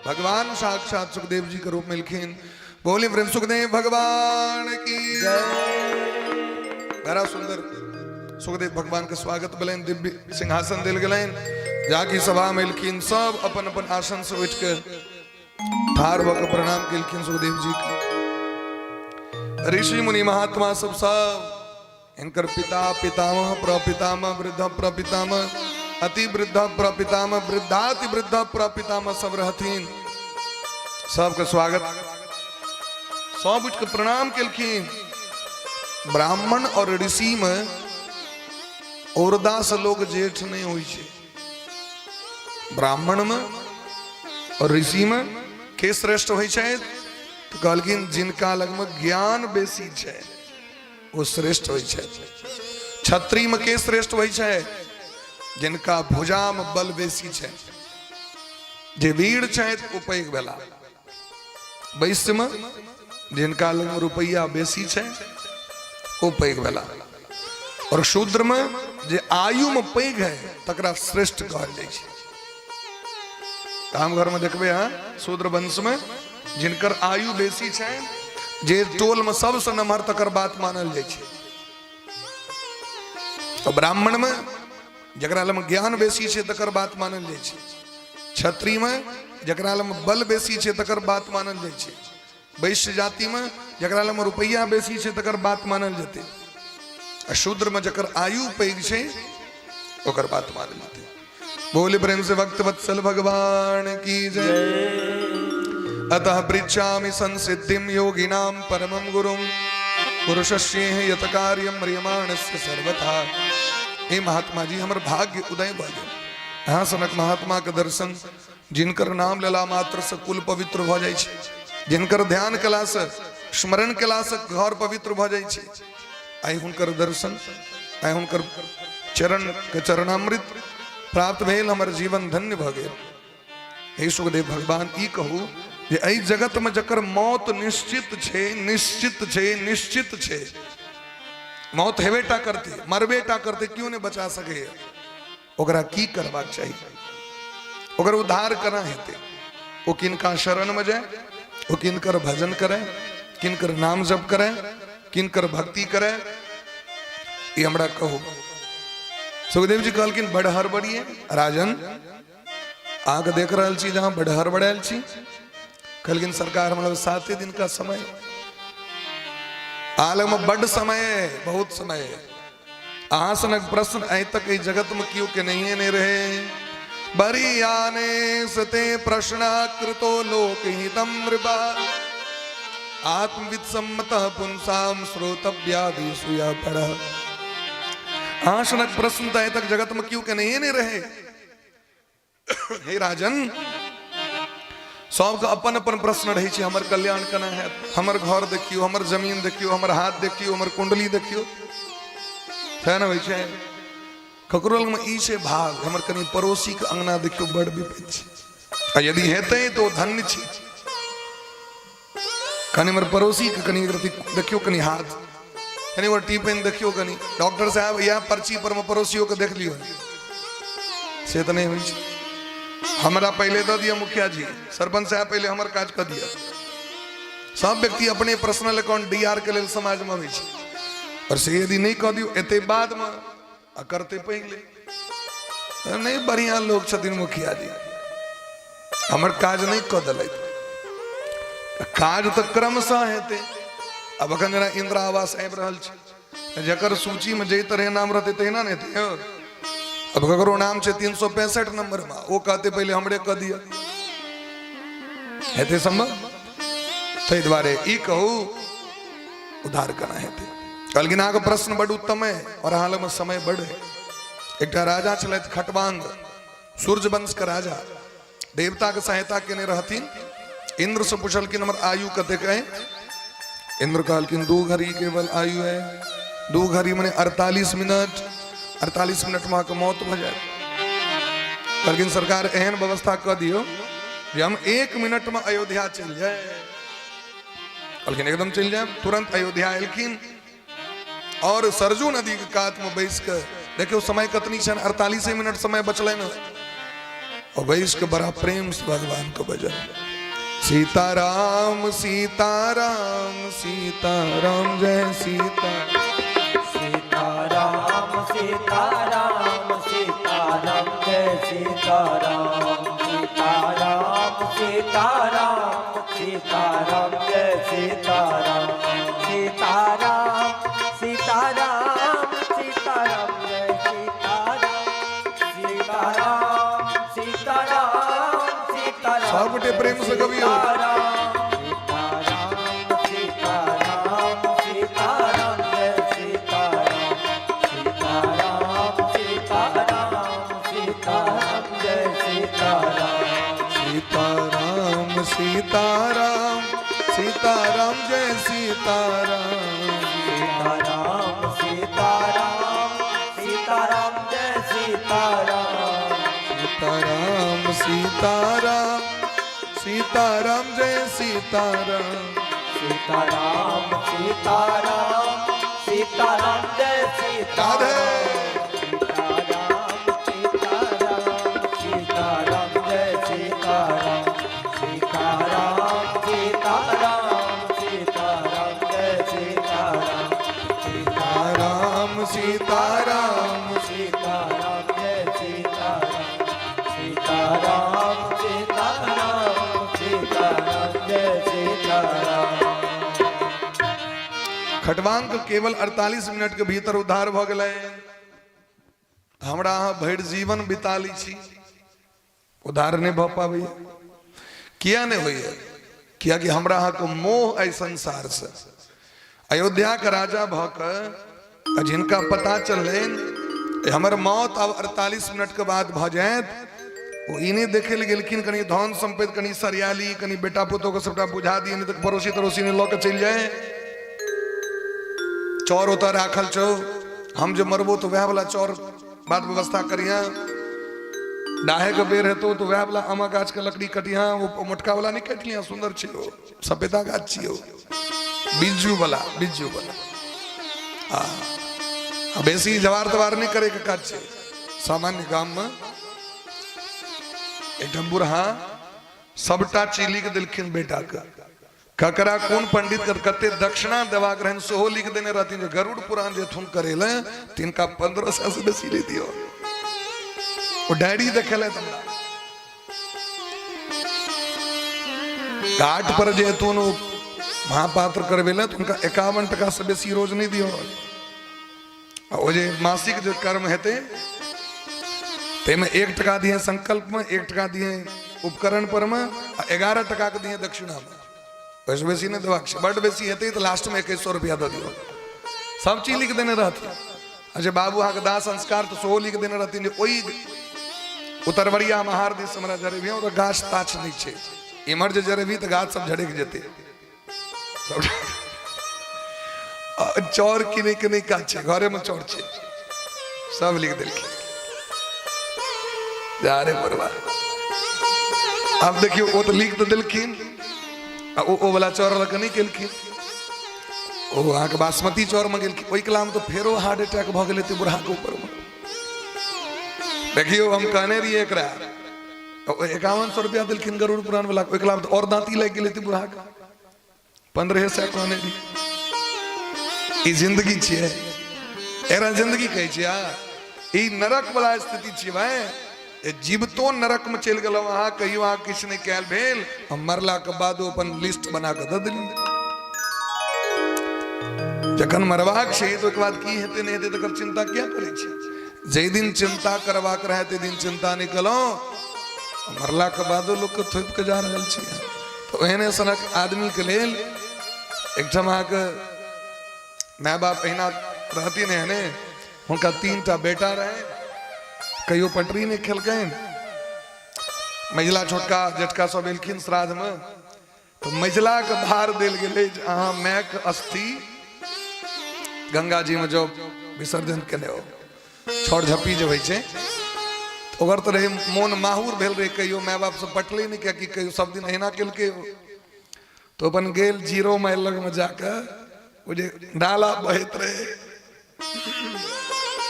भगवान साक्षात सुखदेव जी के रूप में लिखीन। बोले प्रेम सुखदेव भगवान की जय। बड़ा सुंदर सुखदेव भगवान के स्वागत बलेन, दिव्य सिंहासन दिल गलेन। जाकी सभा में लिखीन सब अपन अपन आसन से उठ कर ठार होकर प्रणाम केलखिन सुखदेव जी के। ऋषि मुनि महात्मा सब इनकर पिता पितामह प्रपितामह वृद्ध प्रपितामह अति वृद्धा प्रपितामह वृद्धाति वृद्धा प्रपितामह सब रहथिन। सबके स्वागत सब उठ के प्रणाम केलखिन। ब्राह्मण और ऋषि में औरदास लोग जेठ नहीं हुई छे। ब्राह्मण में और ऋषि में के श्रेष्ठ हुई छे तो कहलखिन जिनका लग में ज्ञान बेसी छे वो श्रेष्ठ हुई छे। क्षत्रिय में के श्रेष्ठ हुई छे जिनका भुजा में बल बेसी छे। जे वीर छे वो पैघ भेला। वैश्य में जिनका लग में रुपया बेसी छे वो पैघ भेला। और शूद्र में जे आयु में पैघ है तकरा श्रेष्ठ कहल जाय छे। काम घर में देखबे हाँ शूद्र वंश में जिनकर आयु बेसी छे जे टोल में सबसे नमहर तकर बात मानल जाय छे। तो ब्राह्मण में जकरा लम ज्ञान बेसी छे तकर बात मानल जाय छे। क्षत्रिय में जकरा लम बल बेसी छे तकर बात मानल जाय छे। वैश्य जाति में जकरा लम रुपया बेसी छे तकर बात मानल जेते। शूद्र में जकर आयु पैघ छे ओकर बात मानल जेते। बोले प्रेम से भक्त वत्सल भगवान की जय। अतः पृच्छामि संसिद्धिं योगिनां परमं गुरुं पुरुषस्येह यत कार्यं म्रियमाणस्य सर्वथा। हे महात्मा जी हमर भाग्य उदय भ गेल। हाँ सनक महात्मा के दर्शन जिनकर नाम लेला मात्र से कुल पवित्र भ जाय छै। जिनकर ध्यान कला से स्मरण कला से घर पवित्र भ जाय छै। आइ हुनकर दर्शन आइ हुनकर चरण के चरणामृत प्राप्त भेल हमर जीवन धन्य भ गेल। हे सुखदेव भगवान ई कहू जे एहि जगत में जकर मौत निश्चित छे निश्चित छे निश्चित छे मौत हेबेटा करते मरबेटा करते क्यों नहीं बचा सके ओकरा की करबाक चाहिए ओकर उद्धार करा हेते ओ किनका शरण में जाए ओ किनकर भजन करे किनकर नाम जप करे किनकर भक्ति करे ये हमरा कहो। सुखदेव जी कहलखिन बड़ हड़बड़िए राजन आग देख रहा छी जहां बड़ हड़बड़ायल छी। कहलखिन सरकार मतलब 7 दिन का समय आलम में बड़ समय है बहुत समय है। आसनक प्रश्न अ तक जगत में क्यों के नहीं रहे। बरी आने सते प्रश्न कृतो लोक हितम नृपा आत्मविद सम्मत पुंसाम श्रोतव्यादिषु या पढ़। आसनक प्रश्न अ तक जगत में क्यों के नहीं रहे। हे राजन सबके अपन अपन प्रश्न रही छे हमर कल्याण केना है। हमर घर देखियो हमर जमीन देखियो हमर हाथ देखियो हमर कुंडली देखियो है ना होइ छे। ककरो में ई छे भाग हमर कनी पड़ोसी के अंगना देखियो बड़ विपद छे। यदि हेते तो धन्य छी। कनी हमर पड़ोसी के कनी देखियो कनी हाथ कनी और टिफिन देखियो कनी डॉक्टर साहब या पर्ची पर में पड़ोसियों के देख लियो से तो नहीं होइ छे। हमारा पहले दे दिया मुखिया जी सरपंच साहब पहले हमार काज कर दिया। सब व्यक्ति अपने पर्सनल अकाउंट डीआर के लिए समाज में होइ छे और से यदि नहीं कह दियो एते बाद में करते पहले नहीं बढ़िया लोग छथिन मुखिया जी हमर काज नहीं कह दिलैथ। काज तो क्रमशः हेते। अब अखन जना इंदिरा आवास आबि रहल छै जकर सूची में जे तरह नाम रहते तहिना ने हेते। अब ककरो नाम छे 365 नंबर में वो कहते पहले हमरे कह दिया हेते संभव तै द्वारे ई कहू उद्धार करना हेते। कहलखिन आगे प्रश्न बड़ उत्तम है और हाल में समय बड़ है। एक राजा छलैथ खटवांग सूर्य वंश के राजा देवता के सहायता केने रहथिन। इंद्र से पूछलखिन हमर आयु कतेक है। इंद्र कहलखिन 2 घड़ी केवल आयु है। 2 घड़ी माने 48 मिनट 48 मिनट में के मौत हो जाए। लेकिन सरकार एहन व्यवस्था कर दियो कि हम 1 मिनट में अयोध्या चल जाए। लेकिन एकदम चल जाए तुरंत अयोध्या एलखिन और सरजू नदी के कात में बैस के देखियो समय कतनी छन 48 मिनट समय बचल न और बैस के बड़ा प्रेम से भगवान को भजन सीताराम सीताराम सीताराम जय सीता सीताराम सीताराम सीताराम जय सीताराम सीताराम सीताराम सीताराम जय सीताराम सीताराम सीताराम सीताराम जय सीताराम सीताराम सीताराम सीताराम सीताराम सब गोटे प्रेम से कवियो सीताराम सीताराम जय सीताराम सीताराम सीताराम सीताराम जय सीताराम सीताराम सीताराम सीताराम जय सीताराम सीताराम सीताराम सीताराम जय सीताराम सीताराम सीताराम सीताराम जय सीताराम सीताराम सीताराम सीताराम जय राधे सीताराम सीताराम सीताराम जय सीताराम सीताराम सीताराम सीताराम जय सीताराम राम सीताराम सीताराम जय सीताराम सीताराम सीताराम सीताराम जय सीताराम खटवांक केवल 48 मिनट के भीतर उद्धार भ गए हमरा अहाँ भरि जीवन बिता ली छी उद्धार नहीं भ पाबे किया नहीं होइए किया कि हमरा अहाँ को मोह आई संसार से अयोध्या का राजा भक जिनका पता चले हमर मौत अब 48 मिनट के बाद भ जाए वो इन्हें देखे ले गेलखिन कनी धन संपत्ति कनी सरियाली कनी बेटा पुतो को सबटा बुझा दिए नहीं तो पड़ोसी तड़ोसी ने लौके चल जाए चौर होता राखल छो हम जो मरबो तो वह वाला चौर बात व्यवस्था करिया डाहे के बेर हेतो तो वह वाला आमा गाछ के लकड़ी कटिया वो मोटका वाला नहीं कटलिया सुंदर छियो सपेता गाछ छियो बिज्जू वाला हाँ बेसी जवार तवार नहीं करे के काज छे सामान्य गाम में एक बुढ़ा सबटा चीज लिख दिलखिन बेटा का ककरा कौन पंडित कते दक्षिणा देवा ग्रहण सेहो लिख देने रहती जो गरुड़ पुराण जे थुन करेले तिनका 1500 से बेसी ले दियो वो डायरी देखेले तमरा घाट पर जे तुन महापात्र करवेले तो उनका 51 टका से बेसी रोज नहीं दियो वो जे मासिक जो कर्म हेते ते में 1 टका दिए संकल्प में 1 टका दिए उपकरण पर में 11 टका के दिए दक्षिणा में वैसे बेसी नहीं देवा बड़ बेसी हेते तो लास्ट में 2100 रुपया दे दियो सब चीज लिख देने रहती अच्छा बाबू हाँ के दाह संस्कार तो सो लिख देने रहती वही उतरवरिया महार दिस हमरा जरेबी और गाछ ताछ नहीं छे इमर जे जरेबी तो गाछ सब झड़क जेते चौर किने के नहीं काछ घरे में चौर छे सब लिख दिलखिन जा रे बरवा अब देखियो वो तो लिख तो दिलखिन ओ वाला चौर लग नहीं केलखिन ओ अहाँ के बासमती चौर में गेलखिन ओई कलाम तो फेरो हार्ट अटैक भ गेलै ते बुढ़ा के ऊपर में देखियो हम कहने रहिए एकरा 5100 रुपया दिलखिन गरुड़ पुराण वाला ओई कलाम तो और दांती लग गेलै ते बुढ़ा का 1500 कहने रही ई जिंदगी छिए एरा जिंदगी कहै छिया ई नरक वाला स्थिति छिए भाई जीवतो नरक में चल गलो वहां कहियो आ किछ नहीं कैल भेल हम मरला के बाद अपन लिस्ट बना के द दिली जखन मरवाक छै तो के बाद की हेते नहीं हेते तकर चिंता क्या करे छी जे दिन चिंता करवाक रहे ते दिन चिंता नहीं कलो मरला के बाद लोग के थोप के जा रहल छी तो एहने सनक आदमी के लेल एकठम के माय बाप अहिना रहती ने हने उनका 3टा बेटा रहे कहियो पटरी नहीं खेलकन मझिला छोटका जेठका सब एलखिन श्राद्ध में तो मझिला के भार देल गेलै अहाँ माय के अस्थि गंगा जी में जो विसर्जन केले हो छोड़ झप्पी जो होइ छै ओकर तो रहे मोन माहूर भेल रहे कहियो माय बाप से पटले नहीं क्या कि कहियो सब दिन अहिना केलके तो अपन गेल 0 माइल लग में जाकर वो जे डाला बहत रहे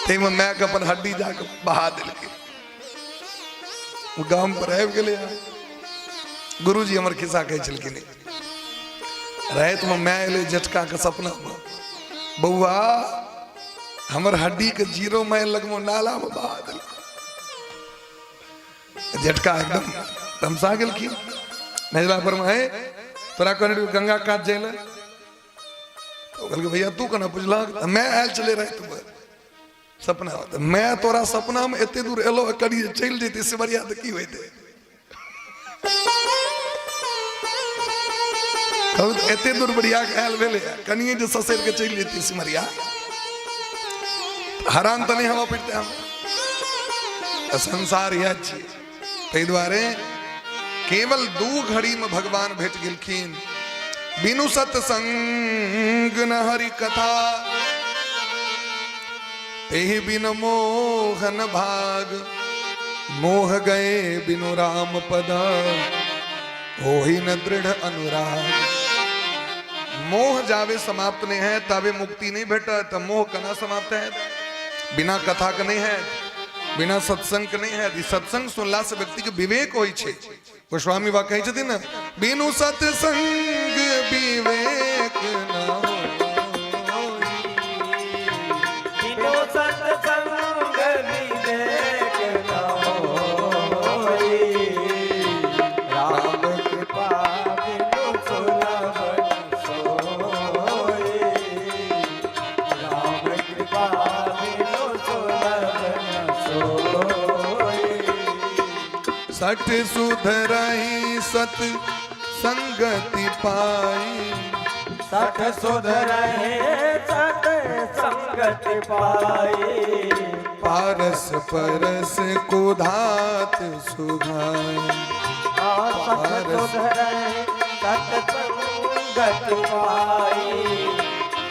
में मैं अपन हड्डी जाकर बहा दिलके गांव पर आबि गेलै गुरुजी हमर खिस्सा कहै छलखिन रात में मैं एले झटका के सपना में बउआ हमर हड्डी के 0 माइल लग में नाला में बहा दिलके झटका एकदम तमसा गेलखिन नजला पर में है तोरा कहने गंगा काट जाइले तो कहलके भैया तू कना पुछला मैं आयल चले रहे तुम सपना होता मैं तोरा सपना में एते दूर एलो करी चल जेती से बढ़िया तो की होते कहू तो एते दूर बढ़िया ख्याल भेले कनिए जो ससुर के चल जेती सिमरिया हरान तो नहीं हवा पिटते हम संसार यह छी तै द्वारे केवल दू घड़ी में भगवान भेट गेलखिन बिनु सत्संग न हरि कथा तेहि बिन मोहन भाग मोह गए बिनु राम पद होहि न दृढ़ अनुराग। मोह जावे समाप्त नहीं है तबे मुक्ति नहीं भेटा तब मोह कना समाप्त है बिना कथा का नहीं है बिना सत्संग का नहीं है सत्संग सुनला से व्यक्ति के विवेक होई छे गोस्वामी बा कहै छथिन ना बिनु सत्संग विवेक न होई बिनु सत्संग विवेक न होई राम कृपा बिनु सुलभ सोई राम कृपा बिनु सुलभ सोई। सठ सुधरहि सत संगति पाई सठ सुधरहि सत संगति पाई पारस परस को धात सुघाई सठ सुधरहि सत संगति पाई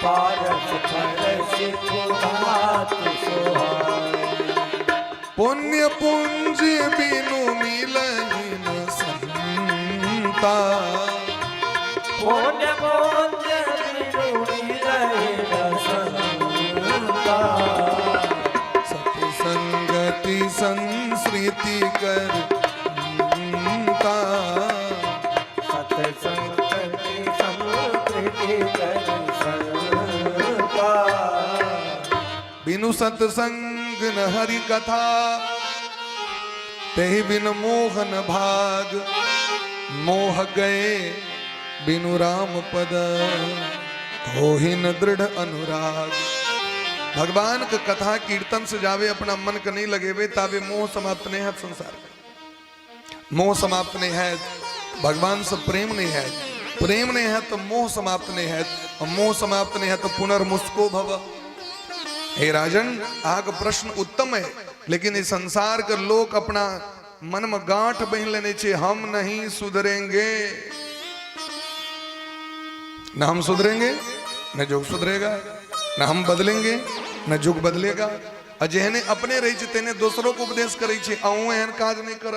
पारस परस को धात सुहाई। पुण्य पुंज बिनु मिलहि न संता पुण्य पुंज बिनु मिलहि न संता सत्संगति संस्कृति कर सत्संगति संस्कृति कर बिनु सत्संग न हरि कथा तेहि बिन मोहन भाग मोह गए बिनु राम पद होहि न दृढ़ अनुराग। भगवान का कथा कीर्तन से जावे अपना मन का नहीं लगेवे तावे मोह समाप्त नहीं है संसार मोह समाप्त नहीं है भगवान से प्रेम नहीं है प्रेम नहीं है तो मोह समाप्त नहीं है और मोह समाप्त नहीं है तो पुनर्मुस्को भव। हे राजन आग प्रश्न उत्तम है लेकिन इस संसार के लोग अपना मन में गांठ बहन लेने चाहिए हम नहीं सुधरेंगे न हम सुधरेंगे न जुग सुधरेगा न हम बदलेंगे न जुग बदलेगा और जेहने अपने रही छे तेने दूसरों को उपदेश करे छे अहू एहन काज नहीं कर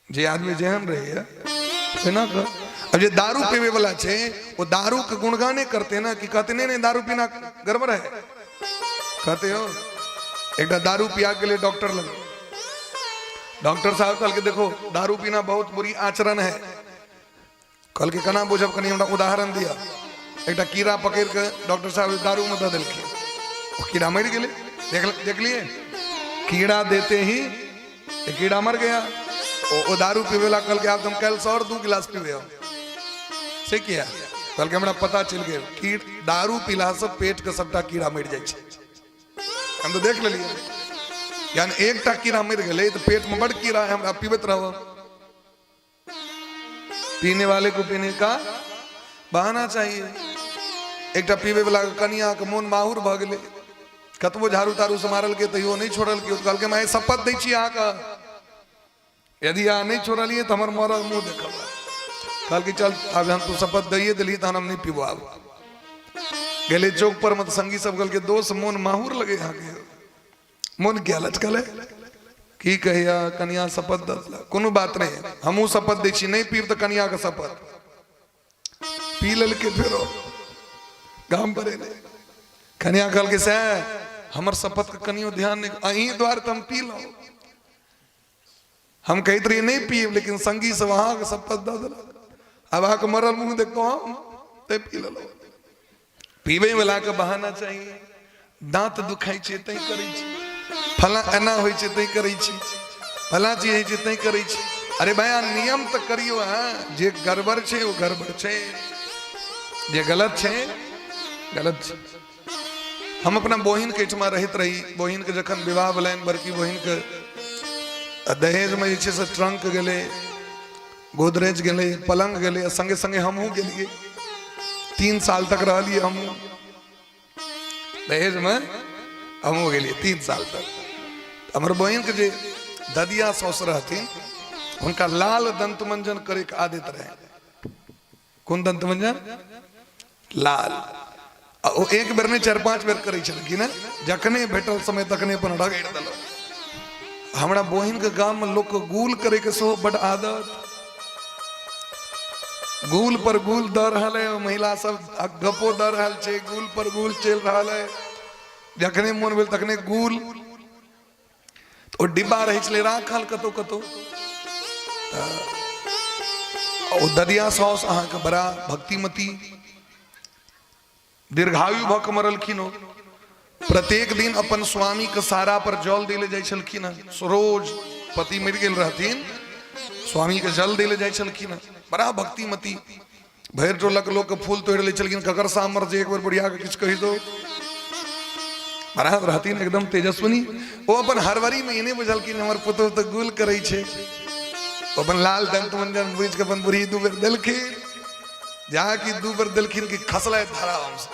जे आदमी जेहन रहे है ना कर अब जे दारू पीवे वाला छे वो दारू के गुणगाने करते ना कि कहते नहीं दारू पीना गड़बड़ है कहते हो एक दारू पिया के लिए डॉक्टर लगे डॉक्टर साहब कल के देखो दारू पीना बहुत बुरी आचरण है कल के कना बुझब कनी हमरा उदाहरण दिया एक कीड़ा पकड़ के डॉक्टर साहब दारू में दे दिलखिन कीड़ा मर गए देख लिए कीड़ा देते ही कीड़ा मर गया वो दारू पीवे ला कल के आप तुम कल 100 और 2 गिलास पीवे हो से किया कल के हमरा पता चल गया कि दारू पीला से पेट के सबटा कीड़ा मर जाए हम तो देख लिए यानी एक टा कीड़ा मर गए तो पेट में बड़ कीड़ा है हमरा पीबत रहो पीने वाले को पीने का बहाना चाहिए एक टा पीवे वाला कनिया के मन माहुर भ गए कतबो झाड़ू तारू से मारल के तैयो नहीं छोड़ल के कल के मैं शपथ दै छी अहाँ का यदि अहाँ नहीं छोड़लिए तो हमर मरल मुंह देखब कल की चल अब हम तो शपथ दिए दिली तो हम नहीं पीबो अब गेले चौक पर मत संगी सब गल के दोस्त मन माहुर लगे यहाँ के मन क्या लचकल है की कहिया कन्या शपथ दसला कोनो बात नहीं हमू शपथ दै छी नहीं पीब तो कन्या का शपथ पी लल के फेरो गाम पर कन्या कल के से हमर शपथ का कनियो ध्यान नहीं अही द्वार तो हम पी लो हम कहते रहिए नहीं पिए लेकिन संगी से वहां के शपथ दस अब आके मरल मुंह देखो हम ते पी लो पीबे वाला के बहाना चाहिए दांत दुखाई छे तई करै छी फला एना होई छे तई करै छी फला चीज होई छे तई करै छी अरे भैया नियम तो करियो हां जे गड़बड़ छे वो गड़बड़ छे जे गलत छे गलत छे हम अपना बहिन के ठमा रहत रही। बहिन के जखन विवाह भेलनि, बड़की बहिन के दहेज में जे छै से ट्रंक गेले, गोदरेज गेले, पलंग गेले, संगे संगे हमहू गेलिए। 3 साल तक रहलिए हमहू दहेज में, हमहू गेलिए 3 साल तक। हमर बहिन के जे ददिया साउस रहथिन, उनका लाल दंतमंजन करे के आदत रहे। कौन दंतमंजन? लाल। ओ एक बेर नहीं 4-5 बेर करे छलखिन। जखने भेटल समय तखने अपन रगड़ देलक। हमरा बहिन के गांव में लोग को गुल करे के सेहो बड़ आदत। गुल पर गुल द रहल है, महिला सब गपो द रहल छै, गुल पर गुल चल रहल है। जखने मन भेल तखने गुल, तो डिब्बा रहे छले राखल कतो कतो। ओ ददिया साउस अहाँ के बड़ा भक्तिमती, दीर्घायु भक मरलखिन। हो प्रत्येक दिन अपन स्वामी के सारा पर जल दिले जाय छलखिन। रोज पति मर गेल रहथिन, स्वामी के जल दिले जाय छलखिन। बड़ा भक्तिमती, भैर टोलक लोग के फूल तोड़ ले छलखिन। ककर सामर जे एक बार बढ़िया के किछ कहि दो, बड़ा रहथिन एकदम तेजस्विनी। वो अपन हरवरी में इन्हें बुझलखिन हमर पुतो तो गुल करे छे। अपन लाल दंतमंजन बुझ के अपन बुढ़ी 2 बेर देलखिन। जहाँ की 2 बेर देलखिन की खसले धारा हमसे।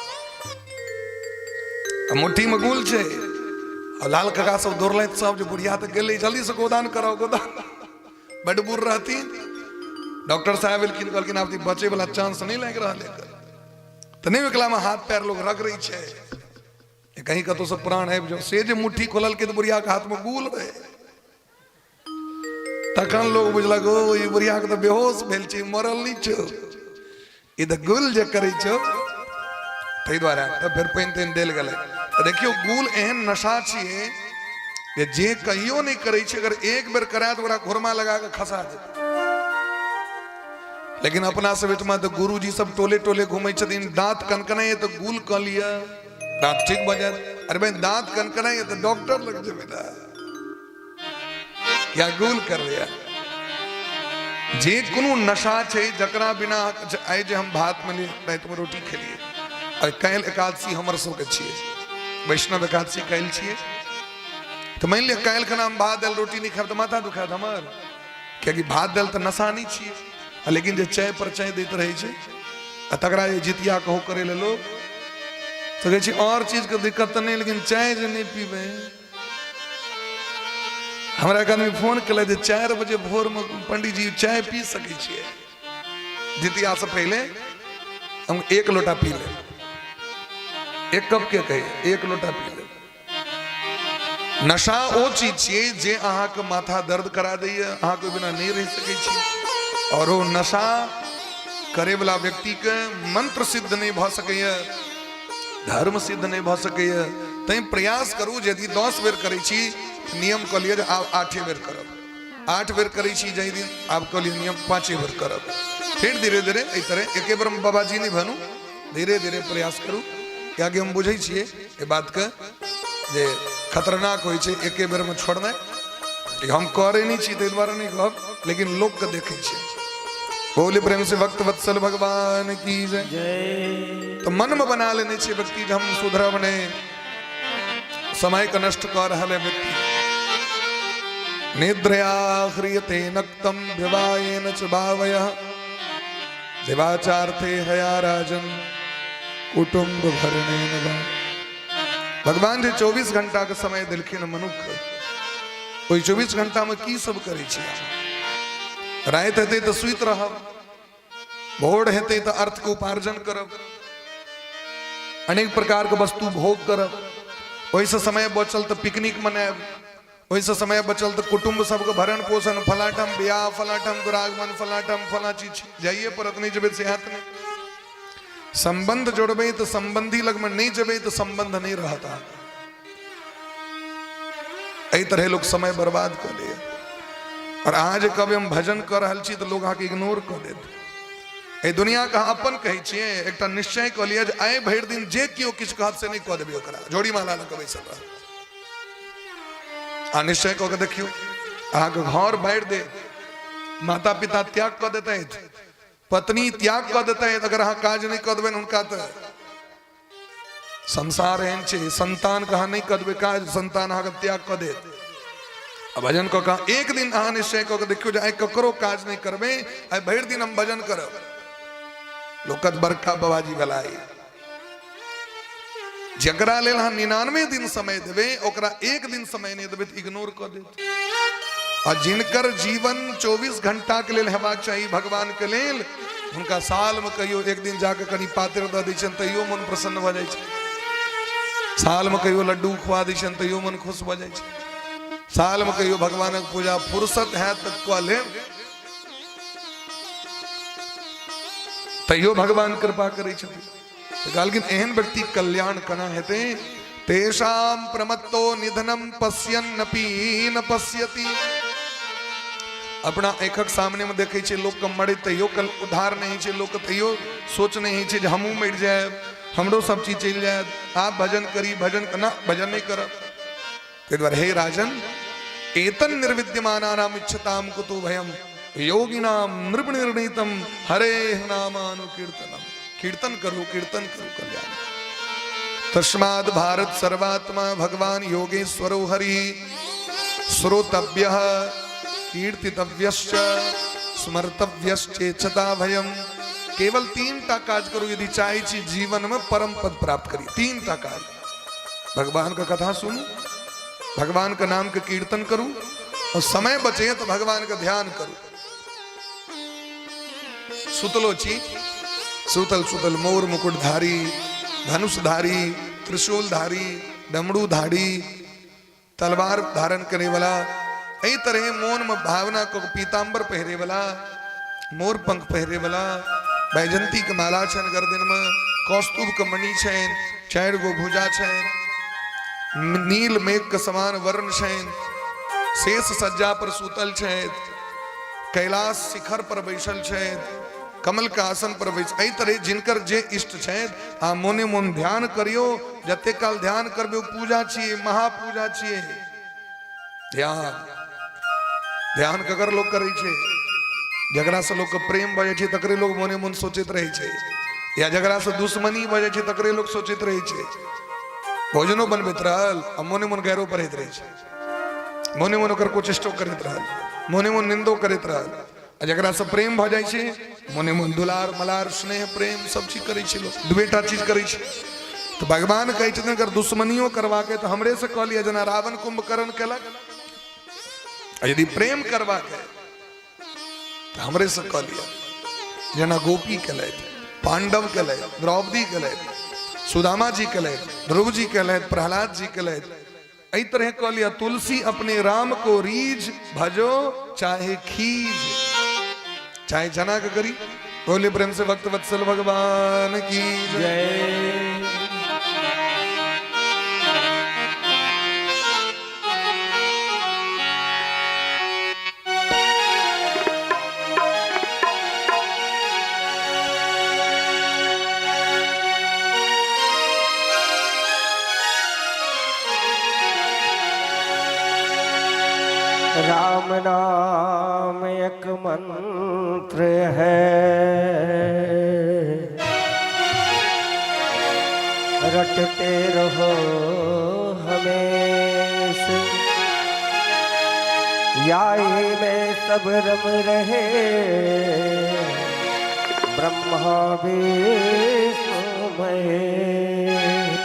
मुट्ठी में गुल छे, और लाल काका सब दौड़ल सब जो बुढ़िया तो गेले, जल्दी से गोदान कराओ गोदान। बड़ बुर रहती। डॉक्टर साहब एलखिन, कहलखिन आप बचे वाला चांस नहीं लग रहा है। तो नहीं एकला में हाथ पैर लोग रग रही छे, कहीं कतो से प्राण है जो से जे मुट्ठी खोलल के तो बुढ़िया के हाथ में गुल रहे। तखन लोग बुझलक ओ ई बुढ़िया के तो बेहोश भेल छै, मरल नहीं छो, ई तो गुल जे करे छो। तै द्वारा तो फिर पेन तेन देल गेलै। तो देखियो गुल एहन नशा छिए जे कहियो नहीं करे छे, अगर एक बेर करा तो ओकरा घुरमा लगा के खसा जेतै। लेकिन अपना सब में तो गुरु जी सब टोले टोले घूमे छथिन। दांत कनकनाए तो गुल क लिया, दांत ठीक भ जात। अरे भाई दांत कनकनाए तो डॉक्टर लग जेबे ना, या गुल कर लिया। जे कोनो नशा छे जकरा बिना आइ जे हम भात में रात में रोटी खेलिए। और कैल एकादशी हमर सबके छिए, वैष्णव एकादशी कैल छिए। तो मान लिया कैल खना हम भात दाल रोटी नहीं खाब तो माथा दुखात हमर, क्योंकि भात दाल तो नशा नहीं छिए। लेकिन जे चाय पर चाय देते रहे छे, तकरा जे जितिया कहो करे ले लोग तो कहे छे और चीज के दिक्कत तो नहीं, लेकिन चाय जे नहीं पीबे। हमरा एक आदमी फोन कले जे 4 बजे भोर में पंडित जी चाय पी सके छिए, जितिया से पहले हम 1 लोटा पी ले। 1 कप के कहे 1 लोटा पी ले। नशा ओ चीज छे जे अहाँ के माथा दर्द करा दैए, अहाँ के बिना नहीं रह सके छी। और वो नशा करे वाला व्यक्ति के मंत्र सिद्ध नहीं भ सकैए, धर्म सिद्ध नहीं भ सकैए। तै प्रयास करू, यदि 10 बेर करे छी नियम क लिया आप 8 बेर करब। 8 बेर करे छी जै दिन आप क लिया नियम 5 बेर करब। फिर धीरे धीरे एहि तरह एक बेर में बाबाजी नहीं बनू, धीरे धीरे प्रयास करू। कियाकि हम बुझे छिए ए बात के जे खतरनाक होय छे एक बेर में छोड़ना। हम करे नहीं छी तै द्वारा नहीं कहब, लेकिन लोग के देखे छे। बोले प्रेम से भक्त वत्सल भगवान की जय। तो मन में बना लेने छे व्यक्ति हम सुधरा बने, समय का नष्ट कर रहा है व्यक्ति। निद्रया ह्रियते नक्तम विवायेन च भावयः, देवाचार्थे हया राजन कुटुंब भरणेन वा। भगवान जी 24 घंटा का समय दिलखिन मनुख, कोई 24 घंटा में की सब करे छी। रात हेते तो सुइत रहब, भोर हेते तो अर्थ के उपार्जन करब, अनेक प्रकार के वस्तु भोग करब। वैसे समय बचल तो पिकनिक मनाएब, वैसे समय बचल तो कुटुंब सबके भरण पोषण, फलाटम ब्याह, फलाटम दुरागमन, फलाटम फला चीज जाइए परत नहीं जबे सेहत नहीं। संबंध जोड़बे तो संबंधी लग में नहीं जबे तो संबंध नहीं रहता। एहि तरह लोग समय बर्बाद कर ले। और आज कभी हम भजन कर रहा छी तो लोग आके इग्नोर कर देते। ए दुनिया का अपन कहे छे एक निश्चय कर लिया आए भर दिन जे कियो किछ कहत से नहीं कह देबे ओकरा, जोड़ी माला न कबे सब आ निश्चय कह के देखियो। अहाँ के घर बांट दे, माता पिता त्याग कर देते हैं, पत्नी त्याग कर देते हैं, अगर अहाँ काज नहीं कर देबे उनका तो संसार हैं संतान कहा नहीं कदवे का संतान हा त्याग कर दे। भजन को कहा एक दिन अहा निश्चय को देखो जाए ककरो काज नहीं करबे आई भर दिन हम भजन करब लोकत बरखा बवाजी भलाई जगरा लेल 99 दिन समय देवे ओकरा एक दिन समय नहीं देवे तो इग्नोर कर दे। और जिनकर जीवन 24 घंटा के लेल हेबाक चाहिए भगवान के लेल उनका साल में कहियो एक दिन जाके कनी पात्र द दै छन तैयो मन प्रसन्न भ जाय छै। साल में कहियो लड्डू खुआ दै छन तैयो मन खुश भ जाय छै। साल में कहियो भगवान के पूजा फुर्सत है तक को ले तैयो भगवान कृपा करे छथिन। लेकिन एहन व्यक्ति कल्याण कना हेते तेषाम प्रमत्तो निधनम पश्यन्नपि न पश्यति। अपना एकक सामने में देखे छे लोग के मरे तैयो कल उधार नहीं छे लोग तैयो सोच नहीं छे जे हमहू मर जाए हमरो सब चीज चल जाए आप भजन करी भजन ना भजन नहीं करब। ते द्वारा हे राजन एतन निर्विद्यमानानाम इच्छताम कुतो भयम योगिनाम नृपनिर्णीतम हरे नामानुकीर्तनम। कीर्तन करो कल्याण। तस्माद् भारत सर्वात्मा भगवान योगेश्वरो हरि श्रोतव्यः कीर्तितव्यश्च स्मर्तव्यश्चेच्छता भयम। केवल 3टा काज करो यदि चाहे छी जीवन में परम पद प्राप्त करी। 3टा काज भगवान का कथा सुनू भगवान का नाम के कीर्तन करूं और समय बचे तो भगवान का ध्यान करूं। सुतलो छी सुतल सुतल मोर मुकुटधारी धनुषधारी त्रिशूलधारी डमरूधारी तलवार धारण करे वाला एही तरह मौन में भावना को पीतांबर पहरे वाला मोर पंख पहरे वाला बैजंती के माला छन गर्दन में कौस्तुभ के मणि छन 4 गो भुजा छन नील मेघ के समान वर्ण छन शेष सज्जा पर सुतल छन कैलाश शिखर पर बैसल छन कमल का आसन पर बैस एही तरह जिनकर जे इष्ट छन आ मोने मोन ध्यान करियो जते काल ध्यान करबे पूजा छिए महापूजा छिए। ध्यान ककर लोग करे छे जगरा से लोग के प्रेम भजे छे तकरे लोग मोने मोन सोचित रहे छे या जगरा से दुश्मनी भजे छे तकरे लोग सोचित रहे छे। भोजनो बनबैत रहल आ मोने मोन गैरो परैत रहे छे मोने मोन ओकर कोशिशो करैत रहल मोने मोन निंदो करैत रहल आ जगरा से प्रेम भ जाय छे मोने मोन दुलार मलार स्नेह प्रेम सब चीज करे छे लोग दुबेटा चीज करे छे। तो भगवान कहै छथिन अगर दुश्मनियों करवा के तो हमरे से कह लिया जना रावण कुंभकर्ण केलक यदि प्रेम करवा के तो हमरे से कह लिया जना गोपी केलैथ पांडव केलैथ द्रौपदी केलैथ सुदामा जी केलैथ ध्रुव जी केलैथ प्रहलाद जी केलैथ एही तरह कह लिया तुलसी अपने राम को रीझ भजो चाहे खीज चाहे जना के करी। बोले प्रेम से भक्त वत्सल भगवान की जय। राम नाम एक मंत्र है रटते रहो हमेशा याई में सब रम रहे ब्रह्मा विष्णु महेश।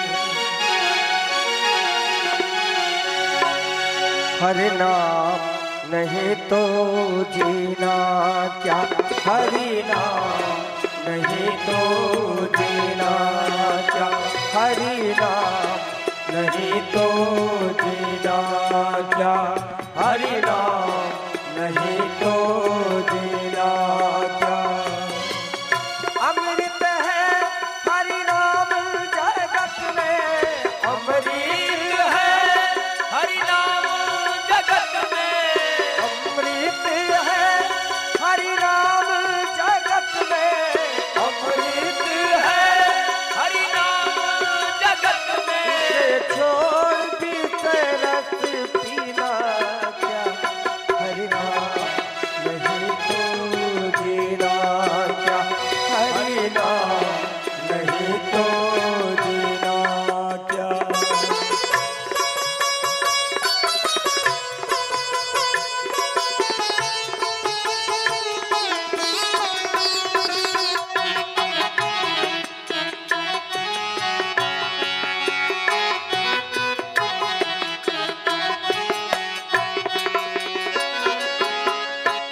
हरि नाम नहीं तो जीना क्या हरि नाम नहीं तो जीना क्या हरि नाम नहीं तो जीना क्या हरि नाम नहीं तो जीना क्या। अमृत है हरि नाम जगत में अमृत है हरि नाम जगत में अमृत है हरि नाम जगत में अमृत है हरि नाम जगत में। छोड़ भी रस पीना क्या हरि नाम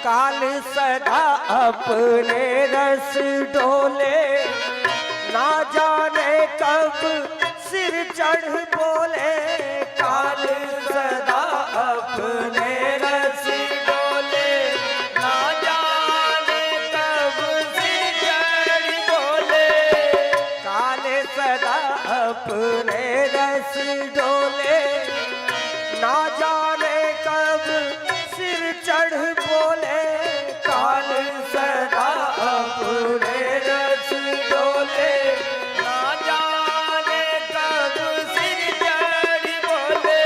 काल सदा अपने रस डोले, ना जाने कब सिर चढ़ बोले। काल सदा अपने रस डोले, ना जाने कब सिर चढ़ बोले। काल सदा अपने रस डोले, ना जाने कब सिर चढ़ बोले। काल सदा अपने रस डोले, ना जाने कब सिर चढ़ बोले।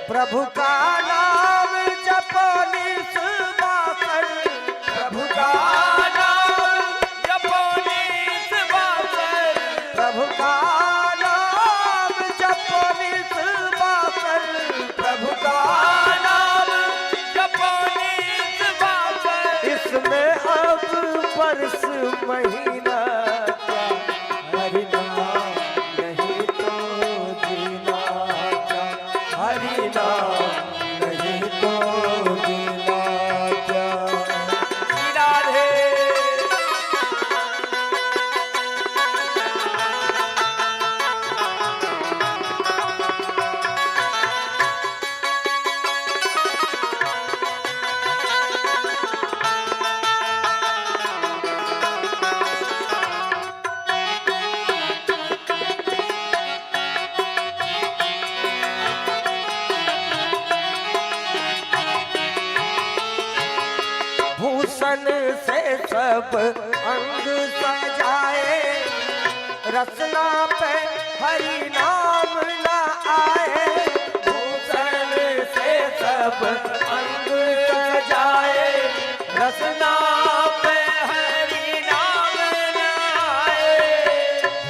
प्रभु का नाम जपो निस्वार्थन, प्रभु का नाम जपो निस्वार्थन, प्रभु का नाम जपो निस्वार्थन, प्रभु का नाम जपो निस्वार्थन। इसमें अब बरस महीना क्या, हरि नाम नहीं तो जीना क्या, हरि नाम नहीं तो जीना क्या। राधे भूषण से सब अंग सजाए, रसना पे हरि नाम न आए। भूषण से सब अंग सजाए, रसना पे हरि नाम न आए।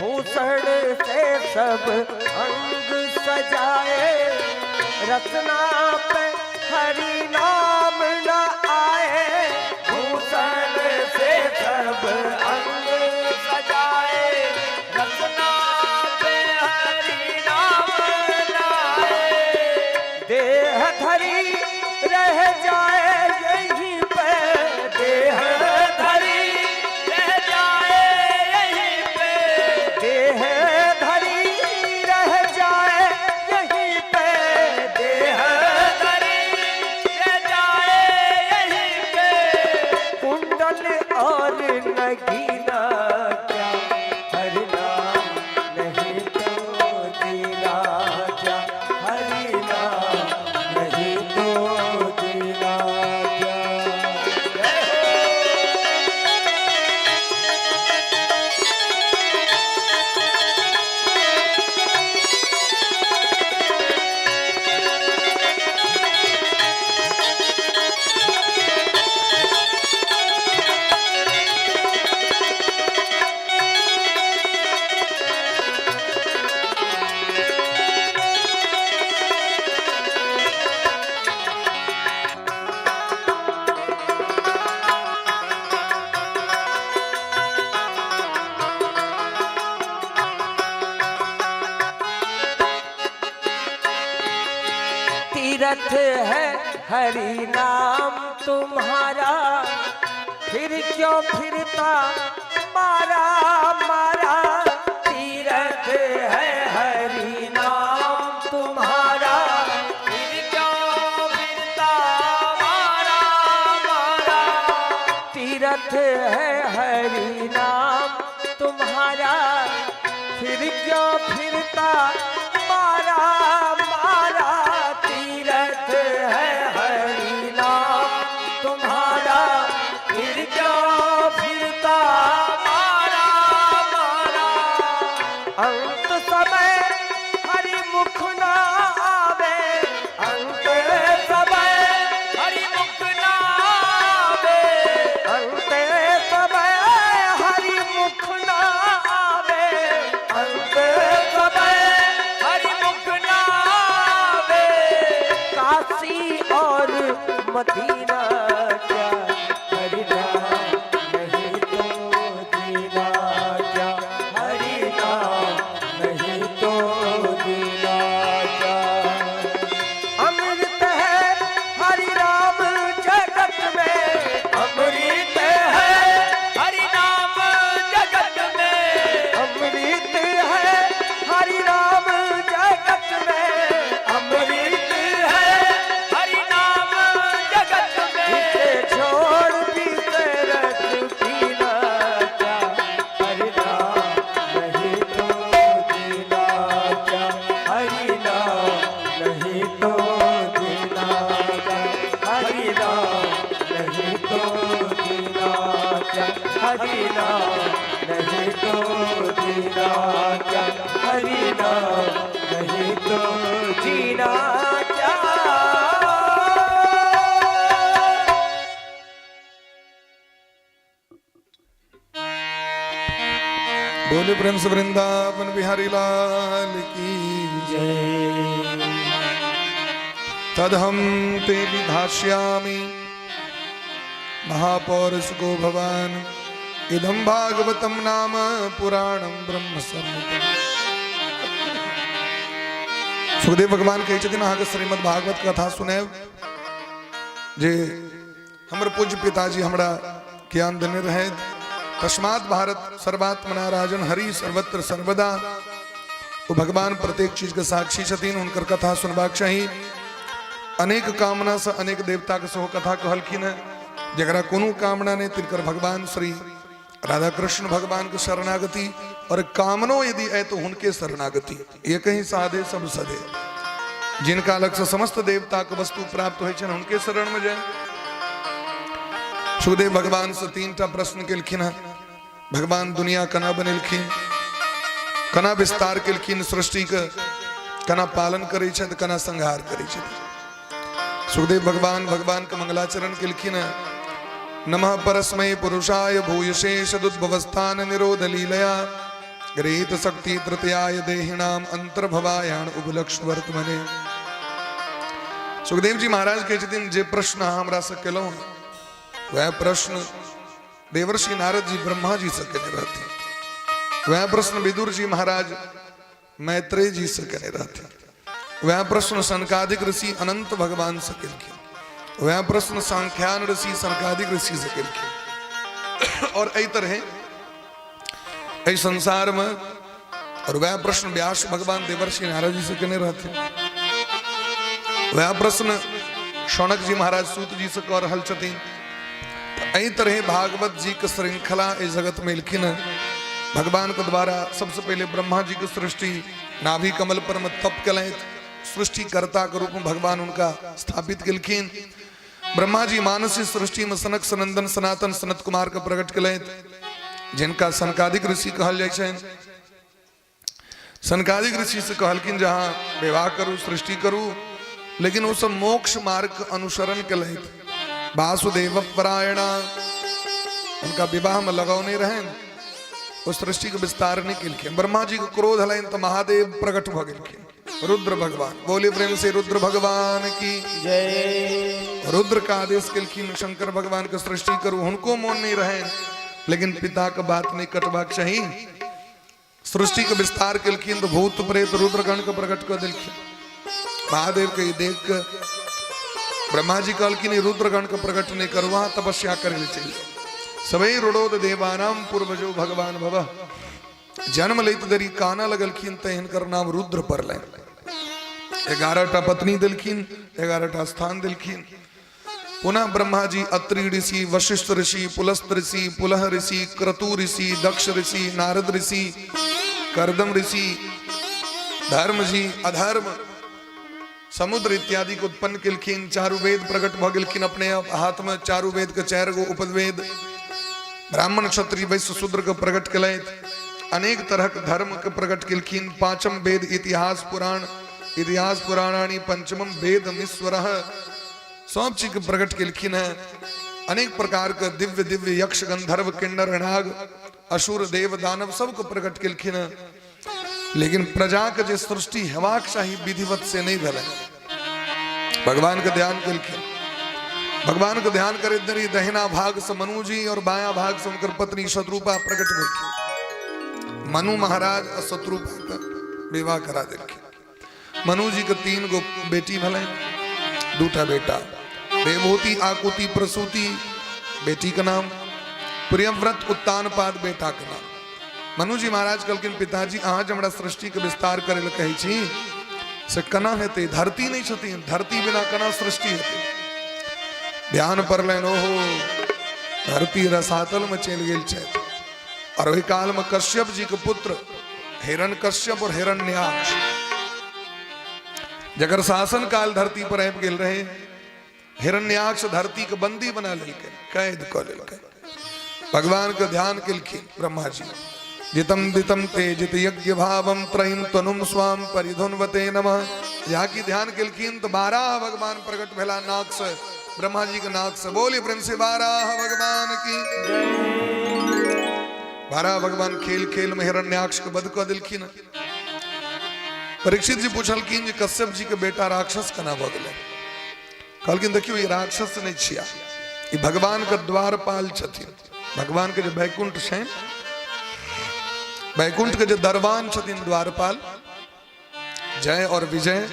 भूषण से सब अंग सजाए, रसना पे हरि नाम न आए। भूषण से सब अंग सजाए, रसना पे हरि नाम न आए। देह धरी रह जाए यहीं पे, देह धरी रह जाए यहीं पे, देह धरी रह जाए यहीं पे, देह धरी रह जाए यहीं पे। कुंडल और नगीना क्या, हरि नाम नहीं तो जीना क्या, हरि नाम नहीं तो जीना क्या। जय तीरथ है हरि नाम तुम्हारा, फिर क्यों फिरता मारा मारा। तीरथ है हरि नाम तुम्हारा, फिर क्यों फिरता मारा मारा। तीरथ है हरि नाम तुम्हारा, फिर क्यों फिरता मारा मारा। तीरथ है हरि नाम तुम्हारा, फिर क्यों फिरता मारा मारा। अंत समय हरि मुख ना आवे, अंत समय हरि मुख ना आवे, अंत समय हरि मुख ना आवे, अंत समय हरि मुख ना आवे। काशी और मदीना क्या, हरि नाम नहीं तो जीना क्या, हरि नाम नहीं तो जीना क्या। अमृत है हरि राम जगत में, नाम नहीं तो जीना क्या, हरि नाम नहीं तो जीना क्या, हरि नाम नहीं तो जीना क्या। बोले प्रेम से वृंदावन बिहारी लाल की जय। तदहम ते विधास्यामि महापौरुषको भवान इदं भागवतम नाम पुराणम ब्रह्म संहिता। सुखदेव भगवान कहे छथिन अहाँके श्रीमद् भागवत कथा सुने जे हमर पूज्य पिताजी हमरा ज्ञान देने रहे। तस्मात् भारत सर्वात्मना राजन हरि सर्वत्र सर्वदा। वो भगवान प्रत्येक चीज के साक्षी छथिन, उनकर कथा सुनबाक चाही। अनेक कामना से अनेक देवता के सेहो कथा कहलखिन है। जकरा कोनो कामना नहीं तिनकर भगवान श्री राधा कृष्ण भगवान के शरणागति, और कामनो यदि है तो उनके शरणागति। ये कहीं साधे सब सदे, जिनका अलग से समस्त देवता को वस्तु प्राप्त हो उनके शरण में जाए। सुखदेव भगवान से 3टा प्रश्न केलखिन है। भगवान दुनिया कना बनेलखिन, कना विस्तार केलखिन सृष्टि के, कना पालन करे छथि, कना संहार करे छथि। सुखदेव भगवान भगवान के मंगलाचरण केलखिन है। नमः परस्मै पुरुषाय भूयसे सदुद्भवस्थान निरोध लीलया ग्रहीत शक्ति तृतीयाय देहिनाम अंतर्भवायान उपलक्ष्य वर्तमने। सुखदेव जी महाराज के दिन जे प्रश्न हमरा से केलहुं वह प्रश्न देवर्षि नारद जी ब्रह्मा जी से कहने रहते। वह प्रश्न विदुर जी महाराज मैत्रेय जी से कहने रहते। वह प्रश्न सनकादिक ऋषि अनंत भगवान से केलखिन। वह प्रश्न सांख्यान ऋषि सनकादिक ऋषि से केलखिन। और ऐ तरह ऐ संसार में, और वह प्रश्न व्यास भगवान देवर्षि नारद जी से कहने रहते। वह प्रश्न शौनक जी महाराज सूत जी से कह रहल छथिन। ऐ तरह भागवत जी के श्रृंखला इस जगत में लिखिन। भगवान के द्वारा सबसे पहले ब्रह्मा जी की सृष्टि नाभि कमल पर में तप कलें, सृष्टिकर्ता के रूप में भगवान उनका स्थापित किलखिन। ब्रह्मा जी मानसी सृष्टि में सनक सनंदन सनातन सनत कुमार का प्रकट कलें, जिनका सनकादिक ऋषि कहल जाय छे। सनकादिक ऋषि से कहलखिन जहाँ विवाह करूँ सृष्टि करूँ, लेकिन वो सब मोक्ष मार्ग अनुसरण कलें। वासुदेव परायणा, उनका विवाह में लगाव नहीं रहे, वो सृष्टि के विस्तार नहीं किलखिन। ब्रह्मा जी को क्रोध हलन तो महादेव प्रकट भ गेलखिन, रुद्र भगवान। बोले प्रेम से रुद्र भगवान की जय। रुद्र का आदेश किलखिन शंकर भगवान के सृष्टि करूं। उनको मोन नहीं रहे, लेकिन पिता का बात नहीं कटबाक चाहिए। सृष्टि के विस्तार किलखिन तो भूत प्रेत रुद्रगण को प्रकट कर दिलखिन। महादेव के देख के ब्रह्मा जी कहलखिन रुद्रगण को प्रकट नहीं करवा, तपस्या करे चाहिए। सबै रुडोद देवानाम पूर्वजो भगवान भव। जन्म लेत दरी काना लगलखिन त हिनकर नाम रुद्र पड़ल। 11टा पत्नी दिलखिन, 11टा स्थान दिलखिन। पुनः ब्रह्मा जी अत्रि ऋषि, वशिष्ठ ऋषि, पुलस्त ऋषि, पुलह ऋषि, क्रतु ऋषि, दक्ष ऋषि, नारद ऋषि, कर्दम ऋषि, धर्म जी, अधर्म, समुद्र इत्यादि को उत्पन्न किलखिन। चारु वेद प्रकट भ गेलखिन अपने हाथ में। चारु वेद के 4 गो उपवेद, ब्राह्मण क्षत्रिय वैश्य शूद्र के प्रकट कलैत। अनेक तरह के धर्म के प्रकट किलखिन। 5म वेद इतिहास पुराण, इतिहास पुराणानि, 5मम वेद मीश्वरः, सब चीज के प्रकट किलखिन है। अनेक प्रकार के दिव्य दिव्य यक्ष गंधर्व किन्नर नाग असुर देव दानव सबको प्रकट किलखिन है। लेकिन प्रजा के जो सृष्टि हेबाक चाहिए विधिवत से नहीं भेल। भगवान के ध्यान किलखिन। भगवान के ध्यान करे दरी दहिना भाग से मनु जी और बाया भाग से उनकर पत्नी शत्रुपा प्रकट भेलखिन। मनु महाराज और शत्रुपा का विवाह करा देलखिन। मनु जी के 3 गो बेटी भले, 2टा बेटा। देवहूति आकुति प्रसूति बेटी का नाम, प्रियव्रत उत्तानपाद बेटा का नाम। मनु जी महाराज कहलखिन पिताजी अहाँ जे हमरा सृष्टि के विस्तार करे ले कहै छी से कना हेतै? धरती नहीं छथिन, धरती बिना कना सृष्टि हेतै? ध्यान पड़लनि ओहो धरती रसातल में चल गेल छै। और वही काल में कश्यप जी के पुत्र हिरण्यकश्यप और हिरण्याक्ष जगर शासन काल धरती पर आबि गेल रहे। हिरण्याक्ष धरती के बंदी बना लेके कैद कर लेके भगवान के ध्यान किलखिन ब्रह्मा जी। जितम दितम ते जित यज्ञ भावम त्रयम तनुम स्वाम परिधुनवते नमः। यहाँ की ध्यान किलखिन तो 12 भगवान प्रकट भेला नाक से, ब्रह्मा जी के नाक से। बोली प्रेम से 12 भगवान की। 12 भगवान खेल खेल में हिरण्याक्ष के वध कर दिलखिन। परीक्षित जी पूछलखिन जी कश्यप जी के बेटा राक्षस कना भऽ गेलै। कहलखिन देखियो ये राक्षस नहीं छिया, ये भगवान के द्वारपाल छथिन। भगवान के जो बैकुंठ छै, बैकुंठ के जो दरबान छथिन द्वारपाल, जय और विजय।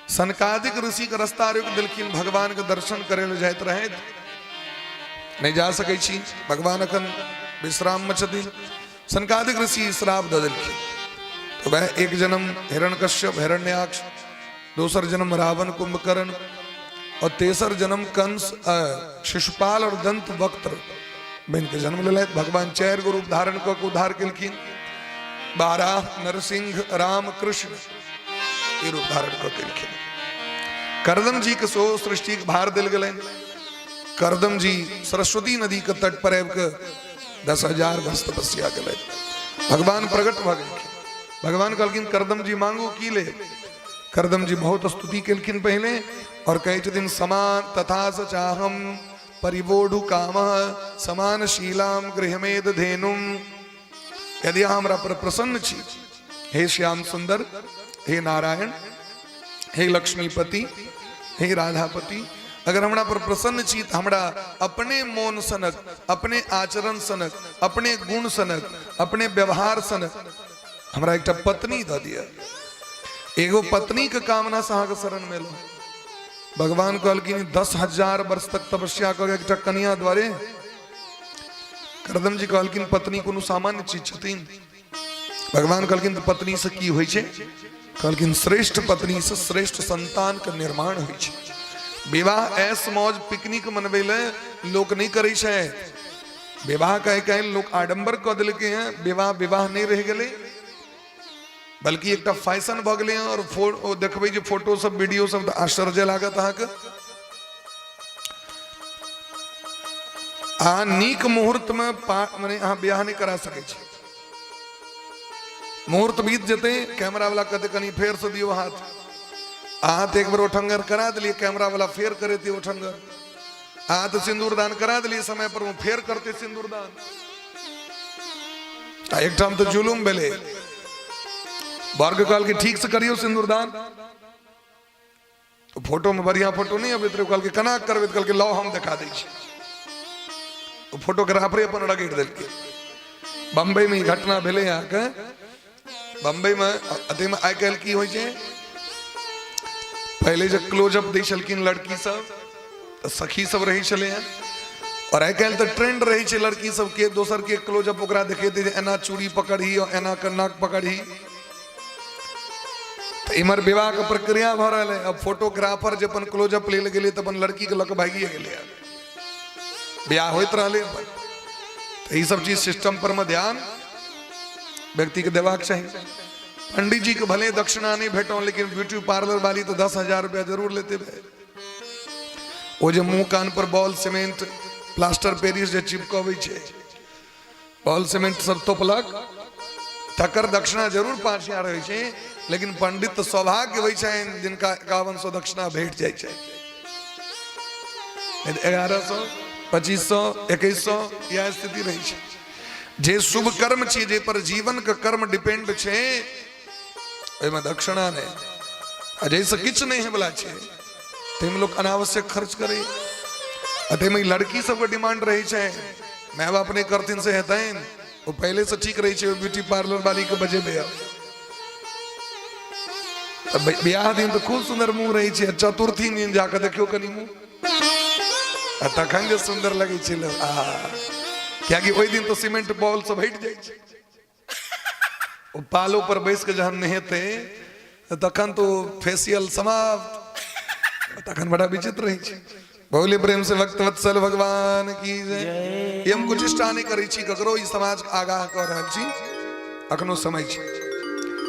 सनकादिक ऋषि के रास्ता रोक दिलखिन, भगवान के दर्शन करे ले जाइत रहे, नहीं जा सकै छी, भगवान अखन विश्राम में छथिन। सनकादिक ऋषि श्राप दे दिलखिन। तो वह एक जन्म हिरण्यकश्यप हिरण्याक्ष, दूसर जन्म रावण कुंभकर्ण और तेसर जन्म कंस शिशुपाल और दंत वक्त्र बन के जन्म ले। भगवान 4 गो रूप धारण कर के उद्धार किलखिन। 12 नरसिंह राम कृष्ण ये रूप धारण कर किलखिन। करदम जी के सो सृष्टि के भार दिल गए। करदम जी सरस्वती नदी के तट पर 10,000 वर्ष तपस्या गए। भगवान प्रकट भ गए। भगवान कहलखिन करदम जी मांगू की ले। करदम जी बहुत स्तुति केलखिन पहले और कहे दिन समान तथा स चाहम परिवोढ़ु काम समान शीलाम गृहमेद धेनुम। यदि हमरा पर प्रसन्न छी, हे श्याम सुंदर, हे नारायण, हे लक्ष्मीपति, हे राधापति, अगर हमरा पर प्रसन्न छी तो हमरा अपने मौन सनक, अपने आचरण सनक, अपने गुण सनक, अपने व्यवहार सनक हमरा एक पत्नी द दिया। एगो पत्नी के कामना से अहाँ के शरण में लो। भगवान कहलखिन 10,000 वर्ष तक तपस्या करके एक कन्या द्वारे। करदम जी कहलखिन पत्नी कोनो सामान्य चीज छथिन। भगवान कहलखिन पत्नी से की होइ छै? कहलखिन श्रेष्ठ पत्नी से श्रेष्ठ संतान के निर्माण होइ छै। विवाह ऐस मौज पिकनिक मनबै ले लोग नहीं करै छै। विवाह कहे लोग आडंबर क देलकै हैं। विवाह नहीं रह गेलै, बल्कि एक फैशन भ गए। और देखबे जो फोटो सब वीडियो सब आश्चर्य लागत। अहाँ नीक मुहूर्त में माने अहाँ ब्याह नहीं करा सके छी। मुहूर्त बीत जेते, कैमरा वाला कहते कनी फेर से दियो हाथ। अहाँ तो एक बार ओठंगर करा दिलिए, कैमरा वाला फेर करे थे ओठंगर। अहाँ तो सिंदूर दान करा दिलिए समय पर, वो फेर करते सिंदूर दान। एक टाइम तो जुलूम भेले। वर्ग काल के ठीक से करियो सिंदूरदान। तो फोटो में बढ़िया फोटो नहीं अब काल के कना करबे कल के लो हम दिखा दै छी। तो फोटोग्राफर अपन रगड़ देलके। बम्बई में घटना भेले। यहाँ के बम्बई में अते में आइ काल की होइ छै, पहले जब क्लोजअप दै छलखिन लड़की सब तो सखी सब रही छले हैं। और आइ काल तो ट्रेंड रही छै लड़की सब के दोसर के क्लोजअप ओकरा देखेते एना चूड़ी पकड़ी और एना नाक पकड़ी। तो इमर विवाह के प्रक्रिया भ रहा है। अब फोटोग्राफर जब अपन क्लोजअप ले गए तो अपन लड़की के लक भागिए गए। ब्याह होते रहे। तो ये सब चीज सिस्टम पर में ध्यान व्यक्ति के देवाक चाहिए। पंडित जी के भले दक्षिणा नहीं भेटो, लेकिन ब्यूटी पार्लर वाली तो 10,000 रुपया जरूर लेते भे। वो जो मुंह कान पर बॉल सीमेंट प्लास्टर पेरिस जो चिपकबे छे, बॉल सीमेंट सब तोपलक, तकर दक्षिणा जरूर 5,000 रहे छे। लेकिन पंडित तो सौभाग्य होइ छै जिनका 5100 दक्षिणा भेट जाय छै। 1100 2500 2100 यह स्थिति रही छै। जे शुभ कर्म छै, जे पर जीवन का कर्म डिपेंड छै, ओइमे दक्षिणा ने जैसे किछ नहीं है बोला छै, तेम लोग अनावश्यक खर्च करे। अतेम लड़की सबके डिमांड रही छै, माय बाप ने करथिन से हेतैन, वो पहले से ठीक रही छै। ब्यूटी पार्लर वाली के बजे बे ब्याह दिन तो खूब सुंदर मुंह रही है। चतुर्थी दिन जाकर देखियो कनी मुंह तखन जे सुंदर लगे छै। क्या ओहि दिन तो सीमेंट बॉल सब हट जाए। पालो पर बैस के जहन नहेते तखन तो फेशियल समाप्त। तखन बड़ा विचित्र रही छै। बोले प्रेम से भक्त वत्सल भगवान की जय। हम कुछ इष्टा नहीं करै छी ककरो, ई समाज आगाह कर रहल छी। अखनो समय छै।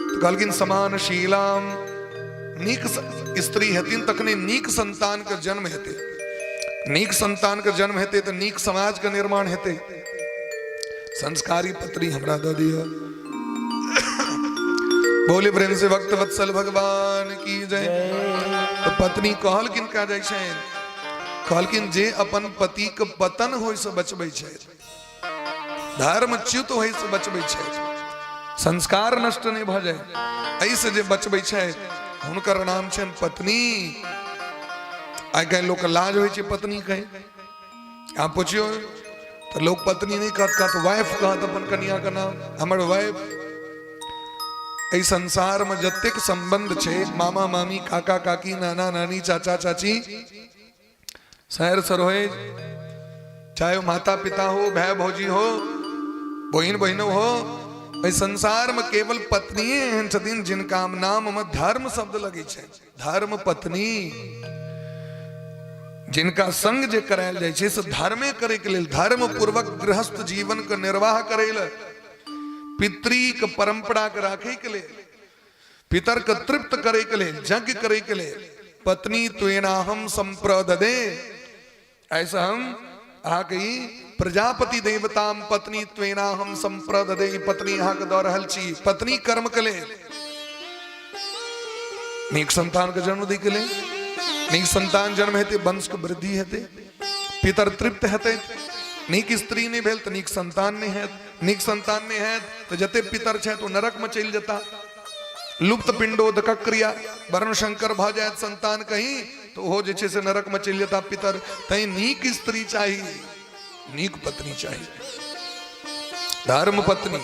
तो कहलखिन समान शीलाम नीक स्त्री हेतिन तखने नीक संतान का जन्म हेते, नीक संतान का जन्म हेते तो नीक समाज का निर्माण हेते। संस्कारी पत्नी हमरा दे दिया। बोले प्रेम से भक्त वत्सल भगवान की जय। तो पत्नी कहल किन का जाय छै, कहलकिन जे अपन पति के पतन होय से बचबै छै, धर्मच्युत होय से बचबै छै, संस्कार नष्ट नहीं भ जाए, ऐसे जे बचबै छै हुनकर नाम छन पत्नी। आइ काल्हि लोक लाज होय छै पत्नी कहे, आप पूछियो तो लोग पत्नी नहीं कहत, वाइफ कहत अपन कन्या का नाम, हमर वाइफ। ऐ संसार में जतेक संबंध छे, मामा मामी, काका काकी, नाना नानी, चाचा चाची, सैर सरोहे, चाहे माता पिता हो, भाई भौजी हो, बहन बहनों हो, इस संसार में केवल पत्निये एहन छथिन जिनका नाम में धर्म शब्द लगे छे। धर्म पत्नी, जिनका संग जे करायल जाय छे से धर्मे करे के लेल, धर्म पूर्वक गृहस्थ जीवन के निर्वाह करे ले, पितृक परंपरा के राखे के लिए, पितर के तृप्त करे के लिए, यज्ञ करे के लिए, पत्नी त्वेना हम संप्रददे, ऐसा हम आ गई प्रजापति देवताम पत्नी त्वेना हम संप्रददे। पत्नी यहाँ के दौर हल छी, पत्नी कर्म के लिए, नीक संतान का जन्म दी के लिए, नीक संतान जन्म हेते वंश के वृद्धि हेते, पितर तृप्त हेते, नीक स्त्री नहीं भेल तो नीक संतान नहीं है, नीक संतान नहीं है तो जते पितर छे तो नरक में चल जाता, लुप्त पिंडोदक क्रिया, वर्ण शंकर भ जाए संतान कहीं तो हो जे छे से नरक में चल जाता पितर। तई नीक स्त्री चाहिए, नीक पत्नी चाहिए, धर्म पत्नी।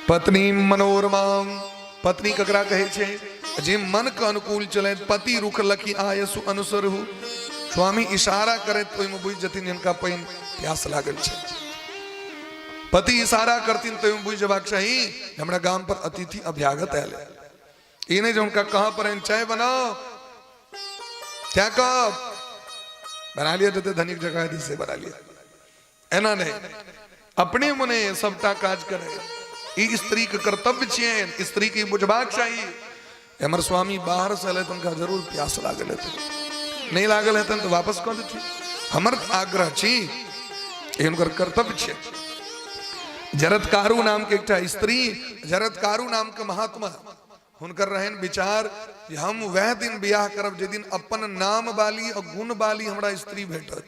पत्नी मनोरमा, पत्नी ककरा कहे छे, जे मन के अनुकूल चले, पति रुख लखी आयसु अनुसरहु। स्वामी इशारा करे तो ओइमे बुझ जतिन जिनका पाइन प्यास लागल छे, पति इशारा करतीन तो बुझ जबाक चाही हमरा गांव पर अतिथि अभ्यागत आयल, ई नहीं जो उनका कहां पर चाय बनाओ, क्या कब बना लिया, जते धनिक जगह दी से बना लिया, एना नहीं, अपने मने सबटा काज करे। ई स्त्री के कर्तव्य छियन, स्त्री के बुझबाक चाहिए। हमर स्वामी बाहर से अले तो उनका जरूर प्यास लागल है, नहीं लागल है तो वापस कह देती, हमर आग्रह छी, इनकर कर्तव्य छे। जरत्कारु नाम के एकटा स्त्री, जरत्कारु नाम के महात्मा, हुनकर रहन विचार कि हम वह दिन बियाह करब जे दिन अपन नाम वाली और गुण वाली हमरा स्त्री भेटत,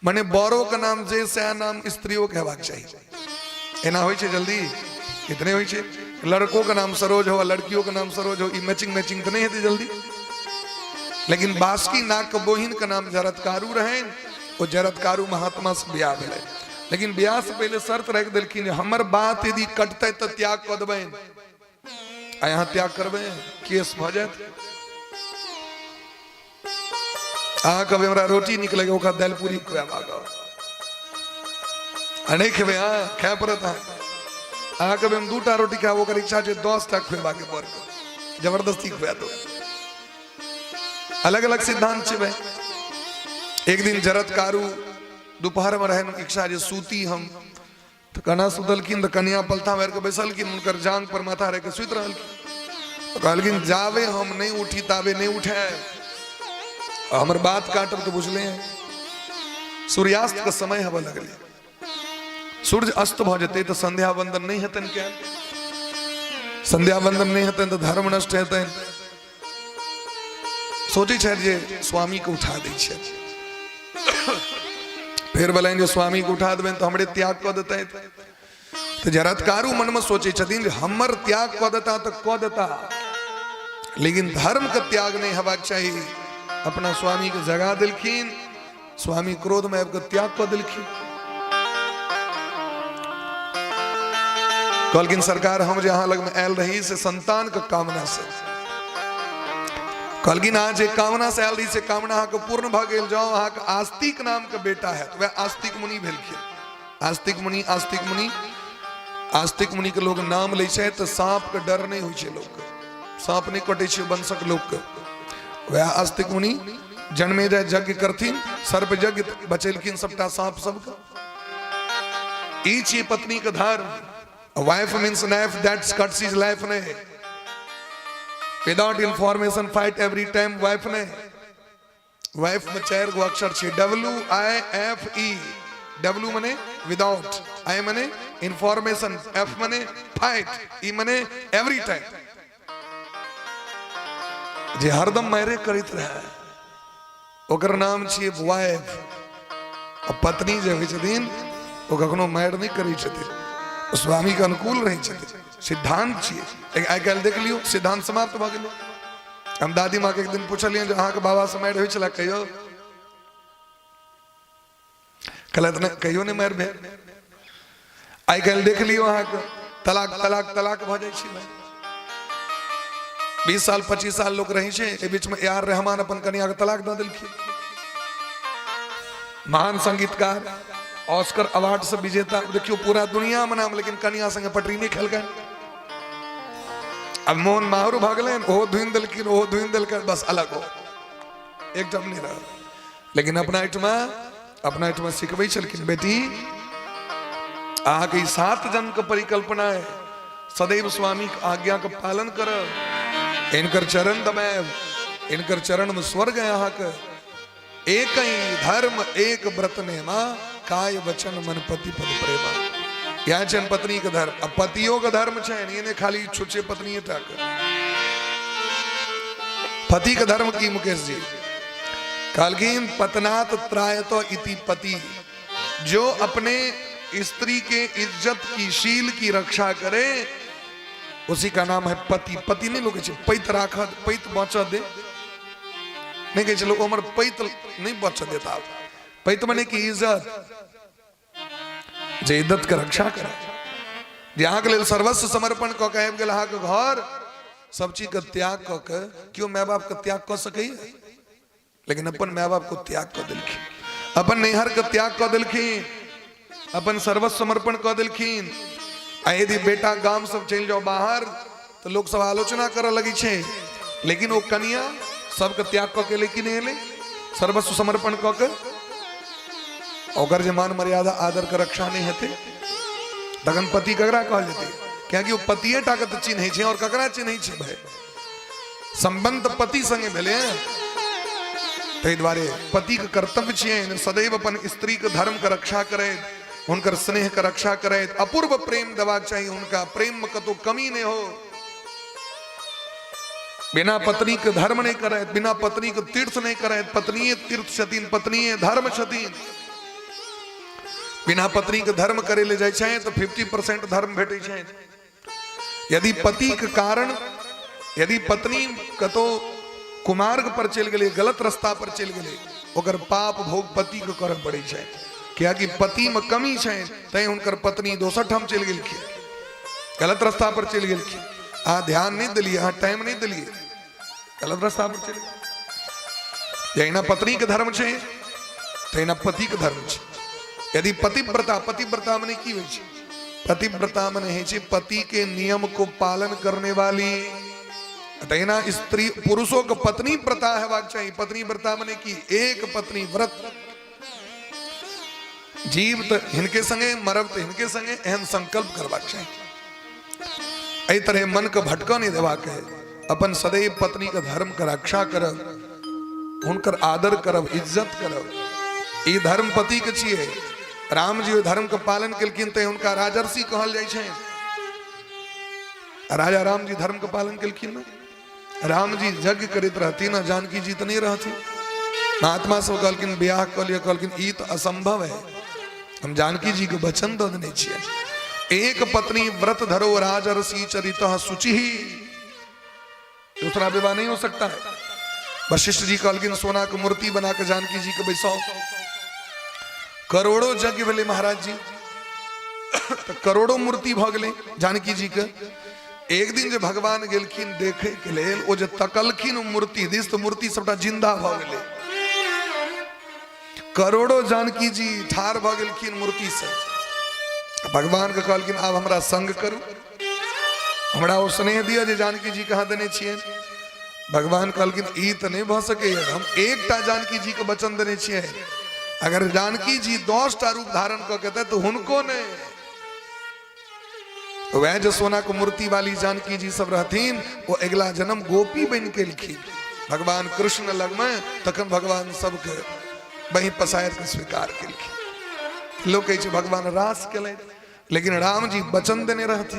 माने बौरो का नाम जे सह नाम स्त्रियों कहबाक चाहिए। एना होय छे जल्दी, इतने होय छे, लड़कों का नाम सरोज हो, लड़कियों का नाम सरोज हो, ई मैचिंग मैचिंग तो नहीं हेती जल्दी। लेकिन बासुकी नाग के बोहिन का नाम जरत्कारु रहे, वो जरत्कारु महात्मा से ब्याह भेलै, लेकिन ब्याह से पहले शर्त रख देलखिन, हमर बात यदि कटते तो त्याग कर देबै, आ यहाँ त्याग करबै केस भ जायत। अहाँ कभी हमरा रोटी नीक लगे ओकरा दालि पूरी खुआ मांगब, आ नहीं खेबै, हाँ खाय पड़त। अहाँ कभी हम 2टा रोटी खाब, ओकर इच्छा छै 10टा खुएबा के बर, जबरदस्ती खुआ दो। अलग अलग सिद्धांत छै भाई। एक दिन जरत्कारु दोपहर में रहन इच्छा जे सूती हम, तो कना सुतलखिन तो कन्या पलथा मार के बैसलखिन, उनकर जांग पर माथा रख के सुत रहलखिन, तो कहलखिन जावे हम नहीं उठी तावे नहीं उठे, हमर बात काटब तो बुझले हैं। सूर्यास्त का समय हवा लगले, सूर्य अस्त भ जते तो संध्या वंदन नहीं हेतन, क्या संध्या वंदन नहीं हेतन तो धर्म नष्ट हेतन। सोचे छे जे स्वामी को उठा दै छे, फिर बोलें जो स्वामी को उठा देवें तो हमरे त्याग कऽ देते। तो जरत्कारु मन में सोचे छथिन हमर त्याग कऽ देता तो कऽ देता, लेकिन धर्म का त्याग नहीं हेबाक चाहिए। अपना स्वामी के जगा देलखिन, स्वामी क्रोध में आबि कऽ त्याग कऽ देलखिन। कहलखिन सरकार हम जे अहाँ लग में आयल रही से संतान के कामना से, कहलखिन अहाँ जे कामना से आयल रही से कामना अहाँ के पूर्ण भ गेल, जाओ अहाँ के आस्तिक नाम के बेटा है, तो वह आस्तिक मुनि भेलखिन। आस्तिक मुनि, आस्तिक मुनि, आस्तिक मुनि के लोग नाम लै छै तो सांप के डर नहीं होइ छै, लोग के सांप नहीं कटे छै वंशक लोग के। वह आस्तिक मुनि जन्मे जाए यज्ञ करथिन, सर्प यज्ञ बचेलखिन सबटा सांप सबके। ई छियै पत्नी के धर्म। Wife means knife that cuts his life नहीं। Without information fight every time wife ने वाइफ में 4 गो अक्षर छे WIFE। W मने विदाउट, I मने इंफॉर्मेशन, F मने फाइट, E मने एवरी टाइम। जे हरदम मारे करित रहे ओकर नाम छे वाइफ। और पत्नी जे होइ छथिन ओ कखनो मार नहीं करै छथिन, स्वामी के अनुकूल रहै छथिन। सिद्धांत छियै। आइ काल्हि देख लियो सिद्धांत समाप्त भ गेलै। हम दादी माँ के एक दिन पूछलियन जे अहाँ के बाबा से मार होइ छला कहियो, कहलत ने कहियो नहीं मार भेल। आइ काल्हि देख लियो अहाँ के तलाक तलाक तलाक भ जाइ छै भाई। 20 साल 25 साल लोग रही छे, ए बीच में AR रहमान अपन कन्या के तलाक द देलखिन। महान संगीतकार, ऑस्कर अवार्ड से विजेता, देखियो पूरा दुनिया में नाम, लेकिन कन्या संगे पटरी नहीं खेल गए। अब मोहन माहरू भ गेलन, ओहो धुइन देलखिन, ओहो धुइन देलखिन, बस अलग हो एकदम नहीं रह। लेकिन अपना इटमा सिखबै छलखिन, बेटी अहाँ के 7 जन्म के परिकल्पना है, सदैव स्वामी के आज्ञा के पालन कर, इनकर चरण दबाएब, इनकर चरण में स्वर्ग है अहाँ के। एक ही धर्म एक व्रत ने माँ, काय वचन मन पति पद प्रेमा। यहाँ छन पत्नी के धर्म, अब पतियों का धर्म छन, ये ने खाली छुचे पत्नी टाक। पति का धर्म की मुकेश जी कालकीन पतनात त्रायतो इति पति, जो अपने स्त्री के इज्जत की शील की रक्षा करे उसी का नाम है पति। पति नहीं लोग पैत राख, पैत बचा दे नहीं कहे लोग हमर पैत नहीं बचा देता। पैत मने की इज्जत, जे इज्जत के रक्षा करे, जे अहाँ के लेल सर्वस्व समर्पण क के आबि गेल अहाँ के घर, सब चीज के त्याग क के। क्यों माय बाप के त्याग क सकै, लेकिन अपन माय बाप को त्याग क देलखिन, अपन नैहर के त्याग क देलखिन, अपन सर्वस्व समर्पण क देलखिन। आ यदि बेटा गांव सब चल जाओ बाहर तो लोग सब आलोचना करे लगी छे, लेकिन वो कन्या सबके त्याग क के लेकिन एले सर्वस्व समर्पण क के। ओकर जे मान मर्यादा आदर के रक्षा नहीं हेते तखन पति ककरा कहल जेते, क्योंकि वो पतिये टा के चिन्है छै और ककरा चिन्है छै भाई, संबंध पति संगे भेले। तै दुआरे पति के कर्तव्य छियै सदैव अपन स्त्री के धर्म के रक्षा करे, उनकर स्नेह का रक्षा करे, अपूर्व प्रेम देवाक चाहिए, उनका प्रेम में कतो कमी नहीं हो। बिना पत्नी के धर्म नहीं करे, बिना पत्नी के तीर्थ नहीं करे, पत्नी तीर्थ छथिन, पत्नी धर्म छथिन। बिना पत्नी के धर्म करे ले जाय छै तो 50% धर्म भेटै छै। यदि पति के कारण यदि पत्नी कतो कुमार्ग पर चल गेले, गलत रास्ता पर चल गेले, ओकर पाप भोग पति के करऽ पड़ै छै। क्या कि पति में कमी छै तै हुनकर पत्नी दोसर ठाम चल गेलखिन, गलत रास्ता पर चल गेलखिन। अहाँ ध्यान नहीं दिलिए, अहाँ टाइम नहीं दिलिए, गलत रास्ता पर चल गेल। जहिना पत्नी के धर्म छै तहिना पति के धर्म छै। यदि पतिव्रता मने की होइ छै, पतिव्रता मने है छै पति के नियम को पालन करने वाली। तहिना स्त्री पुरुषों को पत्नी व्रता हेबाक चाहिए। पत्नी व्रता मने की एक पत्नी व्रत, जीव तो हिनके संगे मरब तो हिनके संगे, एहन संकल्प करबाक चाहिए। एहि तरह मन के भटका नहीं देबाक है, अपन सदैव पत्नी के धर्म के रक्षा करब, हुनकर आदर करब, इज्जत करब। ई धर्म पति के छिए। राम जी धर्म के पालन केलखिन तै हुनका राजर्षि कहल जाइ छै। राजा राम जी धर्म के पालन केलखिन ना, राम जी यज्ञ करैत रहथिन, जानकी जी तो नहीं रहथिन। महात्मा सब कहलखिन बियाह क लिय, कहलखिन ई तो असंभव है, हम जानकी जी के वचन दो देने छिए। एक पत्नी व्रत धरो राजर्षि चरितः शुचि, दूसरा विवाह नहीं हो सकता है। वशिष्ठ जी कहलखिन सोना की मूर्ति बना के जानकी जी के बैसाओ। करोड़ों यज्ञ भेले महाराज जी, तो करोड़ों मूर्ति भ गेले जानकी जी के। एक दिन जे भगवान गेलखिन देखे के लेल, ओ जे तकलखिन मूर्ति दिस तो मूर्ति सबटा जिंदा भ गेले। करोड़ों जानकी जी ठार भ गेलखिन मूर्ति से। भगवान के कहलखिन आब हमरा संग करू, हमरा ओ स्नेह दिया जे जानकी जी कहाँ देने छिए। भगवान कहलखिन ई तो नहीं भ सके, हम एकटा जानकी जी के वचन देने छिए, अगर जानकी जी 10टा रूप धारण क के तो हुनको ने वह जो सोना को मूर्ति वाली जानकी जी सब रहतीन वो अगला जन्म गोपी बन के लिखी भगवान कृष्ण लग में तखन भगवान सबके वही पसायर के स्वीकार के लिखी लोग कहे भगवान रास के लेकिन राम जी वचन देने रहती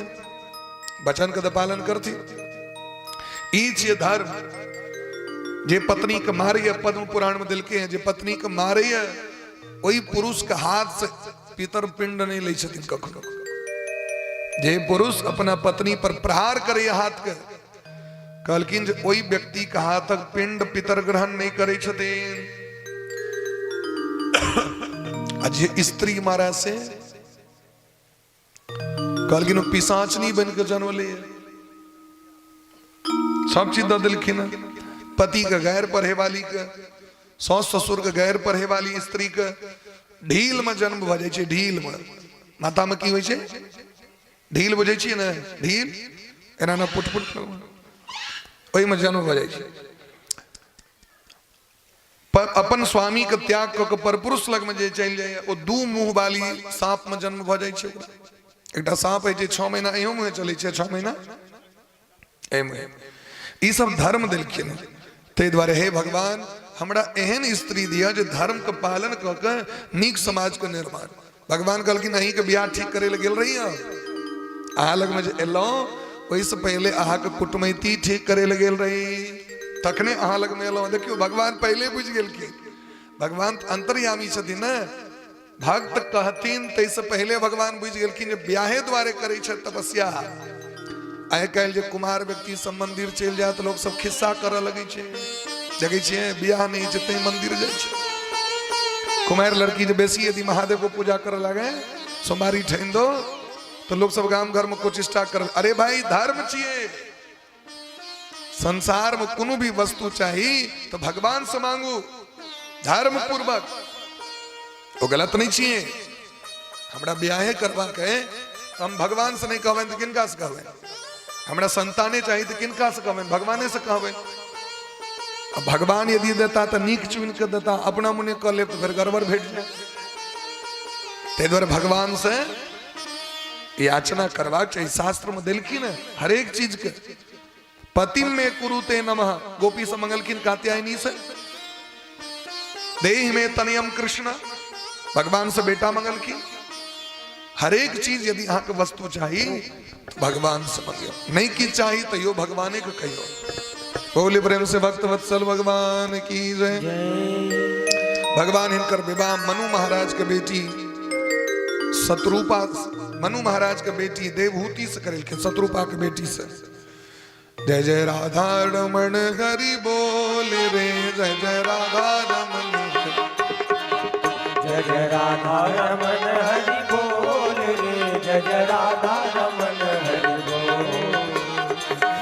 वचन का पालन करती ईच ये धर्म जे पत्नी के मारे पद्म पुराण में दिल के हैं जे पत्नी के मारे वही पुरुष के हाथ से पितर पिंड नहीं ले छथिन कखनो जे पुरुष अपना पत्नी पर प्रहार करे हाथ के कहलकिन जे वही व्यक्ति के हाथक पिंड पितर ग्रहण नहीं करे छथिन जे स्त्री मारा से कहलकिन पिशाचनी बन के जन्म ले सब चीज दिलखिन पति के गैर पढ़े वाली के सास ससुर के गैर पढ़े वाली स्त्री के ढील में जन्म भ जाय छै ढील में माता में की होय छै ढील बुझे छियै ने ढील एना ना पुटपुट ओहि में जन्म भ जाय छै पर अपन स्वामी के त्याग क के परपुरुष लग में जे चल जाय ओ दू मुंह वाली सांप में जन्म भ जाय छै एकटा सांप है जे 6 महीना एहो में चले छै 6 महीना ए में ई सब धर्म देलखिन ते द्वारे हे भगवान हमरा एहन स्त्री दिया जो धर्म के पालन क के नीक समाज के निर्माण भगवान कहलखिन अहीं के बियाह ठीक करे ले गेल रही अहाँ लग में जे एलो ओहि से पहले अहाँ के कुटमैती ठीक करे ले गेल रही तखने अहाँ लग में एलो देखियो भगवान पहले बुझ गेलखिन भगवान अंतर्यामी छथिन न भक्त कहथिन तै से पहले भगवान बुझ गेलखिन जे बियाहे द्वारे करे छै तपस्या आइ काल्हि जे कुमार व्यक्ति सब मंदिर चल जाए तो लोग सब खिस्सा करे लगे छे जगह छे बियाह नहीं जते मंदिर जाय छे कुमार लड़की जो बेसी यदि महादेव को पूजा करे लगे सोमवारी ठहन दो तो लोग सब गांव घर में कुछ स्टार्ट कर अरे भाई धर्म चाहिए संसार में कोनो भी वस्तु चाहिए तो भगवान से मांगू धर्म पूर्वक वो गलत नहीं चाहिए हमरा ब्याहे करवा के हम भगवान से नहीं कहबे तो किनका से कहबे हमरा संताने चाहिए तो किनका से कहबे भगवाने से कहबे अब भगवान यदि देता तो नीक चुन के देता अपना मुने कर ले तो फिर गड़बड़ भेट जाए ते द्वारा भगवान से याचना करवा चाहिए शास्त्र में दिलखिन हर एक चीज के पति में कुरुते नमः गोपी से मंगलखिन कात्यायनी से देह में तनयम कृष्ण भगवान से बेटा मंगलखिन हर एक चीज यदि यहाँ के वस्तु चाहिए तो भगवान से मंगियो नहीं की चाहिए तो यो भगवाने को कहियो बोले प्रेम से भक्त वत्सल भगवान की जय भगवान हिनकर विवाह मनु महाराज के बेटी शत्रुपा मनु महाराज के बेटी देवहूति से करेलखिन शत्रुपा के बेटी से जय जय राधा रमण हरि बोल रे जय जय राधा रमण जय जय राधा रमण हरि बोल रे जय जय राधा रमण हरि बोल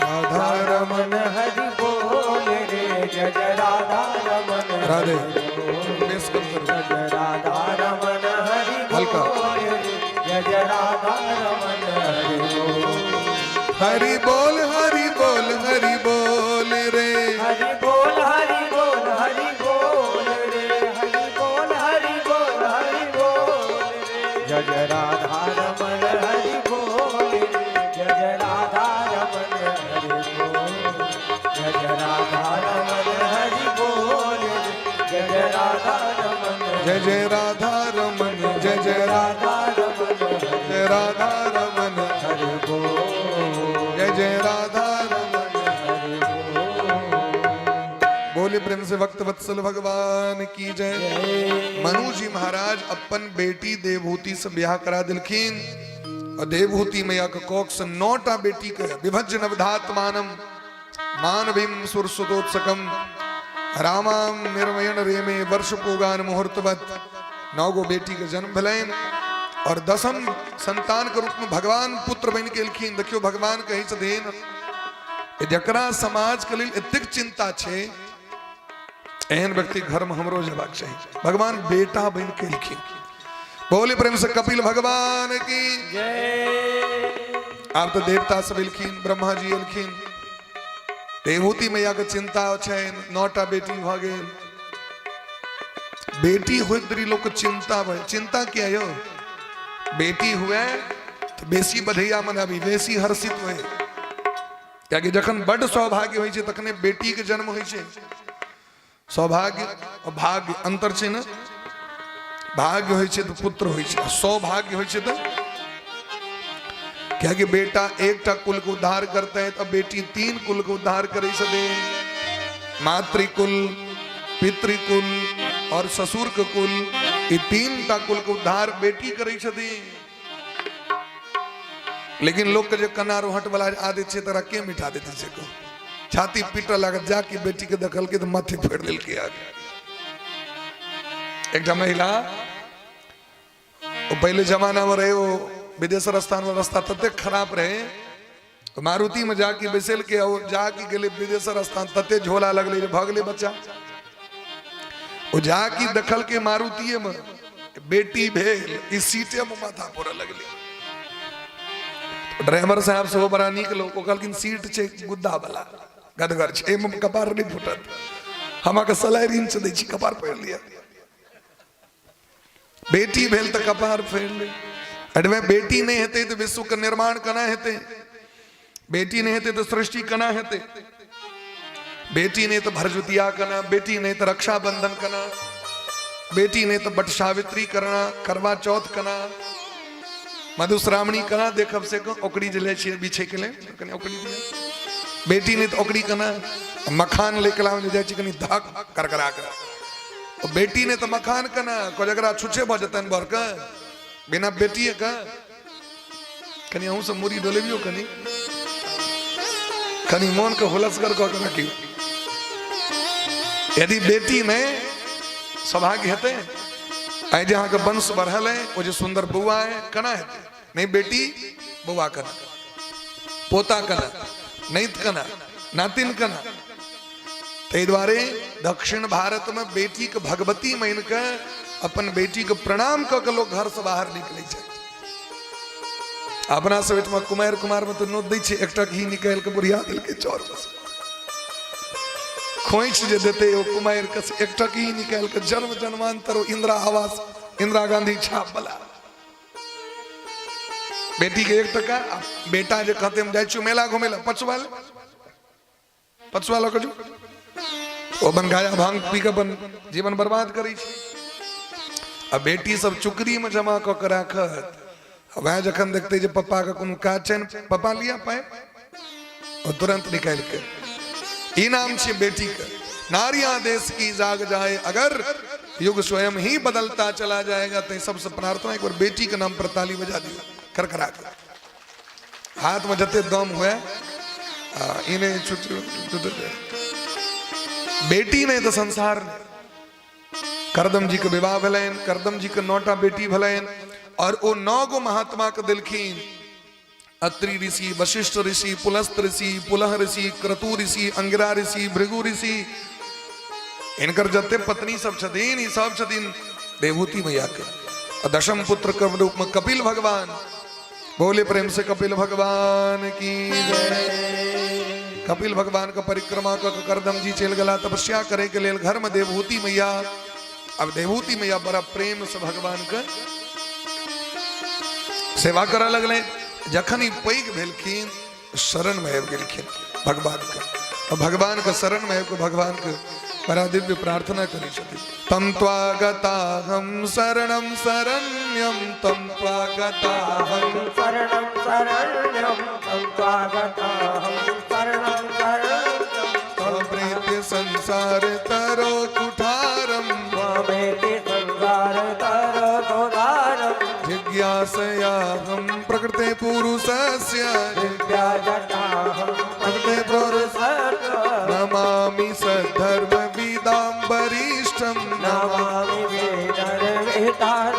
राधा रमण हरि बोल रे जय जय राधा रमण राधे जय जय राधा रमण हरि हल्का जय जय राधा रमण हरि बोल हरि बोल हरि बोल रे हरि बोल हरि बोल हरि बोल रे हरि बोल हरि बोल हरि बोल रे जय जय राधा रमण हरि बोल रे जय जय राधा रमण हरि बोल जय जय राधा रमण हरि बोल रे जय जय राधा रमण जय जय राधा रमन जय जय राधा रमण जय राधा रमन हरि बोल जय जय राधा रमन हरि बोल बोले प्रेम से भक्त वत्सल भगवान की जय मनु जी महाराज अपन बेटी देवहूति से ब्याह करा दिलखिन और देवहूति मैया के कोख से 9टा बेटी के विभज्य नवधात मानम मानवीम सुरसुतोत्सकम रामाम निर्मयण रेमे वर्ष पूगान मुहूर्तवत 9 गो बेटी के जन्म भलेन और 10म संतान के रूप में भगवान पुत्र बन के लिखिन देखियो भगवान कही छथिन जकरा समाज के लिए एतेक चिंता छे एहन व्यक्ति घर में हमरो जेबाक चाहिए भगवान बेटा बन के लिखिन बोले प्रेम से कपिल भगवान की जय आप तो देवता सब लिखिन ब्रह्मा जी लिखिन देवहूति मैया के चिंता छे 9टा बेटी भ गेल बेटी होइत लोग के चिंता भय चिंता क्या यो बेटी हुए तो बेसी बधैया मनाबी, बेसी हर्षित हुए, कियाकि जखन बड़ सौभाग्य होइ छै तखने बेटी के जन्म होइ छै। सौभाग्य और भाग्य अंतर छै न, भाग्य होइ छै तो पुत्र होइ छै, सौभाग्य होइ छै तो कियाकि बेटा एकटा कुल को उद्धार करते हैं तो बेटी 3 कुल को उद्धार करे छे, मातृकुल, पितृकुल और ससुर के कुल, ये 3टा कुल को उद्धार बेटी करे छे। लेकिन लोग के जो कना रोहट वाला आदत है तरा के मिटा देते से को छाती पीटा लागत जाके बेटी के दखल के तो माथे फेर दिल के आगे। एक महिला वो पहले जमाना में रहे, वो विदेशर स्थान में रास्ता तते खराब रहे, तो मारुति में जाके बैसल के और जाके गेले विदेशर स्थान तते झोला लगले भगले बच्चा, वो जाके दखल के मारुति में बेटी भेल इस सीटे में माथा पोरा लगले। ड्राइवर साहब से वो बड़ा निक लोग कहलखिन सीट छे गुद्दा वाला गदगर छे, एम कपार नहीं फुटत, हमा के सलाइर इंच दै छी कपार फेर लिया। बेटी भेल त कपार फेर ले, अडवे बेटी नहीं हेते तो विश्व का निर्माण कना हेते, बेटी नहीं हेते तो सृष्टि कना हेते, बेटी नहीं तो भरजुतिया कना, बेटी नहीं तो रक्षाबंधन कना, बेटी नहीं तो बट सावित्री करना, करवा चौथ कना, मधुश्रावणी कना, देखब से को ओकड़ी जले छे बिछे के ले कने ओकड़ी दिया। बेटी ने तो ओकड़ी कना मखान लेके लावे जाय छी कनी धाक करकरा कर, और बेटी ने तो मखान कना को जगरा छुछे भ जतन बर का बिना बेटी का कनी हूं से मुरी डोलेबियो कनी कनी मोन के हुलसगर को रखी। यदि बेटी में सौभाग्य हेते आई जहां का वंश बढ़ल है, वो जो सुंदर बुआ है कना है, नहीं बेटी बुआ कना, पोता कना, नैत कना, नातिन कना। ते द्वारे दक्षिण भारत में बेटी के भगवती मान के अपन बेटी के प्रणाम क के लोग घर से बाहर निकले छे। अपना सवेत में कुमार कुमार में तो नोट दै छे, एकटा घी निकाल के बुढ़िया दिल के चौर खोइच जे देते वो कुमार के एकटा घी निकाल के जन्म जन्मांतर इंदिरा आवास, इंदिरा गांधी छाप वाला बेटी के 1 टका, बेटा जो कहते हम जाए मेला घूमेला पचवाल लो जो वो बन गाया भांग पी के अपन जीवन बर्बाद करी। अब बेटी सब चुकरी में जमा क राखत, वह जखन देखते जे पप्पा का कोनो काज छन, पप्पा लिया पाए और तुरंत निकाल के इनाम छे बेटी का। नारियां देश की जाग जाए, अगर युग स्वयं ही बदलता चला जाएगा तो सबसे प्रार्थना एक बार बेटी के नाम पर ताली बजा दियो खरखरा के, हाथ में जते दम हुए इन्हें बेटी नहीं तो संसार ने। करदम जी के विवाह भलेन, करदम जी के 9टा बेटी भलेन, और वो 9 गो महात्मा के दिलखीन, अत्रि ऋषि, वशिष्ठ ऋषि, पुलस्त ऋषि, पुलह ऋषि, क्रतु ऋषि, अंगिरा ऋषि, भृगु ऋषि, इनकर जते पत्नी सब छथिन, ई सब छथिन देवहूति मैया के। और 10म पुत्र के रूप में कपिल भगवान, बोले प्रेम से कपिल भगवान की जय। कपिल भगवान का परिक्रमा कर करदम जी चल गला तपस्या करे के लेल घर में देवहूति मैया। अब देवहूति मैया बड़ा प्रेम से भगवान के सेवा करा लगले। जखन ही पैघ भेलखिन शरण में आबि गेलखिन भगवान के, और भगवान के शरण में आबि भगवान के बड़ा दिव्य प्रार्थना करी छथिन। तम त्वागताहं शरणं शरण्यं, तम त्वागताहं शरणं शरण्यं, तम त्वागताहं शरणं शरण्यं, त्वमेति संसार तरो कुठारं, त्वमेति संसार तरो कुठारं, जिज्ञासयाहं प्रकृते पुरुषस्य, जिज्ञासयाहं प्रकृते पुरुषस्य, नमामि सद्धर्म विदाम्बरिष्ठं, नमामि वेदविताधरीशं,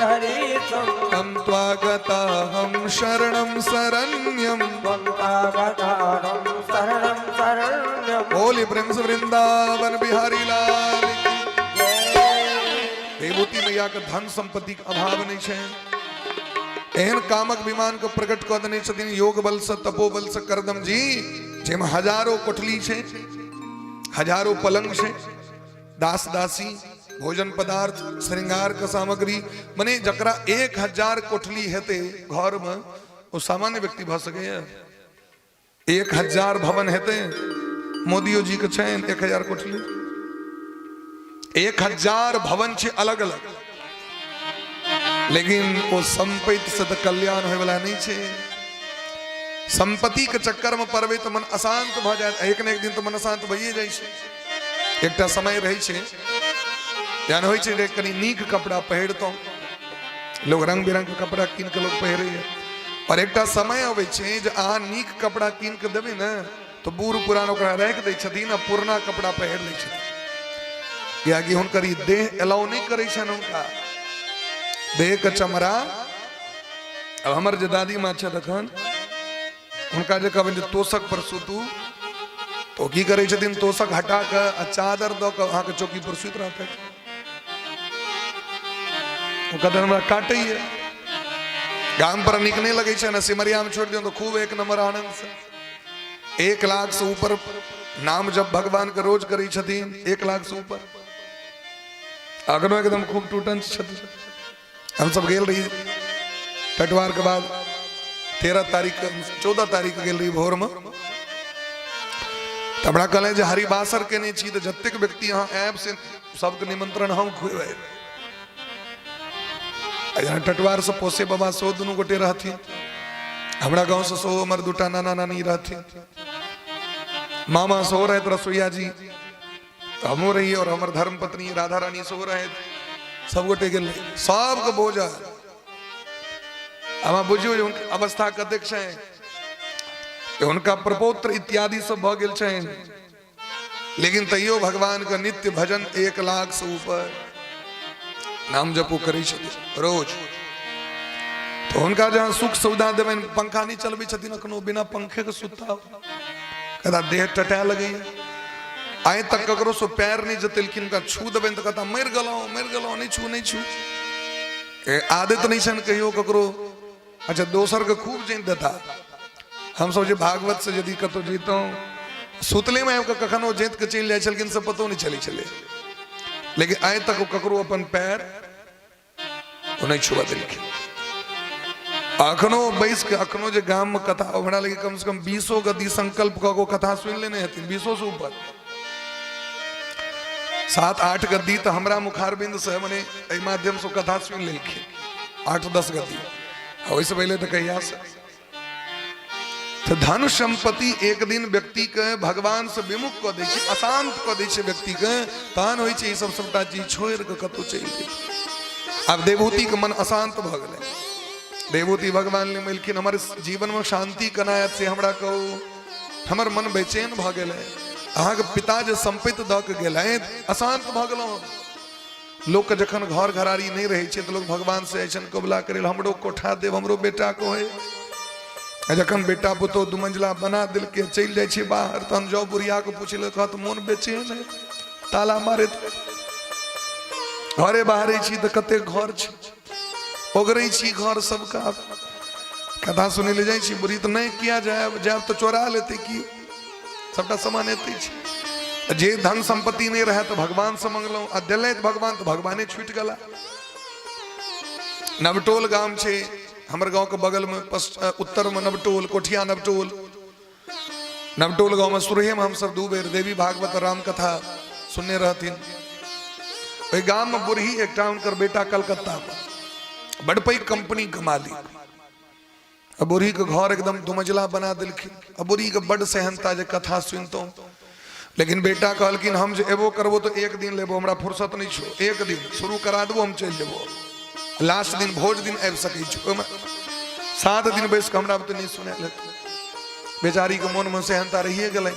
तं त्वागताहं शरणं शरण्यं, त्वं त्वागताहं शरणं शरण्यं। बोले प्रेम से वृंदावन बिहारी लाल की जय। देवहूति मैया के धन संपत्ति के अभाव नहीं है, एहन कामक विमान को प्रकट कर देने छथिन योग बल से तपोबल से करदम जी, जेम हजारों कोठली छे, हजारों पलंग छे, दास दासी, भोजन पदार्थ, श्रृंगार का सामग्री, मने जकरा 1000 कोठली हेते घर में वो सामान्य व्यक्ति भ सके 1000 भवन हेते मोदियो जी के छन 1000 कोठली 1000 भवन छे अलग अलग, लेकिन वो संपत्ति से तो कल्याण होए वाला नहीं छे। संपत्ति के चक्कर में पड़बे तो मन अशांत भ जाए, एक न एक दिन तो मन अशांत भइए जाय छे। एकटा समय रही छे जान होय छे कनी नीक कपड़ा पहिरतो, लोग रंग बिरंग के कपड़ा कीन के लोग पहिरे है, और एकटा समय आवे छे जे अहाँ नीक कपड़ा कीन के देबे न तो बूढ़ पुरान ओकरा राख दै छथिन आ पुरना कपड़ा पहिर लै छथिन, कियाकि हुनकर ई देह अलाउ नहीं करे छन, हुनका देह के चमड़ा। अब हमर जे दादी माँ छे तखन हुनका जे कहबे जे तोशक पर सुतू तो की करे छथिन, तोशक हटा के आ चादर द के अहाँ के चौकी पर सुत रहते, कदर हमरा काटे है। गाम पर निक नहीं लगे न, सिमरिया में छोड़ दियो तो खूब 1 नंबर आनंद से 1 लाख से ऊपर नाम जब भगवान के रोज करी छथिन, 1 लाख से ऊपर अगनो एकदम खूब टूटन छथिन। हम सब गेल रही टटवार के बाद 13 तारीख 14 तारीख गेल रही भोर में, तो हमरा कहले जे हरिबासर के नहीं छी तो जतेक व्यक्ति यहाँ ऐप से सबके निमंत्रण हम खुएबे। टटवार से पोसे बाबा सो दोनों गोटे रहती, हमरा गांव से सो हमर दूटा नाना नानी रहती, मामा सो रहे रसोईया जी, तो हमो रही और हमर धर्म पत्नी राधा रानी सो रहे, सब गोटे गेल सबके बोझा। हम बुझियो जे उनके अवस्था कतेक छै, उनका प्रपौत्र इत्यादि सब भ गेल छै, लेकिन तैयो भगवान का नित्य भजन 1 लाख से ऊपर नाम जपो करे छथिन रोज। तो उनका जहाँ सुख सुविधा देवे, पंखा नहीं चलबे छथिन अखनो, बिना पंखे के सुता कहता देह टटा लगे, आए तक ककरो सो पैर नहीं जतेलखिन, का छू देवे तो कहता मर गलो नहीं छू नहीं छू। आदत नहीं छन कहियो ककरो। अच्छा दोसर के खूब जैन देता, हम सब जे भागवत से यदि कतो जीतो सुतले में कखनो जेत के चल जाए छलखिन से पतो नहीं चले छले, लेकिन आए तक ककरो अपन पैर नहीं छुआ देलखिन। अखनो बैस के अखनो जे गाम में कथा हमरा लगे कम से कम 20 गद्दी संकल्प को कथा सुन लेने हथिन, 20 से ऊपर 7-8 गद्दी तो हमरा मुखारबिंद से मने एहि माध्यम से कथा सुन लेलखिन, 8-10 गद्दी। वैसे पहले तो कहिया से तो धन संपत्ति एक दिन व्यक्ति के भगवान से विमुख क दै छै, अशांत क दै छै व्यक्ति के, तहन होइ छै ई सब सबटा चीज छोड़ के कतौ चलि जाइ। अब देवहूति के मन अशांत भ गेलै, देवहूति भगवान ने मिलखिन हमर जीवन में शांति कनायत से हमरा कहू, हमर मन बेचैन भ गेलै, अहाँ के पिता जे संपत्ति द के गेलथि अशांत भ गेलहुँ। लोग के जखन घर घरारी नहीं रहे छै तो लोग भगवान से ऐसन कबला करे हमरो कोठा देव, हमरो बेटा को है। जखन बेटा पुतो 2 मंजिला बना दिल के चल जाए छे बाहर, तो हम जाओ बुढ़िया को पूछले कहत मोन बेचैन है, ताला मारे घरे बाहरे छी तो कते घर छै, ओगरे छी घर सबका। कथा सुने ले जाए छी बुढ़ी तो नहीं किया जाए तो चोरा लेते की सबटा सामान एते छै। जे धन संपत्ति नहीं रहे तो भगवान से मंगलो, आ दिले भगवान तो भगवाने छूट गला। नवटोल गांव छे हमर गांव के बगल में, उत्तर में नवटोल, कोठिया नवटोल। नवटोल गांव में सुरहे में हम सब 2 बेर देवी भागवत राम कथा सुनने रहथिन। ओहि गांव में बुढ़ी एकटा उनकर बेटा कलकत्ता में बड़ पैघ कंपनी के मालिक, अब बुढ़ी के घर एकदम 2 मंजिला बना दिलखिन। अब बुढ़ी के बड़ सहनता जे कथा सुनतो, लेकिन बेटा कहलखिन हम जे एबो करबो तो 1 दिन लेबो, हमरा फुर्सत नहीं छो, 1 दिन शुरू करा देबो हम चल जेबो, लास्ट दिन भोज दिन आबि सकै छो, 7 दिन बैस के हमरा तो नहीं सुने लेते। बेचारी के मन में सहनता रहिए गेलै।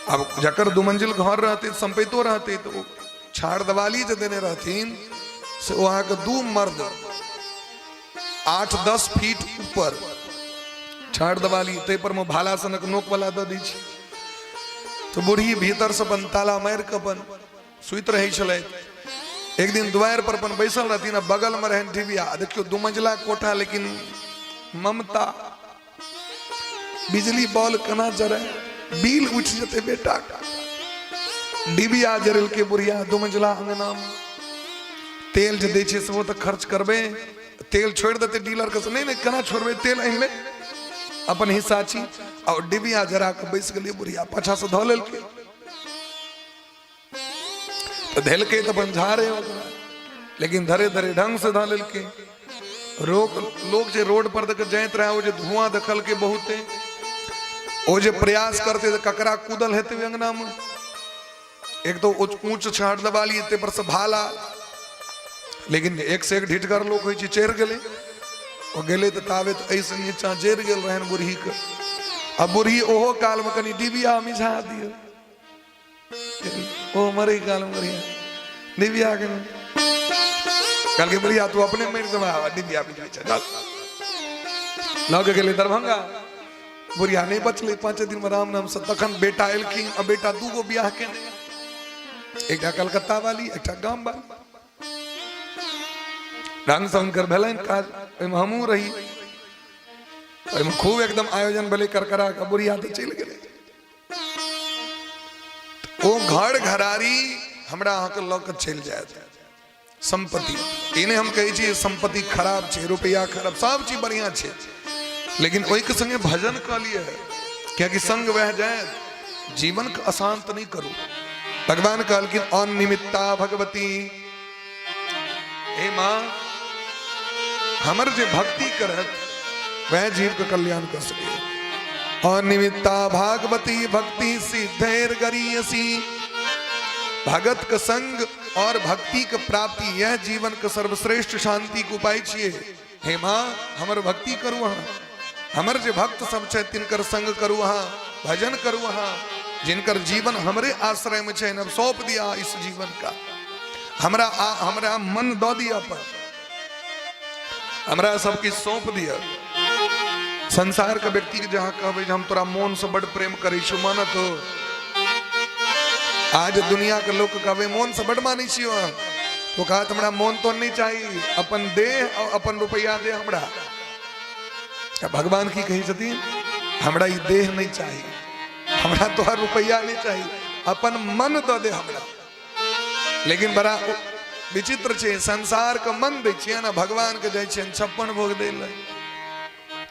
अब जकर 2 मंजिल घर रहते संपत्तियों रहते तो छाड़ दवाली जे देने रहथिन से वहां के 2 मर्द 8-10 फीट ऊपर छाड़ दवाली, ते पर में भाला सनक नोक वाला द दै छै। तो बूढ़ी भीतर से अपन ताला मार के अपन सुत रहे छलै। एक दिन द्वार पर अपन बैसल रहती ना, बगल में रहन डिबिया, देखियो 2 मंजिला कोठा, लेकिन ममता बिजली बॉल कना जरे, बिल उठ जते बेटा का। डिबिया जरल के बुढ़िया 2 मंजिला अंगना में तेल जे दै छै से वो तो खर्च करबे, तेल छोड़ देते डीलर के नहीं नहीं कना छोड़बे तेल अहिमे अपन हिस्सा छी और डिबिया जरा के बैस गेलिए बुढ़िया पाछा से धो लेलके तो धेलके तो अपन झारे ओकरा लेकिन धरे धरे ढंग से धा लेलके लोग जे रोड पर देख जाइत रहे वो जे धुआं देखल के बहुते वो जे प्रयास करते ककरा कूदल हेते अंगना में एक तो ऊंच छाट दबा लिए ते पर से भाला लेकिन एक से एक ढिठकर लोग होई छी चढ़ गेले ओ गेले त तावे त ऐसे नीचा जर गेल रहन बुढ़ी के अब बुढ़ी ओहो काल में कनी डिबिया मिझा दियो ओ मरे काल में बुढ़िया डिबिया के कल के बुढ़िया तू अपने मेरे दबा डिबिया मिझा चल लग गेले दरभंगा बुढ़िया नहीं बचले 5 दिन में राम नाम से तखन बेटा एलखिन अब बेटा दूगो बियाह के एकटा कलकत्ता वाली एकटा गांव वाली ढंग से उनकर भेलन काज हमू रही खूब एकदम आयोजन भले कर करा के बुढ़िया तो चल गए वो घर घरारी हमरा अहाँ के लऽ के चल जायत संपत्ति इन्हें हम कहे छी संपत्ति खराब छे रुपया खराब सब चीज बढ़िया छे लेकिन ओई के संगे भजन क लिए क्या कि संग वह जाए जीवन का अशांत नहीं करो भगवान कहलखिन अनिमित्ता भगवती हे माँ हमर जे भक्ति करत वह जीव का कल्याण कर सके अनिमित्ता भागवती भक्ति सिद्धेर गरीयसी भगत का संग और भक्ति का प्राप्ति यह जीवन का सर्वश्रेष्ठ शांति को उपाय छिए हे माँ हमर भक्ति करू हाँ हमर जे भक्त सब छे तिनकर संग करू हाँ भजन करू हाँ जिनकर जीवन हमरे आश्रय में छे अब सौंप दिया इस जीवन का हमरा मन दो दिया पर हमरा सबकी सौंप दिया संसार का व्यक्ति के जहाँ कहबे हम तोरा मन से बड़ प्रेम करी छु मानत हो आज दुनिया के लोग कहबे मन से बड़ मानी छियो तो कहा हमरा मन तो नहीं चाहिए अपन देह और अपन रुपया दे हमरा भगवान की कही छथिन हमरा ई देह नहीं चाहिए हमरा तोहर रुपया नहीं चाहिए अपन मन दो दे हमरा लेकिन बड़ा विचित्र छे संसार का मन दे छिए ना भगवान के जाय छिए 56 भोग देल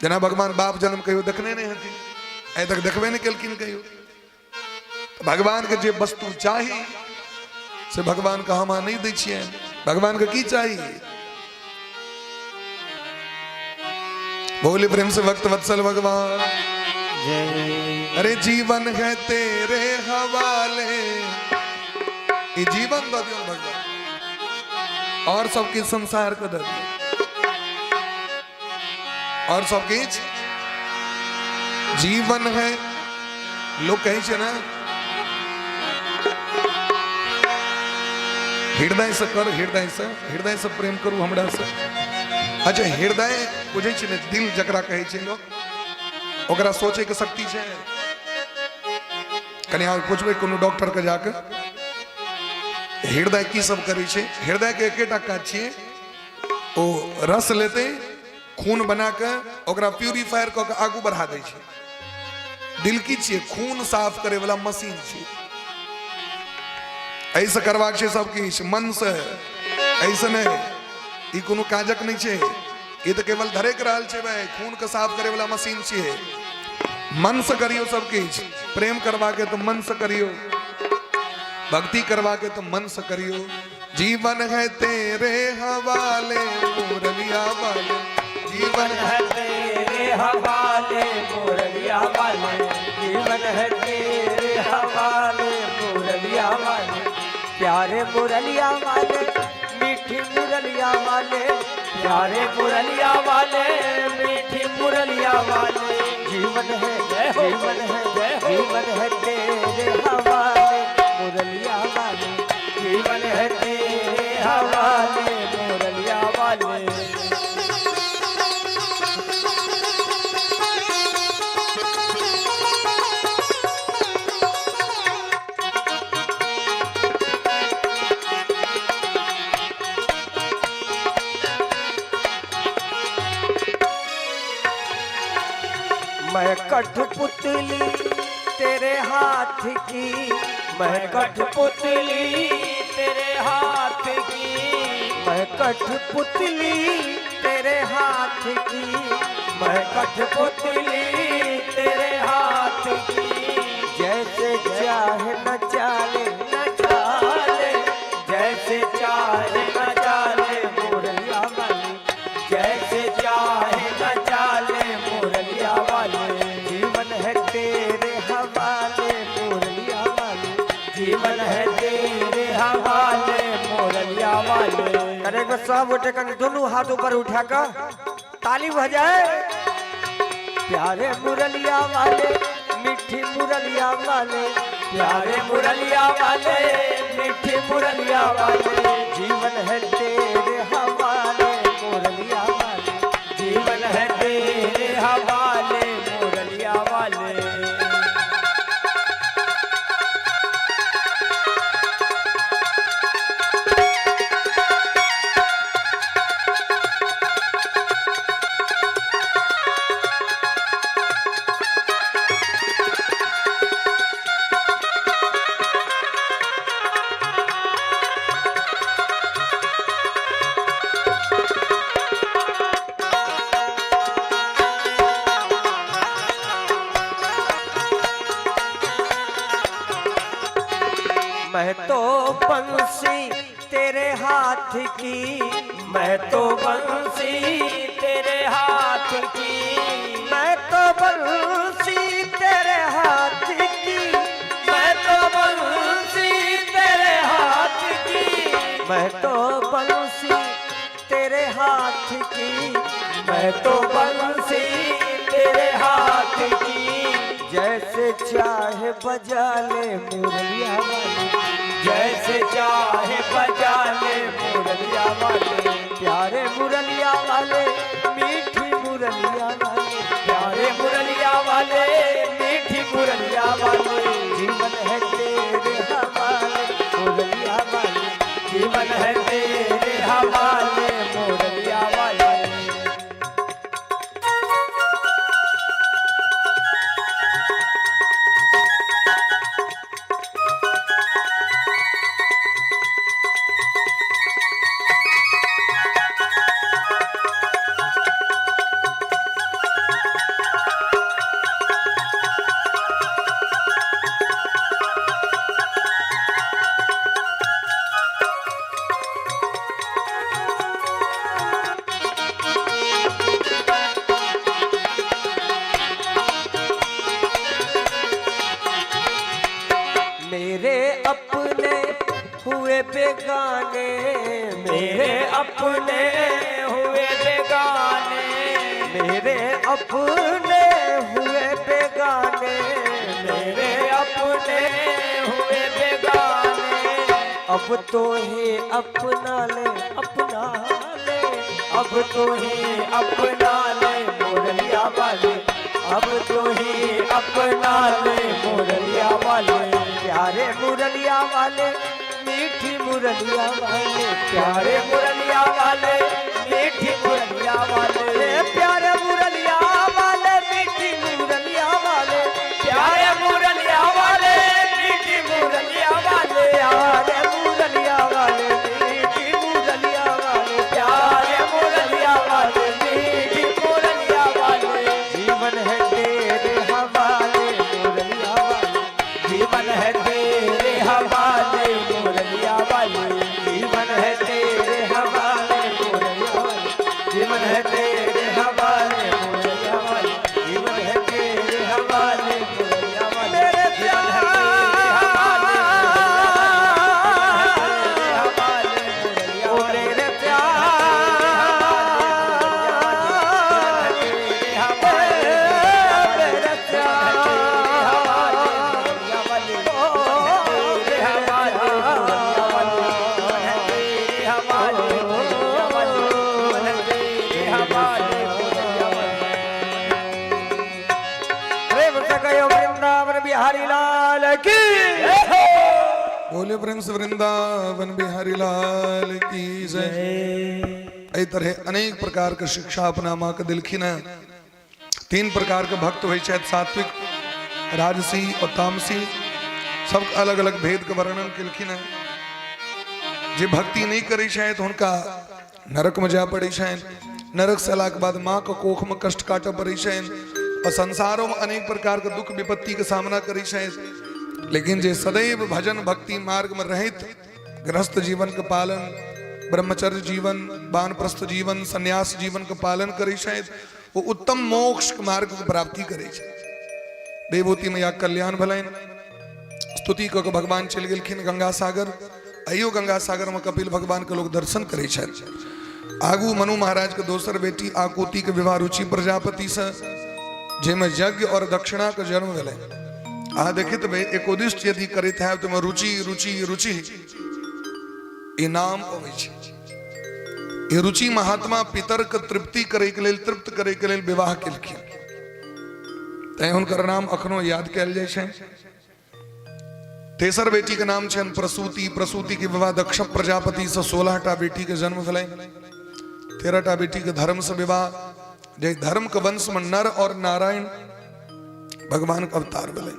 जना भगवान बाप जन्म कहियो देखने नहीं हथी ऐ तक देखबे नहीं केलकिन कहियो भगवान के जे वस्तु चाहिए से भगवान का हम नहीं दै छिए भगवान के की चाहिए बोले प्रेम से भक्त वत्सल भगवान अरे जीवन है तेरे हवाले ये जीवन दो दियो भगवान और सबके संसार को दे दियो और सबके जीवन है लोग कहे छे ना हृदय से कर हृदय से प्रेम करू हमरा से अच्छा हृदय बुझे छे ने दिल जकरा कहे छे लोग ओकरा सोचे के शक्ति छे कन्या पूछबे कोनो डॉक्टर के जाके हृदय की सब करे छे हृदय के एकेटा काज छे ओ रस लेते खून बना के ओकरा प्यूरिफायर क के आगू बढ़ा दे छे दिल की छे खून साफ करे वाला मशीन छे ऐसे करवा छे सब किछ मन से ऐसे नहीं ई कोनो काजक नहीं छे ये तो केवल धरे के रहल छे भाई खून के साफ करे वाला मशीन छे मन से करियो सब किछ प्रेम करवा के तो मन से करियो भक्ति करवा के तो मन से करियो जीवन है तेरे हवाले मुरलिया वाले जीवन है तेरे हवाले मुरलिया वाले जीवन है तेरे हवाले मुरलिया वाले प्यारे मुरलिया वाले मीठी मुरलिया वाले प्यारे मुरलिया वाले मीठी मुरलिया वाले जीवन है तेरे हवाले मुरलिया वाले जीवन है तेरे हवाले मुरलिया वाले मैं कठपुतली तेरे हाथ की मैं कठपुतली तेरे हाथ की मैं कठपुतली तेरे तेरे हाथ की, मैं कठपुतली तेरे हाथ की। जैसे चाहे न चाले न चाले, जैसे चाहे न चाले मुरलिया वाले, जैसे चाहे न चाले मुरलिया वाले। जीवन है तेरे हवाले मुरलिया वाले, जीवन है तेरे हवाले मुरलिया वाले। अरे सब उठे कर दोनों हाथ ऊपर उठा कर ताली बजाए। प्यारे मुरलिया वाले मीठी मुरलिया वाले, प्यारे मुरलिया वाले मीठी मुरलिया वाले। जीवन है तेरे हवाले मुरलिया वाले, जीवन है तेरे हवाले मुरलिया वाले। मैं तो बंसी तेरे हाथ की, मैं तो बंसी तेरे हाथ की, मैं तो बंसी तेरे हाथ की, मैं तो बंसी तेरे हाथ की, मैं तो बंसी तेरे हाथ की, मैं तो बंसी तेरे हाथ की। जैसे चाहे बजा ले मुरलिया वाले, जैसे चाहे बजा ले मुरलिया वाले। प्यारे मुरलिया वाले मीठी मुरलिया वाले, प्यारे मुरलिया वाले मीठी मुरलिया वाले। जीवन है तेरे हवाले मुरलिया वाले, जीवन है तेरे हवाले मुरलिया वाले। मेरे अपने हुए बेगाने, मेरे अपने हुए बेगाने, मेरे अपने हुए बेगाने, मेरे अपने हुए बेगाने। अब तो ही अपना ले अपना ले, अब तो ही अपना ले मुरलिया वाले, अब तो ही अपना ले मुरलिया वाले। प्यारे मुरलिया वाले मीठी मुरलिया वाले, प्यारे मुरलिया वाले मीठी मुरलिया वाले। प्यारे मुरलिया वाले मीठी मुरलिया वाले, प्यारे मुरलिया वाले मीठी मुरलिया वाले। प्यारे मुरलिया वाले मीठी मुरलिया वाले, प्यारे मुरलिया वाले मीठी मुरलिया वाले। जीवन है तेरे हवाले मुरलिया वाले, जीवन है तेरे हवाले मुरलिया वाले। जीवन है तेरे हवाले मुरलिया वाले, जीवन है तेरे हवाले मुरलिया वाले, जीवन है तेरे हवाले मुरलिया वाले। मेरे प्यार बिहारी लाल की बोले प्रेम से वृंदावन बिहारी लाल की जय। एहि तरह अनेक प्रकार के शिक्षा अपना माँ के दिलखिन है। 3 प्रकार के भक्त हुई, शायद सात्विक, राजसी और तामसी, सब अलग अलग भेद के वर्णन किलखिन है। जे भक्ति नहीं करी शायद उनका नरक में जा पड़ी शायद, नरक सला के बाद माँ को कोख में कष्ट काट पड़ी है और संसारों में अनेक प्रकार के दुख विपत्ति का सामना करी है। लेकिन जे सदैव भजन भक्ति मार्ग में रहित गृहस्थ जीवन का पालन, ब्रह्मचर्य जीवन, वानप्रस्थ जीवन, संन्यास जीवन का पालन करे है, वो उत्तम मोक्ष के मार्ग की प्राप्ति करे है। देवोती मैया कल्याण भलन स्तुति को भगवान चल गेलखिन गंगा सागर। अयो गंगा सागर में कपिल भगवान के लोग दर्शन करे है। आगू मनु महाराज के दोसर बेटी आकुति के विवाह रुचि प्रजापति से, जेमे यज्ञ और दक्षिणा के जन्म भेलै। अहाँ देखित भाई एकोदिष्ट यदि करैत है तो रुचि रुचि रुचि ई नाम अबै छै। ई रुचि महात्मा पितर के तृप्ति करे के लेल, तृप्त करे के लेल विवाह केलखिन, तैं हुनकर नाम अखनो याद कयल जाइ छै। तेसर बेटी के नाम छनि प्रसूति। प्रसूति के विवाह दक्ष प्रजापति से 16टा बेटी के जन्म भेलै। 13टा बेटी के धर्म से विवाह, जे धर्म के वंश में नर और नारायण भगवान का अवतार भेलै।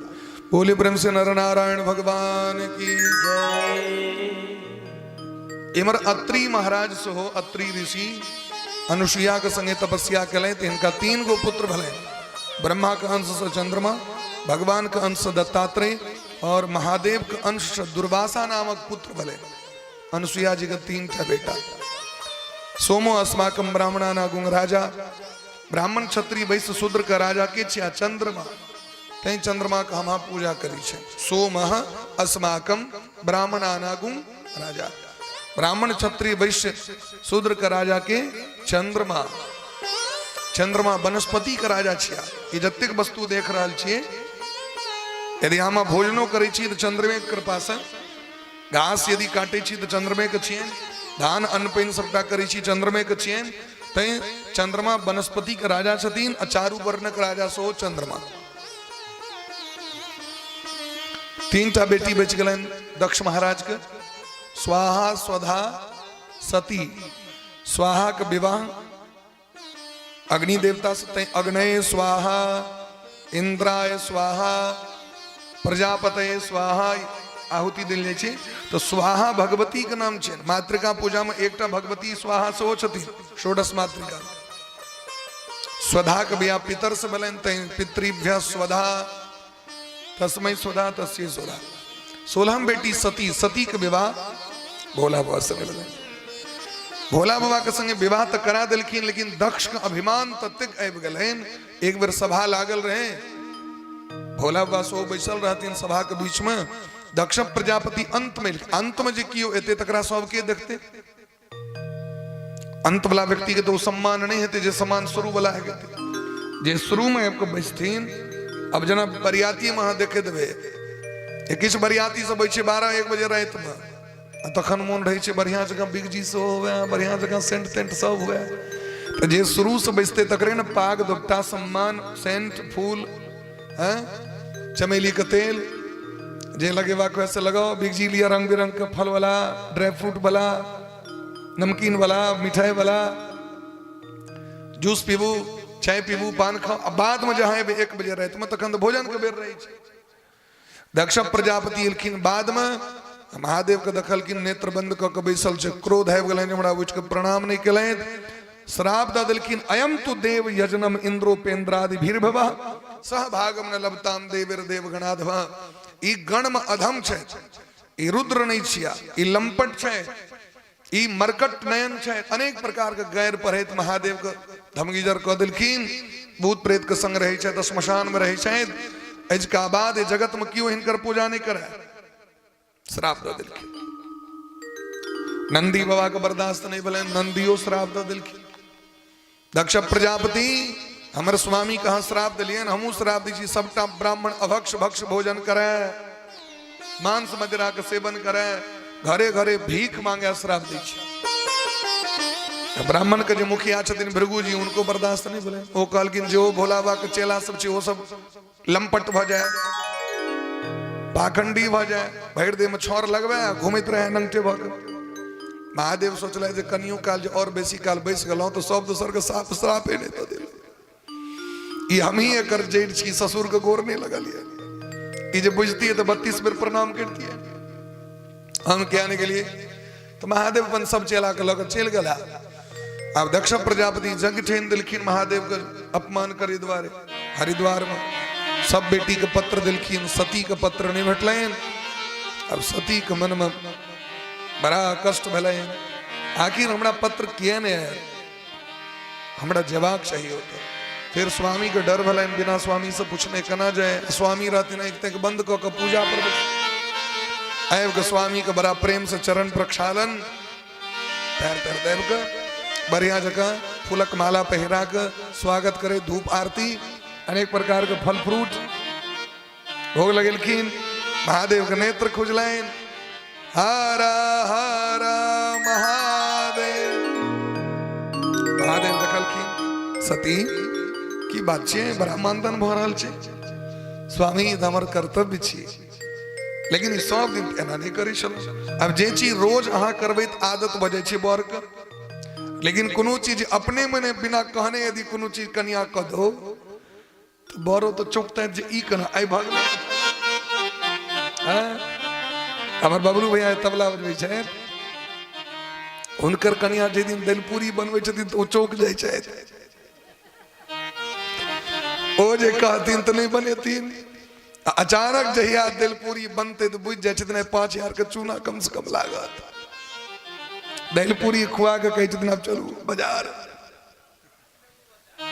बोले प्रेम से नर नारायण भगवान की जय। इमर अत्रि महाराज से हो, अत्रि ऋषि अनुसुईया के संगे तपस्या करें तो इनका 3 गो पुत्र भले। ब्रह्मा के अंश से चंद्रमा, भगवान के अंश से दत्तात्रेय और महादेव के अंश से दुर्वासा नामक पुत्र भले। अनुसुईया जी का 3टा बेटा। सोमो अस्माकम ब्राह्मणा नागुंग राजा, ब्राह्मण क्षत्रिय वैश्य शूद्र का राजा के छिया चंद्रमा, तै चंद्रमा का हम पूजा करी छे। सोम अस्माकम ब्राह्मणा नागुंग राजा, ब्राह्मण क्षत्रिय वैश्य शूद्र का राजा के चंद्रमा। चंद्रमा वनस्पति का राजा छिया। ये जतेक वस्तु देख रहल छियै, यदि हम भोजनो करै छी तो चंद्रमे के कृपा से, घास यदि काटै छी तो चंद्रमे के छियनि, धान अन्न पानि सबटा करै छी चंद्रमे के छियनि। तैं चंद्रमा वनस्पति के राजा छथिन आ चारू वर्णक राजा सो चंद्रमा। 3टा बेटी बच गलन दक्ष महाराज के, स्वाहा स्वधा सती। स्वाहा के विवाह अग्नि देवता से, अग्नये स्वाहा, इंद्राय स्वाहा, प्रजापतये स्वाहा आहुति दिल जाय छै। तो स्वाहा भगवती के नाम छै। मातृका पूजा में एकटा भगवती स्वाहा सेहो छथिन, षोडश मातृका। स्वधा के बियाह पितर से भेलनि, तैं पितृभ्य स्वधा, तस्मै स्वधा तस्यै स्वधा। 16म बेटी सती। सती के विवाह भोला बाबा से भेलनि। भोला बाबा के संगे विवाह तो करा देलखिन, लेकिन दक्ष के अभिमान ततेक आबि गेलनि। एक बेर सभा लागल रहे, भोला बाबा सो बैसल रहथिन सभा के बीच में। दक्ष प्रजापति अंत में जे कियो एते तकरा सबके देखते। अंत वाला व्यक्ति के तो सम्मान नहीं हेते जे सम्मान शुरू वाला है। जे शुरू में आपको बैठथिन, अब जना बरियाती में देखे देवे, किछ बरियाती सब बैठे 12-1 बजे रात में, तखन मोन रहे छै बढ़िया जगह बिगजी से हुए, बढ़िया जगह सेंट तेंट सब हुए। तो जे शुरू से बैठते तकरे न पाग दुपटा सम्मान, सेंट फूल, चमेली का तेल जे लगेवा को ऐसे लगाओ। बिगजी लिया रंग बिरंग का फल वाला, ड्राई फ्रूट वाला, नमकीन वाला, मिठाई वाला, जूस पीबू, चाय पीबू, पान खाओ। अब बाद में जहाँ 1 बजे रात में तखन तो भोजन के बेर रही छै। दक्ष प्रजापति एलखिन बाद में, महादेव के देखलखिन, नेत्र बंद क के बैसल छै। क्रोध आबि गेलनि, हमरा उठि के प्रणाम नहीं केलनि, श्राप द देलखिन। अयम तु देव यजनम इंद्रोपेन्द्रादि भीर्भव सह भागम न लभताम देवीर देव गणाधव। ई गण में अधम छै, ई रुद्र नहीं छिया, ई लंपट छै, ई मरकट नयन छै। अनेक प्रकार के गैर पढ़ैत महादेव के धमगीजर क देलखिन। भूत प्रेत के संग रहे छै, श्मशान में रहे छै। अजका बाद जगत में क्यों हिनकर पूजा नहीं करे, श्राप द देलखिन। नंदी बाबा के बर्दाश्त नहीं भेलै, नंदियो श्राप द देलखिन। दक्ष प्रजापति हमर स्वामी कहाँ श्राप दिलियन, हमू श्राप दी छी। सबटा ब्राह्मण अभक्ष भक्ष भोजन करे, मांस मदिरा के सेवन करे, घरे घरे भीख मांगे, श्राप दी छी। ब्राह्मण के जो मुखिया छथिन भृगु जी, उनको बर्दाश्त नहीं भेलै। वो कहलखिन जो भोला बाबा के चेला सब छै, वो सब लंपट भ जाए, पाखंडी भ जाए, भरि देह में छौर लगबे, घूमैत रहे नंगटे भ के। महादेव सोचले जे कनियो काल जो और बेसी काल बैस गेलहुं तो सब दोसर के साफ श्रापे नहीं तो दिल। ई हम ही एकर जड़ छी, ससुर के गोर नहीं लगलिए। ई जे बुझती है तो 32 बेर प्रणाम करती है। हम क्या नहीं के लिए तो महादेव अपन सब चेला के लग चल गला। अब दक्ष प्रजापति जग ठेन दिलखीन महादेव का अपमान करे द्वारे हरिद्वार में सब बेटी के पत्र दिलखीन सती के पत्र नहीं भटलायन। अब सती के मन में बड़ा कष्ट भलायन, आखिर हमरा पत्र किया ने आया, हमरा जवाब चाहिए होता। फिर स्वामी का डर भलायन, बिना स्वामी से पूछने कना जाए। स्वामी रहते ना एक तक बंद को पूजा पर ऐव के स्वामी का बड़ा प्रेम से चरण प्रक्षालन पैर पैर देव का बढ़िया जगह फूलक माला पहरा के स्वागत करे, धूप आरती अनेक प्रकार के फल फ्रूट भोग लगेलखिन। महादेव के नेत्र खुजलाइन, हरा हरा महादेव। महादेव देखलखिन सती की बात छे, बड़ा मानदान भ रहल छे। स्वामी हमर कर्तव्य छी, लेकिन ई सब दिन एना नहीं करी चलो। अब जे चीज रोज अहाँ करबे आदत बजे छे बर के, लेकिन कोनो चीज अपने मने बिना कहने यदि कोनो चीज कन्या क दो तो बरो तो चौकता है जे ई कना आई भागले। हमर बबलू भैया तबला बजबै छै, हुनकर कन्या जे दिन दलपूरी बनबै छथिन तो चौक जाय छै। ओ जे कहथिन तो नहीं बनेथिन, अचानक जहिया दलपूरी बनते तो बुझ जाय छथिन 5000 के चूना कम से कम लागत। दलपूरी खुआ के कहे छथिन अब चलू बाजार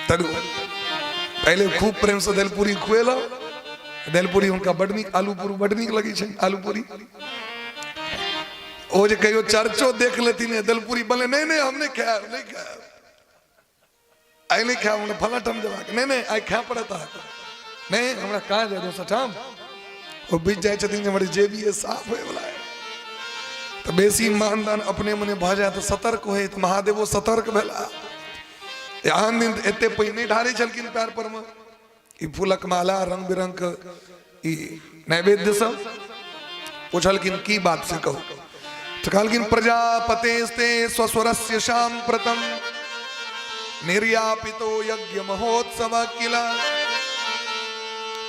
तरू। पहले खूब प्रेम से दलपूरी खुएला, दलपूरी उनका बड़ नीक, आलू पूरी बड़ नीक लगी छै। आलू पूरी ओ जे कहियो चर्चो देख लेथिन दलपूरी बने, नहीं नहीं हमने खाया नहीं खाया, आई नहीं खाया हमने फला टम जमा के, नहीं नहीं आई खा पड़ता नहीं हमरा कहा जाए दो सठाम। वो बीच जाए छथिन हमारी जेबी है साफ होए वाला है, तो बेसी मानदान अपने मने भ जाए तो सतर्क होए। तो महादेव सतर्क भेला, आन दिन एते पई नहीं ढारे छलकिन पैर पर में ई फूलक माला रंग बिरंग के ई नैवेद्य सब। पूछलकिन की बात से कहू, तो कहलकिन प्रजापतेस्ते स्वस्वरस्य शाम्प्रतम निर्यापितो यज्ञ महोत्सव किला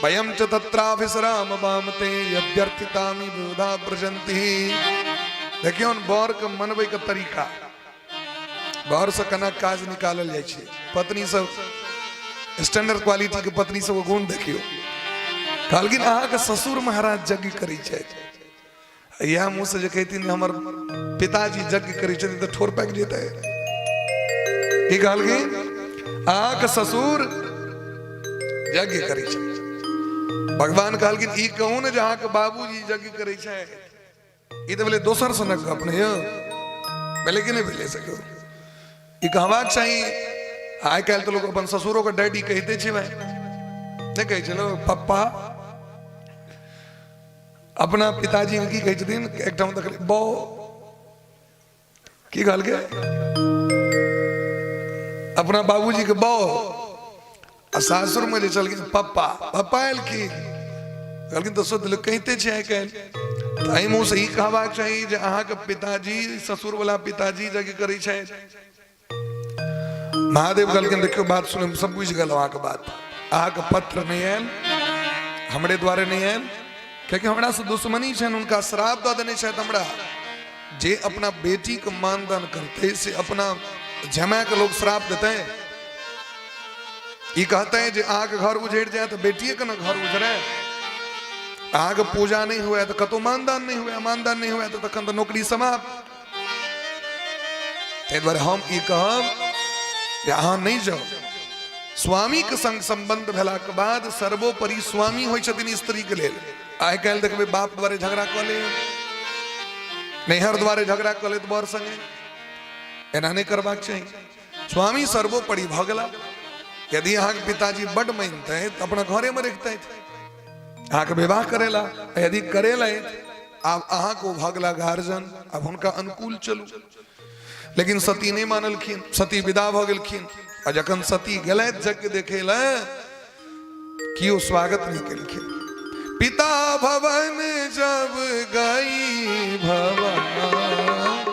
वयं च तत्राभिसराम वामते यद्यर्थितामि विबुधा प्रजन्ति। देखियो बर के मनबे के तरीका, बर से कना काज निकालल जाय छै। पत्नी सब स्टैंडर्ड क्वालिटी के पत्नी सब गुण देखियो। कहलकिन अहाँ के ससुर महाराज यज्ञ करै छै, यह मुंह से जे कहथिन हमर पिताजी यज्ञ करै छथिन तो ठोर पाक जेतै। ई कहलकिन अहाँ के ससुर यज्ञ करै छै। भगवान कहलकिन ई कहू ने जहाँ के बाबूजी यज्ञ करे छै, ई तो बोले दोसर सनक अपने बोले कि नहीं बोले सको। ई कहबाक चाहिए। आइ काल्हि तो लोग अपन ससुरों को डैडी कहते छै, भाई नहीं कहे चलो पप्पा। अपना पिताजी की कहे छथिन एकटा में देखले बौ की कहल के अपना बाबूजी के बौ, सासुर में जे चलकिन पप्पा पप्पा कहलकिन तो शुद्ध लोग कहते छै आइ काल्हि। तो एहि मुँह से ही कहबाक चाहिए जे अहाँ के पिताजी ससुर वाला पिताजी यज्ञ करे छै। महादेव कहलकिन देखियो बात सुने सब बुझ गल अहाँ के बात। अहाँ के पत्र नहीं आयल, हमरे द्वारे नहीं आयल, क्योंकि हमरा से दुश्मनी छन, उनका श्राप दऽ देने छथि हमरा। जे अपना बेटी के मानदान करते से अपना जमा के लोग श्राप देते हैं। ये कहते हैं जे अहाँ के घर उजड़ जाए तो बेटिए के ना घर उजड़े, अहाँ के पूजा नहीं हुआ तो कतो मानदान नहीं हुआ, मानदान नहीं हुआ तो तखन तो नौकरी समाप्त। ताहि दुआरे हम ई कहब जे अहाँ नहीं जाओ। स्वामी के संग संबंध भेला के बाद सर्वोपरि स्वामी होइ छथिन स्त्री के लेल। आइ काल्हि देखबै बाप द्वारे झगड़ा कऽ ले, नैहर द्वारे झगड़ा कऽ ले बर संगे, एना नहीं करबाक चाहिए। स्वामी सर्वोपरि भऽ गेला। यदि अहाँ के पिताजी बड़ मानते तो अपना घरे में रखते, अहाँ के विवाह करेला, यदि करेला आब अहाँ को भगला गार्जन, अब उनका अनुकूल चलू। लेकिन सती नहीं मानलखिन, सती विदा भ गेलखिन। आ जखन सती गेलथि यज्ञ देखे ला, कियो स्वागत नहीं केलखिन। पिता भवन जब गई भवानी,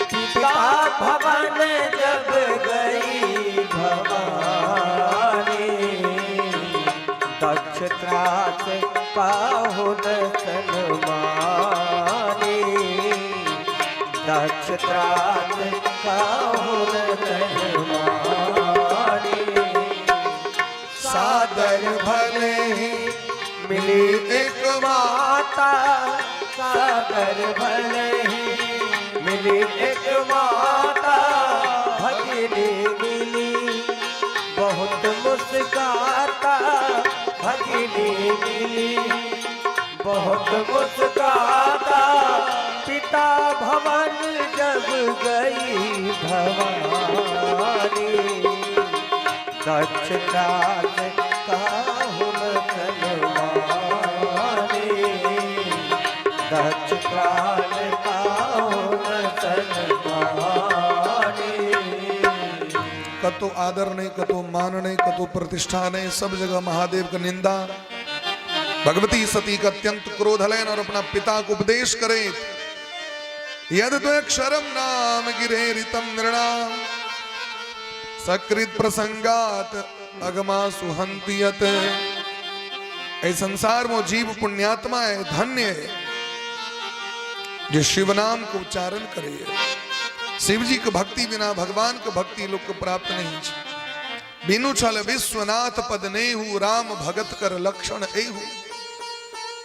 पिता भवन जब गई भवानी, दक्ष त्रास पाहुन सन्मानी, दक्ष त्रास काहू मानी। सादर भले ही मिली एक माता, सादर भले ही मिली एक माता, भगिनी मिली बहुत मुस्काता, भगिनी मिली बहुत मुस्काता। पिता भवन जब गई भवानी, दक्ष त्रास काहू मानी। दक्ष त्रास काहू मानी। कतो आदर नहीं, कतो मान नहीं, कतो प्रतिष्ठा नहीं, सब जगह महादेव का निंदा। भगवती सती का अत्यंत क्रोध हलन और अपना पिता को उपदेश करे। यद द्वयक्षरम नाम गिरे ऋतम नृणाम, सकृत प्रसंगात अगमा सुहंतियत। इस संसार में जीव पुण्यात्मा है, धन्य है जो शिव नाम को उच्चारण करे। शिव जी की भक्ति बिना भगवान की भक्ति लोग को प्राप्त नहीं। बिनु छल विश्वनाथ पद नेहु, राम भगत कर लक्षण एहु।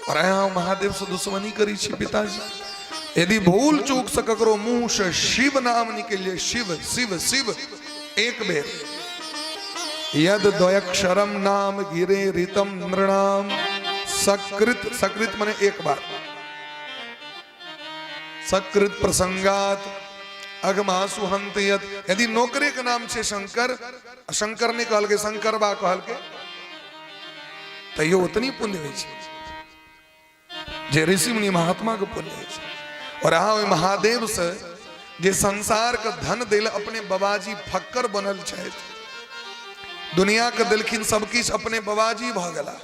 और यहाँ महादेव से दुश्मनी करी छी पिताजी। यदि भूल चूक सकरो मुंह से शिव नाम निकले, शिव शिव शिव एक बेर। यद द्वयक्षरम नाम गिरे ऋतम नृणाम, सकृत, सकृत माने एक बार, सकृत प्रसंगात अगमा सुहंतियत। यदि नौकरी के नाम से शंकर, शंकर ने कहल के शंकर बा कहल के, तो ये उतनी पुण्य है जे ऋषि मुनि महात्मा के पुण्य है। और हाँ महादेव से जे संसार का धन दिल अपने बाबाजी फक्कर बनल छथि, दुनिया के दिलखिन सब किछ अपने बाबाजी भ गेला,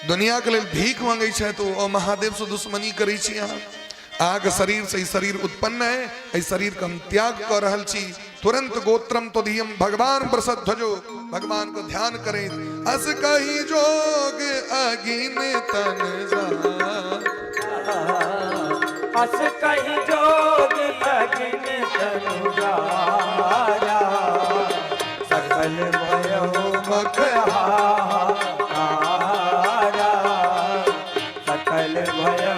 दुनिया के लिए भीख मांगे छथि, तो महादेव से दुश्मनी करै छी। अहाँ आग शरीर से शरीर उत्पन्न है, इस शरीर का हम त्याग कर रहल छी। तुरंत गोत्रम तोधियम भगवान प्रसद ध्वजो, भगवान को ध्यान करें। अस कही जोग अगिन तन जा, अस कही जोग अगिन तन जा, सकल भयो मखहारा, सकल भयो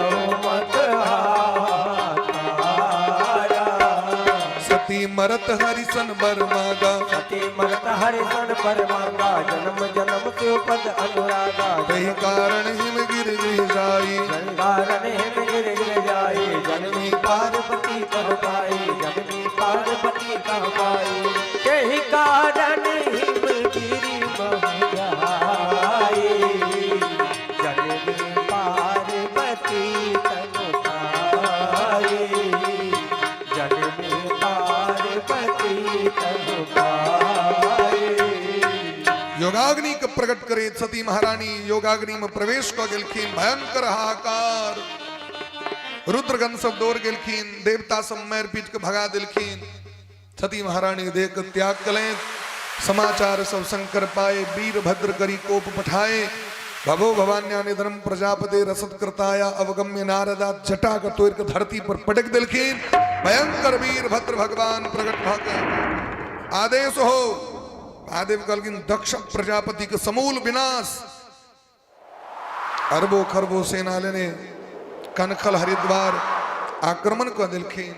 मरत हरिसन बर मांगा, सती मरत हरिसन बर मांगा। जन्म जन्म के पद अनुरागा, कही कारण हिम गिर जाई, कारण हिम गिर जाई। जननी पार्वती कह पाई, जननी पार्वती कह पाई। कही कारण हिम गिरी बह जाई, जननी पार्वती कह पाई, जननी योगाग्नि के प्रकट करे। सती महारानी योगाग्नि में प्रवेश कर गेलखिन, भयंकर हाहाकार, रुद्रगन सब दौड़ गेलखिन, देवता सब मैर पीट के भगा दिलखिन। सती महारानी देख त्याग कलें, समाचार सब शंकर पाए, वीरभद्र करी कोप पठाए। भवो भवान्या निधनम प्रजापते रसद कृताया, अवगम्य नारदा जटा का तोड़ के धरती पर पटक दिलखिन। भयंकर वीरभद्र भगवान प्रकट भागे, आदेश हो। महादेव कलगिन दक्ष प्रजापति के समूल विनाश। अरबों खरबों सेना लेने कनखल हरिद्वार आक्रमण कर दिलखिन,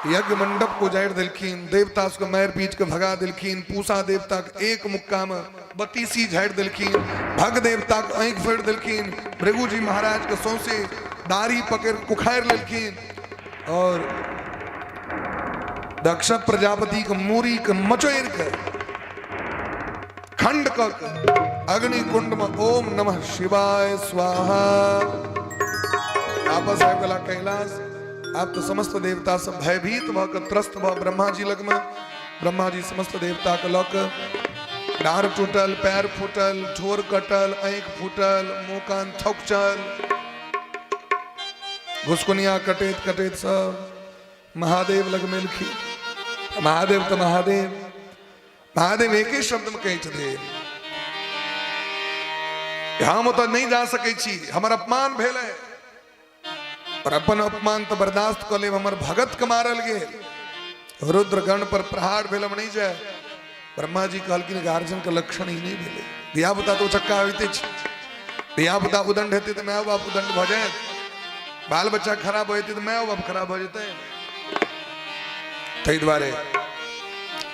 यज्ञ मंडप को जाड़ दिलखिन, देवता को मैर पीट के भगा दिलखिन। पूसा देवता के एक मुक्का में बतीसी झाड़ दिलखिन, भग देवता के आंख फेर दिलखिन। भृगु जी महाराज के सौसे दाढ़ी पकड़ उखाड़ लेलखिन, और दक्ष प्रजापति के मूरी के मचोर के खंड कर अग्नि कुंड में ओम नमः शिवाय स्वाहा। आपस है गला कैलाश। आप तो समस्त देवता सब भयभीत भ त्रस्त भ ब्रह्मा जी लग में। ब्रह्मा जी समस्त देवता के लक, डार टूटल, पैर फूटल, ठोर कटल, आंख फूटल, मुंह कान थकचल, घुसकुनिया कटेत कटेत सब महादेव लग मिलखी। महादेव तो महादेव, महादेव एक ही शब्द में कही थे, हम तो नहीं जा सके छी, हमार अपमान भेल है। और अपन अपमान तो बर्दाश्त कर ले हमर भगत के मारल गे रुद्र गण पर प्रहार भेलम नहीं जाए ब्रह्मा जी कहलकिन गार्जन का लक्षण ही नहीं भेले दिया बता तो चक्का होते दिया बता उदंड हेते तो मैं बाप उदंड भ जाए बाल बच्चा खराब होते तो मैं बाप खराब हो जाते तई द्वारे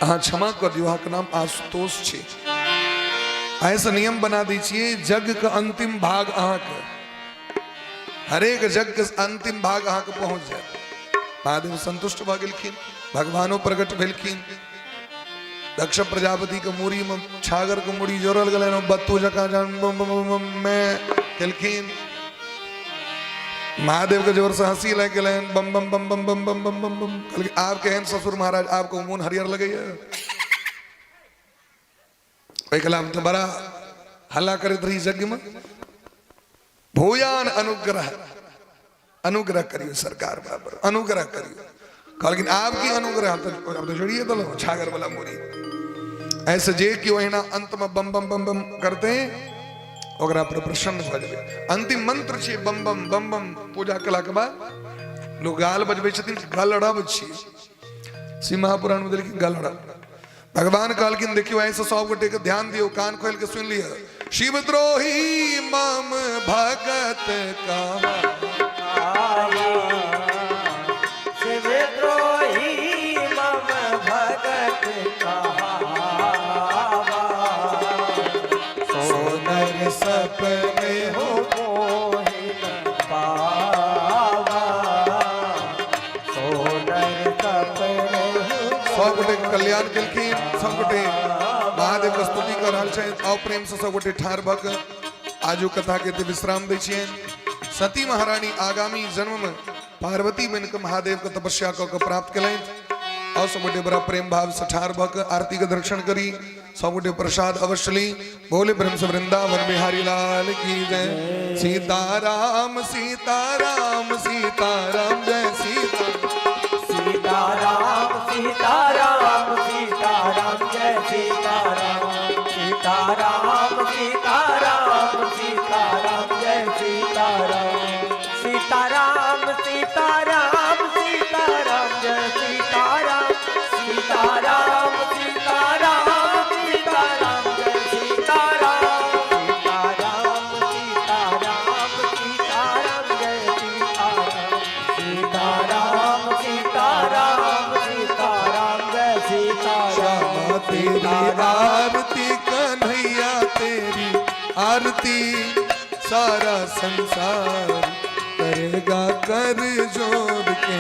अहाँ क्षमा कर दियो अहाँ के नाम आशुतोष छे ऐसा नियम बना दीजिए जग का अंतिम भाग अहाँ के हरेक जग के अंतिम भाग अहाँ के पहुंच जाए महादेव संतुष्ट भ गेलखिन भगवानो प्रकट भेलखिन दक्ष प्रजापति के मूड़ी में छागर के मूड़ी जोड़ल गए बत्तू जका में केलखिन महादेव के जोर से हंसी लग गए बम बम बम बम बम बम बम बम बम कल आप कहें ससुर महाराज आपको मुंह हरियर लगे कलाम तो बड़ा हल्ला करे रही यज्ञ में भूयान अनुग्रह अनुग्रह करियो सरकार बराबर अनुग्रह करियो लेकिन आपकी अनुग्रह तो जोड़िए तो छागर वाला मोरी ऐसे जे कि वहीना अंत में बम बम बम बम करते हैं ओकरा पर प्रसन्न भ जाबे अंतिम मंत्र छे बम बम बम बम पूजा कला के बाद लोग गाल बजबे छथिन गलड़ब छी श्री महापुराण में देखिए गलड़ब भगवान कहलकिन देखियो ऐसे सब गोटे के ध्यान दियो कान खोल के सुन लियो शिवद्रोही मम भगत का शिवद्रोही मम भगत सोनर सपने हो मोहिन पावा सोनर सपने सब गोटे कल्याण केलखिन सब गोटे महादेव के स्तुति कर रहल छै और प्रेम से सब गोटे ठार भक आजू कथा के विश्राम दै छियन सती महारानी आगामी जन्म में पार्वती बन के महादेव के तपस्या क के प्राप्त कलें और सब गोटे बड़ा प्रेम भाव से ठार भक आरती के दर्शन करी सब गोटे प्रसाद अवश्य ली बोले ब्रह्म से वृंदावन बिहारी लाल की जय सीताराम सीताराम सीताराम जय सीताराम सीताराम सीताराम जय सीताराम सीताराम सीताराम सीताराम जय सीताराम सीताराम सीताराम सीताराम जय सीताराम सीताराम सीताराम सीताराम जय सीताराम सीताराम सीताराम सीताराम जय सीताराम सीताराम सीताराम सीताराम जय सीताराम तेरी आरती कन्हैया तेरी आरती सारा संसार करेगा कर जोड़ के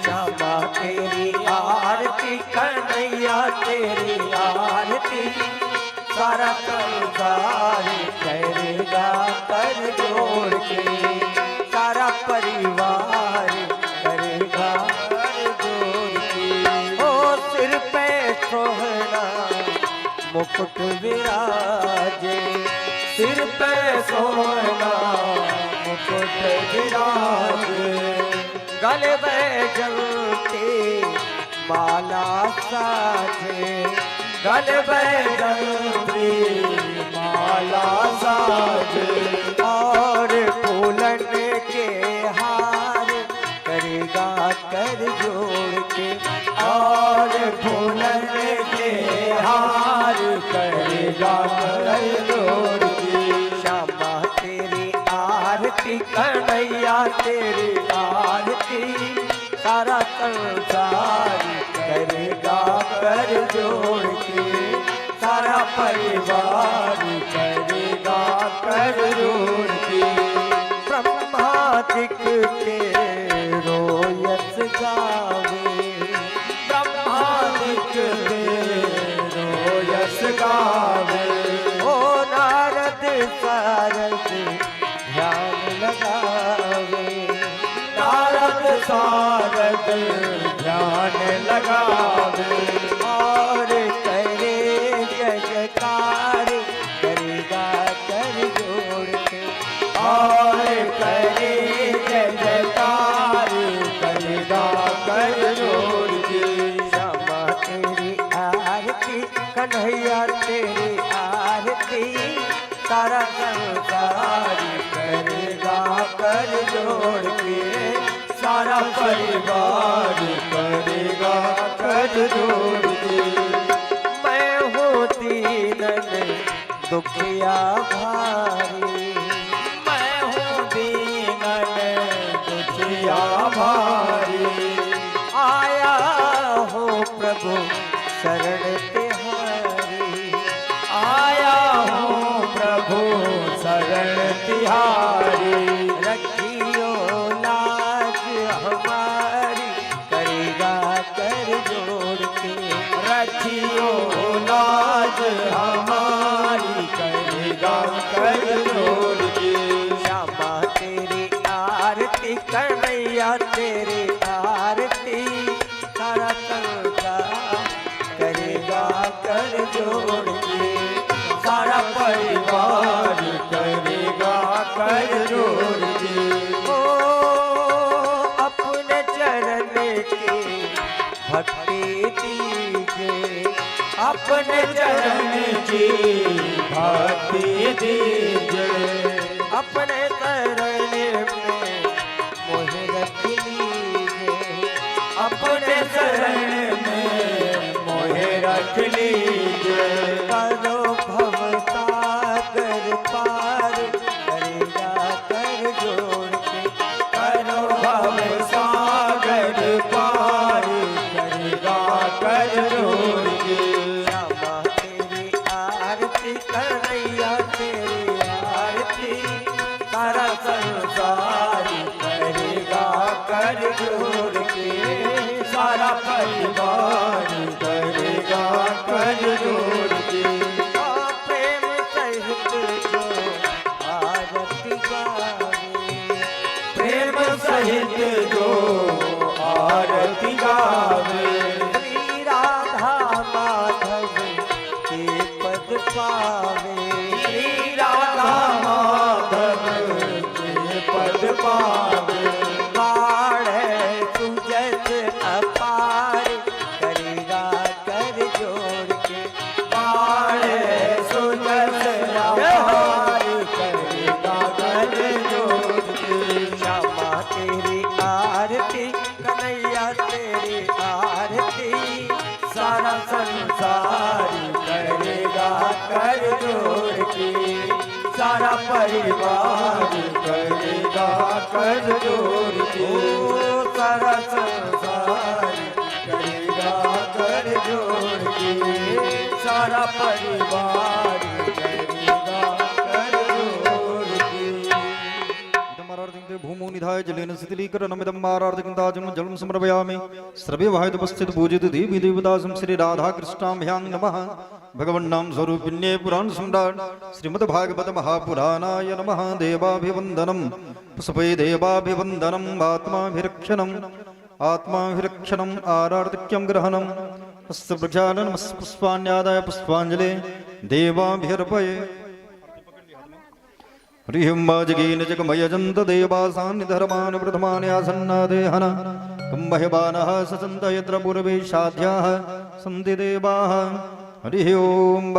श्यामा तेरी आरती कन्हैया तेरी आरती सारा संसार करेगा कर जोड़ के सारा परिवार करेगा कर जोड़ के ओ सिर पे सोहना मुकुट विराजे सिर पे सोहना मुकुट विराजे गले में जलती माला साजे गले में जलती माला साजे और फूलन के हार करेगा कर जोड़ के और फूलन के हार करेगा कर जोड़ के श्यामा तेरी आरती कन्हैया तेरी आरती सारा संसार करेगा कर जोड़ के सारा परिवार करेगा कर जोड़ के ब्रह्मादिक के रोयस गावे ब्रह्मादिक के रोयस गावे ओ नारद सारद ध्यान लगावे नारद सारद ध्यान लगावे और करे जय जयकार करेगा कर जोड़ के और करे जय जयकार करेगा कर जोड़ के श्यामा तेरी आरती कन्हैया तेरी आरती सारा संसार करेगा कर जोड़ के जोड़ के। मैं हूँ दीनन दुखिया भारी, मैं हूँ दीनन दुखिया भारी। आया हो प्रभु शरण तिहारी, आया हो प्रभु शरण तिहारी। रखियो लाज हमारी करेगा कर जोड़ के, रखियो लाज हमारी करेगा कर जोड़ के। श्यामा तेरी आरती कन्हैया तेरी आरती, सारा संसार करेगा कर जोड़ के, सारा परिवार करेगा कर जोड़ के। ओ अपने चरण की भक्ति दीजिए, अपने चरण की भक्ति दीजिए। अपने चरण में मोहे रख लीजिए, अपने चरण में मोहे रख लीजिए। करो भव सागर पार करेगा कर जोड़ के, करो भव सागर पार करेगा कर जोड़ के। श्यामा तेरी आरती कन्हैया तेरी आरती, सारा संसार करेगा कर जोड़ के, सारा परिवार करेगा कर जोड़ के। प्रेम सहित जो आरती गावे, प्रेम सहित जो आरती गावे। श्री राधा माधव के पद पावे, श्री राधा माधव के पद पावे। बाढ़ सुजस अपार करेगा कर जोड़ के, बाढ़ सुजस अपार करेगा कर जोड़ के। श्यामा तेरी आरती कन्हैया तेरी आरती, सारा संसार करेगा कर जोड़ के, सारा परिवार करेगा कर जोड़ के। सारा संसार करेगा कर जोड़ के, सारा परिवार करेगा कर जोड़ के। भूमो निधाय जलेन शिथिलीकरणमिदं मारार्धकं जलम समर्पयामि। सर्वे वाहितुपस्थित पूजित देवी देवतासं श्री राधा कृष्णाभ्यां नमः। भगवन्नाम स्वरूपिण्ये पुराण सम्राट श्रीमद्भागवत महापुराणाय नमः। देवाभिवन्दनं पुष्पै देवाभिवन्दनं आत्माभिरक्षणम् आत्माभिरक्षणम् आरार्तिक्यं ग्रहणम् अस्य प्रक्षालनम् अस्य पुष्पाण्यादाय पुष्पाञ्जले देवाभिर्पये। हरिं वाजगेन जगमयजन्त देवासान् धर्मान् प्रथमान् आसन्नादेहन कुम्भयबानः सचन्त यत्र पूर्वे साध्याः सन्ति देवाः। हरिः ओं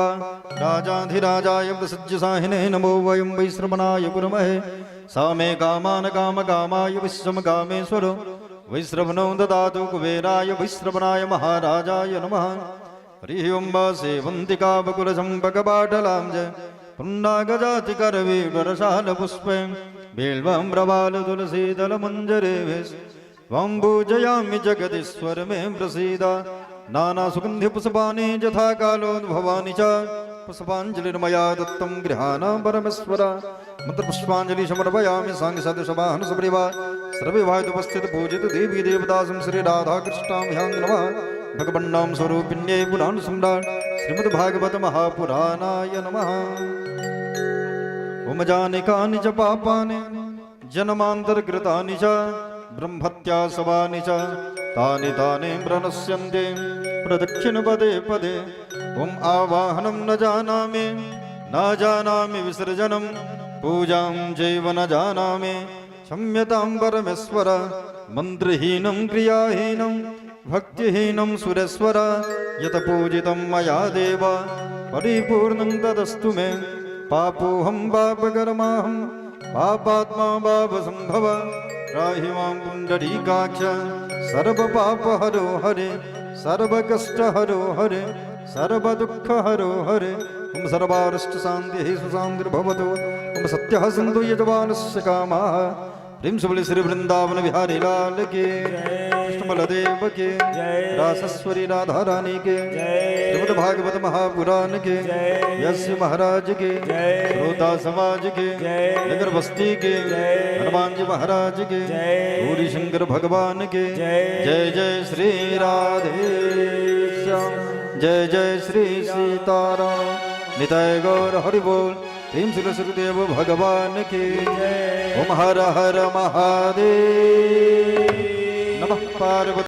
राजाधिराजाय प्रसज्यसाहिने नमो वयं वैश्रवणाय कुर्महे। सा मे कामान् कामकामाय विश्वमकामेश्वरो वैश्रवणो ददातु कुबेराय वैश्रवणाय महाराजाय नमः। हरिः ओं सेवन्तिकावकुलचम्पकपाटलां च पुण्डागजातिकरवीरशालपुष्पे बिल्वं प्रबालतुलसीदलमञ्जरे त्वं पूजयामि जगदीश्वर मे प्रसीद। नानासुगन्धिपुष्पाणि यथा कालोद्भवानि च पुष्पाञ्जलिर्मया दत्तं गृहाणां परमेश्वर। मंत्रपुष्पाञ्जलि समर्पयामि सांगसदृशवाहन सपरिवार सर्वे वाहितुपस्थित पूजित देवी देवतासं श्री राधा कृष्णाभ्यां नमः। भगवन्नाम स्वरूपिण्ये पुराण सम्राट श्रीमद्भागवत महापुराणाय नमः। उमजानिकानि च पापानि जन्मान्तरकृतानि च ब्रह्मत्या सवानि च तानि तानि प्रणश्यन्ते प्रदक्षिणपदे पदे। ओम आवाहनं न जानामि विसर्जनं पूजां चैव न जानामि क्षम्यतां परमेश्वर। मन्त्रहीनं क्रियाहीनं भक्तिहीनं सुरेश्वर यत पूजितं मया देव परिपूर्णं तदस्तु मे। पापोऽहं पापकर्माहं पापात्मा पापसम्भव त्राहि मां पुण्डरीकाक्ष सर्वपापहरो हरे सर्व कष्ट हरो हरे सर्व दुख हरो हरे ओम सर्वारिष्ट शांति सुशांतिर्भवतु ओम सत्यः सिंधु यजमानस्य कामः प्रेम से बोले श्री वृंदावन बिहारी लाल के कृष्ण बलदेव के रासस्वरी राधा रानी के श्रीमद् भागवत महापुराण के यस्य महाराज के श्रोता समाज के नगर बस्ती के हनुमान जी महाराज के गौरी शंकर भगवान के जय जय श्री राधे श्याम जय जय श्री सीताराम निताय गौर हरि बोल प्रेम श्री सुखदेव भगवान की ओम हर हर महादेव नमः पार्वती